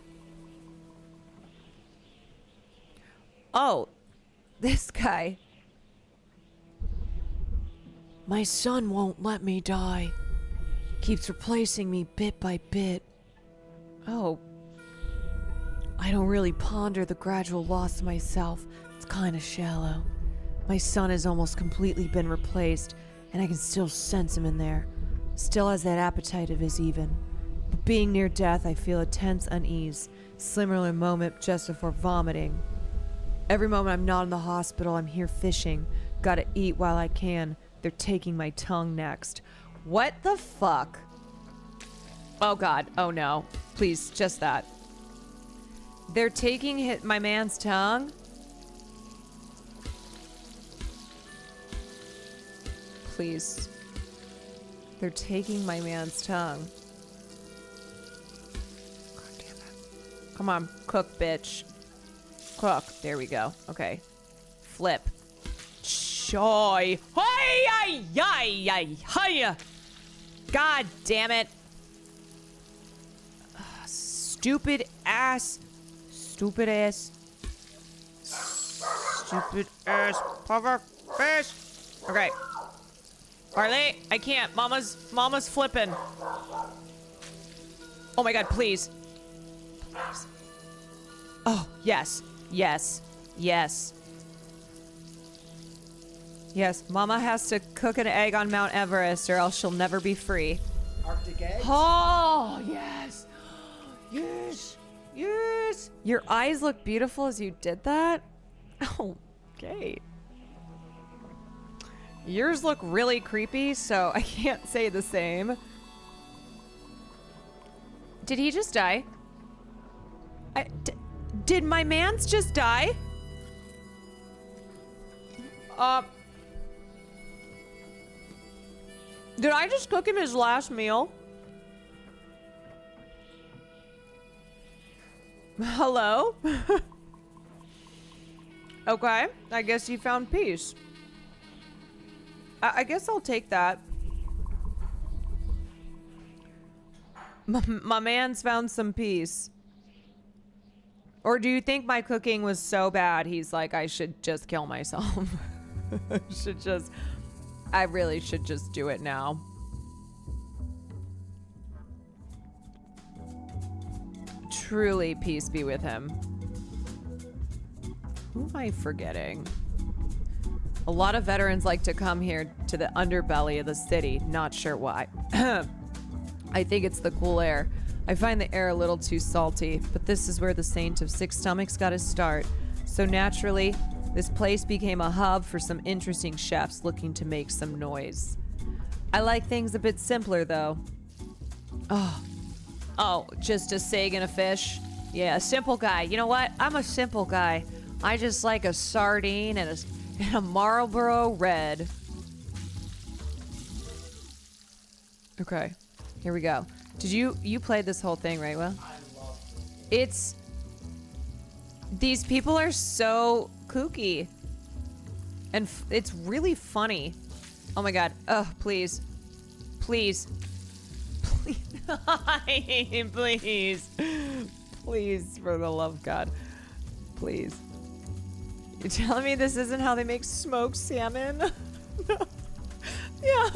S2: Oh, this guy. My son won't let me die. Keeps replacing me bit by bit. Oh. I don't really ponder the gradual loss of myself. It's kind of shallow. My son has almost completely been replaced, and I can still sense him in there. Still has that appetite of his even. But being near death, I feel a tense unease. Similar moment just before vomiting. Every moment I'm not in the hospital, I'm here fishing. Gotta eat while I can. They're taking my tongue next. What the fuck? Oh god. Oh no. Please, just that. They're taking my man's tongue? Please. They're taking my man's tongue. God damn it. Come on, cook, bitch. Cook. There we go. Okay. Flip. Choy. Hi, hi. God damn it. Stupid ass. Stupid ass. Stupid ass. Puffer fish. Okay. Harley, I can't. Mama's flipping. Oh my God, please. Please. Oh, yes. Yes. Yes. Yes, Mama has to cook an egg on Mount Everest or else she'll never be free.
S17: Arctic eggs?
S2: Oh, yes. Yes. Yes. Your eyes look beautiful as you did that. Oh, okay. Yours look really creepy, so I can't say the same. Did he just die? Did my mans just die? Did I just cook him his last meal? Hello? Okay, I guess you found peace. I guess I'll take that. My man's found some peace. Or do you think my cooking was so bad he's like, I should just kill myself? I really should just do it now. Truly, peace be with him. Who am I forgetting? A lot of veterans like to come here to the underbelly of the city. Not sure why. I think it's the cool air. I find the air a little too salty, but this is where the Saint of Six Stomachs got his start. So naturally, this place became a hub for some interesting chefs looking to make some noise. I like things a bit simpler, though. Oh, just a sag and a fish? Yeah, a simple guy. You know what? I'm a simple guy. I just like a sardine and a Marlboro Red. Okay, here we go. Did you played this whole thing, right, Will? I love it. These people are so kooky. And it's really funny. Oh my God. Oh, please. Please. Please. Please. Please, for the love of God. Please. You're telling me this isn't how they make smoked salmon? Yeah.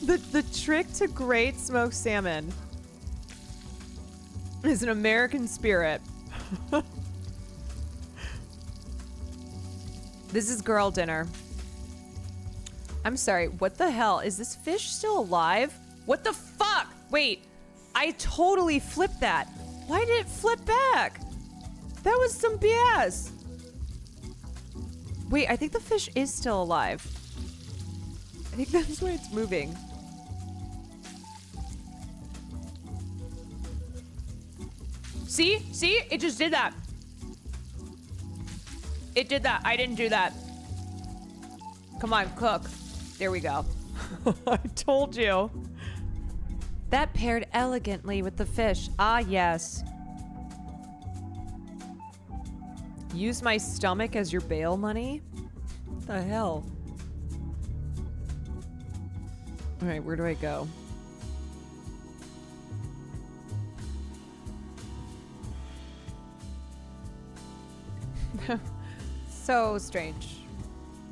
S2: The trick to great smoked salmon is an American spirit. This is girl dinner. I'm sorry, what the hell? Is this fish still alive? What the fuck? Wait, I totally flipped that. Why did it flip back? That was some BS. Wait, I think the fish is still alive. I think that's why it's moving. See? See? It just did that. It did that. I didn't do that. Come on, cook. There we go. I told you. That paired elegantly with the fish. Ah, yes. Use my stomach as your bail money? What the hell? All right, where do I go? So strange.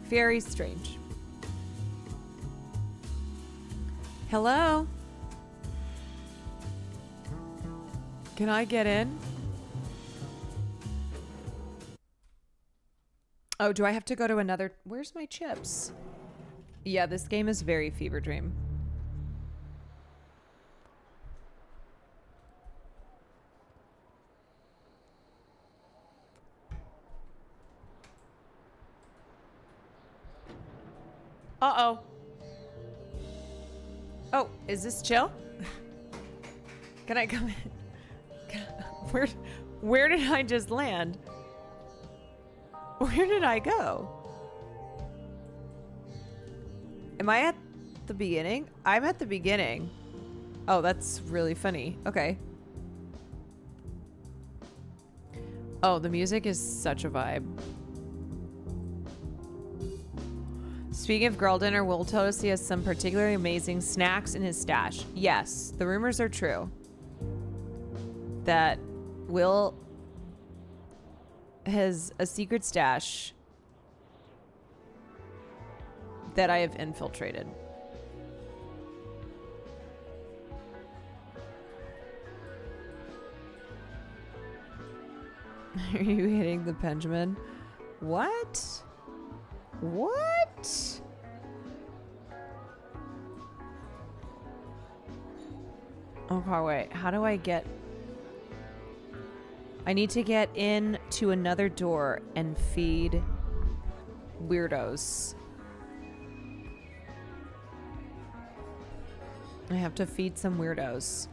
S2: Very strange. Hello? Can I get in? Oh, do I have to go to another? Where's my chips? Yeah, this game is very fever dream. Uh-oh. Oh, is this chill? Can I come in? Where did I just land? Where did I go? Am I at the beginning? I'm at the beginning. Oh, that's really funny. Okay. Oh, the music is such a vibe. Speaking of girl dinner, Will told us he has some particularly amazing snacks in his stash. Yes, the rumors are true. That Will has a secret stash that I have infiltrated. Are you hitting the Benjamin? What? What? Okay, wait. How do I get... I need to get in to another door and feed weirdos. I have to feed some weirdos.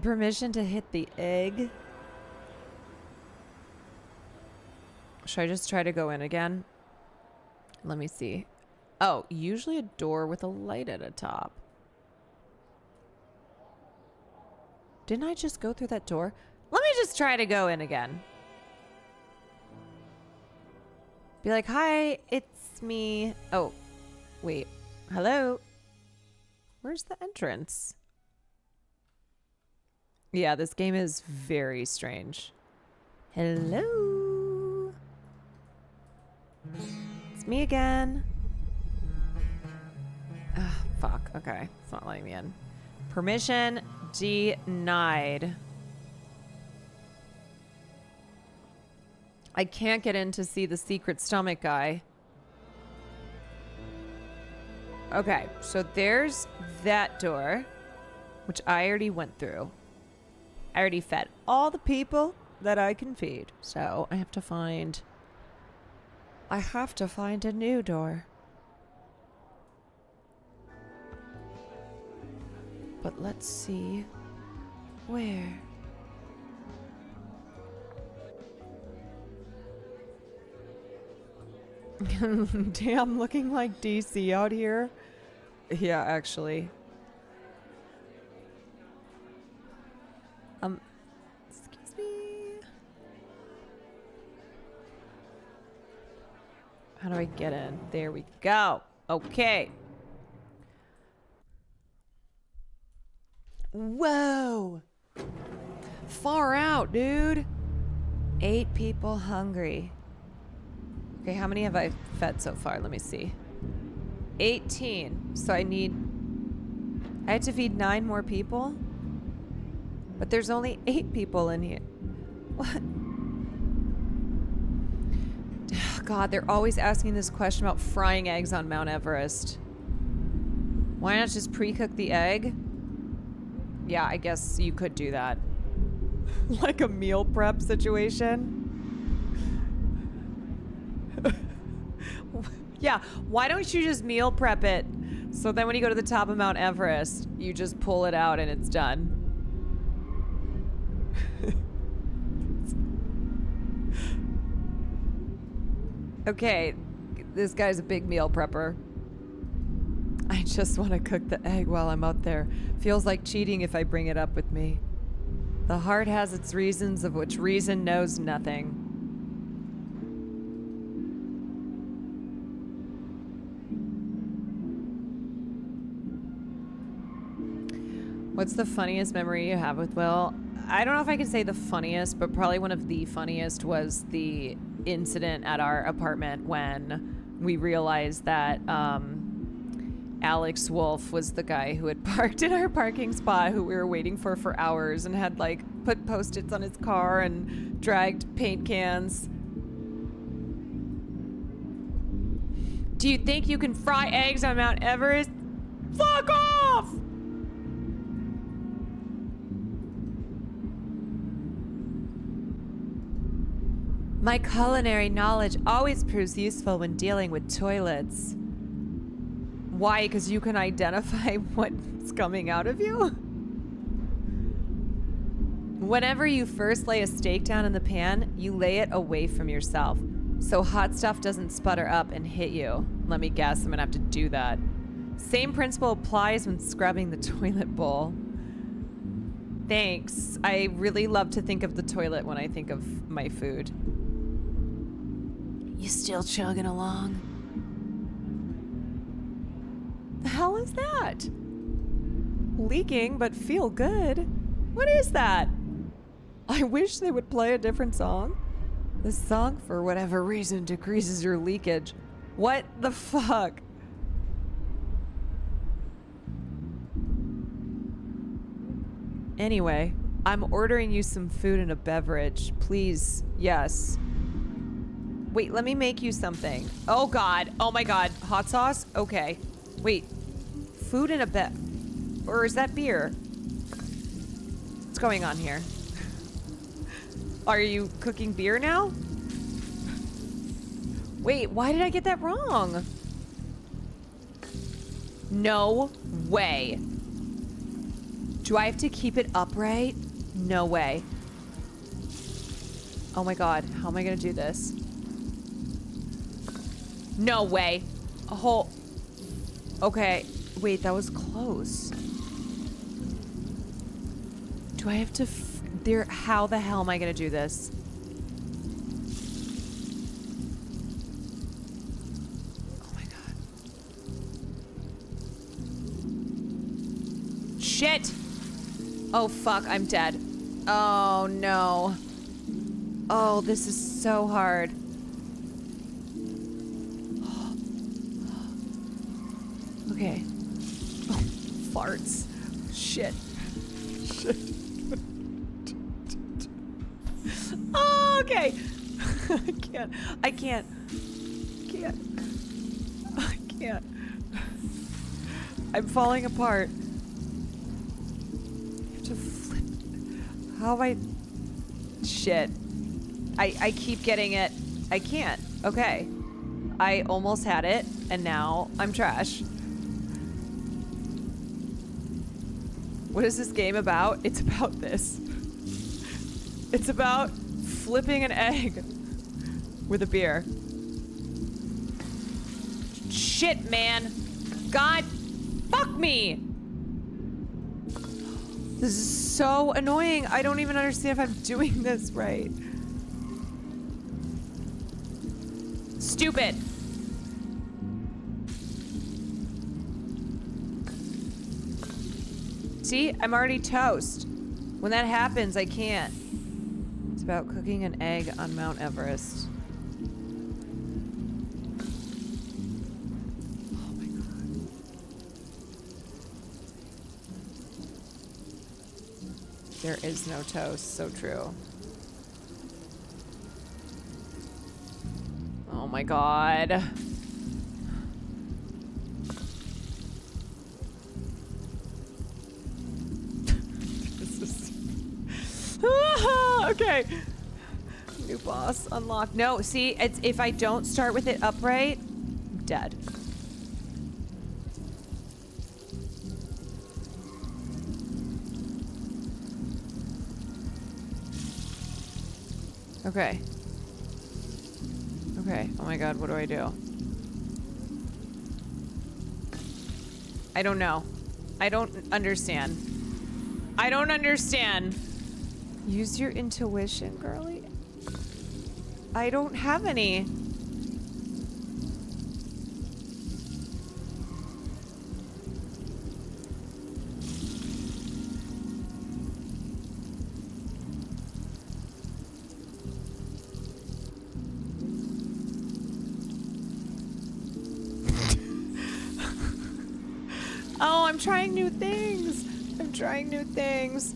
S2: Permission to hit the egg. Should I just try to go in again? Let me see. Oh, usually a door with a light at the top. Didn't I just go through that door? Let me just try to go in again. Be like, hi, it's me. Oh, wait. Hello? Where's the entrance? Yeah, this game is very strange. Hello? It's me again. Ugh, fuck. Okay. It's not letting me in. Permission denied. I can't get in to see the secret stomach guy. Okay, so there's that door, which I already went through. I already fed all the people that I can feed. So I have to find a new door. But let's see where. Damn, looking like DC out here. Yeah, actually. Excuse me. How do I get in? There we go. Okay. Whoa. Far out, dude. 8 people hungry. Okay, how many have I fed so far? Let me see. 18. So I had to feed 9 more people? But there's only 8 people in here. What? God, they're always asking this question about frying eggs on Mount Everest. Why not just pre-cook the egg? Yeah, I guess you could do that. Like a meal prep situation. Yeah, why don't you just meal prep it? So then when you go to the top of Mount Everest, you just pull it out and it's done. Okay, this guy's a big meal prepper. I just want to cook the egg while I'm out there. Feels like cheating if I bring it up with me. The heart has its reasons of which reason knows nothing. What's the funniest memory you have with Will? I don't know if I can say the funniest, but probably one of the funniest was the incident at our apartment when we realized that Alex Wolf was the guy who had parked in our parking spot, who we were waiting for hours, and had like put Post-its on his car and dragged paint cans. Do you think you can fry eggs on Mount Everest? Fuck off! My culinary knowledge always proves useful when dealing with toilets. Why? Because you can identify what's coming out of you? Whenever you first lay a steak down in the pan, you lay it away from yourself, so hot stuff doesn't sputter up and hit you. Let me guess, I'm gonna have to do that. Same principle applies when scrubbing the toilet bowl. Thanks. I really love to think of the toilet when I think of my food. You still chugging along? The hell is that? Leaking, but feel good? What is that? I wish they would play a different song. This song, for whatever reason, decreases your leakage. What the fuck? Anyway, I'm ordering you some food and a beverage. Please. Yes. Wait, let me make you something. Oh God. Oh my God. Hot sauce? Okay. Wait. Food and a or is that beer? What's going on here? Are you cooking beer now? Wait, why did I get that wrong? No way. Do I have to keep it upright? No way. Oh my God, how am I gonna do this? No way. A whole... Okay, wait, that was close. Do I have to... How the hell am I gonna do this? Oh my God. Shit! Oh fuck, I'm dead. Oh no. Oh, this is so hard. Okay. Oh, farts. Shit. Shit. Oh, okay. I can't. I'm falling apart. You have to flip. How am I? Shit. I keep getting it. I can't. Okay. I almost had it, and now I'm trash. What is this game about? It's about this. It's about flipping an egg with a beer. Shit, man. God, fuck me. This is so annoying. I don't even understand if I'm doing this right. Stupid. See, I'm already toast. When that happens, I can't. It's about cooking an egg on Mount Everest. Oh my God. There is no toast, so true. Oh my God. Okay. New boss unlocked. No, see, it's if I don't start with it upright, I'm dead. Okay. Okay. Oh my God, what do I do? I don't know. I don't understand. I don't understand. Use your intuition, girly. I don't have any. Oh, I'm trying new things. I'm trying new things.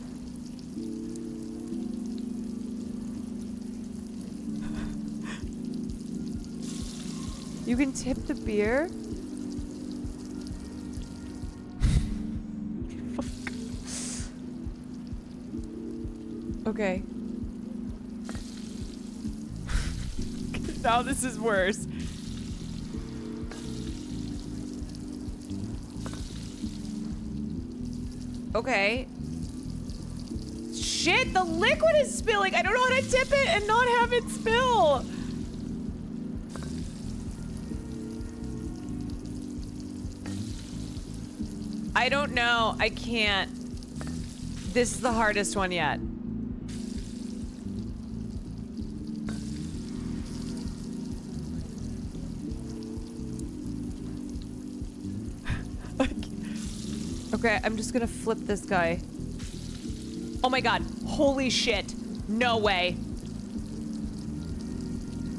S2: You can tip the beer? Okay. Now this is worse. Okay. Shit, the liquid is spilling. I don't know how to tip it and not have it spill. I don't know. I can't. This is the hardest one yet. Okay, I'm just gonna flip this guy. Oh my God. Holy shit. No way.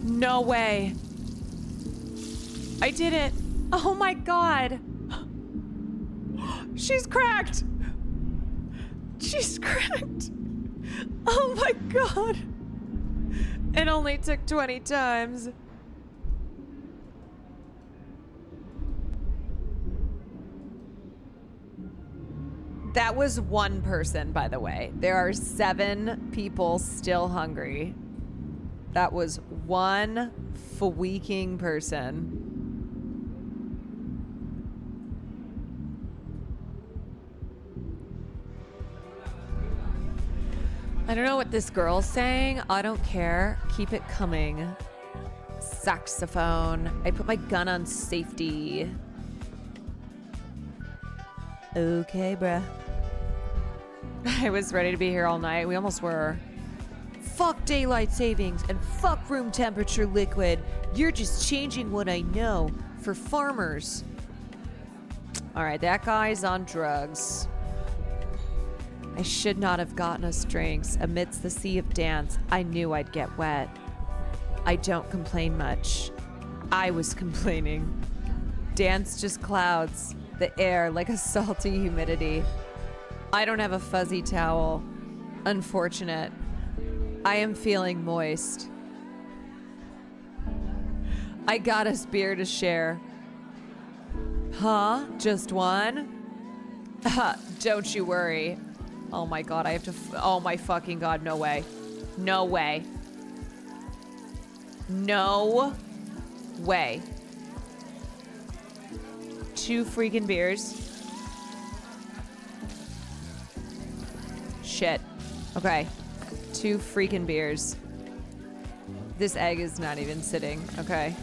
S2: No way. I did it. Oh my God. She's cracked. She's cracked. Oh my god. It only took 20 times. That was one person, by the way. There are 7 people still hungry. That was one freaking person. I don't know what this girl's saying. I don't care. Keep it coming. Saxophone. I put my gun on safety. Okay, bruh. I was ready to be here all night. We almost were. Fuck daylight savings and fuck room temperature liquid. You're just changing what I know for farmers. All right, that guy's on drugs. I should not have gotten us drinks. Amidst the sea of dance, I knew I'd get wet. I don't complain much. I was complaining. Dance just clouds the air like a salty humidity. I don't have a fuzzy towel. Unfortunate. I am feeling moist. I got us beer to share. Huh? Just one? Don't you worry. Oh my god, I have to oh my fucking god, no way. No way. No way. 2 freaking beers. Shit. Okay. 2 freaking beers. This egg is not even sitting. Okay.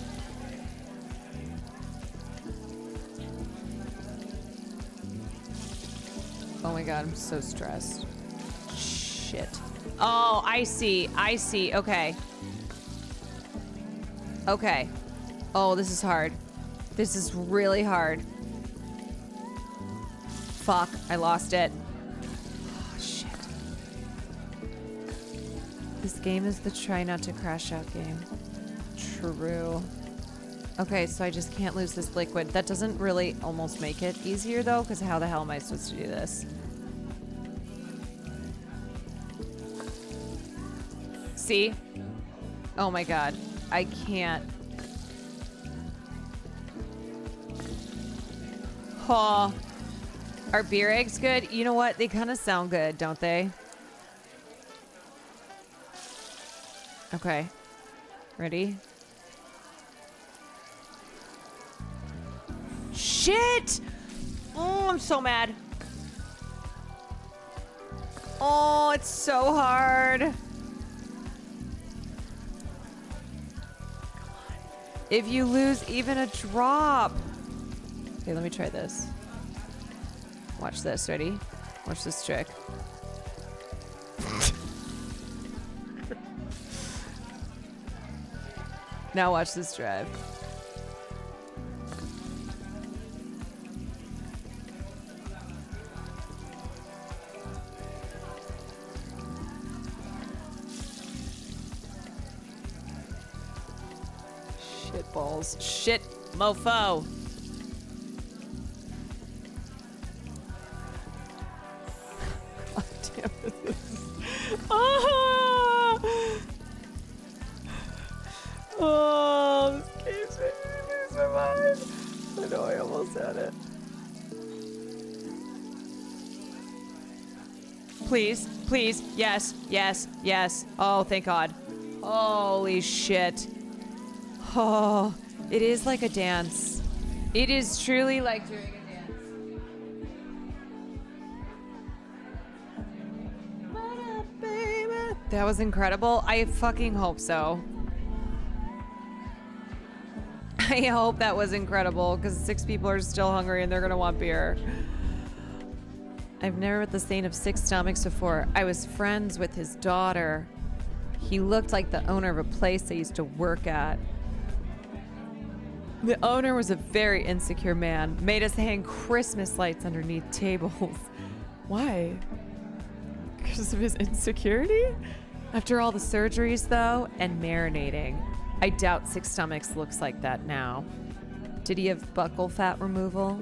S2: Oh my god, I'm so stressed. Shit. Oh, I see. I see. Okay. Okay. Oh, this is hard. This is really hard. Fuck, I lost it. Oh, shit. This game is the try not to crash out game. True. Okay, so I just can't lose this liquid. That doesn't really almost make it easier though, because how the hell am I supposed to do this? See? Oh my god. I can't. Oh. Are beer eggs good? You know what? They kind of sound good, don't they? Okay. Ready? Shit! Oh, I'm so mad. Oh, it's so hard. If you lose even a drop. Okay, let me try this. Watch this. Ready? Watch this trick. Now watch this drive. Shit balls. Shit mofo. God damn it. Oh, this game's making me lose my mind. I know I almost had it. Please, please, yes, yes, yes. Oh, thank God. Holy shit. Oh, it is like a dance. It is truly like doing a dance. That was incredible. I fucking hope so. I hope that was incredible because 6 people are still hungry and they're gonna want beer. I've never met the saint of 6 stomachs before. I was friends with his daughter. He looked like the owner of a place I used to work at. The owner was a very insecure man, made us hang Christmas lights underneath tables. Why? Because of his insecurity? After all the surgeries, though, and marinating, I doubt 6 stomachs looks like that now. Did he have buccal fat removal?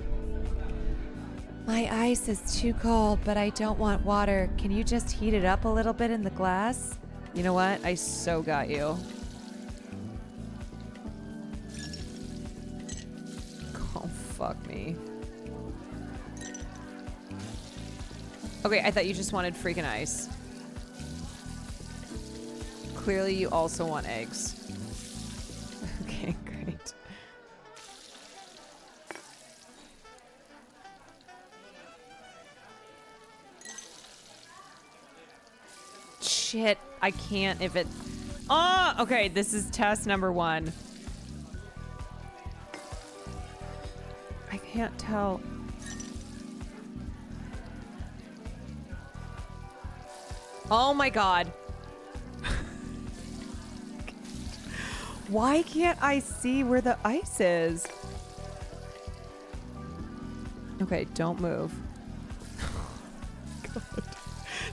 S2: My ice is too cold, but I don't want water. Can you just heat it up a little bit in the glass? You know what? I so got you. Oh, fuck me. Okay, I thought you just wanted freaking ice. Clearly, you also want eggs. Okay, great. Shit, I can't if it... Oh, okay, this is test number 1. I can't tell. Oh my god. Why can't I see where the ice is? Okay, don't move. God.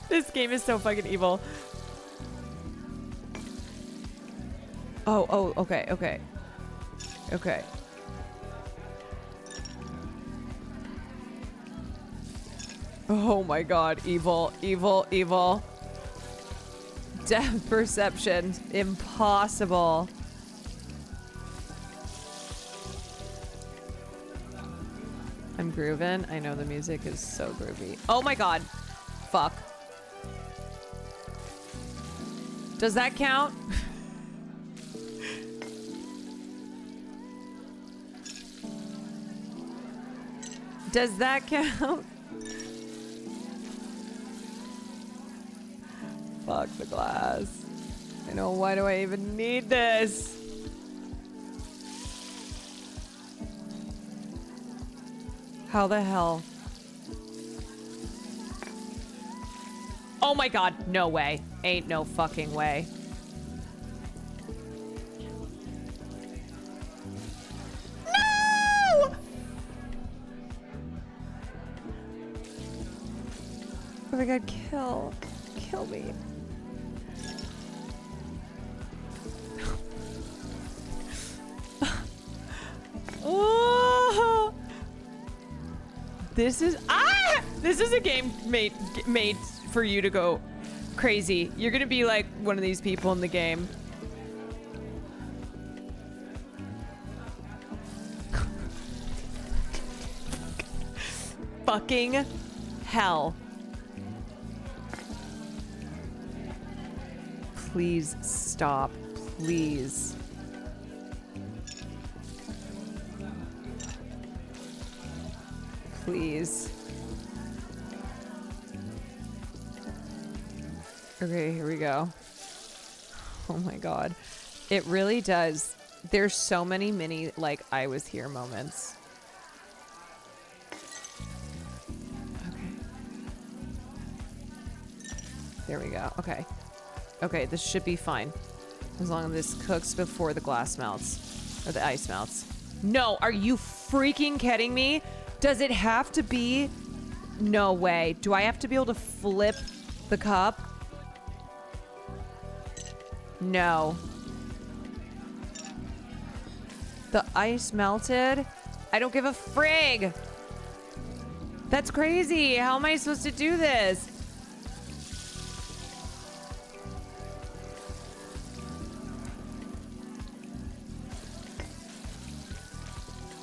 S2: This game is so fucking evil. Oh, okay, okay. Okay. Oh my god, evil, evil, evil. Depth perception, impossible. I'm grooving. I know the music is so groovy. Oh my god. Fuck. Does that count? Does that count? Fuck the glass. I know, why do I even need this? How the hell? Oh my god, no way. Ain't no fucking way. No! Oh my god, kill me. Oh! This is a game made for you to go crazy. You're gonna be like one of these people in the game. Fucking hell. Please stop. Please. Please. Okay, here we go. Oh my god. It really does. There's so many mini, like, I was here moments. Okay. There we go. Okay. Okay, this should be fine. As long as this cooks before the glass melts. Or the ice melts. No, are you freaking kidding me? Does it have to be? No way. Do I have to be able to flip the cup? No. The ice melted? I don't give a frig. That's crazy. How am I supposed to do this?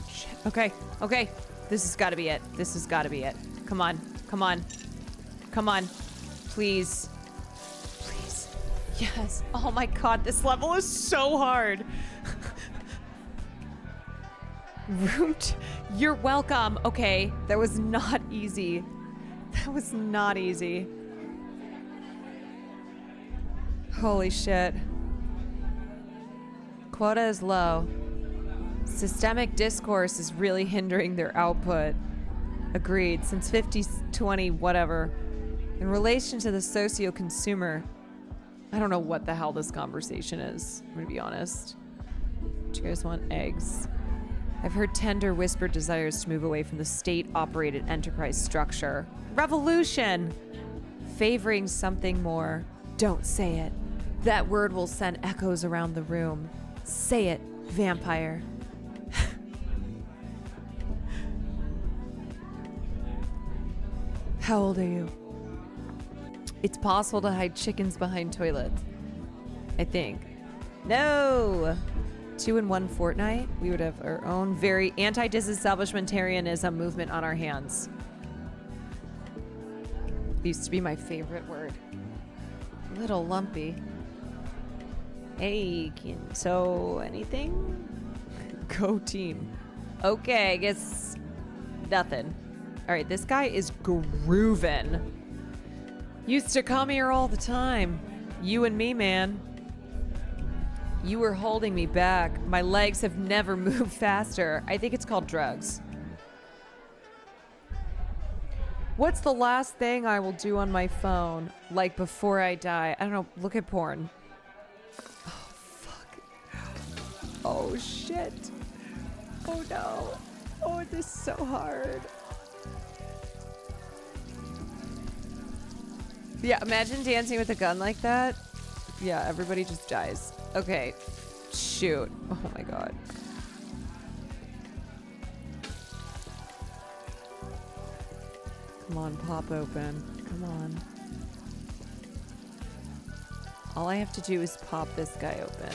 S2: Shit. Okay. Okay. This has got to be it. This has got to be it. Come on. Come on. Come on. Please. Please. Yes. Oh my god, this level is so hard. Root. You're welcome. Okay, that was not easy. That was not easy. Holy shit. Quota is low. Systemic discourse is really hindering their output. Agreed. Since 50-20 whatever. In relation to the socio-consumer, I don't know what the hell this conversation is, I'm gonna be honest. Do you guys want eggs? I've heard tender whispered desires to move away from the state-operated enterprise structure. Revolution! Favoring something more. Don't say it. That word will send echoes around the room. Say it, vampire. How old are you? It's possible to hide chickens behind toilets. I think. No! 2 in 1 fortnight, we would have our own very anti-disestablishmentarianism movement on our hands. Used to be my favorite word. Little lumpy. Hey, so anything? Go team. Okay, I guess nothing. All right, this guy is grooving. Used to come here all the time. You and me, man. You were holding me back. My legs have never moved faster. I think it's called drugs. What's the last thing I will do on my phone, like before I die? I don't know. Look at porn. Oh, fuck. Oh, shit. Oh, no. Oh, this is so hard. Yeah, imagine dancing with a gun like that. Yeah, everybody just dies. Okay. Shoot. Oh, my God. Come on, pop open. Come on. All I have to do is pop this guy open.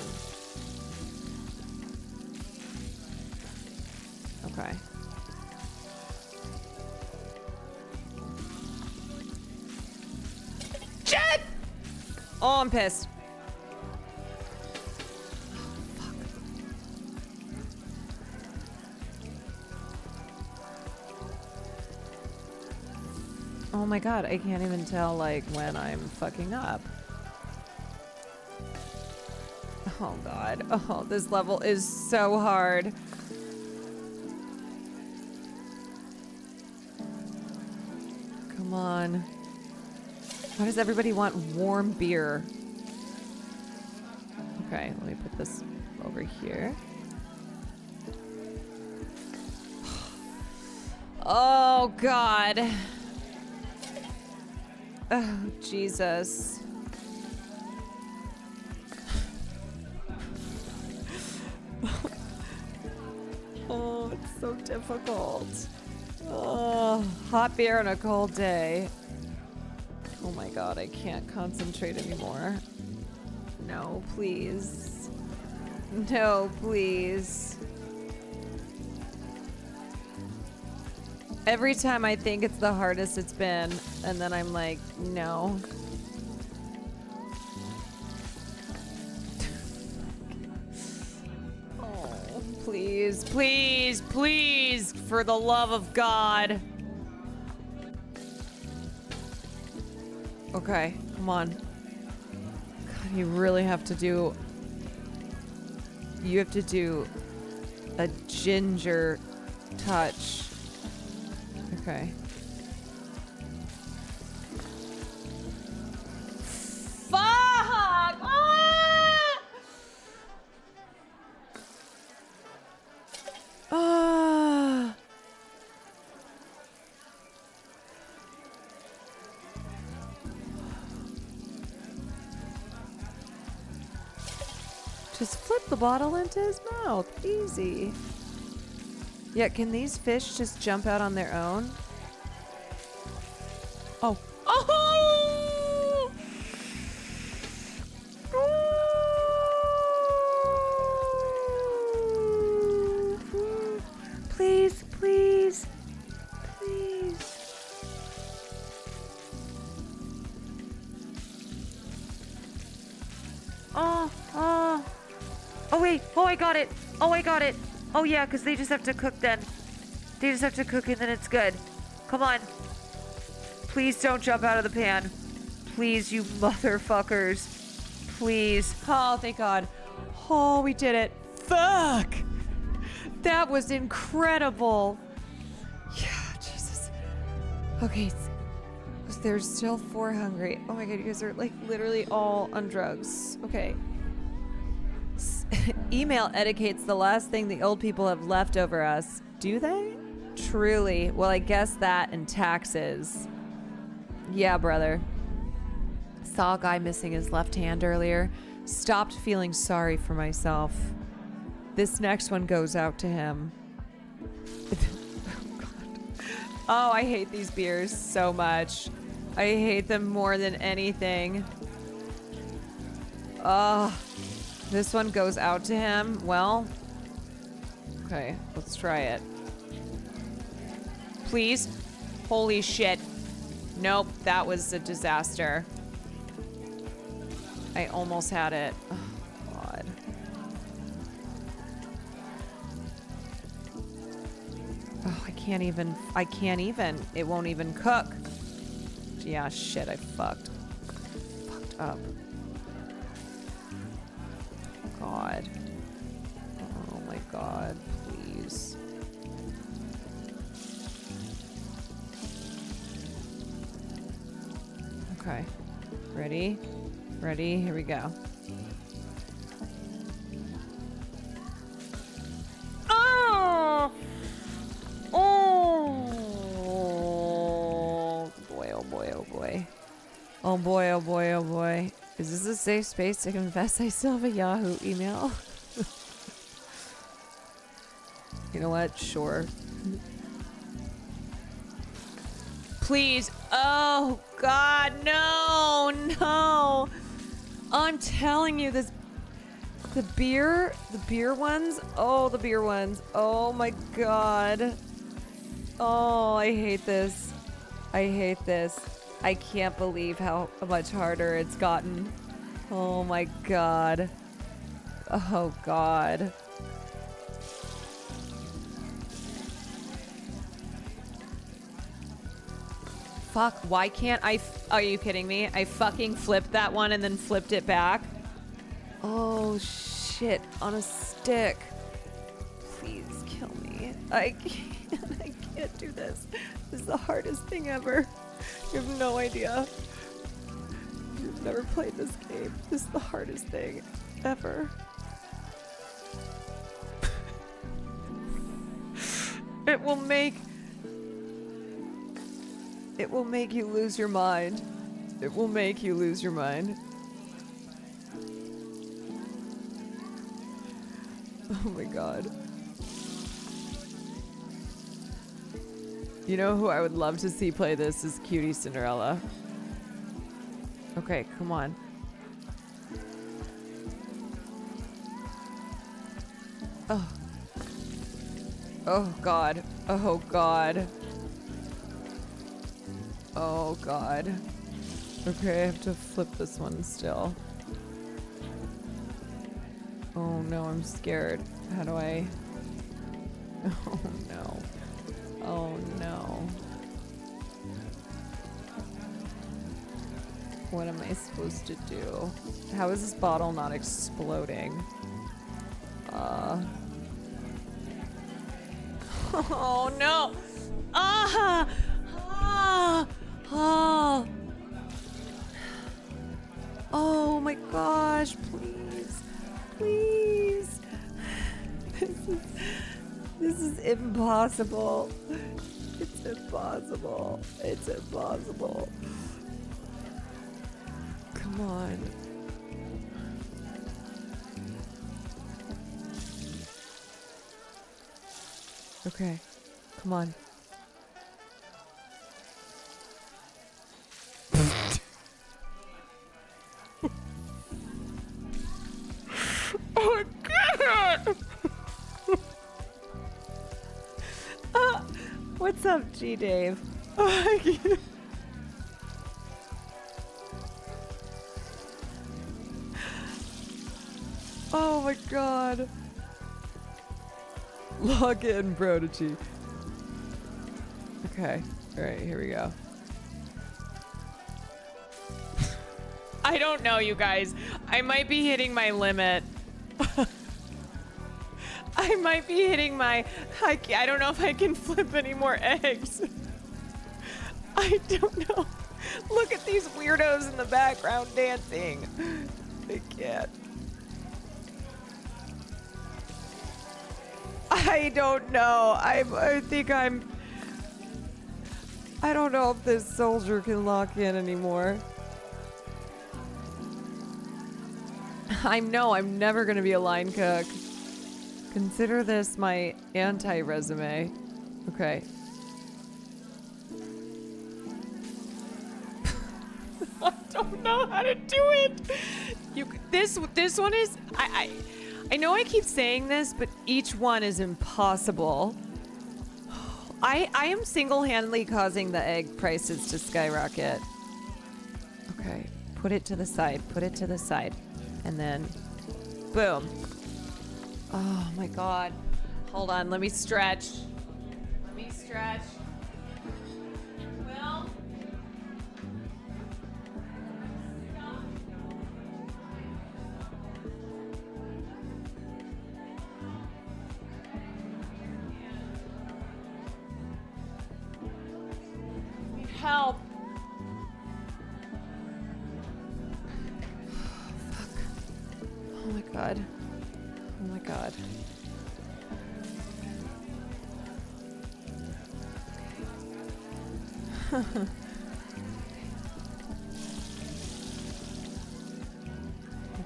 S2: Okay. Shit! Oh, I'm pissed. Oh my god, I can't even tell, like, when I'm fucking up. Oh god. Oh, this level is so hard. Come on. Why does everybody want warm beer? Okay, let me put this over here. Oh god. Oh, Jesus. Oh, it's so difficult. Oh, hot beer on a cold day. Oh my god, I can't concentrate anymore. No, please. No, please. Every time I think it's the hardest it's been, and then I'm like, no. Oh, please, please, please, for the love of God. Okay, come on. God, you really have to do... You have to do a ginger touch. Okay. Fuck! Ah! Ah! Just flip the bottle into his mouth. Easy. Yeah, can these fish just jump out on their own? Oh. Oh! Please, please, please. Oh, oh. Oh, wait. Oh, I got it. Oh, I got it. Oh, yeah, because they just have to cook then. They just have to cook and then it's good. Come on. Please don't jump out of the pan. Please, you motherfuckers. Please. Oh, thank God. Oh, we did it. Fuck. That was incredible. Yeah, Jesus. Okay. There's still 4 hungry. Oh my God, you guys are like literally all on drugs. Okay. Email etiquette's the last thing the old people have left over us. Do they? Truly. Well, I guess that and taxes. Yeah, brother. Saw a guy missing his left hand earlier. Stopped feeling sorry for myself. This next one goes out to him. Oh, God. Oh, I hate these beers so much. I hate them more than anything. Oh, this one goes out to him. Well, okay, let's try it. Please. Holy shit. Nope, that was a disaster. I almost had it. Oh, God. Oh, I can't even. It won't even cook. Yeah, shit, I fucked up. God. Oh my God, please. Okay. Ready? Ready? Here we go. Oh! Oh! Boy, oh boy, oh boy. Oh boy, oh boy, oh boy. Is this a safe space to confess I still have a Yahoo email? You know what? Sure. Please. Oh, God, no, no. I'm telling you, the beer ones. Oh, the beer ones. Oh, my God. Oh, I hate this. I hate this. I can't believe how much harder it's gotten. Oh, my God. Oh, God. Fuck, why can't I? Are you kidding me? I fucking flipped that one and then flipped it back. Oh, shit. On a stick. Please kill me. I can't do this. This is the hardest thing ever. You have no idea. You've never played this game. This is the hardest thing ever. It will make you lose your mind. It will make you lose your mind. Oh my God. You know who I would love to see play this is Cutie Cinderella. Okay, come on. Oh. Oh God. Oh God. Oh God. Okay, I have to flip this one still. Oh no, I'm scared. How do I? Oh no. Oh no. What am I supposed to do? How is this bottle not exploding? Oh no! Ah! Ah! Ah! Oh my gosh, please. Please. This is impossible. It's impossible. It's impossible. Come on. Okay. Come on. Oh God! What's up, G Dave? Oh my God. Log in, Prodigy. Okay. Alright, here we go. I don't know, you guys. I might be hitting my limit. I might be hitting my... I don't know if I can flip any more eggs. I don't know. Look at these weirdos in the background dancing. I can't. I don't know. I think I'm... I don't know if this soldier can lock in anymore. I'm never gonna be a line cook. Consider this my anti-resume. Okay. don't know how to do it. This one is I know I keep saying this, but each one is impossible. I am single-handedly causing the egg prices to skyrocket. Okay, put it to the side. Put it to the side, and then boom. Oh my God! Hold on, let me stretch. Let me stretch. Well. Help. Fuck. Oh my God. Oh my God.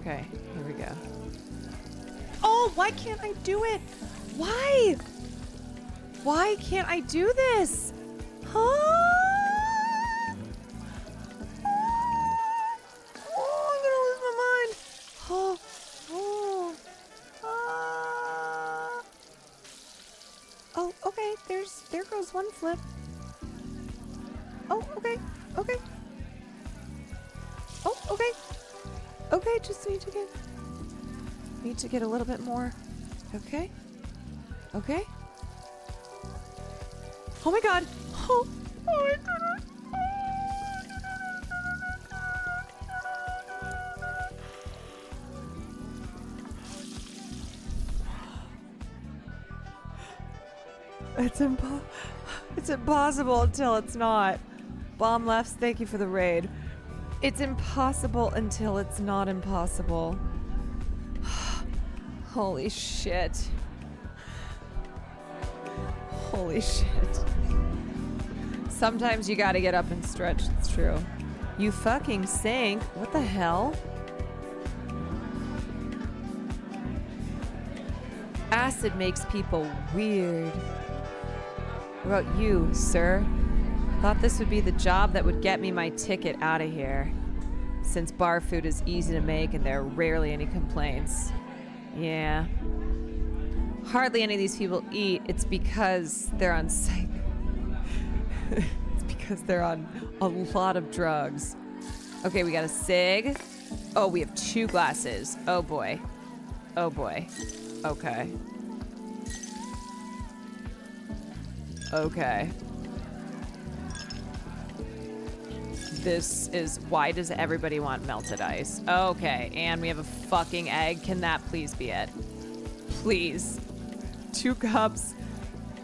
S2: Okay, here we go. Oh, why can't I do it? Why? Why can't I do this? Huh? There goes one flip. Oh, okay, okay. Oh, okay. Okay, just need to get a little bit more. Okay. Okay. Oh my God. Oh my God. It's impossible until it's not. Bomb lefts, thank you for the raid. It's impossible until it's not impossible. Holy shit. Holy shit. Sometimes you gotta get up and stretch, it's true. You fucking sank. What the hell? Acid makes people weird. What about you, sir? Thought this would be the job that would get me my ticket out of here. Since bar food is easy to make and there are rarely any complaints. Yeah. Hardly any of these people eat. It's because they're on psych. It's because they're on a lot of drugs. Okay, we got a cig. Oh, we have 2 glasses. Oh boy. Oh boy. Okay. Okay. This is, why does everybody want melted ice? Okay, and we have a fucking egg. Can that please be it? Please. 2 cups.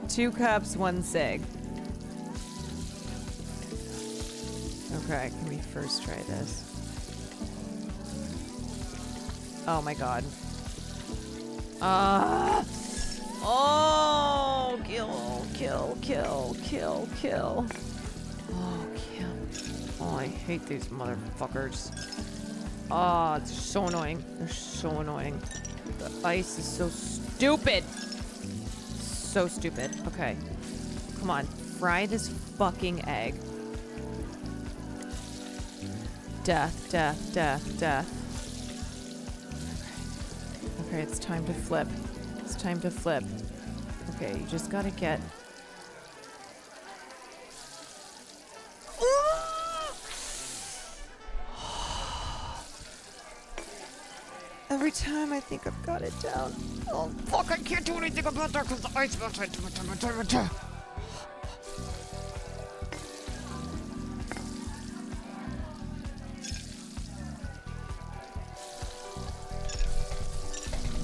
S2: 2 cups, 1 cig. Okay, can we first try this? Oh my God. Oh, kill, kill, kill, kill, kill. Oh, kill. Oh, I hate these motherfuckers. Oh, it's so annoying. They're so annoying. The ice is so stupid. So stupid. Okay. Come on. Fry this fucking egg. Death, death, death, death. Okay, it's time to flip. It's time to flip. Okay, you just gotta get... Every time I think I've got it down. Oh, fuck, I can't do anything about that because the ice melted.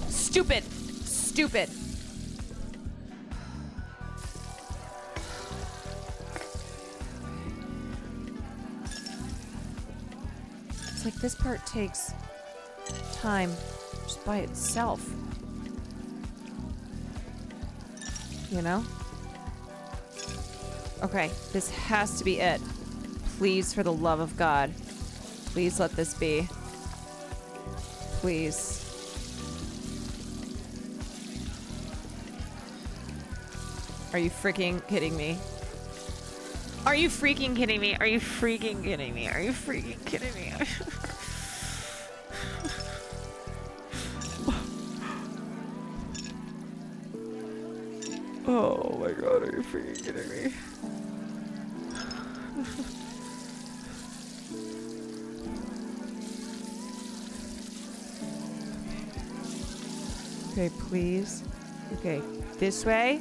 S2: Stupid! Stupid! It's like this part takes time just by itself. You know? Okay, this has to be it. Please, for the love of God. Please let this be. Please. Are you freaking kidding me? Are you freaking kidding me? Are you freaking kidding me? Are you freaking kidding me? Oh my god, are you freaking kidding me? Okay, please. Okay, this way.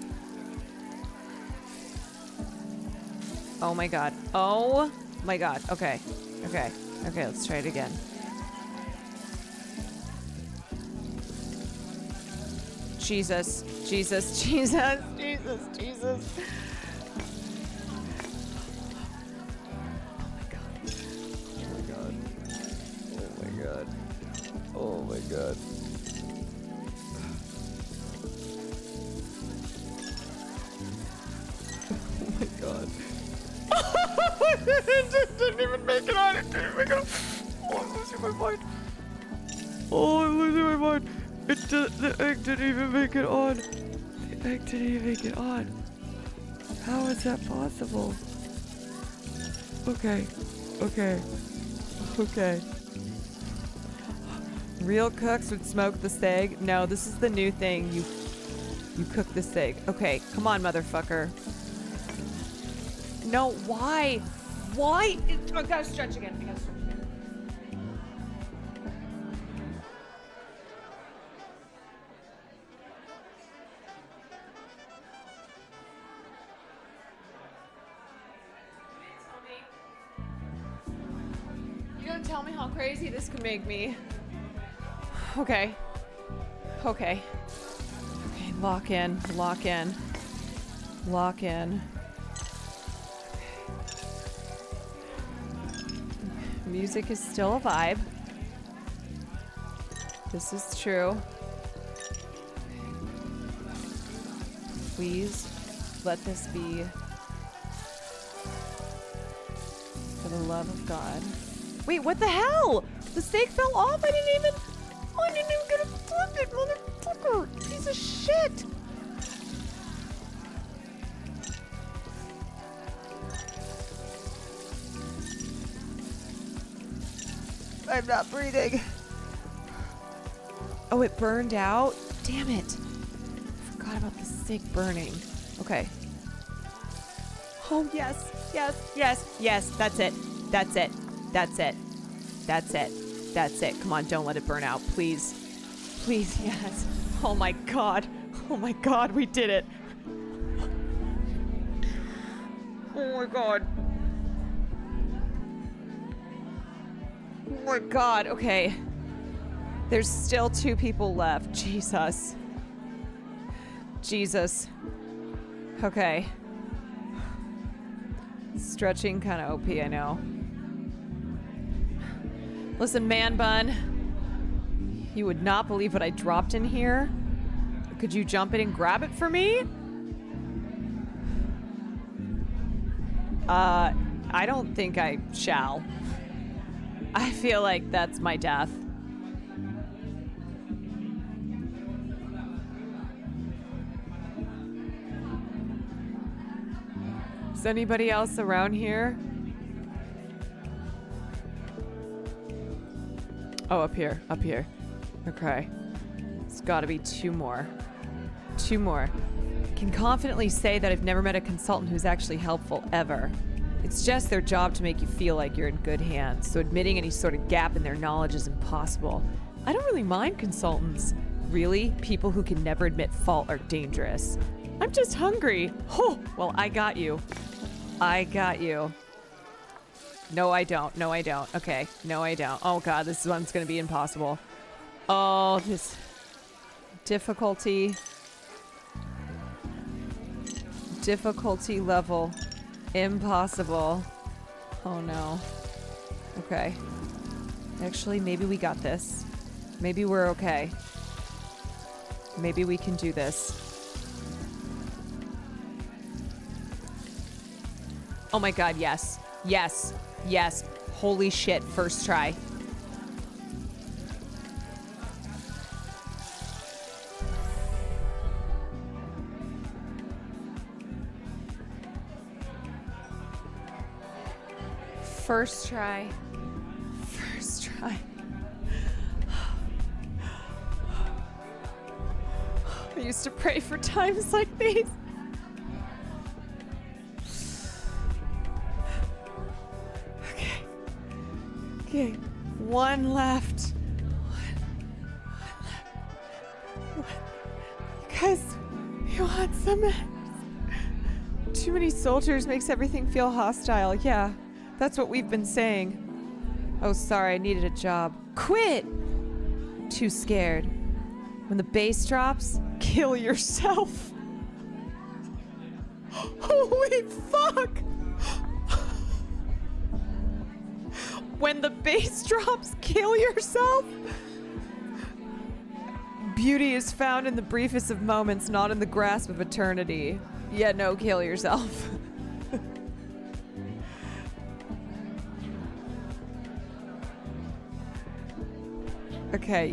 S2: Oh my god. Oh my god. Okay. Okay. Okay, let's try it again. Jesus. Jesus. Jesus. Jesus. Jesus. Oh my god. Oh my god. It didn't even make it on. It didn't even make it on. Oh, I'm losing my mind. Oh, I'm losing my mind. The egg didn't even make it on. The egg didn't even make it on. How is that possible? Okay. Okay. Okay. Real cooks would smoke the steak. No, this is the new thing. You cook the steak. Okay, come on, motherfucker. No, why? Why? I gotta stretch again. I gotta stretch again. You gonna tell me how crazy this could make me? Okay. Okay. Okay, lock in. Lock in. Lock in. Music is still a vibe. This is true. Please let this be for the love of God. Wait, what the hell? The steak fell off? I didn't even get to flip it, motherfucker! Piece of shit! I'm not breathing. Oh, it burned out? Damn it. I forgot about the steak burning. Okay. Oh, yes. Yes. Yes. Yes. That's it. That's it. That's it. That's it. That's it. Come on, don't let it burn out. Please. Please, yes. Oh my god. Oh my god, we did it. Oh my god. Oh my god, okay. There's still 2 people left. Jesus. Jesus. Okay. Stretching kind of OP, I know. Listen, man bun. You would not believe what I dropped in here. Could you jump in and grab it for me? I don't think I shall. I feel like that's my death. Is anybody else around here? Oh, up here, up here. Okay. It's gotta be 2 more. 2 more. I can confidently say that I've never met a consultant who's actually helpful, ever. It's just their job to make you feel like you're in good hands, so admitting any sort of gap in their knowledge is impossible. I don't really mind consultants. Really, people who can never admit fault are dangerous. I'm just hungry. Oh, well, I got you. I got you. No, I don't. No, I don't. Okay. No, I don't. Oh, God, this one's going to be impossible. Oh, this difficulty. Difficulty level. Impossible. Oh, no. Okay. Actually, maybe we got this. Maybe we're okay. Maybe we can do this. Oh my God, yes. Yes. Yes. Holy shit, first try. First try. First try. I used to pray for times like these. Okay, one left. One. You guys, you want some eggs? Too many soldiers makes everything feel hostile. Yeah, that's what we've been saying. Oh, sorry, I needed a job. Quit! Too scared. When the bass drops, kill yourself. Holy fuck! When the bass drops, kill yourself? Beauty is found in the briefest of moments, not in the grasp of eternity. Yeah, no, kill yourself. Okay,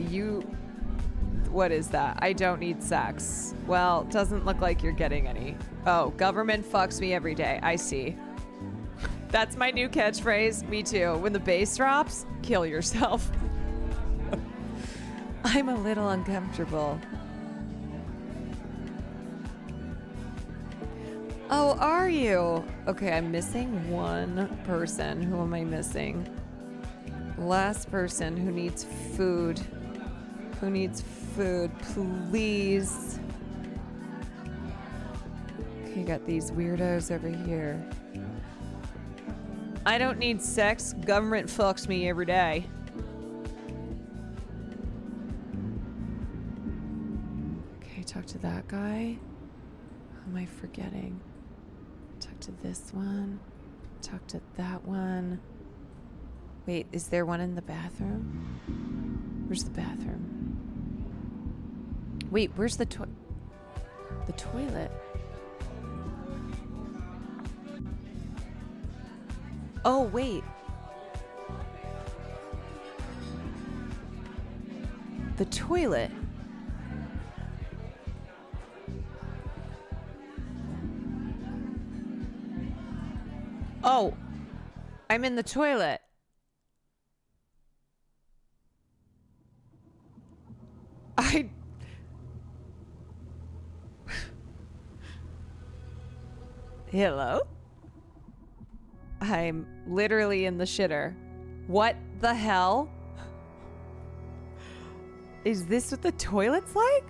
S2: what is that? I don't need sex. Well, doesn't look like you're getting any. Oh, government fucks me every day. I see. That's my new catchphrase. Me too. When the bass drops, kill yourself. I'm a little uncomfortable. Oh, are you? Okay, I'm missing one person. Who am I missing? Last person who needs food. Who needs food, please? Okay, got these weirdos over here. I don't need sex. Government fucks me every day. Okay, talk to that guy. Who am I forgetting? Talk to this one. Talk to that one. Wait, is there one in the bathroom? Where's the bathroom? Wait, where's the toilet? Oh, wait. The toilet. Oh, I'm in the toilet. Hello? I'm literally in the shitter. What the hell? Is this what the toilet's like?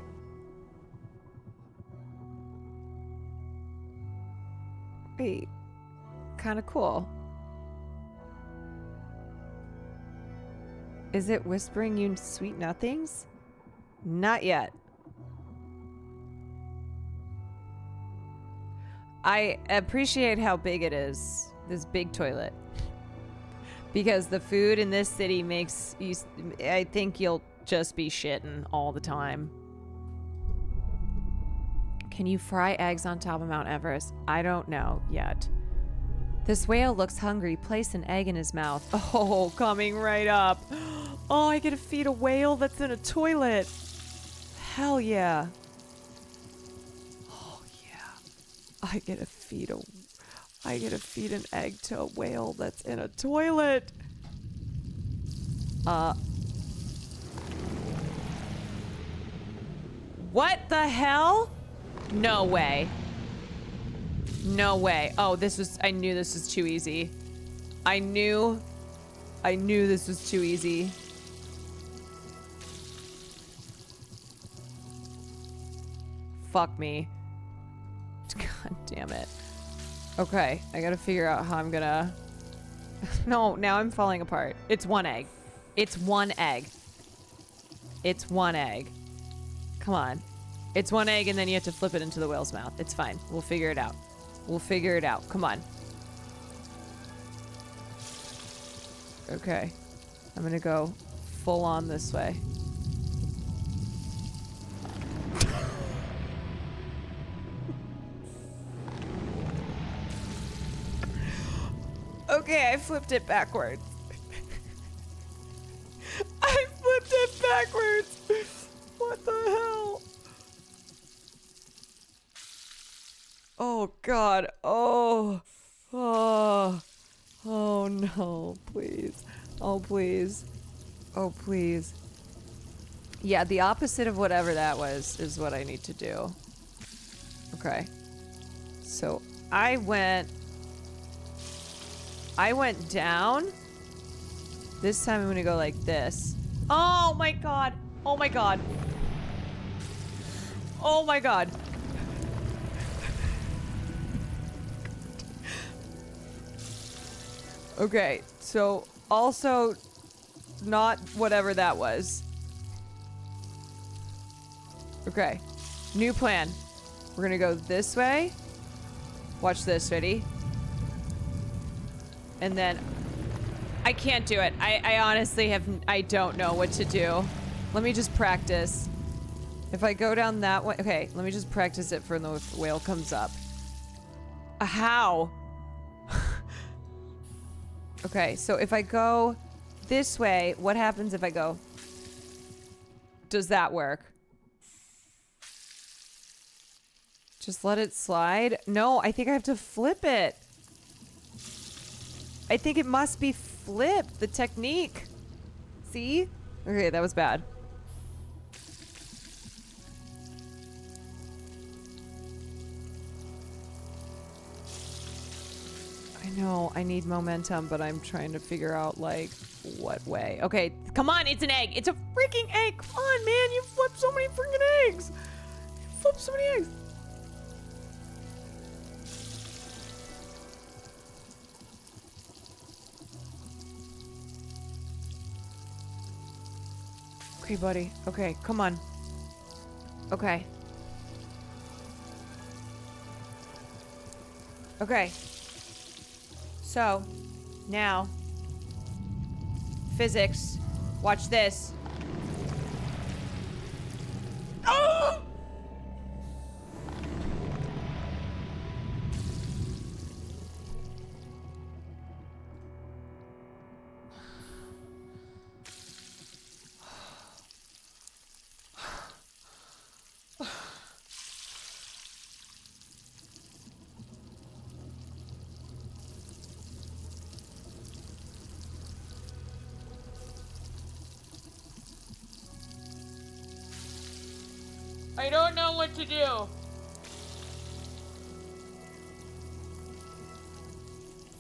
S2: Wait, kind of cool. Is it whispering you sweet nothings? Not yet. I appreciate how big it is, this big toilet. Because the food in this city makes you, I think you'll just be shitting all the time. Can you fry eggs on top of Mount Everest? I don't know yet. This whale looks hungry. Place an egg in his mouth. Oh, coming right up. Oh, I get to feed a whale that's in a toilet. Hell yeah. Oh yeah. I get to feed an egg to a whale that's in a toilet. What the hell? No way. No way. Oh, I knew this was too easy. I knew this was too easy. Fuck me. God damn it. Okay, I gotta figure out how I'm gonna... No, now I'm falling apart. It's one egg. It's one egg. It's one egg. Come on. It's one egg and then you have to flip it into the whale's mouth. It's fine. We'll figure it out. We'll figure it out. Come on. Okay. I'm gonna go full on this way. Okay, I flipped it backwards. I flipped it backwards. What the hell? Oh God. Oh. Oh. Oh no, please. Oh, please. Oh, please. Yeah, the opposite of whatever that was is what I need to do. Okay. So I went down. This time I'm gonna go like this. Oh my god. Oh my god. Oh my god. Okay, so also not whatever that was. Okay, new plan. We're gonna go this way. Watch this, ready? And then I can't do it. I honestly I don't know what to do. Let me just practice. If I go down that way, okay, let me just practice it for when the whale comes up. How? Okay, so if I go this way, what happens if I go? Does that work? Just let it slide? No, I think I have to flip it. I think it must be flipped, the technique. See? Okay, that was bad. I know, I need momentum, but I'm trying to figure out, like, what way. Okay, come on, it's an egg. It's a freaking egg. Come on, man, you flipped so many freaking eggs. You flipped so many eggs. Okay, buddy. Okay, come on. Okay. Okay. So, now, physics. Watch this. Oh! I don't know what to do.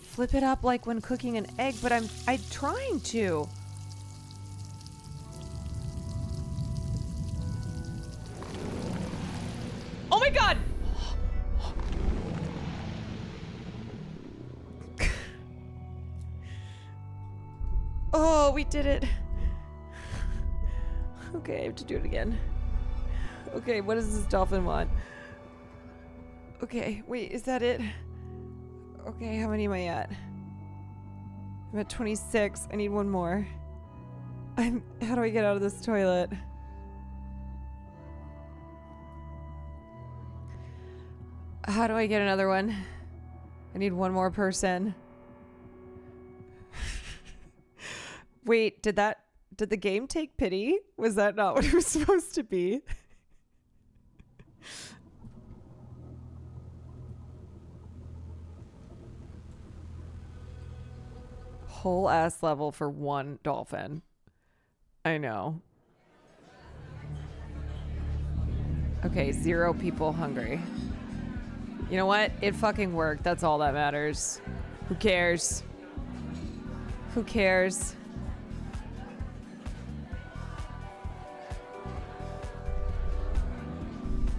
S2: Flip it up like when cooking an egg, but I'm trying to. Oh my god! Oh, we did it. Okay, I have to do it again. Okay, what does this dolphin want? Okay, wait, is that it? Okay, how many am I at? I'm at 26. I need one more. How do I get out of this toilet? How do I get another one? I need one more person. Wait, did the game take pity? Was that not what it was supposed to be? Whole ass level for one dolphin. I know. Okay, 0 people hungry. You know what? It fucking worked. That's all that matters. Who cares? Who cares?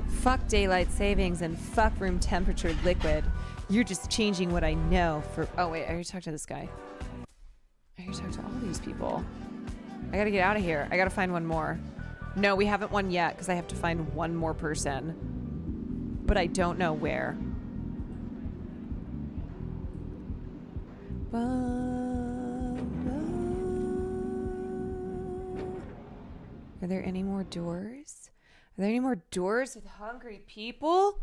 S2: Fuck daylight savings and fuck room temperature liquid. You're just changing what I know for... Oh, wait. I already talked to this guy. I already talked to all these people. I gotta get out of here. I gotta find one more. No, we haven't won yet because I have to find one more person. But I don't know where. Are there any more doors? Are there any more doors with hungry people?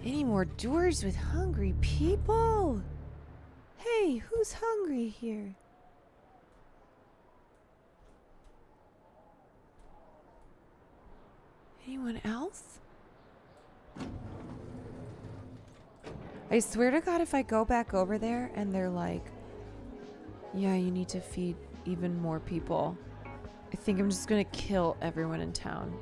S2: Any more doors with hungry people? Hey, who's hungry here? Anyone else? I swear to God, if I go back over there and they're like, Yeah, you need to feed even more people. I think I'm just gonna kill everyone in town.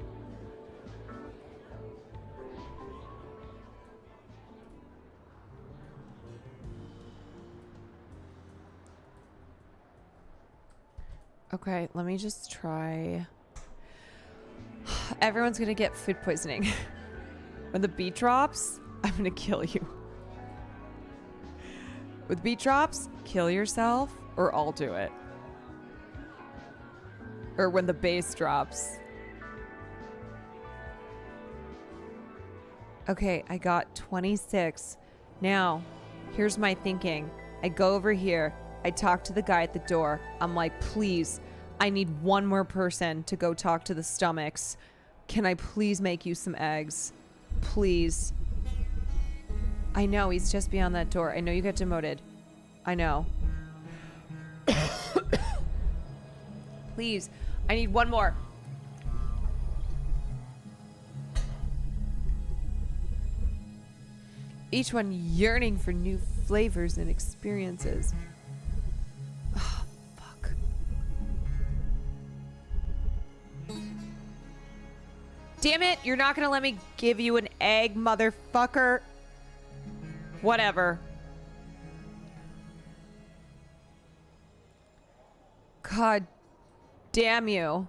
S2: Okay, let me just try. Everyone's gonna get food poisoning. When the beat drops, I'm gonna kill you. With beat drops, kill yourself, or I'll do it. Or when the bass drops. Okay, I got 26. Now, here's my thinking. I go over here. I talk to the guy at the door. I'm like, please, I need one more person to go talk to the stomachs. Can I please make you some eggs? Please. I know, he's just beyond that door. I know you got demoted. I know. Please, I need one more. Each one yearning for new flavors and experiences. Oh, fuck. Damn it, you're not gonna let me give you an egg, motherfucker. Whatever. God damn you.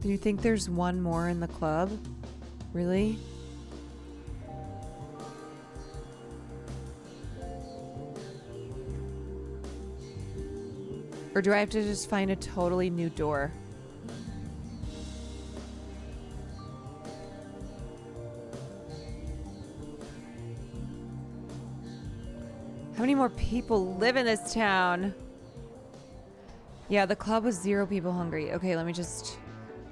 S2: Do you think there's one more in the club? Really? Or do I have to just find a totally new door? How many more people live in this town? Yeah, the club was 0 people hungry. Okay, let me just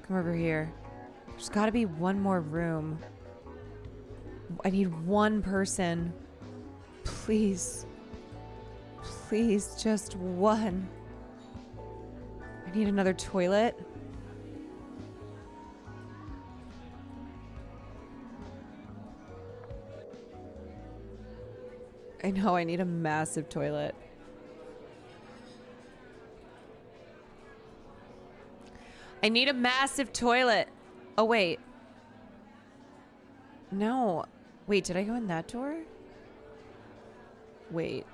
S2: come over here. There's got to be one more room. I need one person. Please. Please, just one. I need another toilet. I know, I need a massive toilet. I need a massive toilet. Oh, wait. No. Wait, did I go in that door? Wait.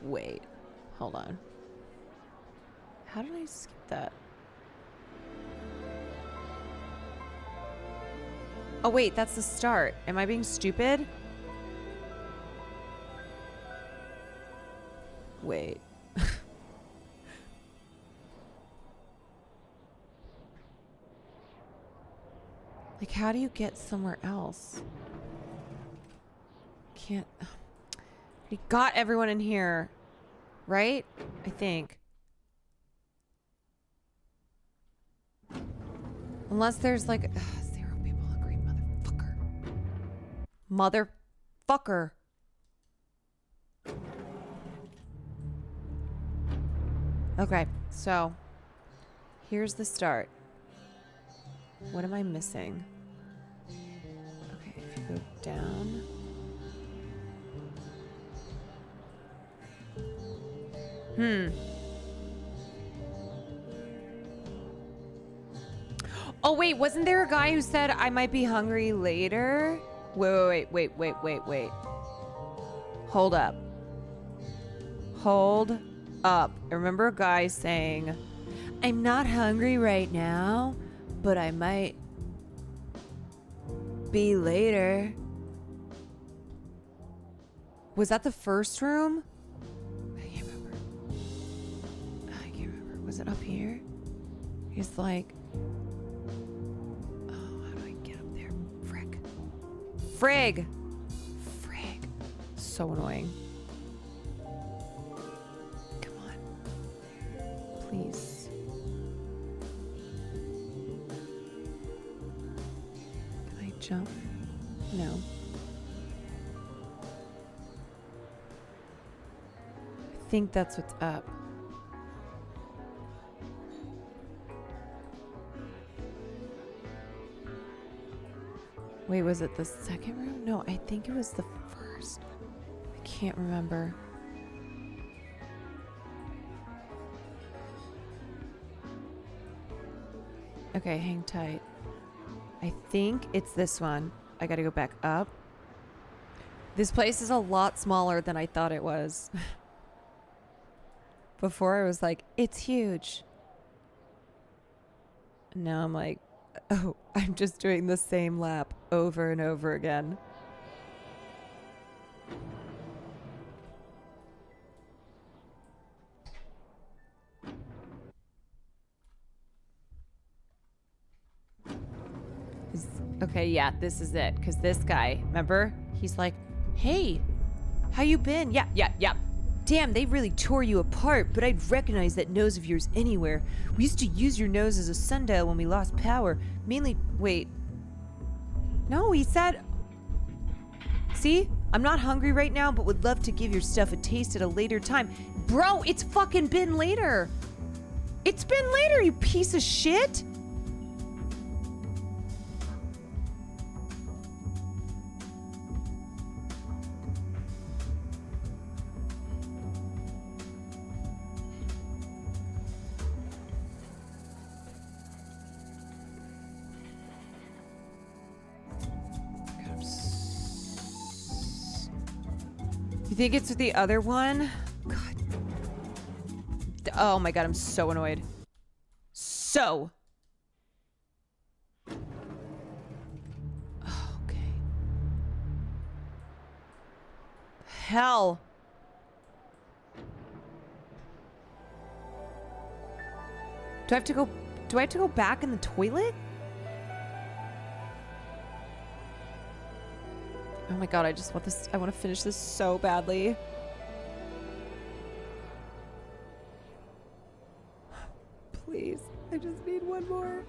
S2: Wait. Hold on. How did I skip that? Oh, wait, that's the start. Am I being stupid? Wait. Like, how do you get somewhere else? Can't. We got everyone in here, right? I think. Unless there's like 0 people hungry, motherfucker. Motherfucker. Okay, so here's the start. What am I missing? Okay, if you go down. Oh, wait, wasn't there a guy who said I might be hungry later? Wait. Hold up. Hold up. I remember a guy saying, I'm not hungry right now, but I might be later. Was that the first room? I can't remember. Was it up here? He's like, oh, how do I get up there? Frig. So annoying. Come on. Please. Can I jump? No. I think that's what's up. Wait, was it the second room? No, I think it was the first. I can't remember. Okay, hang tight. I think it's this one. I gotta go back up. This place is a lot smaller than I thought it was. Before I was like, it's huge. Now I'm like, oh, I'm just doing the same lap over and over again. Okay, yeah, this is it. Because this guy, remember? He's like, hey, how you been? Yeah. Damn, they really tore you apart, but I'd recognize that nose of yours anywhere. We used to use your nose as a sundial when we lost power. Mainly, wait. No, he said... See? I'm not hungry right now, but would love to give your stuff a taste at a later time. Bro, it's fucking been later. It's been later, you piece of shit. You think it's the other one? God. Oh my god, I'm so annoyed. So. Okay. Hell. Do I have to go back in the toilet? Oh my god, I just want this. I want to finish this so badly. Please. I just need one more.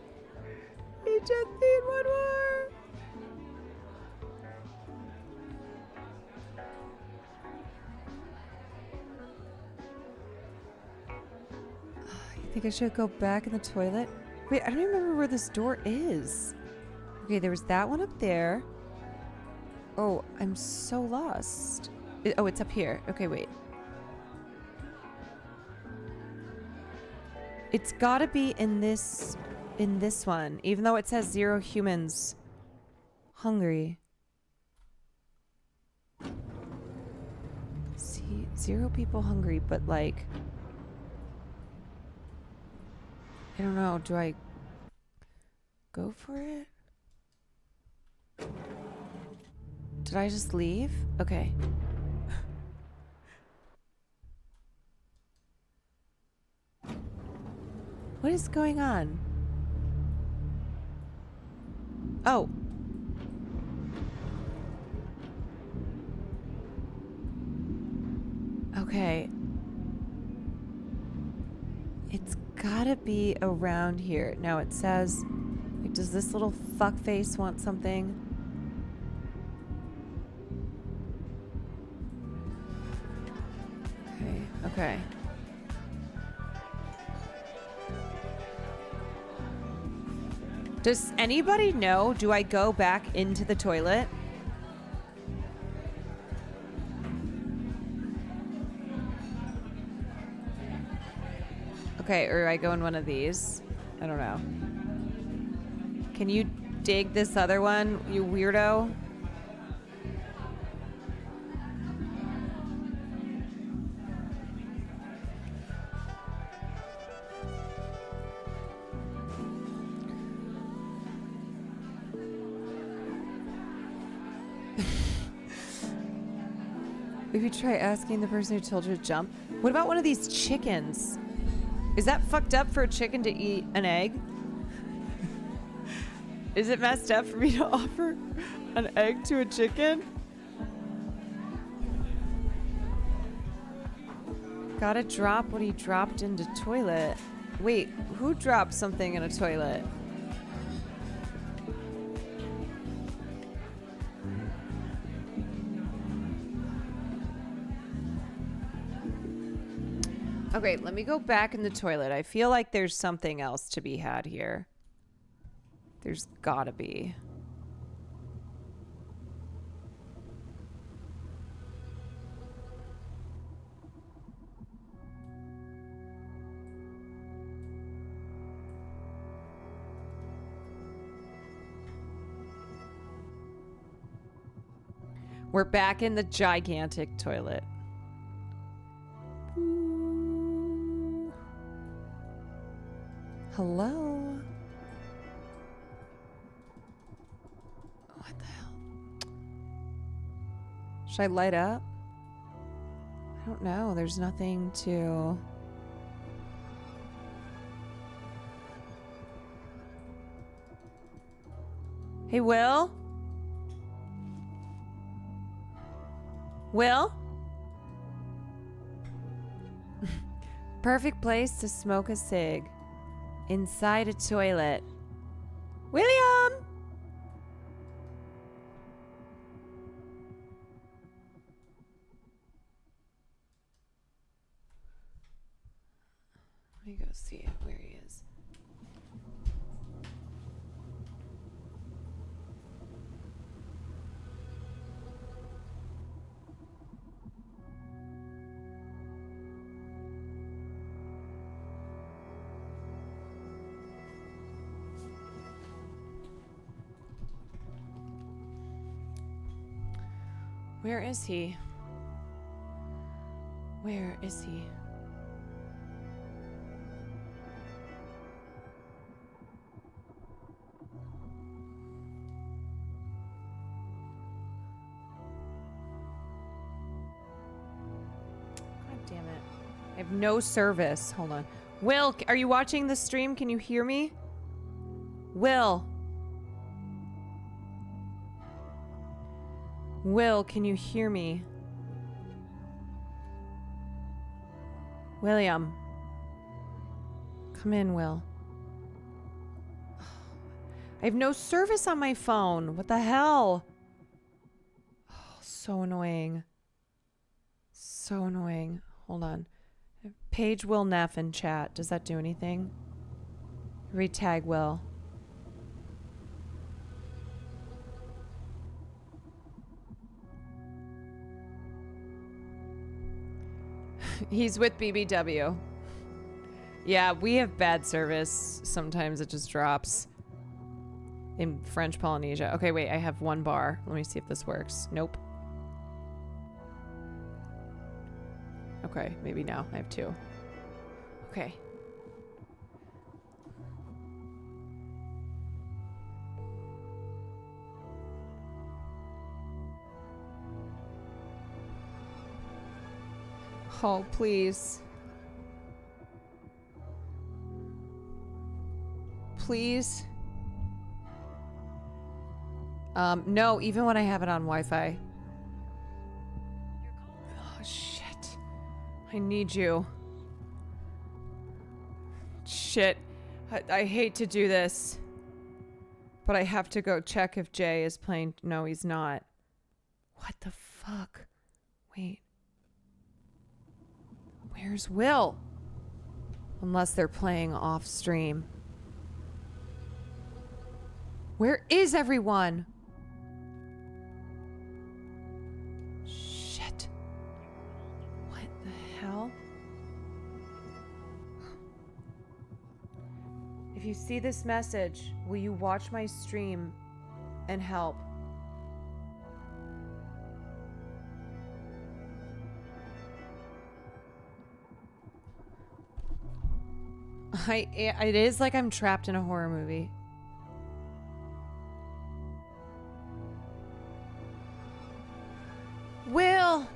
S2: I just need one more. You think I should go back in the toilet? Wait, I don't even remember where this door is. Okay, there was that one up there. Oh, I'm so lost. Oh, it's up here. Okay, wait. It's gotta be in this one, even though it says 0 humans hungry. See, 0 people hungry, but like, I don't know. Do I go for it? Did I just leave? Okay. What is going on? Oh. Okay. It's gotta be around here. Now it says, like, does this little fuckface want something? Okay. Does anybody know? Do I go back into the toilet? Okay, or I go in one of these. I don't know. Can you dig this other one, you weirdo? Maybe try asking the person who told you to jump. What about one of these chickens? Is that fucked up for a chicken to eat an egg? Is it messed up for me to offer an egg to a chicken? Gotta drop what he dropped into toilet. Wait, who dropped something in a toilet? Okay, let me go back in the toilet. I feel like there's something else to be had here. There's gotta be. We're back in the gigantic toilet. Hello? What the hell? Should I light up? I don't know. There's nothing to... Hey, Will? Will? Perfect place to smoke a cig. Inside a toilet. William! Let me go see where he is. Where is he? Where is he? God damn it. I have no service. Hold on. Will, are you watching the stream? Can you hear me? Will. Will, can you hear me? William. Come in, Will. I have no service on my phone. What the hell? Oh, so annoying. So annoying. Hold on. Page Will Neff in chat. Does that do anything? Retag Will. He's with BBW. Yeah, we have bad service. Sometimes it just drops. In French Polynesia. Okay, wait, I have one bar. Let me see if this works. Nope. Okay, maybe now. I have two. Okay. Oh, please. Please. No, even when I have it on Wi-Fi. Oh, shit. I need you. Shit. I hate to do this. But I have to go check if Jay is playing. No, he's not. What the fuck? Wait. Where's Will? Unless they're playing off stream. Where is everyone? Shit. What the hell? If you see this message, will you watch my stream and help? It is like I'm trapped in a horror movie. Will!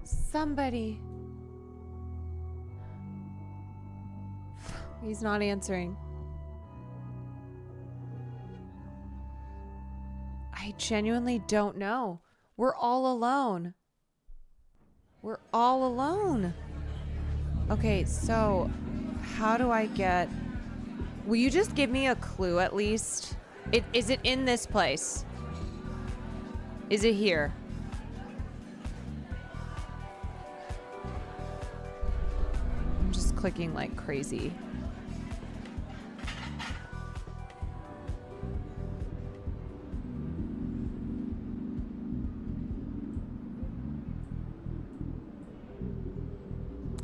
S2: Somebody. He's not answering. I genuinely don't know. We're all alone. We're all alone. Okay, so how do I get... Will you just give me a clue at least? Is it in this place? Is it here? I'm just clicking like crazy.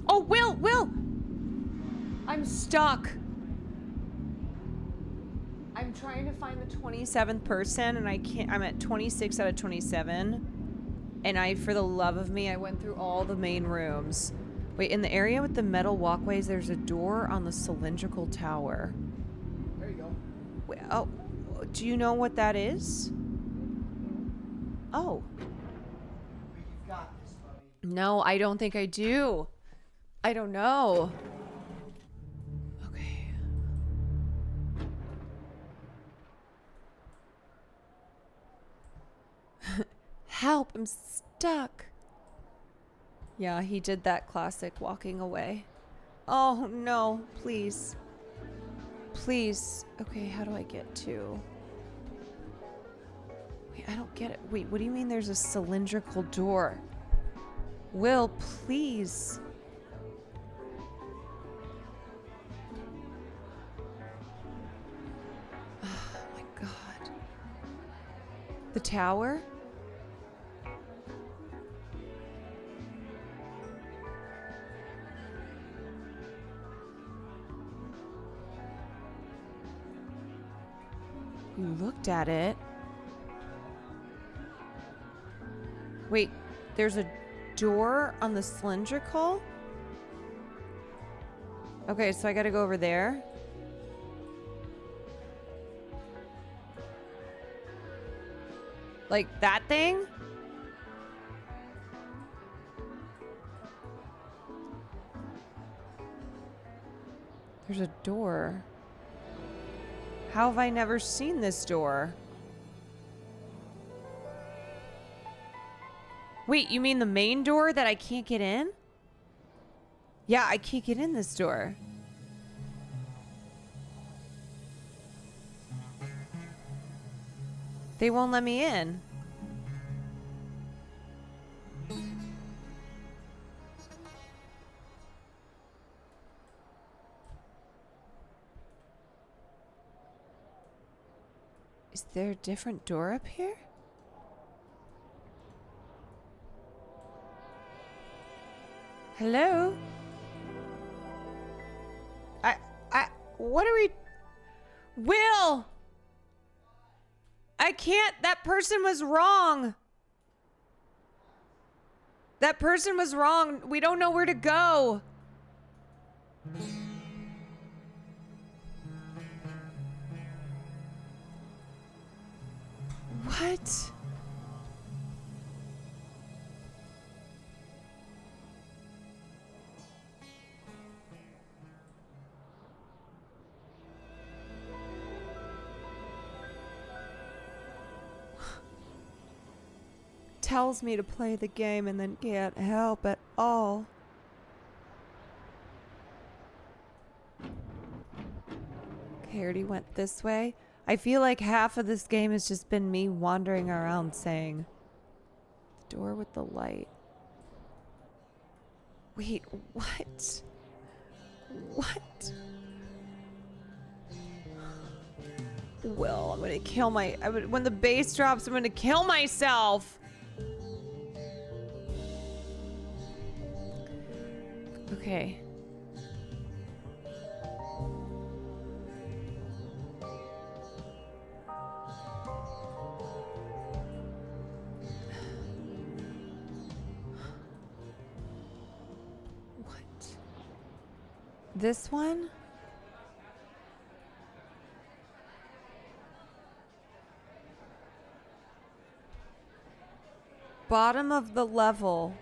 S2: Oh, Will! I'm stuck. I'm trying to find the 27th person, and I can't. I'm at 26 out of 27. And for the love of me, I went through all the main rooms. Wait, in the area with the metal walkways, there's a door on the cylindrical tower.
S17: There you go.
S2: Wait, oh, do you know what that is? Oh.
S17: You've got this, buddy.
S2: No, I don't think I do. I don't know. Okay. Help, I'm stuck. Yeah, he did that classic walking away. Oh, no, please. Please. Okay, how do I get to... Wait, I don't get it. Wait, what do you mean there's a cylindrical door? Will, please. Oh my God. The tower? You looked at it. Wait, there's a door on the cylindrical? Okay, so I gotta go over there. Like that thing? There's a door. How have I never seen this door? Wait, you mean the main door that I can't get in? Yeah, I can't get in this door. They won't let me in. Is there a different door up here? Hello? What are we... Will! I can't... That person was wrong. That person was wrong. We don't know where to go. What? Tells me to play the game and then can't help at all. Okay, I already went this way. I feel like half of this game has just been me wandering around saying, the door with the light. Wait, what? What? Will, I'm gonna kill when the bass drops, I'm gonna kill myself. Okay. This one? Bottom of the level.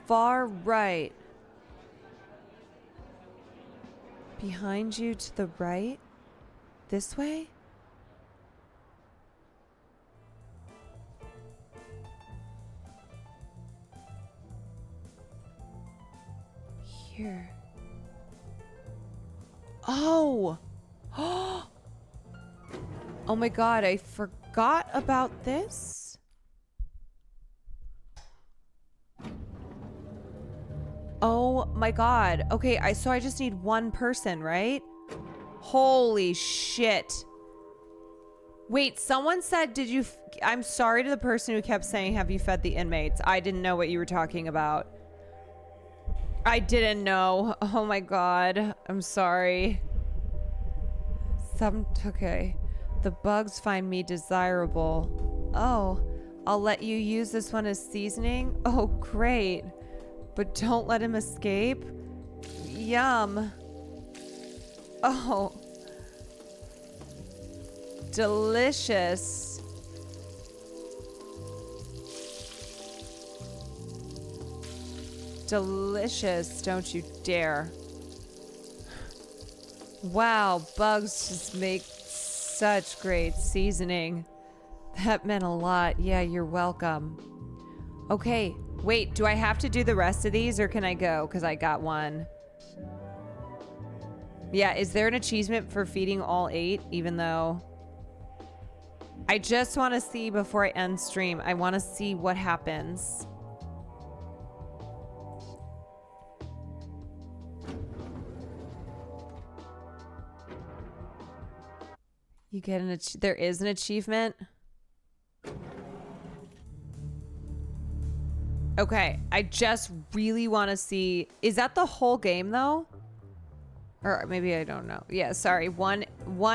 S2: Far right. Behind you to the right? This way? Here. Oh! Oh my God, I forgot about this. Oh my God. Okay, so I just need one person, right? Holy shit. Wait, someone said, I'm sorry to the person who kept saying, have you fed the inmates? I didn't know what you were talking about. I didn't know. Oh my God. I'm sorry. Okay. The bugs find me desirable. Oh, I'll let you use this one as seasoning? Oh, great. But don't let him escape? Yum. Oh. Delicious. Delicious, don't you dare. Wow, bugs just make such great seasoning. That meant a lot. Yeah, you're welcome. Okay, wait, do I have to do the rest of these or can I go? Because I got one. Yeah, is there an achievement for feeding all 8, even though... I just want to see before I end stream. I want to see what happens. You get an there is an achievement. Okay, I just really want to see. Is that the whole game though? Or maybe I don't know. Yeah, sorry. One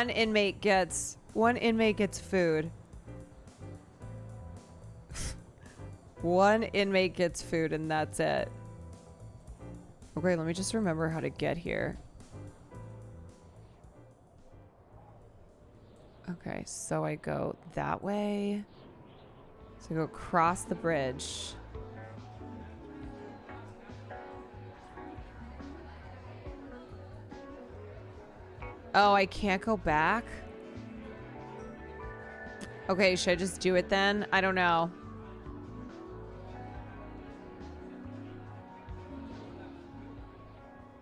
S2: inmate gets food. One inmate gets food and that's it. Okay, let me just remember how to get here. Okay, so I go that way. So I go across the bridge. Oh, I can't go back? Okay, should I just do it then? I don't know.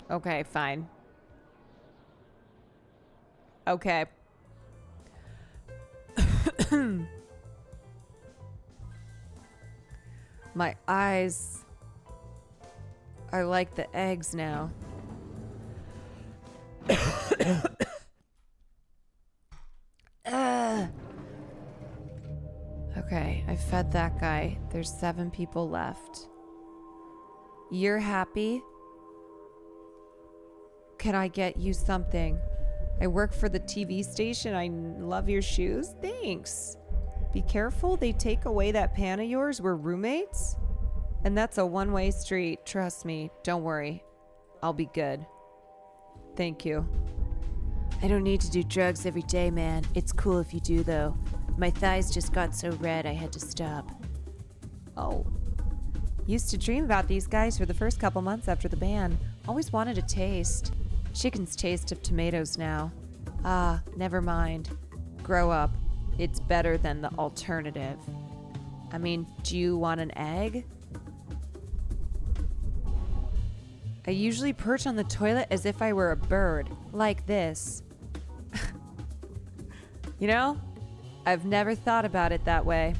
S2: Okay, fine. Okay. My eyes are like the eggs now. Okay, I fed that guy. There's 7 people left. You're happy? Can I get you something? I work for the TV station. I love your shoes. Thanks. Be careful. They take away that pan of yours. We're roommates. And that's a one-way street. Trust me. Don't worry. I'll be good. Thank you. I don't need to do drugs every day, man. It's cool if you do, though. My thighs just got so red I had to stop. Oh. Used to dream about these guys for the first couple months after the ban. Always wanted a taste. Chicken's taste of tomatoes now. Ah, never mind. Grow up. It's better than the alternative. I mean, do you want an egg? I usually perch on the toilet as if I were a bird. Like this. You know? I've never thought about it that way.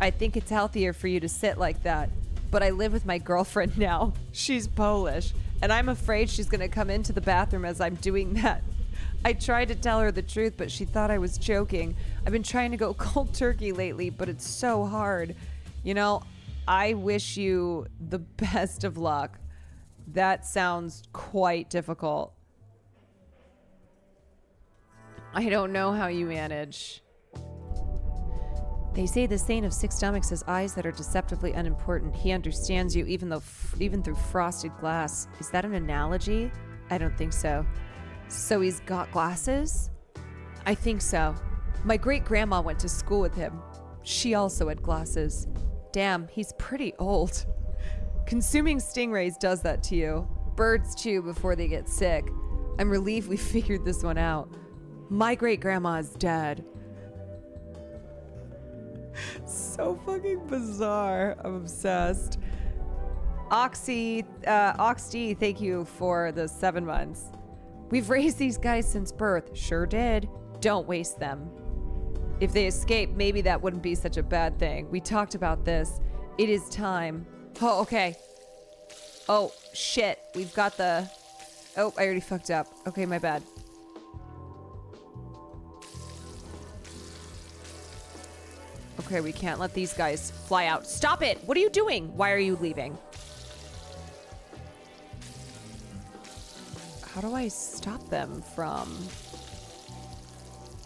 S2: I think it's healthier for you to sit like that. But I live with my girlfriend now. She's Polish. And I'm afraid she's going to come into the bathroom as I'm doing that. I tried to tell her the truth, but she thought I was joking. I've been trying to go cold turkey lately, but it's so hard. You know, I wish you the best of luck. That sounds quite difficult. I don't know how you manage. They say the saint of 6 stomachs has eyes that are deceptively unimportant. He understands you even through frosted glass. Is that an analogy? I don't think so. So he's got glasses? I think so. My great-grandma went to school with him. She also had glasses. Damn, he's pretty old. Consuming stingrays does that to you. Birds too before they get sick. I'm relieved we figured this one out. My great-grandma is dead. So fucking bizarre. I'm obsessed. Oxy, OxD, thank you for the 7 months. We've raised these guys since birth. Sure did. Don't waste them. If they escape, maybe that wouldn't be such a bad thing. We talked about this. It is time. Oh, okay. Oh, shit. We've got the... Oh, I already fucked up. Okay, my bad. Okay, we can't let these guys fly out. Stop it! What are you doing? Why are you leaving? How do I stop them from...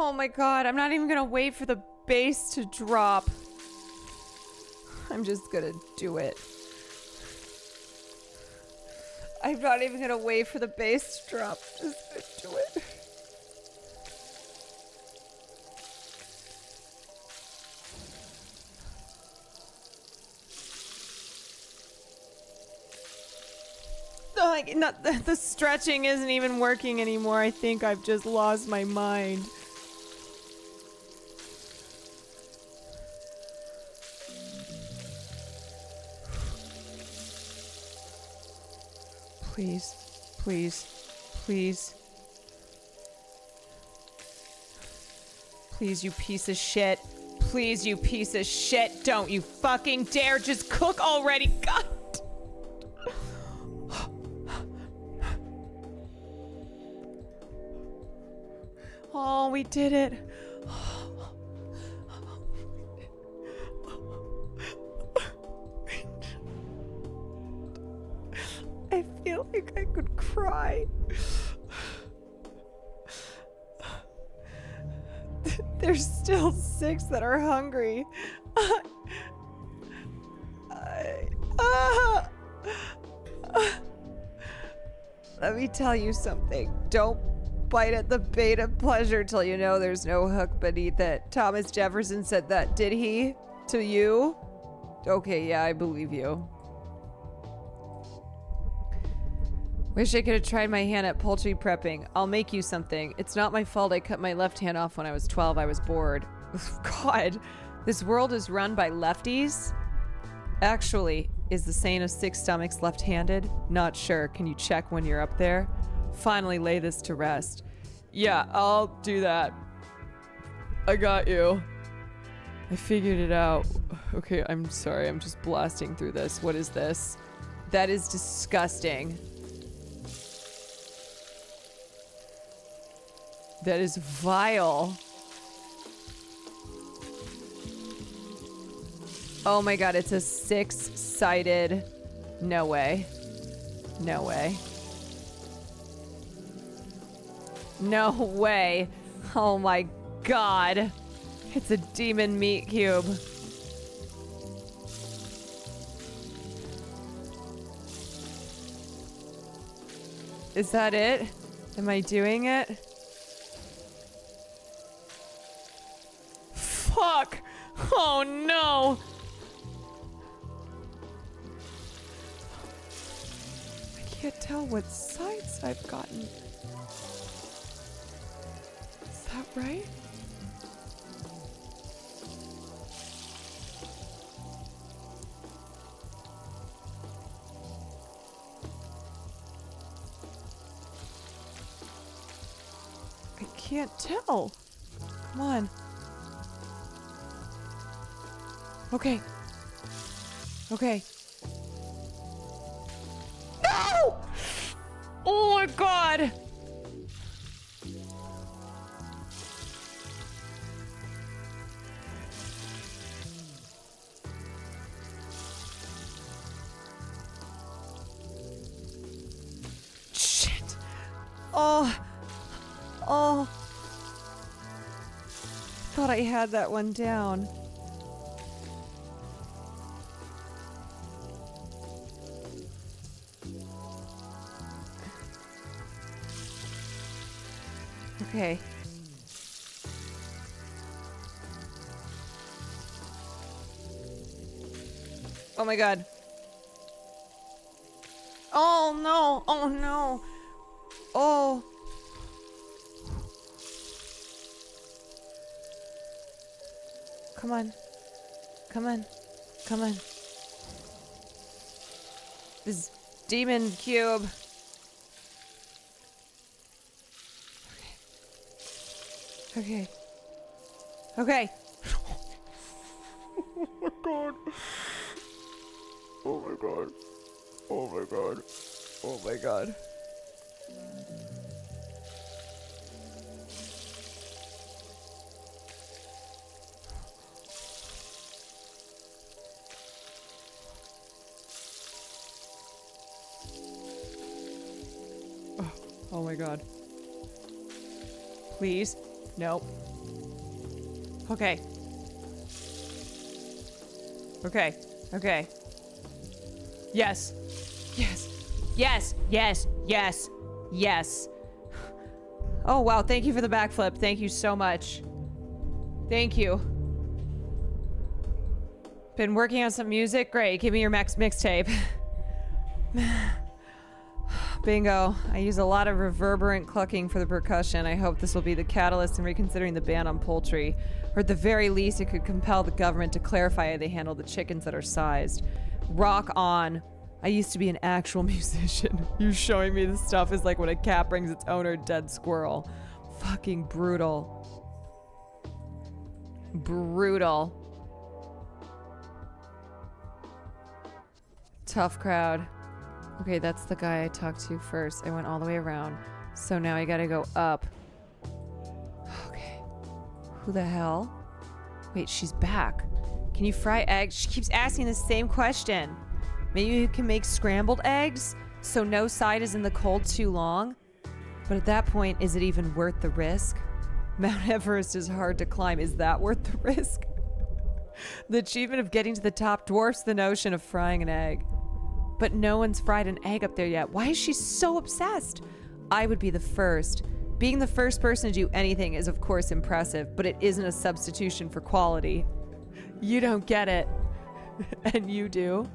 S2: Oh my god, I'm not even gonna wait for the bass to drop. I'm just gonna do it. I'm not even gonna wait for the bass to drop. I'm just gonna do it. Like, not the stretching isn't even working anymore. I think I've just lost my mind. Please, please, please. Please, you piece of shit. Please, you piece of shit. Don't you fucking dare just cook already. God. Oh, we did it. I feel like I could cry. There's still 6 that are hungry. Let me tell you something. Don't bite at the bait of pleasure till you know there's no hook beneath it. Thomas Jefferson said that, did he? To you? Okay, yeah, I believe you. Wish I could have tried my hand at poultry prepping. I'll make you something. It's not my fault I cut my left hand off when I was 12. I was bored. God, this world is run by lefties? Actually, is the Saint of 6 Stomachs left-handed? Not sure. Can you check when you're up there? Finally lay this to rest. Yeah, I'll do that. I got you. I figured it out. Okay, I'm sorry. I'm just blasting through this. What is this? That is disgusting. That is vile. Oh my god, it's a 6-sided. No way. No way. No way. Oh my god. It's a demon meat cube. Is that it? Am I doing it? Fuck! Oh no! I can't tell what sides I've gotten. Is that right? I can't tell. Come on. Okay. Okay. No! Oh my god! Shit. Oh. Oh. Thought I had that one down. Okay. Oh my god. Oh no. Oh no. Oh. Come on. Come on. Come on. This demon cube. Okay. Okay. Oh my god. Oh my god. Oh my god. Oh my god. Oh my god. Please. Nope. Okay. Okay. Okay. Yes. Yes. Yes. Yes. Yes. Yes. Oh, wow. Thank you for the backflip. Thank you so much. Thank you. Been working on some music? Great. Give me your mixtape. Bingo. I use a lot of reverberant clucking for the percussion. I hope this will be the catalyst in reconsidering the ban on poultry. Or at the very least, it could compel the government to clarify how they handle the chickens that are sized. Rock on. I used to be an actual musician. You showing me this stuff is like when a cat brings its owner a dead squirrel. Fucking brutal. Brutal. Tough crowd. Okay, that's the guy I talked to first. I went all the way around. So now I gotta go up. Okay. Who the hell? Wait, she's back. Can you fry eggs? She keeps asking the same question. Maybe you can make scrambled eggs so no side is in the cold too long? But at that point, is it even worth the risk? Mount Everest is hard to climb. Is that worth the risk? The achievement of getting to the top dwarfs the notion of frying an egg. But no one's fried an egg up there yet. Why is she so obsessed? I would be the first. Being the first person to do anything is of course impressive, but it isn't a substitution for quality. You don't get it. And you do.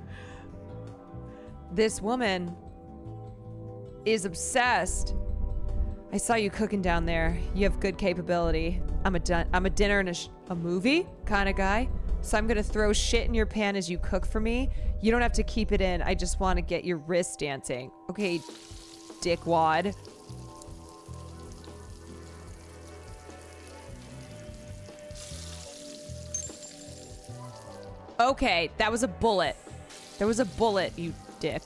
S2: This woman is obsessed. I saw you cooking down there. You have good capability. I'm a dinner and a movie kind of guy. So I'm gonna throw shit in your pan as you cook for me. You don't have to keep it in. I just want to get your wrist dancing. Okay, dickwad. Okay, that was a bullet. There was a bullet, you dick.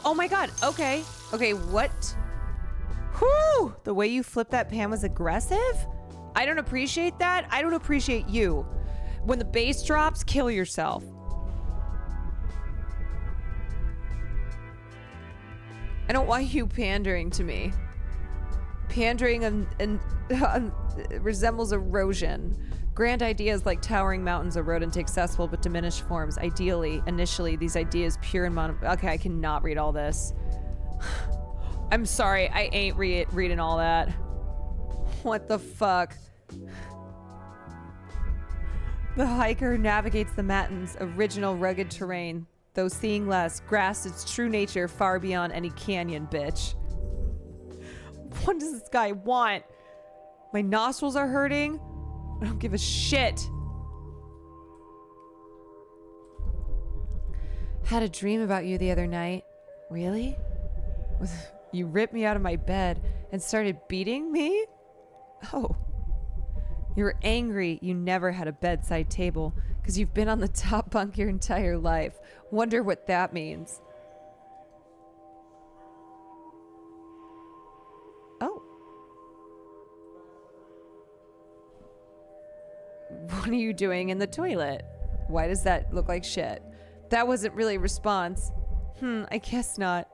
S2: Oh my god. Okay. Okay, what? Whew! The way you flipped that pan was aggressive? I don't appreciate that. I don't appreciate you. When the bass drops, kill yourself. I don't want you pandering to me. Pandering and resembles erosion. Grand ideas like towering mountains erode into accessible but diminished forms. Ideally, initially, these ideas pure and okay, I cannot read all this. I'm sorry, I ain't reading all that. What the fuck? The hiker navigates the mountain's original rugged terrain, though seeing less, grasps its true nature far beyond any canyon, bitch. What does this guy want? My nostrils are hurting? I don't give a shit. Had a dream about you the other night. Really? You ripped me out of my bed and started beating me? Oh. You were angry you never had a bedside table because you've been on the top bunk your entire life. Wonder what that means. Oh. What are you doing in the toilet? Why does that look like shit? That wasn't really a response. I guess not.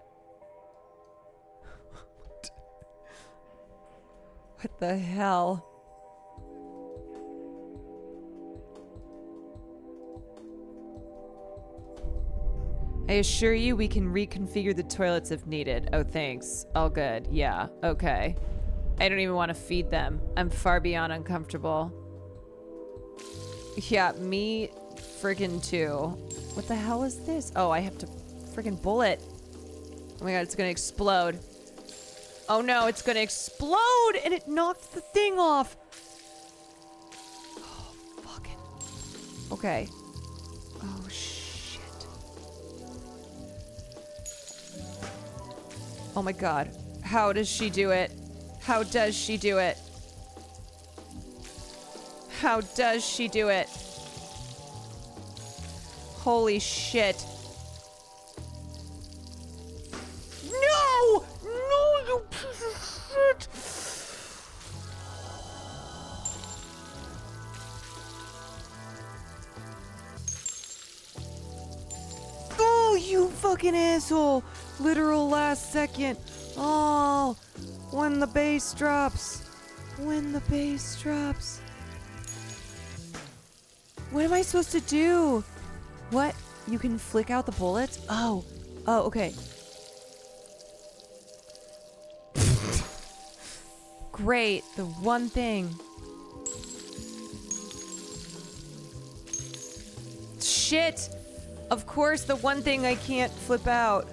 S2: What the hell? I assure you we can reconfigure the toilets if needed. Oh, thanks. All good. Yeah, okay. I don't even want to feed them. I'm far beyond uncomfortable. Yeah, me friggin' too. What the hell is this? Oh, I have to friggin' bullet. Oh my god, it's gonna explode. Oh no, it's gonna explode! And it knocked the thing off. Oh, fucking. Okay. Oh, shit. Oh my god. How does she do it? How does she do it? How does she do it? Holy shit. No! No, you piece of shit! You fucking asshole. Literal last second. Oh, when the bass drops. When the bass drops. What am I supposed to do? What? You can flick out the bullets? Oh. Oh, okay. Great. The one thing. Shit. Of course, the one thing I can't flip out.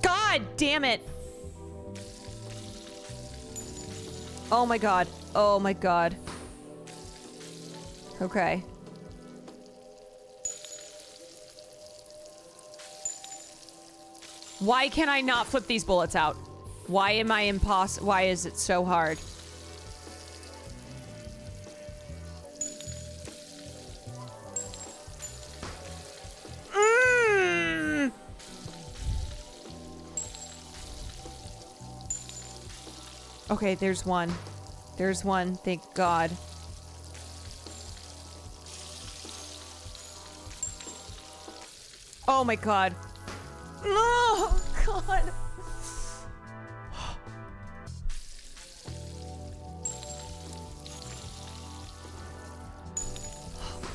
S2: God damn it. Oh my god. Oh my god. Okay. Why can I not flip these bullets out? Why am I why is it so hard? Okay, there's one. There's one, thank God. Oh my God. No, God.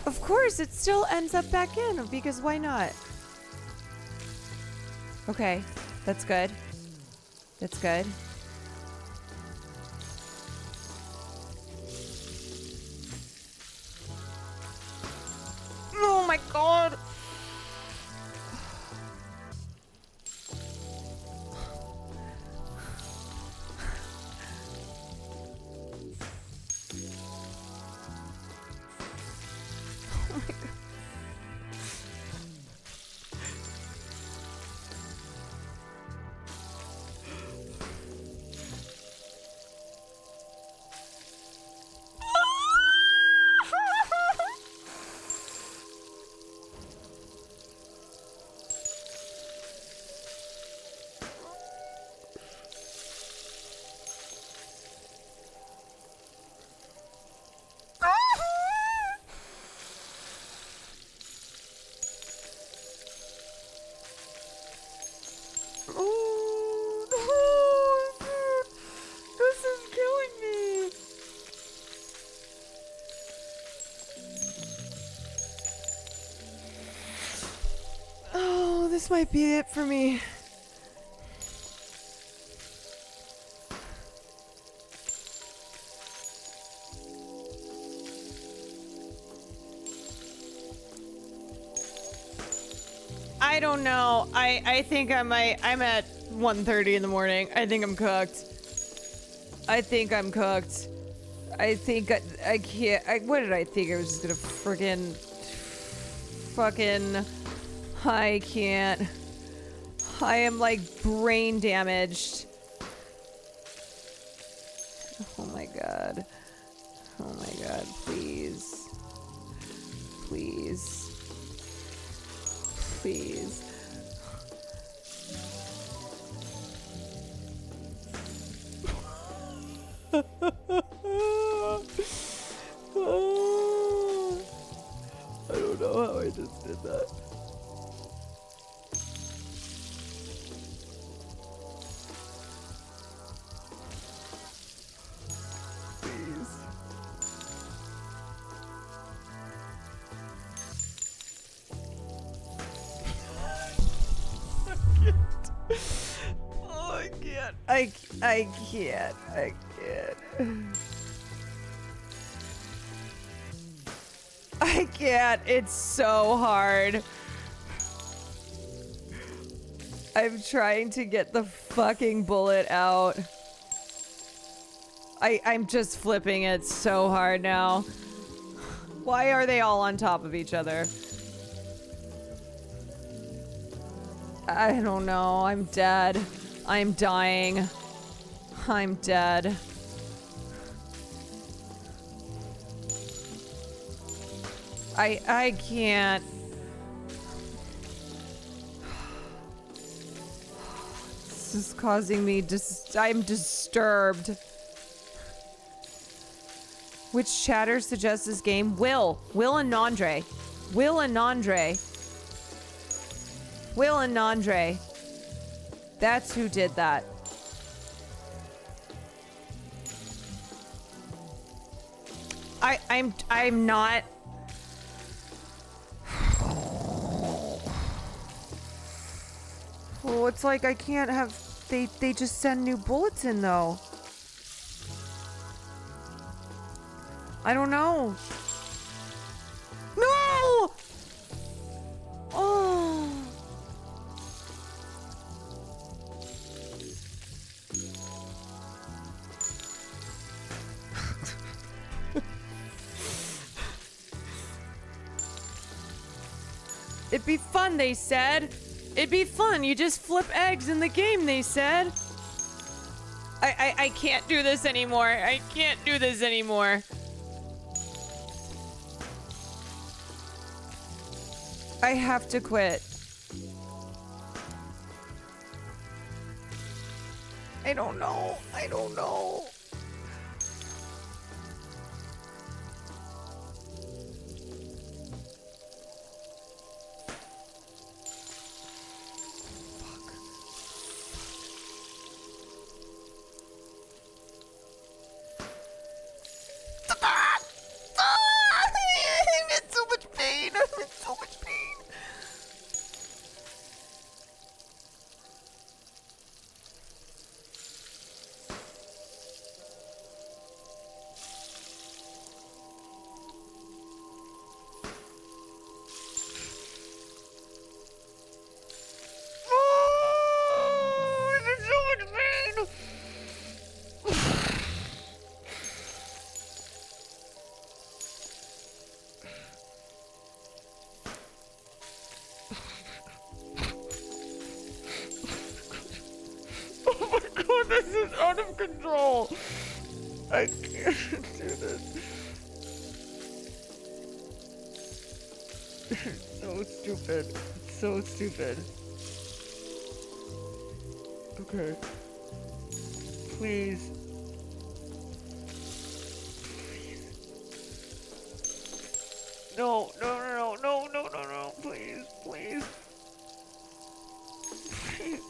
S2: Of course, it still ends up back in, because why not? Okay, that's good. That's good. Oh my God. This might be it for me. I don't know. I think I'm at 1:30 in the morning. I think I'm cooked. I think I'm cooked. I think I can't. What did I think? I was just gonna fucking. I can't. I am like brain damaged. Oh my God. Oh my God, please. Please. Please. I don't know how I just did that. I can't. It's so hard. I'm trying to get the fucking bullet out. I'm just flipping it so hard now. Why are they all on top of each other? I don't know. I'm dead. I'm dying. I'm dead. I can't. This is causing me I'm disturbed. Which chatter suggests this game? Will and Nandre. Will and Nandre. Will and Nandre. That's who did that. I'm not. Oh, it's like I can't have. They just send new bullets in though. I don't know. No! Oh. It'd be fun, they said. It'd be fun. You just flip eggs in the game, they said. I can't do this anymore. I can't do this anymore. I have to quit. I don't know. I don't know. I'm in so much pain. I'm in so much pain. Oh, I'm in so much pain. Oh my god, this is out of control. I can't do this. It's so stupid. It's so stupid. Okay. Please. No, no, no, no, no, no, no, please, please. Please.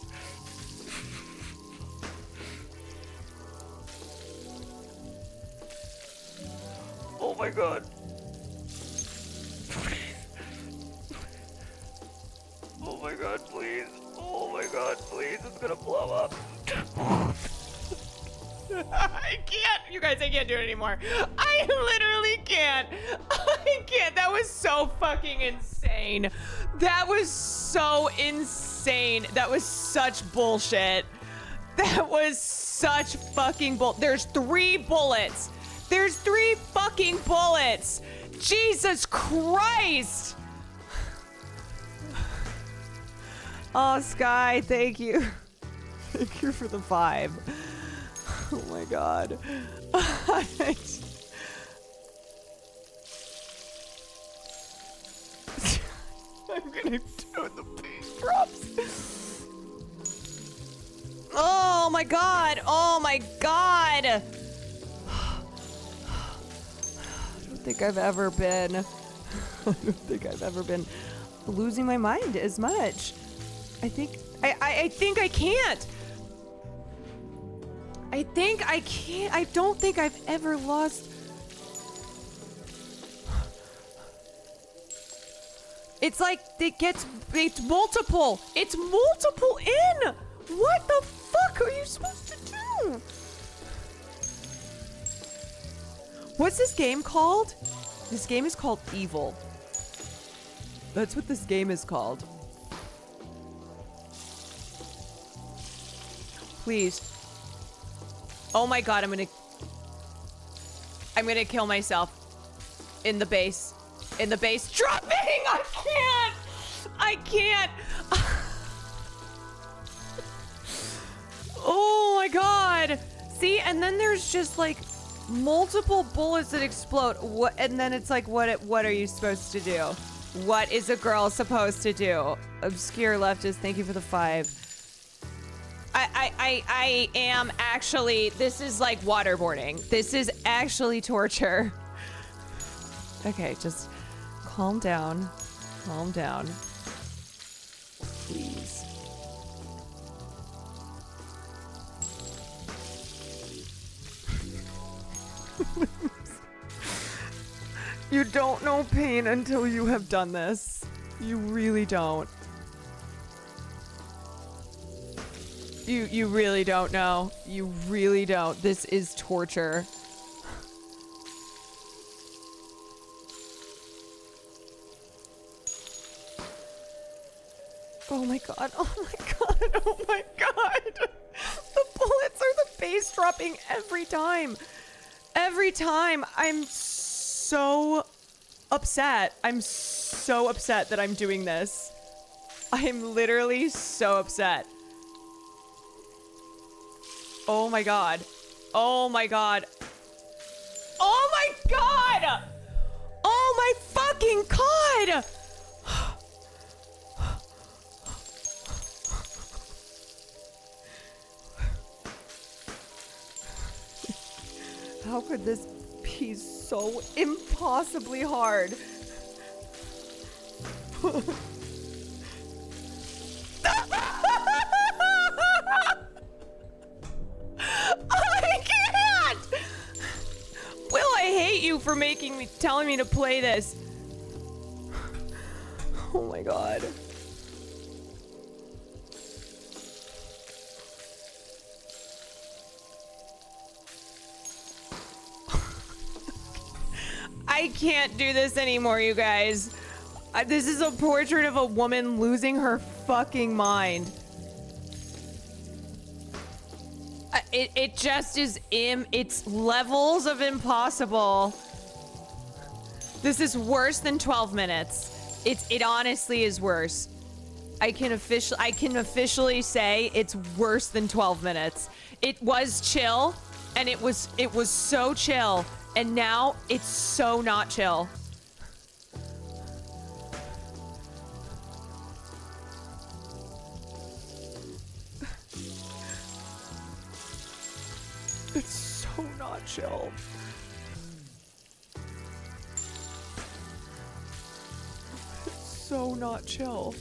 S2: Oh my god. Oh my god, please. Oh my god, please. It's gonna blow up. I can't. You guys, I can't do it anymore. I literally can't. I can't. That was so fucking insane. That was so insane. That was such bullshit. That was such fucking bull. There's 3 bullets. There's 3 fucking bullets. Jesus Christ. Oh, Sky, thank you. Thank you for the 5. Oh my god. I'm gonna do the bass drops. Oh my god. Oh my god. I don't think I've ever been. I don't think I've ever been losing my mind as much. I think I can't. I think I can't. I don't think I've ever lost. It's like it's multiple. It's multiple in. What the fuck are you supposed to do? What's this game called? This game is called Evil. That's what this game is called. Please. Oh my god, I'm gonna kill myself. In the base. In the base. Dropping! I can't! I can't! Oh my god! See, and then there's just like multiple bullets that explode. What? And then it's like, what are you supposed to do? What is a girl supposed to do? Obscure leftist, thank you for the 5. I am actually, this is like waterboarding. This is actually torture. Okay, just calm down. Calm down. Please. You don't know pain until you have done this. You really don't. You really don't know. You really don't. This is torture. Oh my god. Oh my god. Oh my god. The bullets are the base dropping every time. Every time. I'm so upset. I'm so upset that I'm doing this. I'm literally so upset. Oh my god. Oh my god. Oh my god! Oh my fucking god! How could this be so impossibly hard? I can't! Will, I hate you for telling me to play this. Oh my god. I can't do this anymore, you guys. This is a portrait of a woman losing her fucking mind. It just is it's levels of impossible. This is worse than 12 minutes. It honestly is worse. I can officially say it's worse than 12 minutes. It was chill, and it was so chill, and now it's so not chill. It's so not chill. It's so not chill.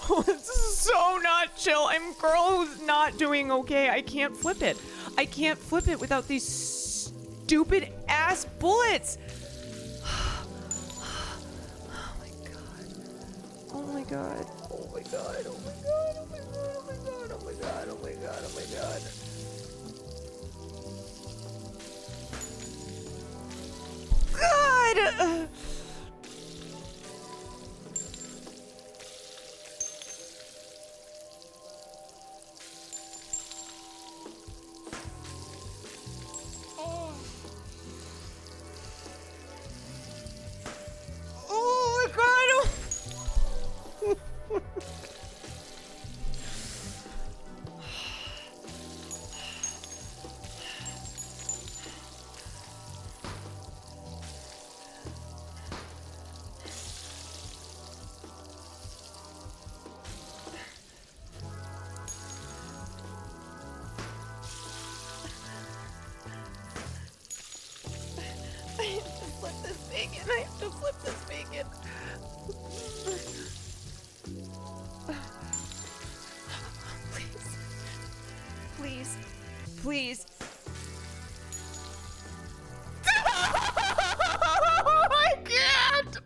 S2: Oh, this is so not chill. I'm a girl who's not doing okay. I can't flip it. I can't flip it without these stupid ass bullets. Oh my god. Oh my god. Oh my god. Oh my god. Oh my god. Oh my god. Oh my god. Oh my god. Oh my god. God! Oh my god! I have to flip this bacon. I have to flip this bacon. Please. Please. Please. I can't.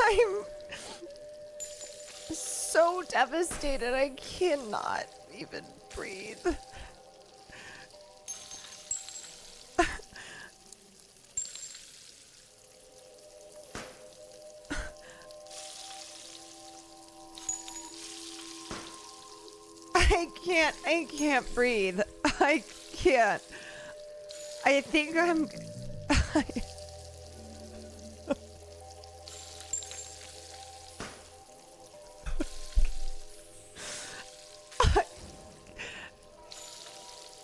S2: I'm so devastated. I cannot even breathe. I can't breathe. I can't. I think I'm...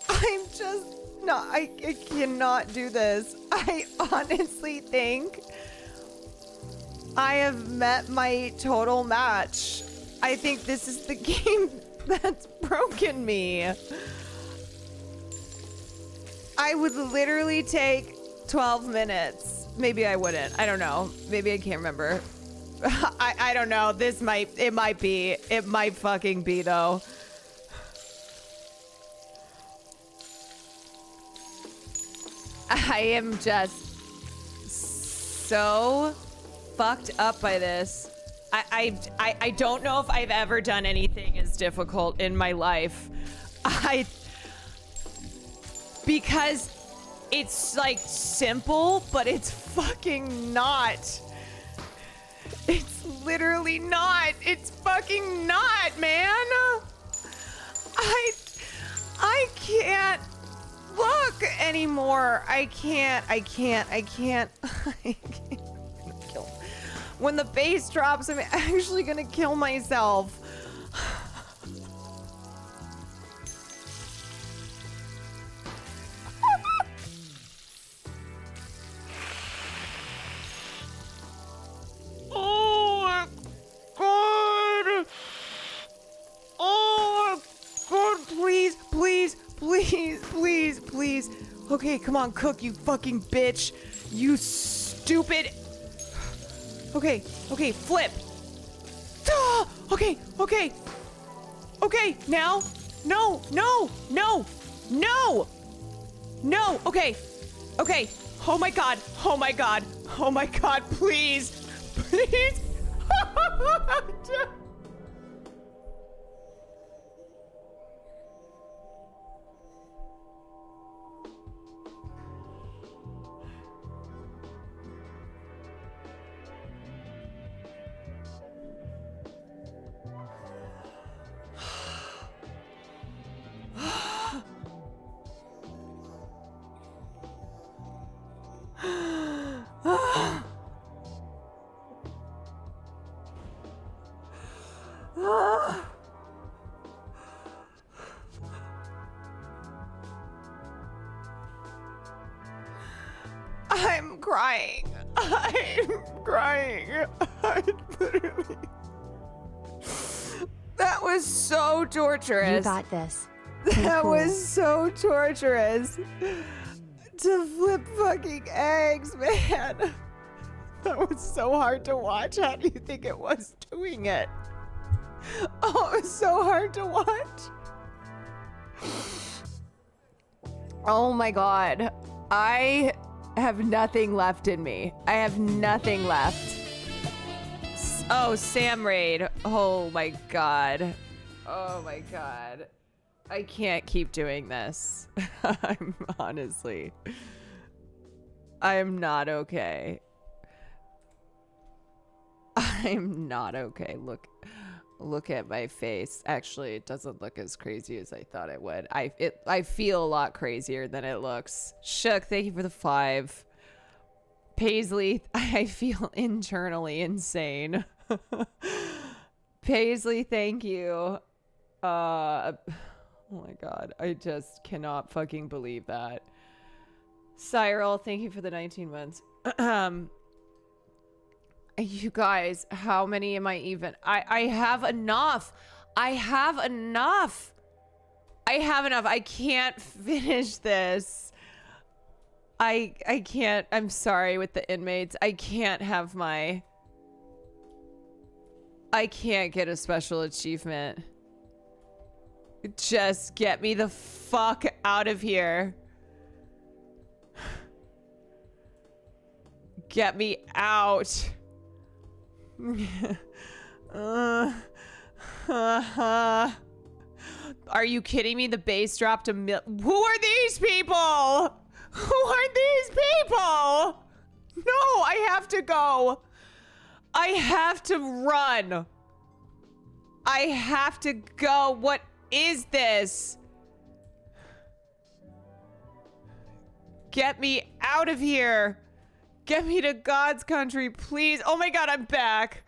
S2: I'm just not... I cannot do this. I honestly think I have met my total match. I think this is the game that's broken me. I would literally take 12 minutes. Maybe I wouldn't. I don't know. Maybe I can't remember. I don't know. It might be. It might fucking be though. I am just so fucked up by this. I don't know if I've ever done anything as difficult in my life. Because it's like simple, but it's fucking not. It's literally not. It's fucking not, man. I can't look anymore. I can't. When the bass drops, I'm actually gonna kill myself. Oh my god! Oh my god, please, please, please, please, please. Okay, come on, cook, you fucking bitch. You stupid. Okay, okay, flip. Ah, okay, okay. Okay, now. No, no, no, no. No, okay. Okay. Oh my god. Oh my god. Oh my god, please. Please. I'm crying. I'm crying. I literally... That was so torturous.
S5: You got this.
S2: That
S5: Cool.
S2: was so torturous. To flip fucking eggs, man. That was so hard to watch. How do you think it was doing it? Oh, it was so hard to watch. Oh my god. I have nothing left in me. I have nothing left. Oh, Sam Raid. Oh my god. Oh my god. I can't keep doing this. I'm honestly... I am not okay. I'm not okay. Look at my face. Actually, it doesn't look as crazy as I thought it would. I feel a lot crazier than it looks. Shook, thank you for the 5. Paisley, I feel internally insane. Paisley, thank you. Oh my god, I just cannot fucking believe that. Cyril, thank you for the 19 months. You guys, how many am I even? I have enough. I have enough. I can't finish this. I can't. I'm sorry with the inmates. I can't have my... I can't get a special achievement. Just get me the fuck out of here. Get me out. Are you kidding me? The bass dropped a mil... Who are these people? Who are these people? No, I have to go. I have to run. I have to go. is this? Get me out of here. Get me to God's country, please. Oh my God, I'm back.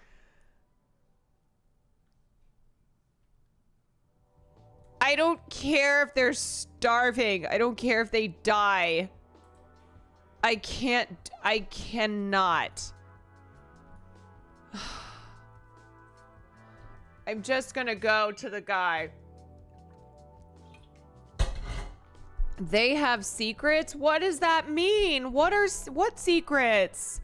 S2: I don't care if they're starving. I don't care if they die. I cannot. I'm just gonna go to the guy. They have secrets? What does that mean? What secrets?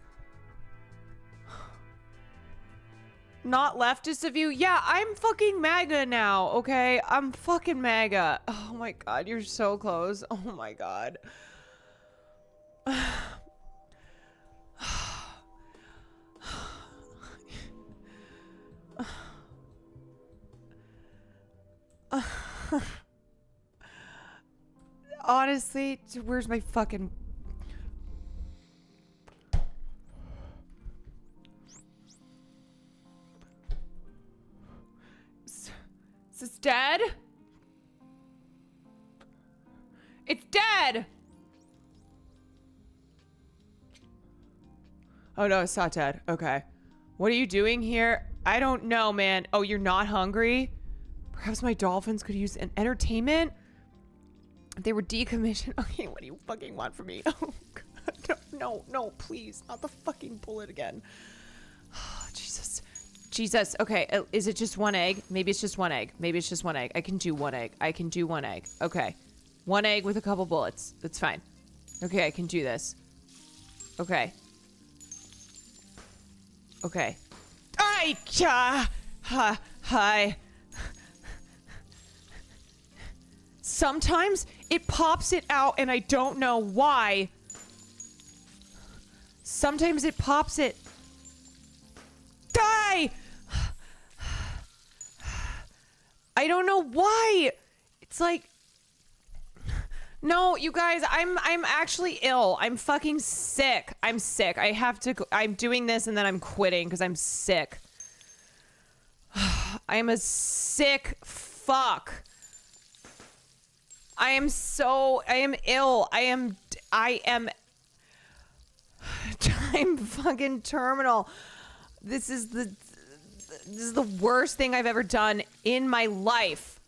S2: Not leftist of you? Yeah, I'm fucking MAGA now, okay? I'm fucking MAGA. Oh my God, you're so close. Oh my God. Honestly, where's my fucking... Is this dead? It's dead! Oh no, it's not dead. Okay. What are you doing here? I don't know, man. Oh, you're not hungry? Perhaps my dolphins could use an entertainment? If they were decommissioned. Okay, what do you fucking want from me? Oh, God. No, please. Not the fucking bullet again. Oh, Jesus. Okay, is it just one egg? Maybe it's just one egg. I can do one egg. Okay. One egg with a couple bullets. That's fine. Okay, I can do this. Okay. Hi. Sometimes it pops it out and I don't know why. Sometimes it pops it. Die! I don't know why. It's like... No, you guys, I'm actually ill. I'm fucking sick. I'm sick. I have to go. I'm doing this and then I'm quitting because I'm sick. I am a sick fuck. I am ill. I'm fucking terminal. This is the worst thing I've ever done in my life.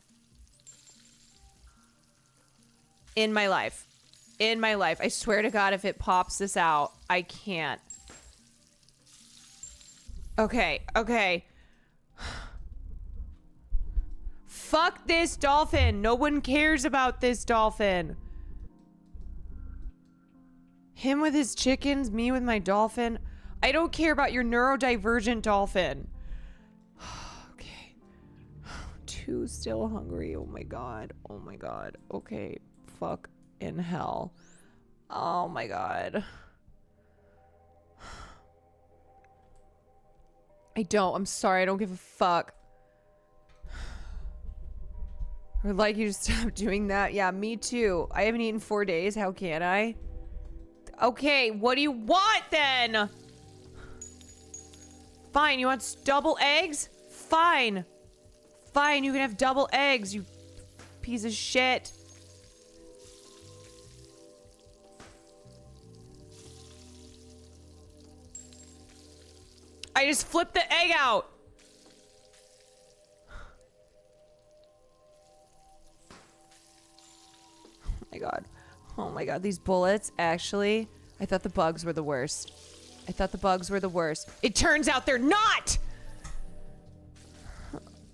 S2: In my life. I swear to God, if it pops this out, I can't. Okay. Fuck this dolphin. No one cares about this dolphin. Him with his chickens, me with my dolphin. I don't care about your neurodivergent dolphin. Okay. 2 still hungry. Oh my God. Okay. Fuck in hell. Oh my God. I'm sorry. I don't give a fuck. I would like you to stop doing that. Yeah, me too. I haven't eaten 4 days. How can I? Okay, what do you want then? Fine, you want double eggs? Fine, you can have double eggs, you piece of shit. I just flipped the egg out. Oh my God, these bullets, actually, I thought the bugs were the worst. It turns out they're not!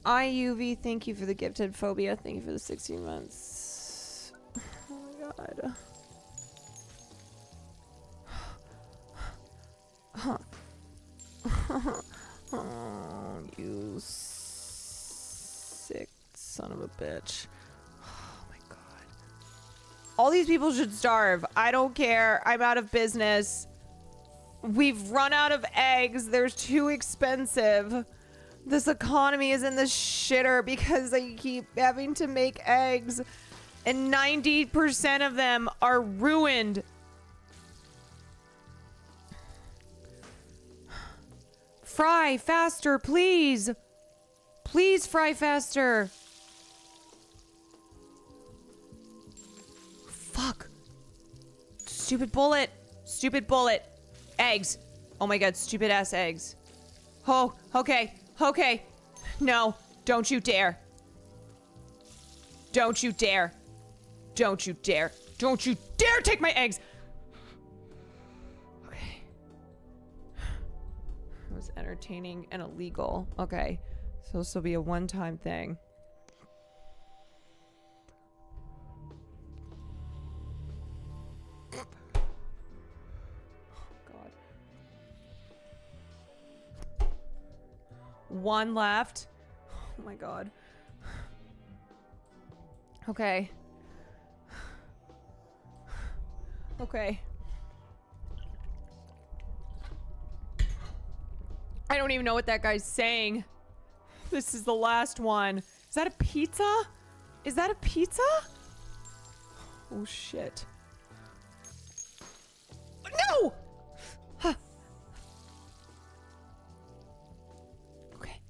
S2: IUV, thank you for the gifted phobia. Thank you for the 16 months. Oh my God. Oh, you sick son of a bitch. All these people should starve. I don't care. I'm out of business. We've run out of eggs. They're too expensive. This economy is in the shitter because I keep having to make eggs. And 90% of them are ruined. Fry faster, please. Please fry faster. Stupid bullet. Stupid bullet. Eggs. Oh my god, stupid ass eggs. Oh, okay. Okay. No, don't you dare. Don't you dare. Don't you dare. Don't you dare take my eggs. Okay. It was entertaining and illegal. Okay. So this will be a one-time thing. One left. Oh my god. Okay. Okay. I don't even know what that guy's saying. This is the last one. Is that a pizza? Is that a pizza? Oh shit. No! Huh. Okay.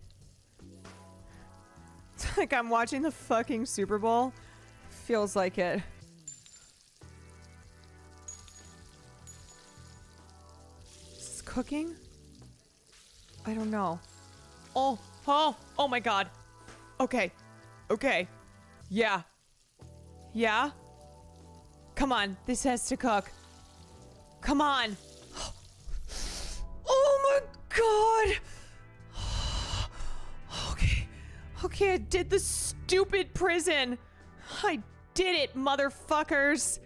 S2: It's like I'm watching the fucking Super Bowl. Feels like it. Is this cooking? I don't know. Oh, oh my god. Okay. Okay. Yeah. Yeah? Come on, this has to cook. Come on. Oh my god. Okay. Okay, I did the stupid prison. I did it, motherfuckers.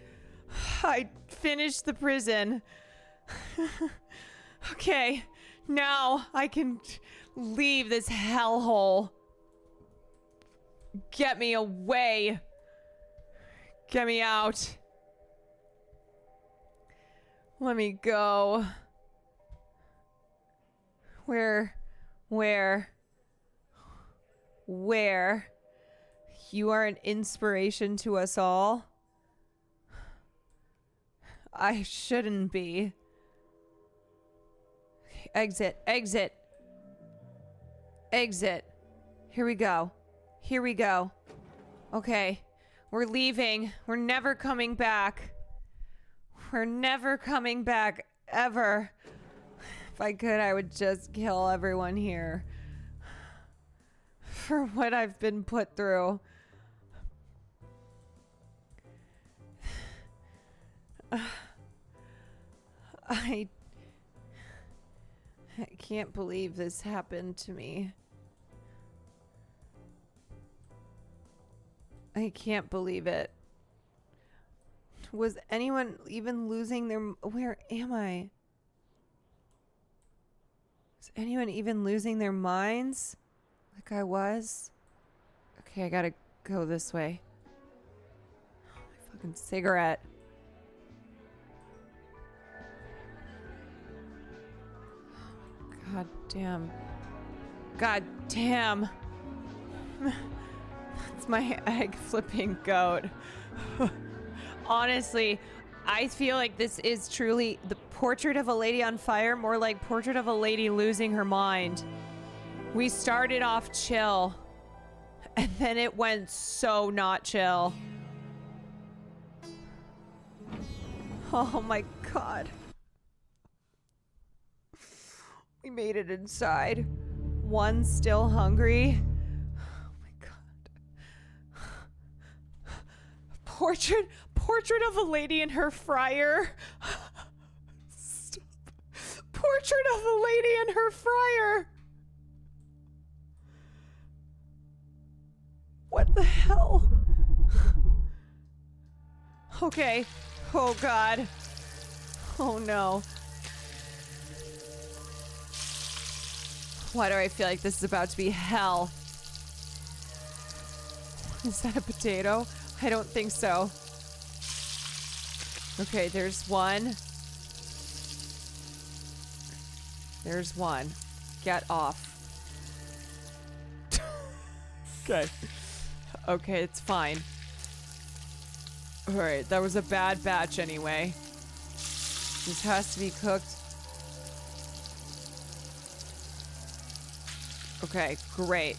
S2: I finished the prison. Okay, now I can leave this hellhole. Get me away. Get me out. Let me go. Where? You are an inspiration to us all. I shouldn't be. Exit, exit. Exit. Here we go. Here we go. Okay. We're leaving. We're never coming back. We're never coming back, ever. If I could, I would just kill everyone here. For what I've been put through. I can't believe this happened to me. I can't believe it. Was anyone even losing their... Where am I? Is anyone even losing their minds? Like I was? Okay, I gotta go this way. Oh, my fucking cigarette. God damn. God damn. That's my egg flipping goat. Honestly, I feel like this is truly the Portrait of a Lady on Fire, more like Portrait of a Lady Losing Her Mind. We started off chill, and then it went so not chill. Oh my god. We made it inside. One still hungry. Oh my god. Portrait of a lady in her fryer. Stop. Portrait of a lady in her fryer. What the hell? Okay. Oh god. Oh no. Why do I feel like this is about to be hell? Is that a potato? I don't think so. Okay, there's one. There's one. Get off. Okay. Okay, it's fine. Alright, that was a bad batch anyway. This has to be cooked. Okay, great.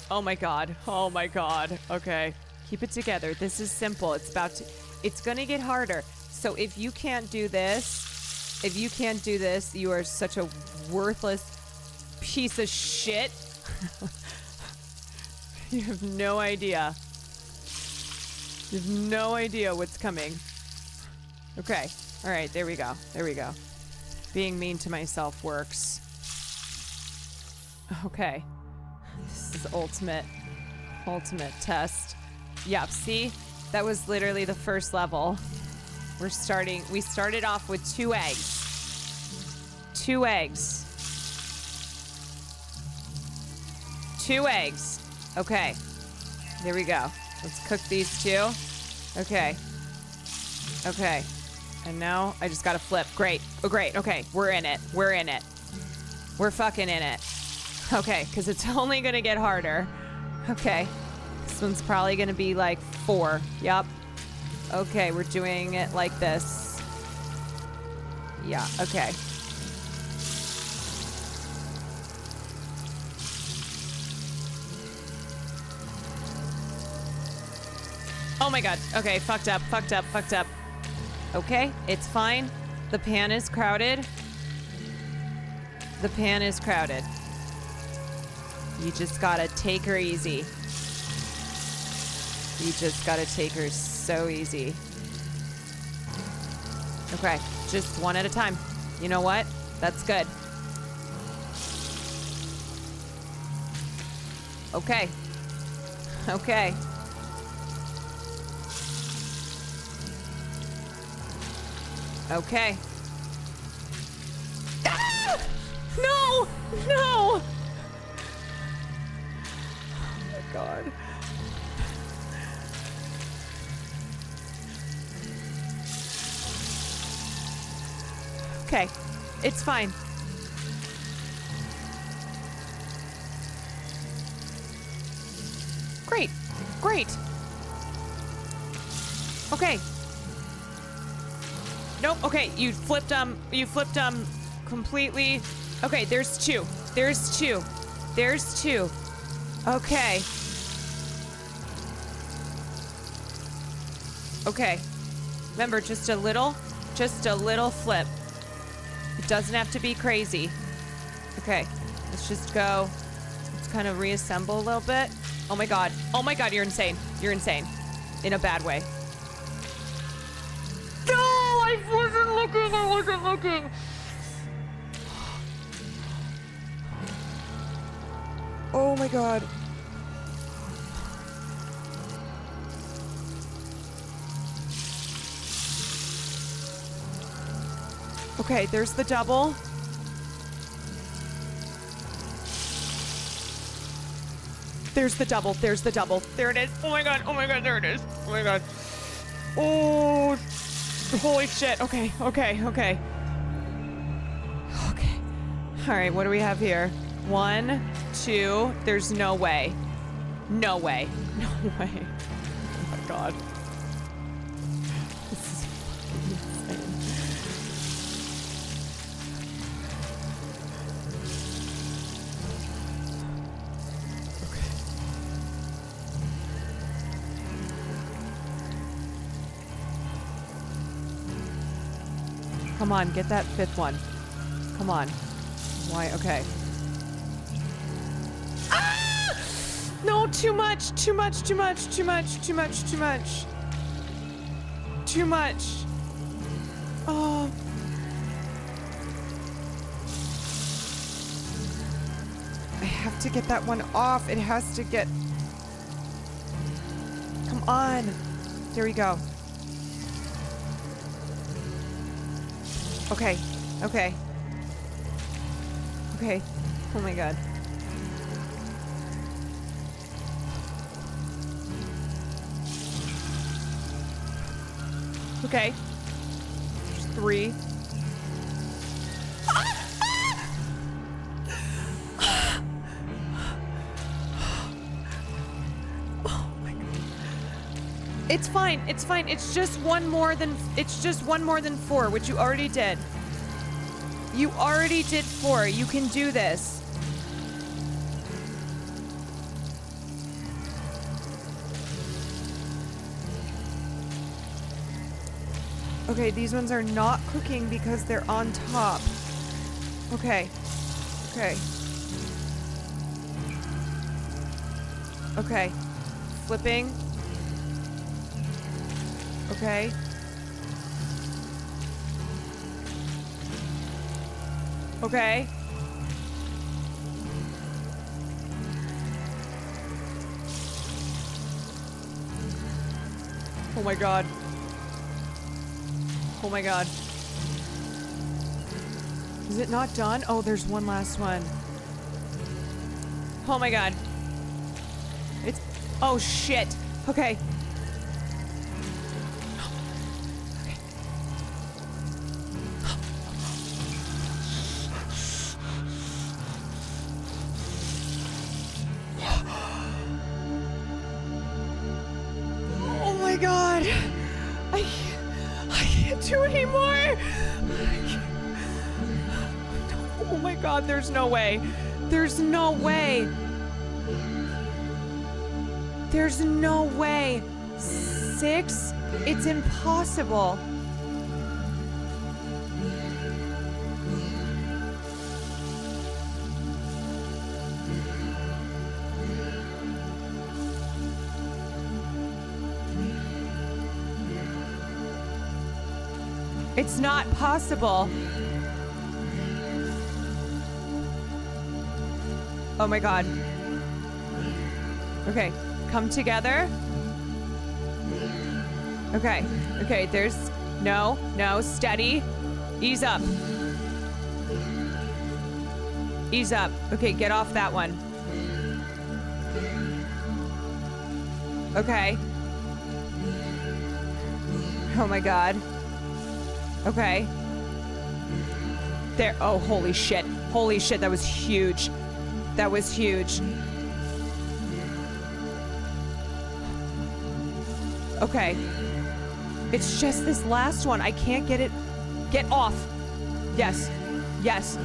S2: Oh my god. Oh my god. Okay. Keep it together. This is simple. It's It's gonna get harder. So if you can't do this, you are such a worthless piece of shit. You have no idea. You have no idea what's coming. Okay. All right, there we go. There we go. Being mean to myself works. Okay. This is ultimate test. Yep, see? That was literally the first level. We started off with 2 eggs. 2 eggs. 2 eggs. Okay. There we go. Let's cook these 2. Okay. Okay. And now I just gotta flip. Great. Oh, great. Okay. We're in it. We're in it. We're fucking in it. Okay. Because it's only gonna get harder. Okay. This one's probably gonna be like 4. Yup. Okay. We're doing it like this. Yeah. Okay. Oh my god. Okay, fucked up. Okay, it's fine. The pan is crowded. You just gotta take her easy. You just gotta take her so easy. Okay, just one at a time. You know what? That's good. Okay. Okay. Okay. Ah! No! No! Oh my god. Okay. It's fine. Great. Great. Okay. Nope. Okay, you flipped completely. Okay, there's 2. There's 2. There's 2. Okay. Okay. Remember, just a little flip. It doesn't have to be crazy. Okay, let's just go. Let's kind of reassemble a little bit. Oh my god. Oh my god, you're insane. You're insane. In a bad way. No, I wasn't looking. Oh my god. Okay, there's the double. There's the double. There it is. Oh my god, there it is. Oh my god. Oh, holy shit. Okay. All right, what do we have here? 1, 2. There's no way. No way. Oh my god. This is fucking insane. Come on, get that 5th one. Come on. Why? Okay. Ah! No, too much. Oh. I have to get that one off. It has to get... Come on. There we go. Okay. Oh my god. Okay. There's 3. Oh my god. It's fine. It's just one more than 4, which you already did. You already did 4. You can do this. Okay, these ones are not cooking because they're on top. Okay. Okay. Okay. Flipping. Okay. Okay. Oh my god. Oh my god. Is it not done? Oh, there's one last one. Oh my god. It's... Oh shit. Okay. Oh my god. I can't do it anymore. Oh my god, there's no way. There's no way. There's no way. 6? It's impossible. It's not possible. Oh my god. Okay, come together. Okay, okay, there's... No, steady. Ease up. Ease up. Okay, get off that one. Okay. Oh my god. Okay. There. Oh, holy shit. Holy shit, that was huge. That was huge. Okay. It's just this last one. I can't get it. Get off. Yes. Yes.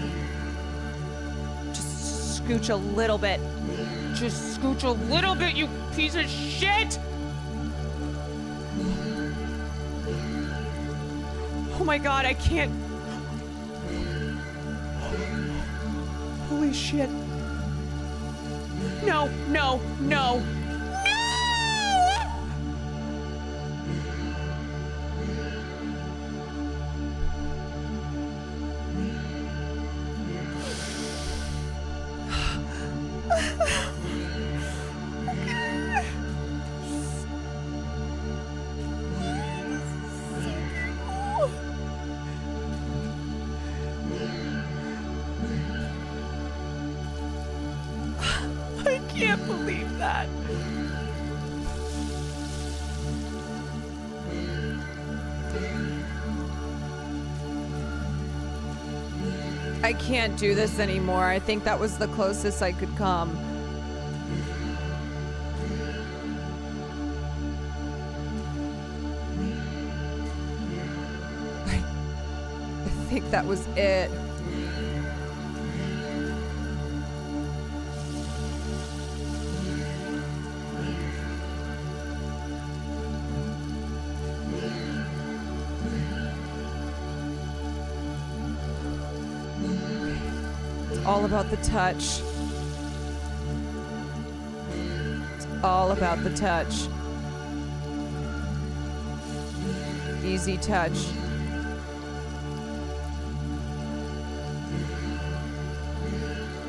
S2: Just scooch a little bit. Just scooch a little bit, you piece of shit! Oh my god, I can't. Holy shit. No, no, no. No! I can't believe that. I can't do this anymore. I think that was the closest I could come. I think that was it. All about the touch. It's all about the touch. Easy touch.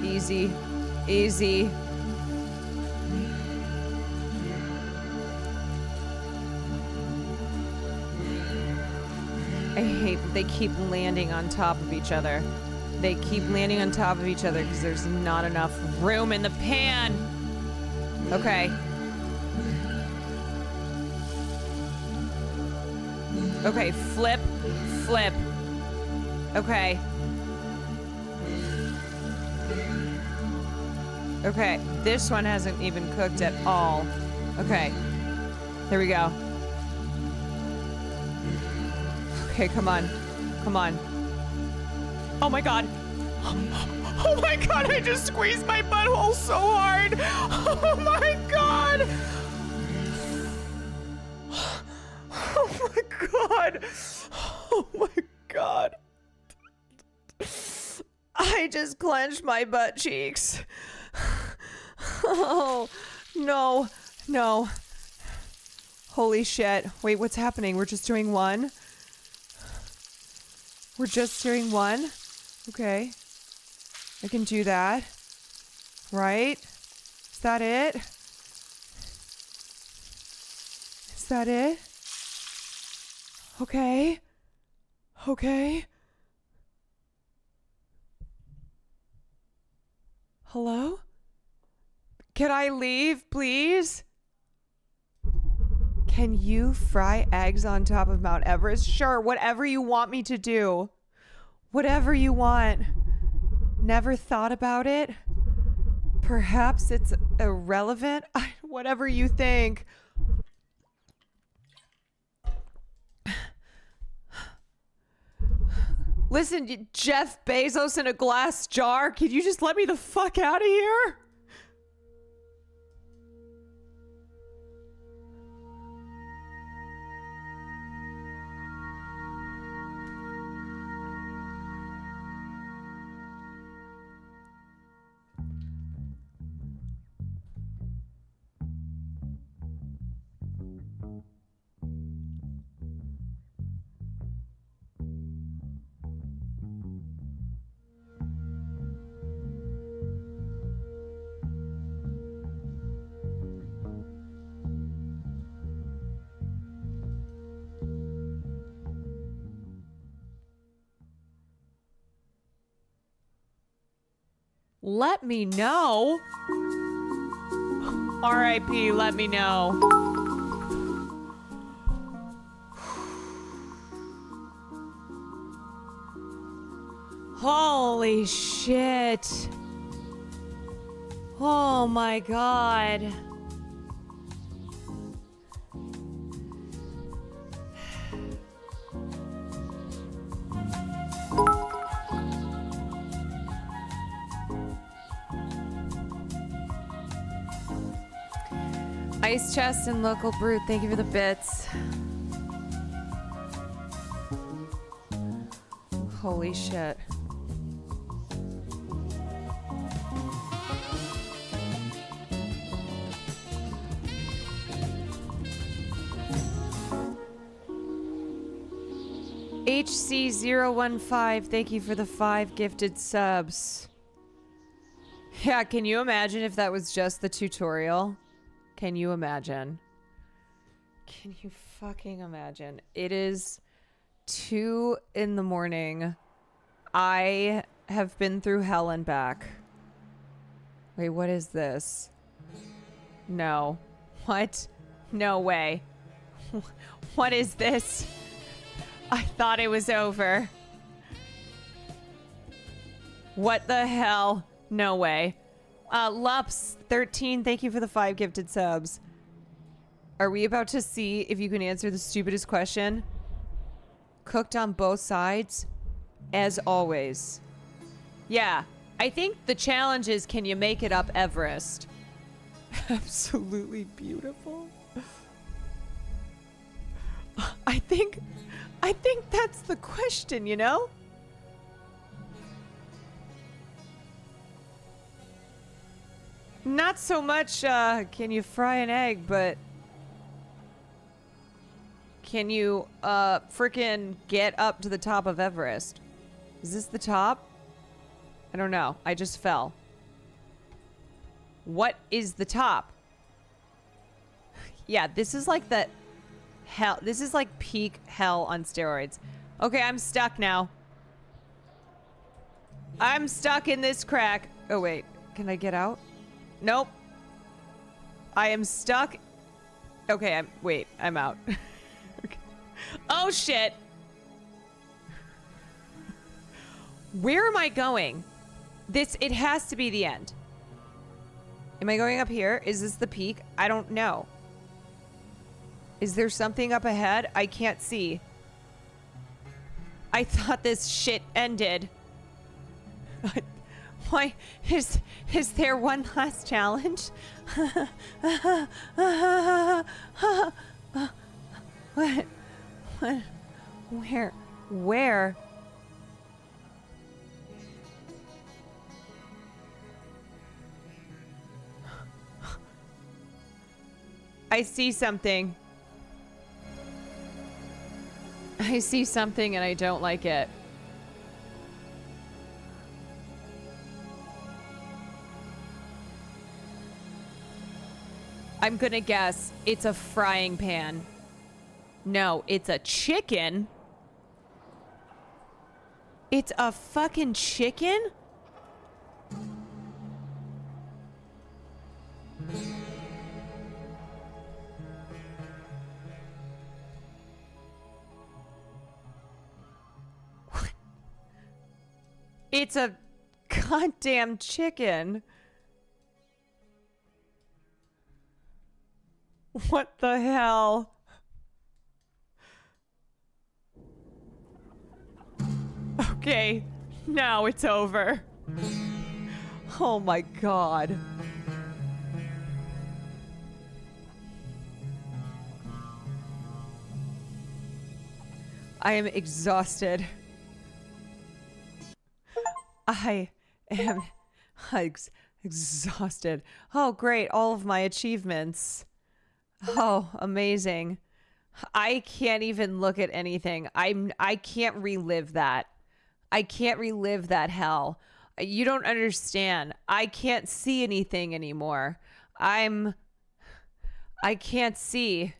S2: Easy. Easy. I hate that they keep landing on top of each other. They keep landing on top of each other because there's not enough room in the pan. Okay. Okay, flip, flip. Okay. Okay, this one hasn't even cooked at all. Okay. There we go. Okay, come on. Come on. Oh my god. Oh my god, I just squeezed my butthole so hard. Oh my god. Oh my God. Oh my God. I just clenched my butt cheeks. Oh, no, no. Holy shit. Wait, what's happening? We're just doing one? We're just doing one? Okay. I can do that. Right? Is that it? Is that it? Okay. Okay. Hello? Can I leave, please? Can you fry eggs on top of Mount Everest? Sure, whatever you want me to do. Whatever you want. Never thought about it? Perhaps it's irrelevant? Whatever you think. Listen, Jeff Bezos in a glass jar, can you just let me the fuck out of here? Let me know. R.I.P. Let me know. Holy shit. Oh my God. Ice Chest and Local Brute, thank you for the bits. Holy shit. HC015, thank you for the 5 gifted subs. Yeah, can you imagine if that was just the tutorial? Can you imagine? Can you fucking imagine? It is 2 a.m. I have been through hell and back. Wait, what is this? No. What? No way. What is this? I thought it was over. What the hell? No way. Lups13, thank you for the 5 gifted subs. Are we about to see if you can answer the stupidest question? Cooked on both sides, as always. Yeah, I think the challenge is, can you make it up Everest? Absolutely beautiful. I think that's the question, you know? Not so much, can you fry an egg, but can you, frickin' get up to the top of Everest? Is this the top? I don't know. I just fell. What is the top? Yeah, this is like the hell. This is like peak hell on steroids. Okay, I'm stuck now. I'm stuck in this crack. Oh, wait. Can I get out? Nope. I am stuck. Okay, I'm out. Okay. Oh, shit. Where am I going? It has to be the end. Am I going up here? Is this the peak? I don't know. Is there something up ahead? I can't see. I thought this shit ended. Why is there one last challenge? What What? Where? I see something. I see something and I don't like it. I'm gonna guess it's a frying pan. No, it's a chicken. It's a fucking chicken? It's a goddamn chicken. What the hell? Okay, now it's over. Oh my god. I am exhausted. I am exhausted. Oh, great. All of my achievements. Oh, amazing. I can't even look at anything. I can't relive that. I can't relive that hell. You don't understand. I can't see anything anymore. I can't see.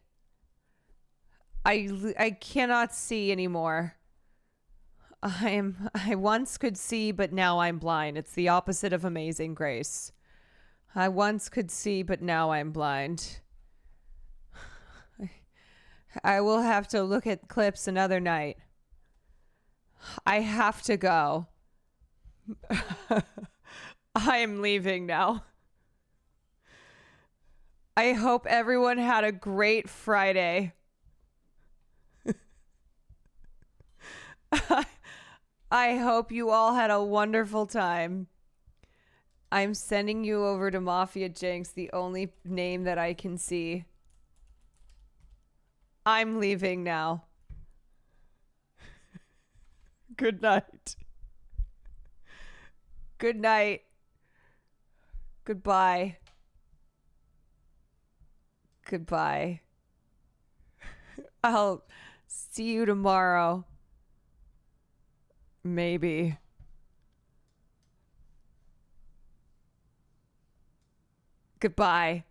S2: I cannot see anymore. I once could see, but now I'm blind. It's the opposite of Amazing Grace. I once could see, but now I'm blind. I will have to look at clips another night. I have to go. I am leaving now. I hope everyone had a great Friday. I hope you all had a wonderful time. I'm sending you over to Mafia Jinx, the only name that I can see. I'm leaving now. Good night. Good night. Goodbye. Goodbye. I'll see you tomorrow. Maybe. Goodbye.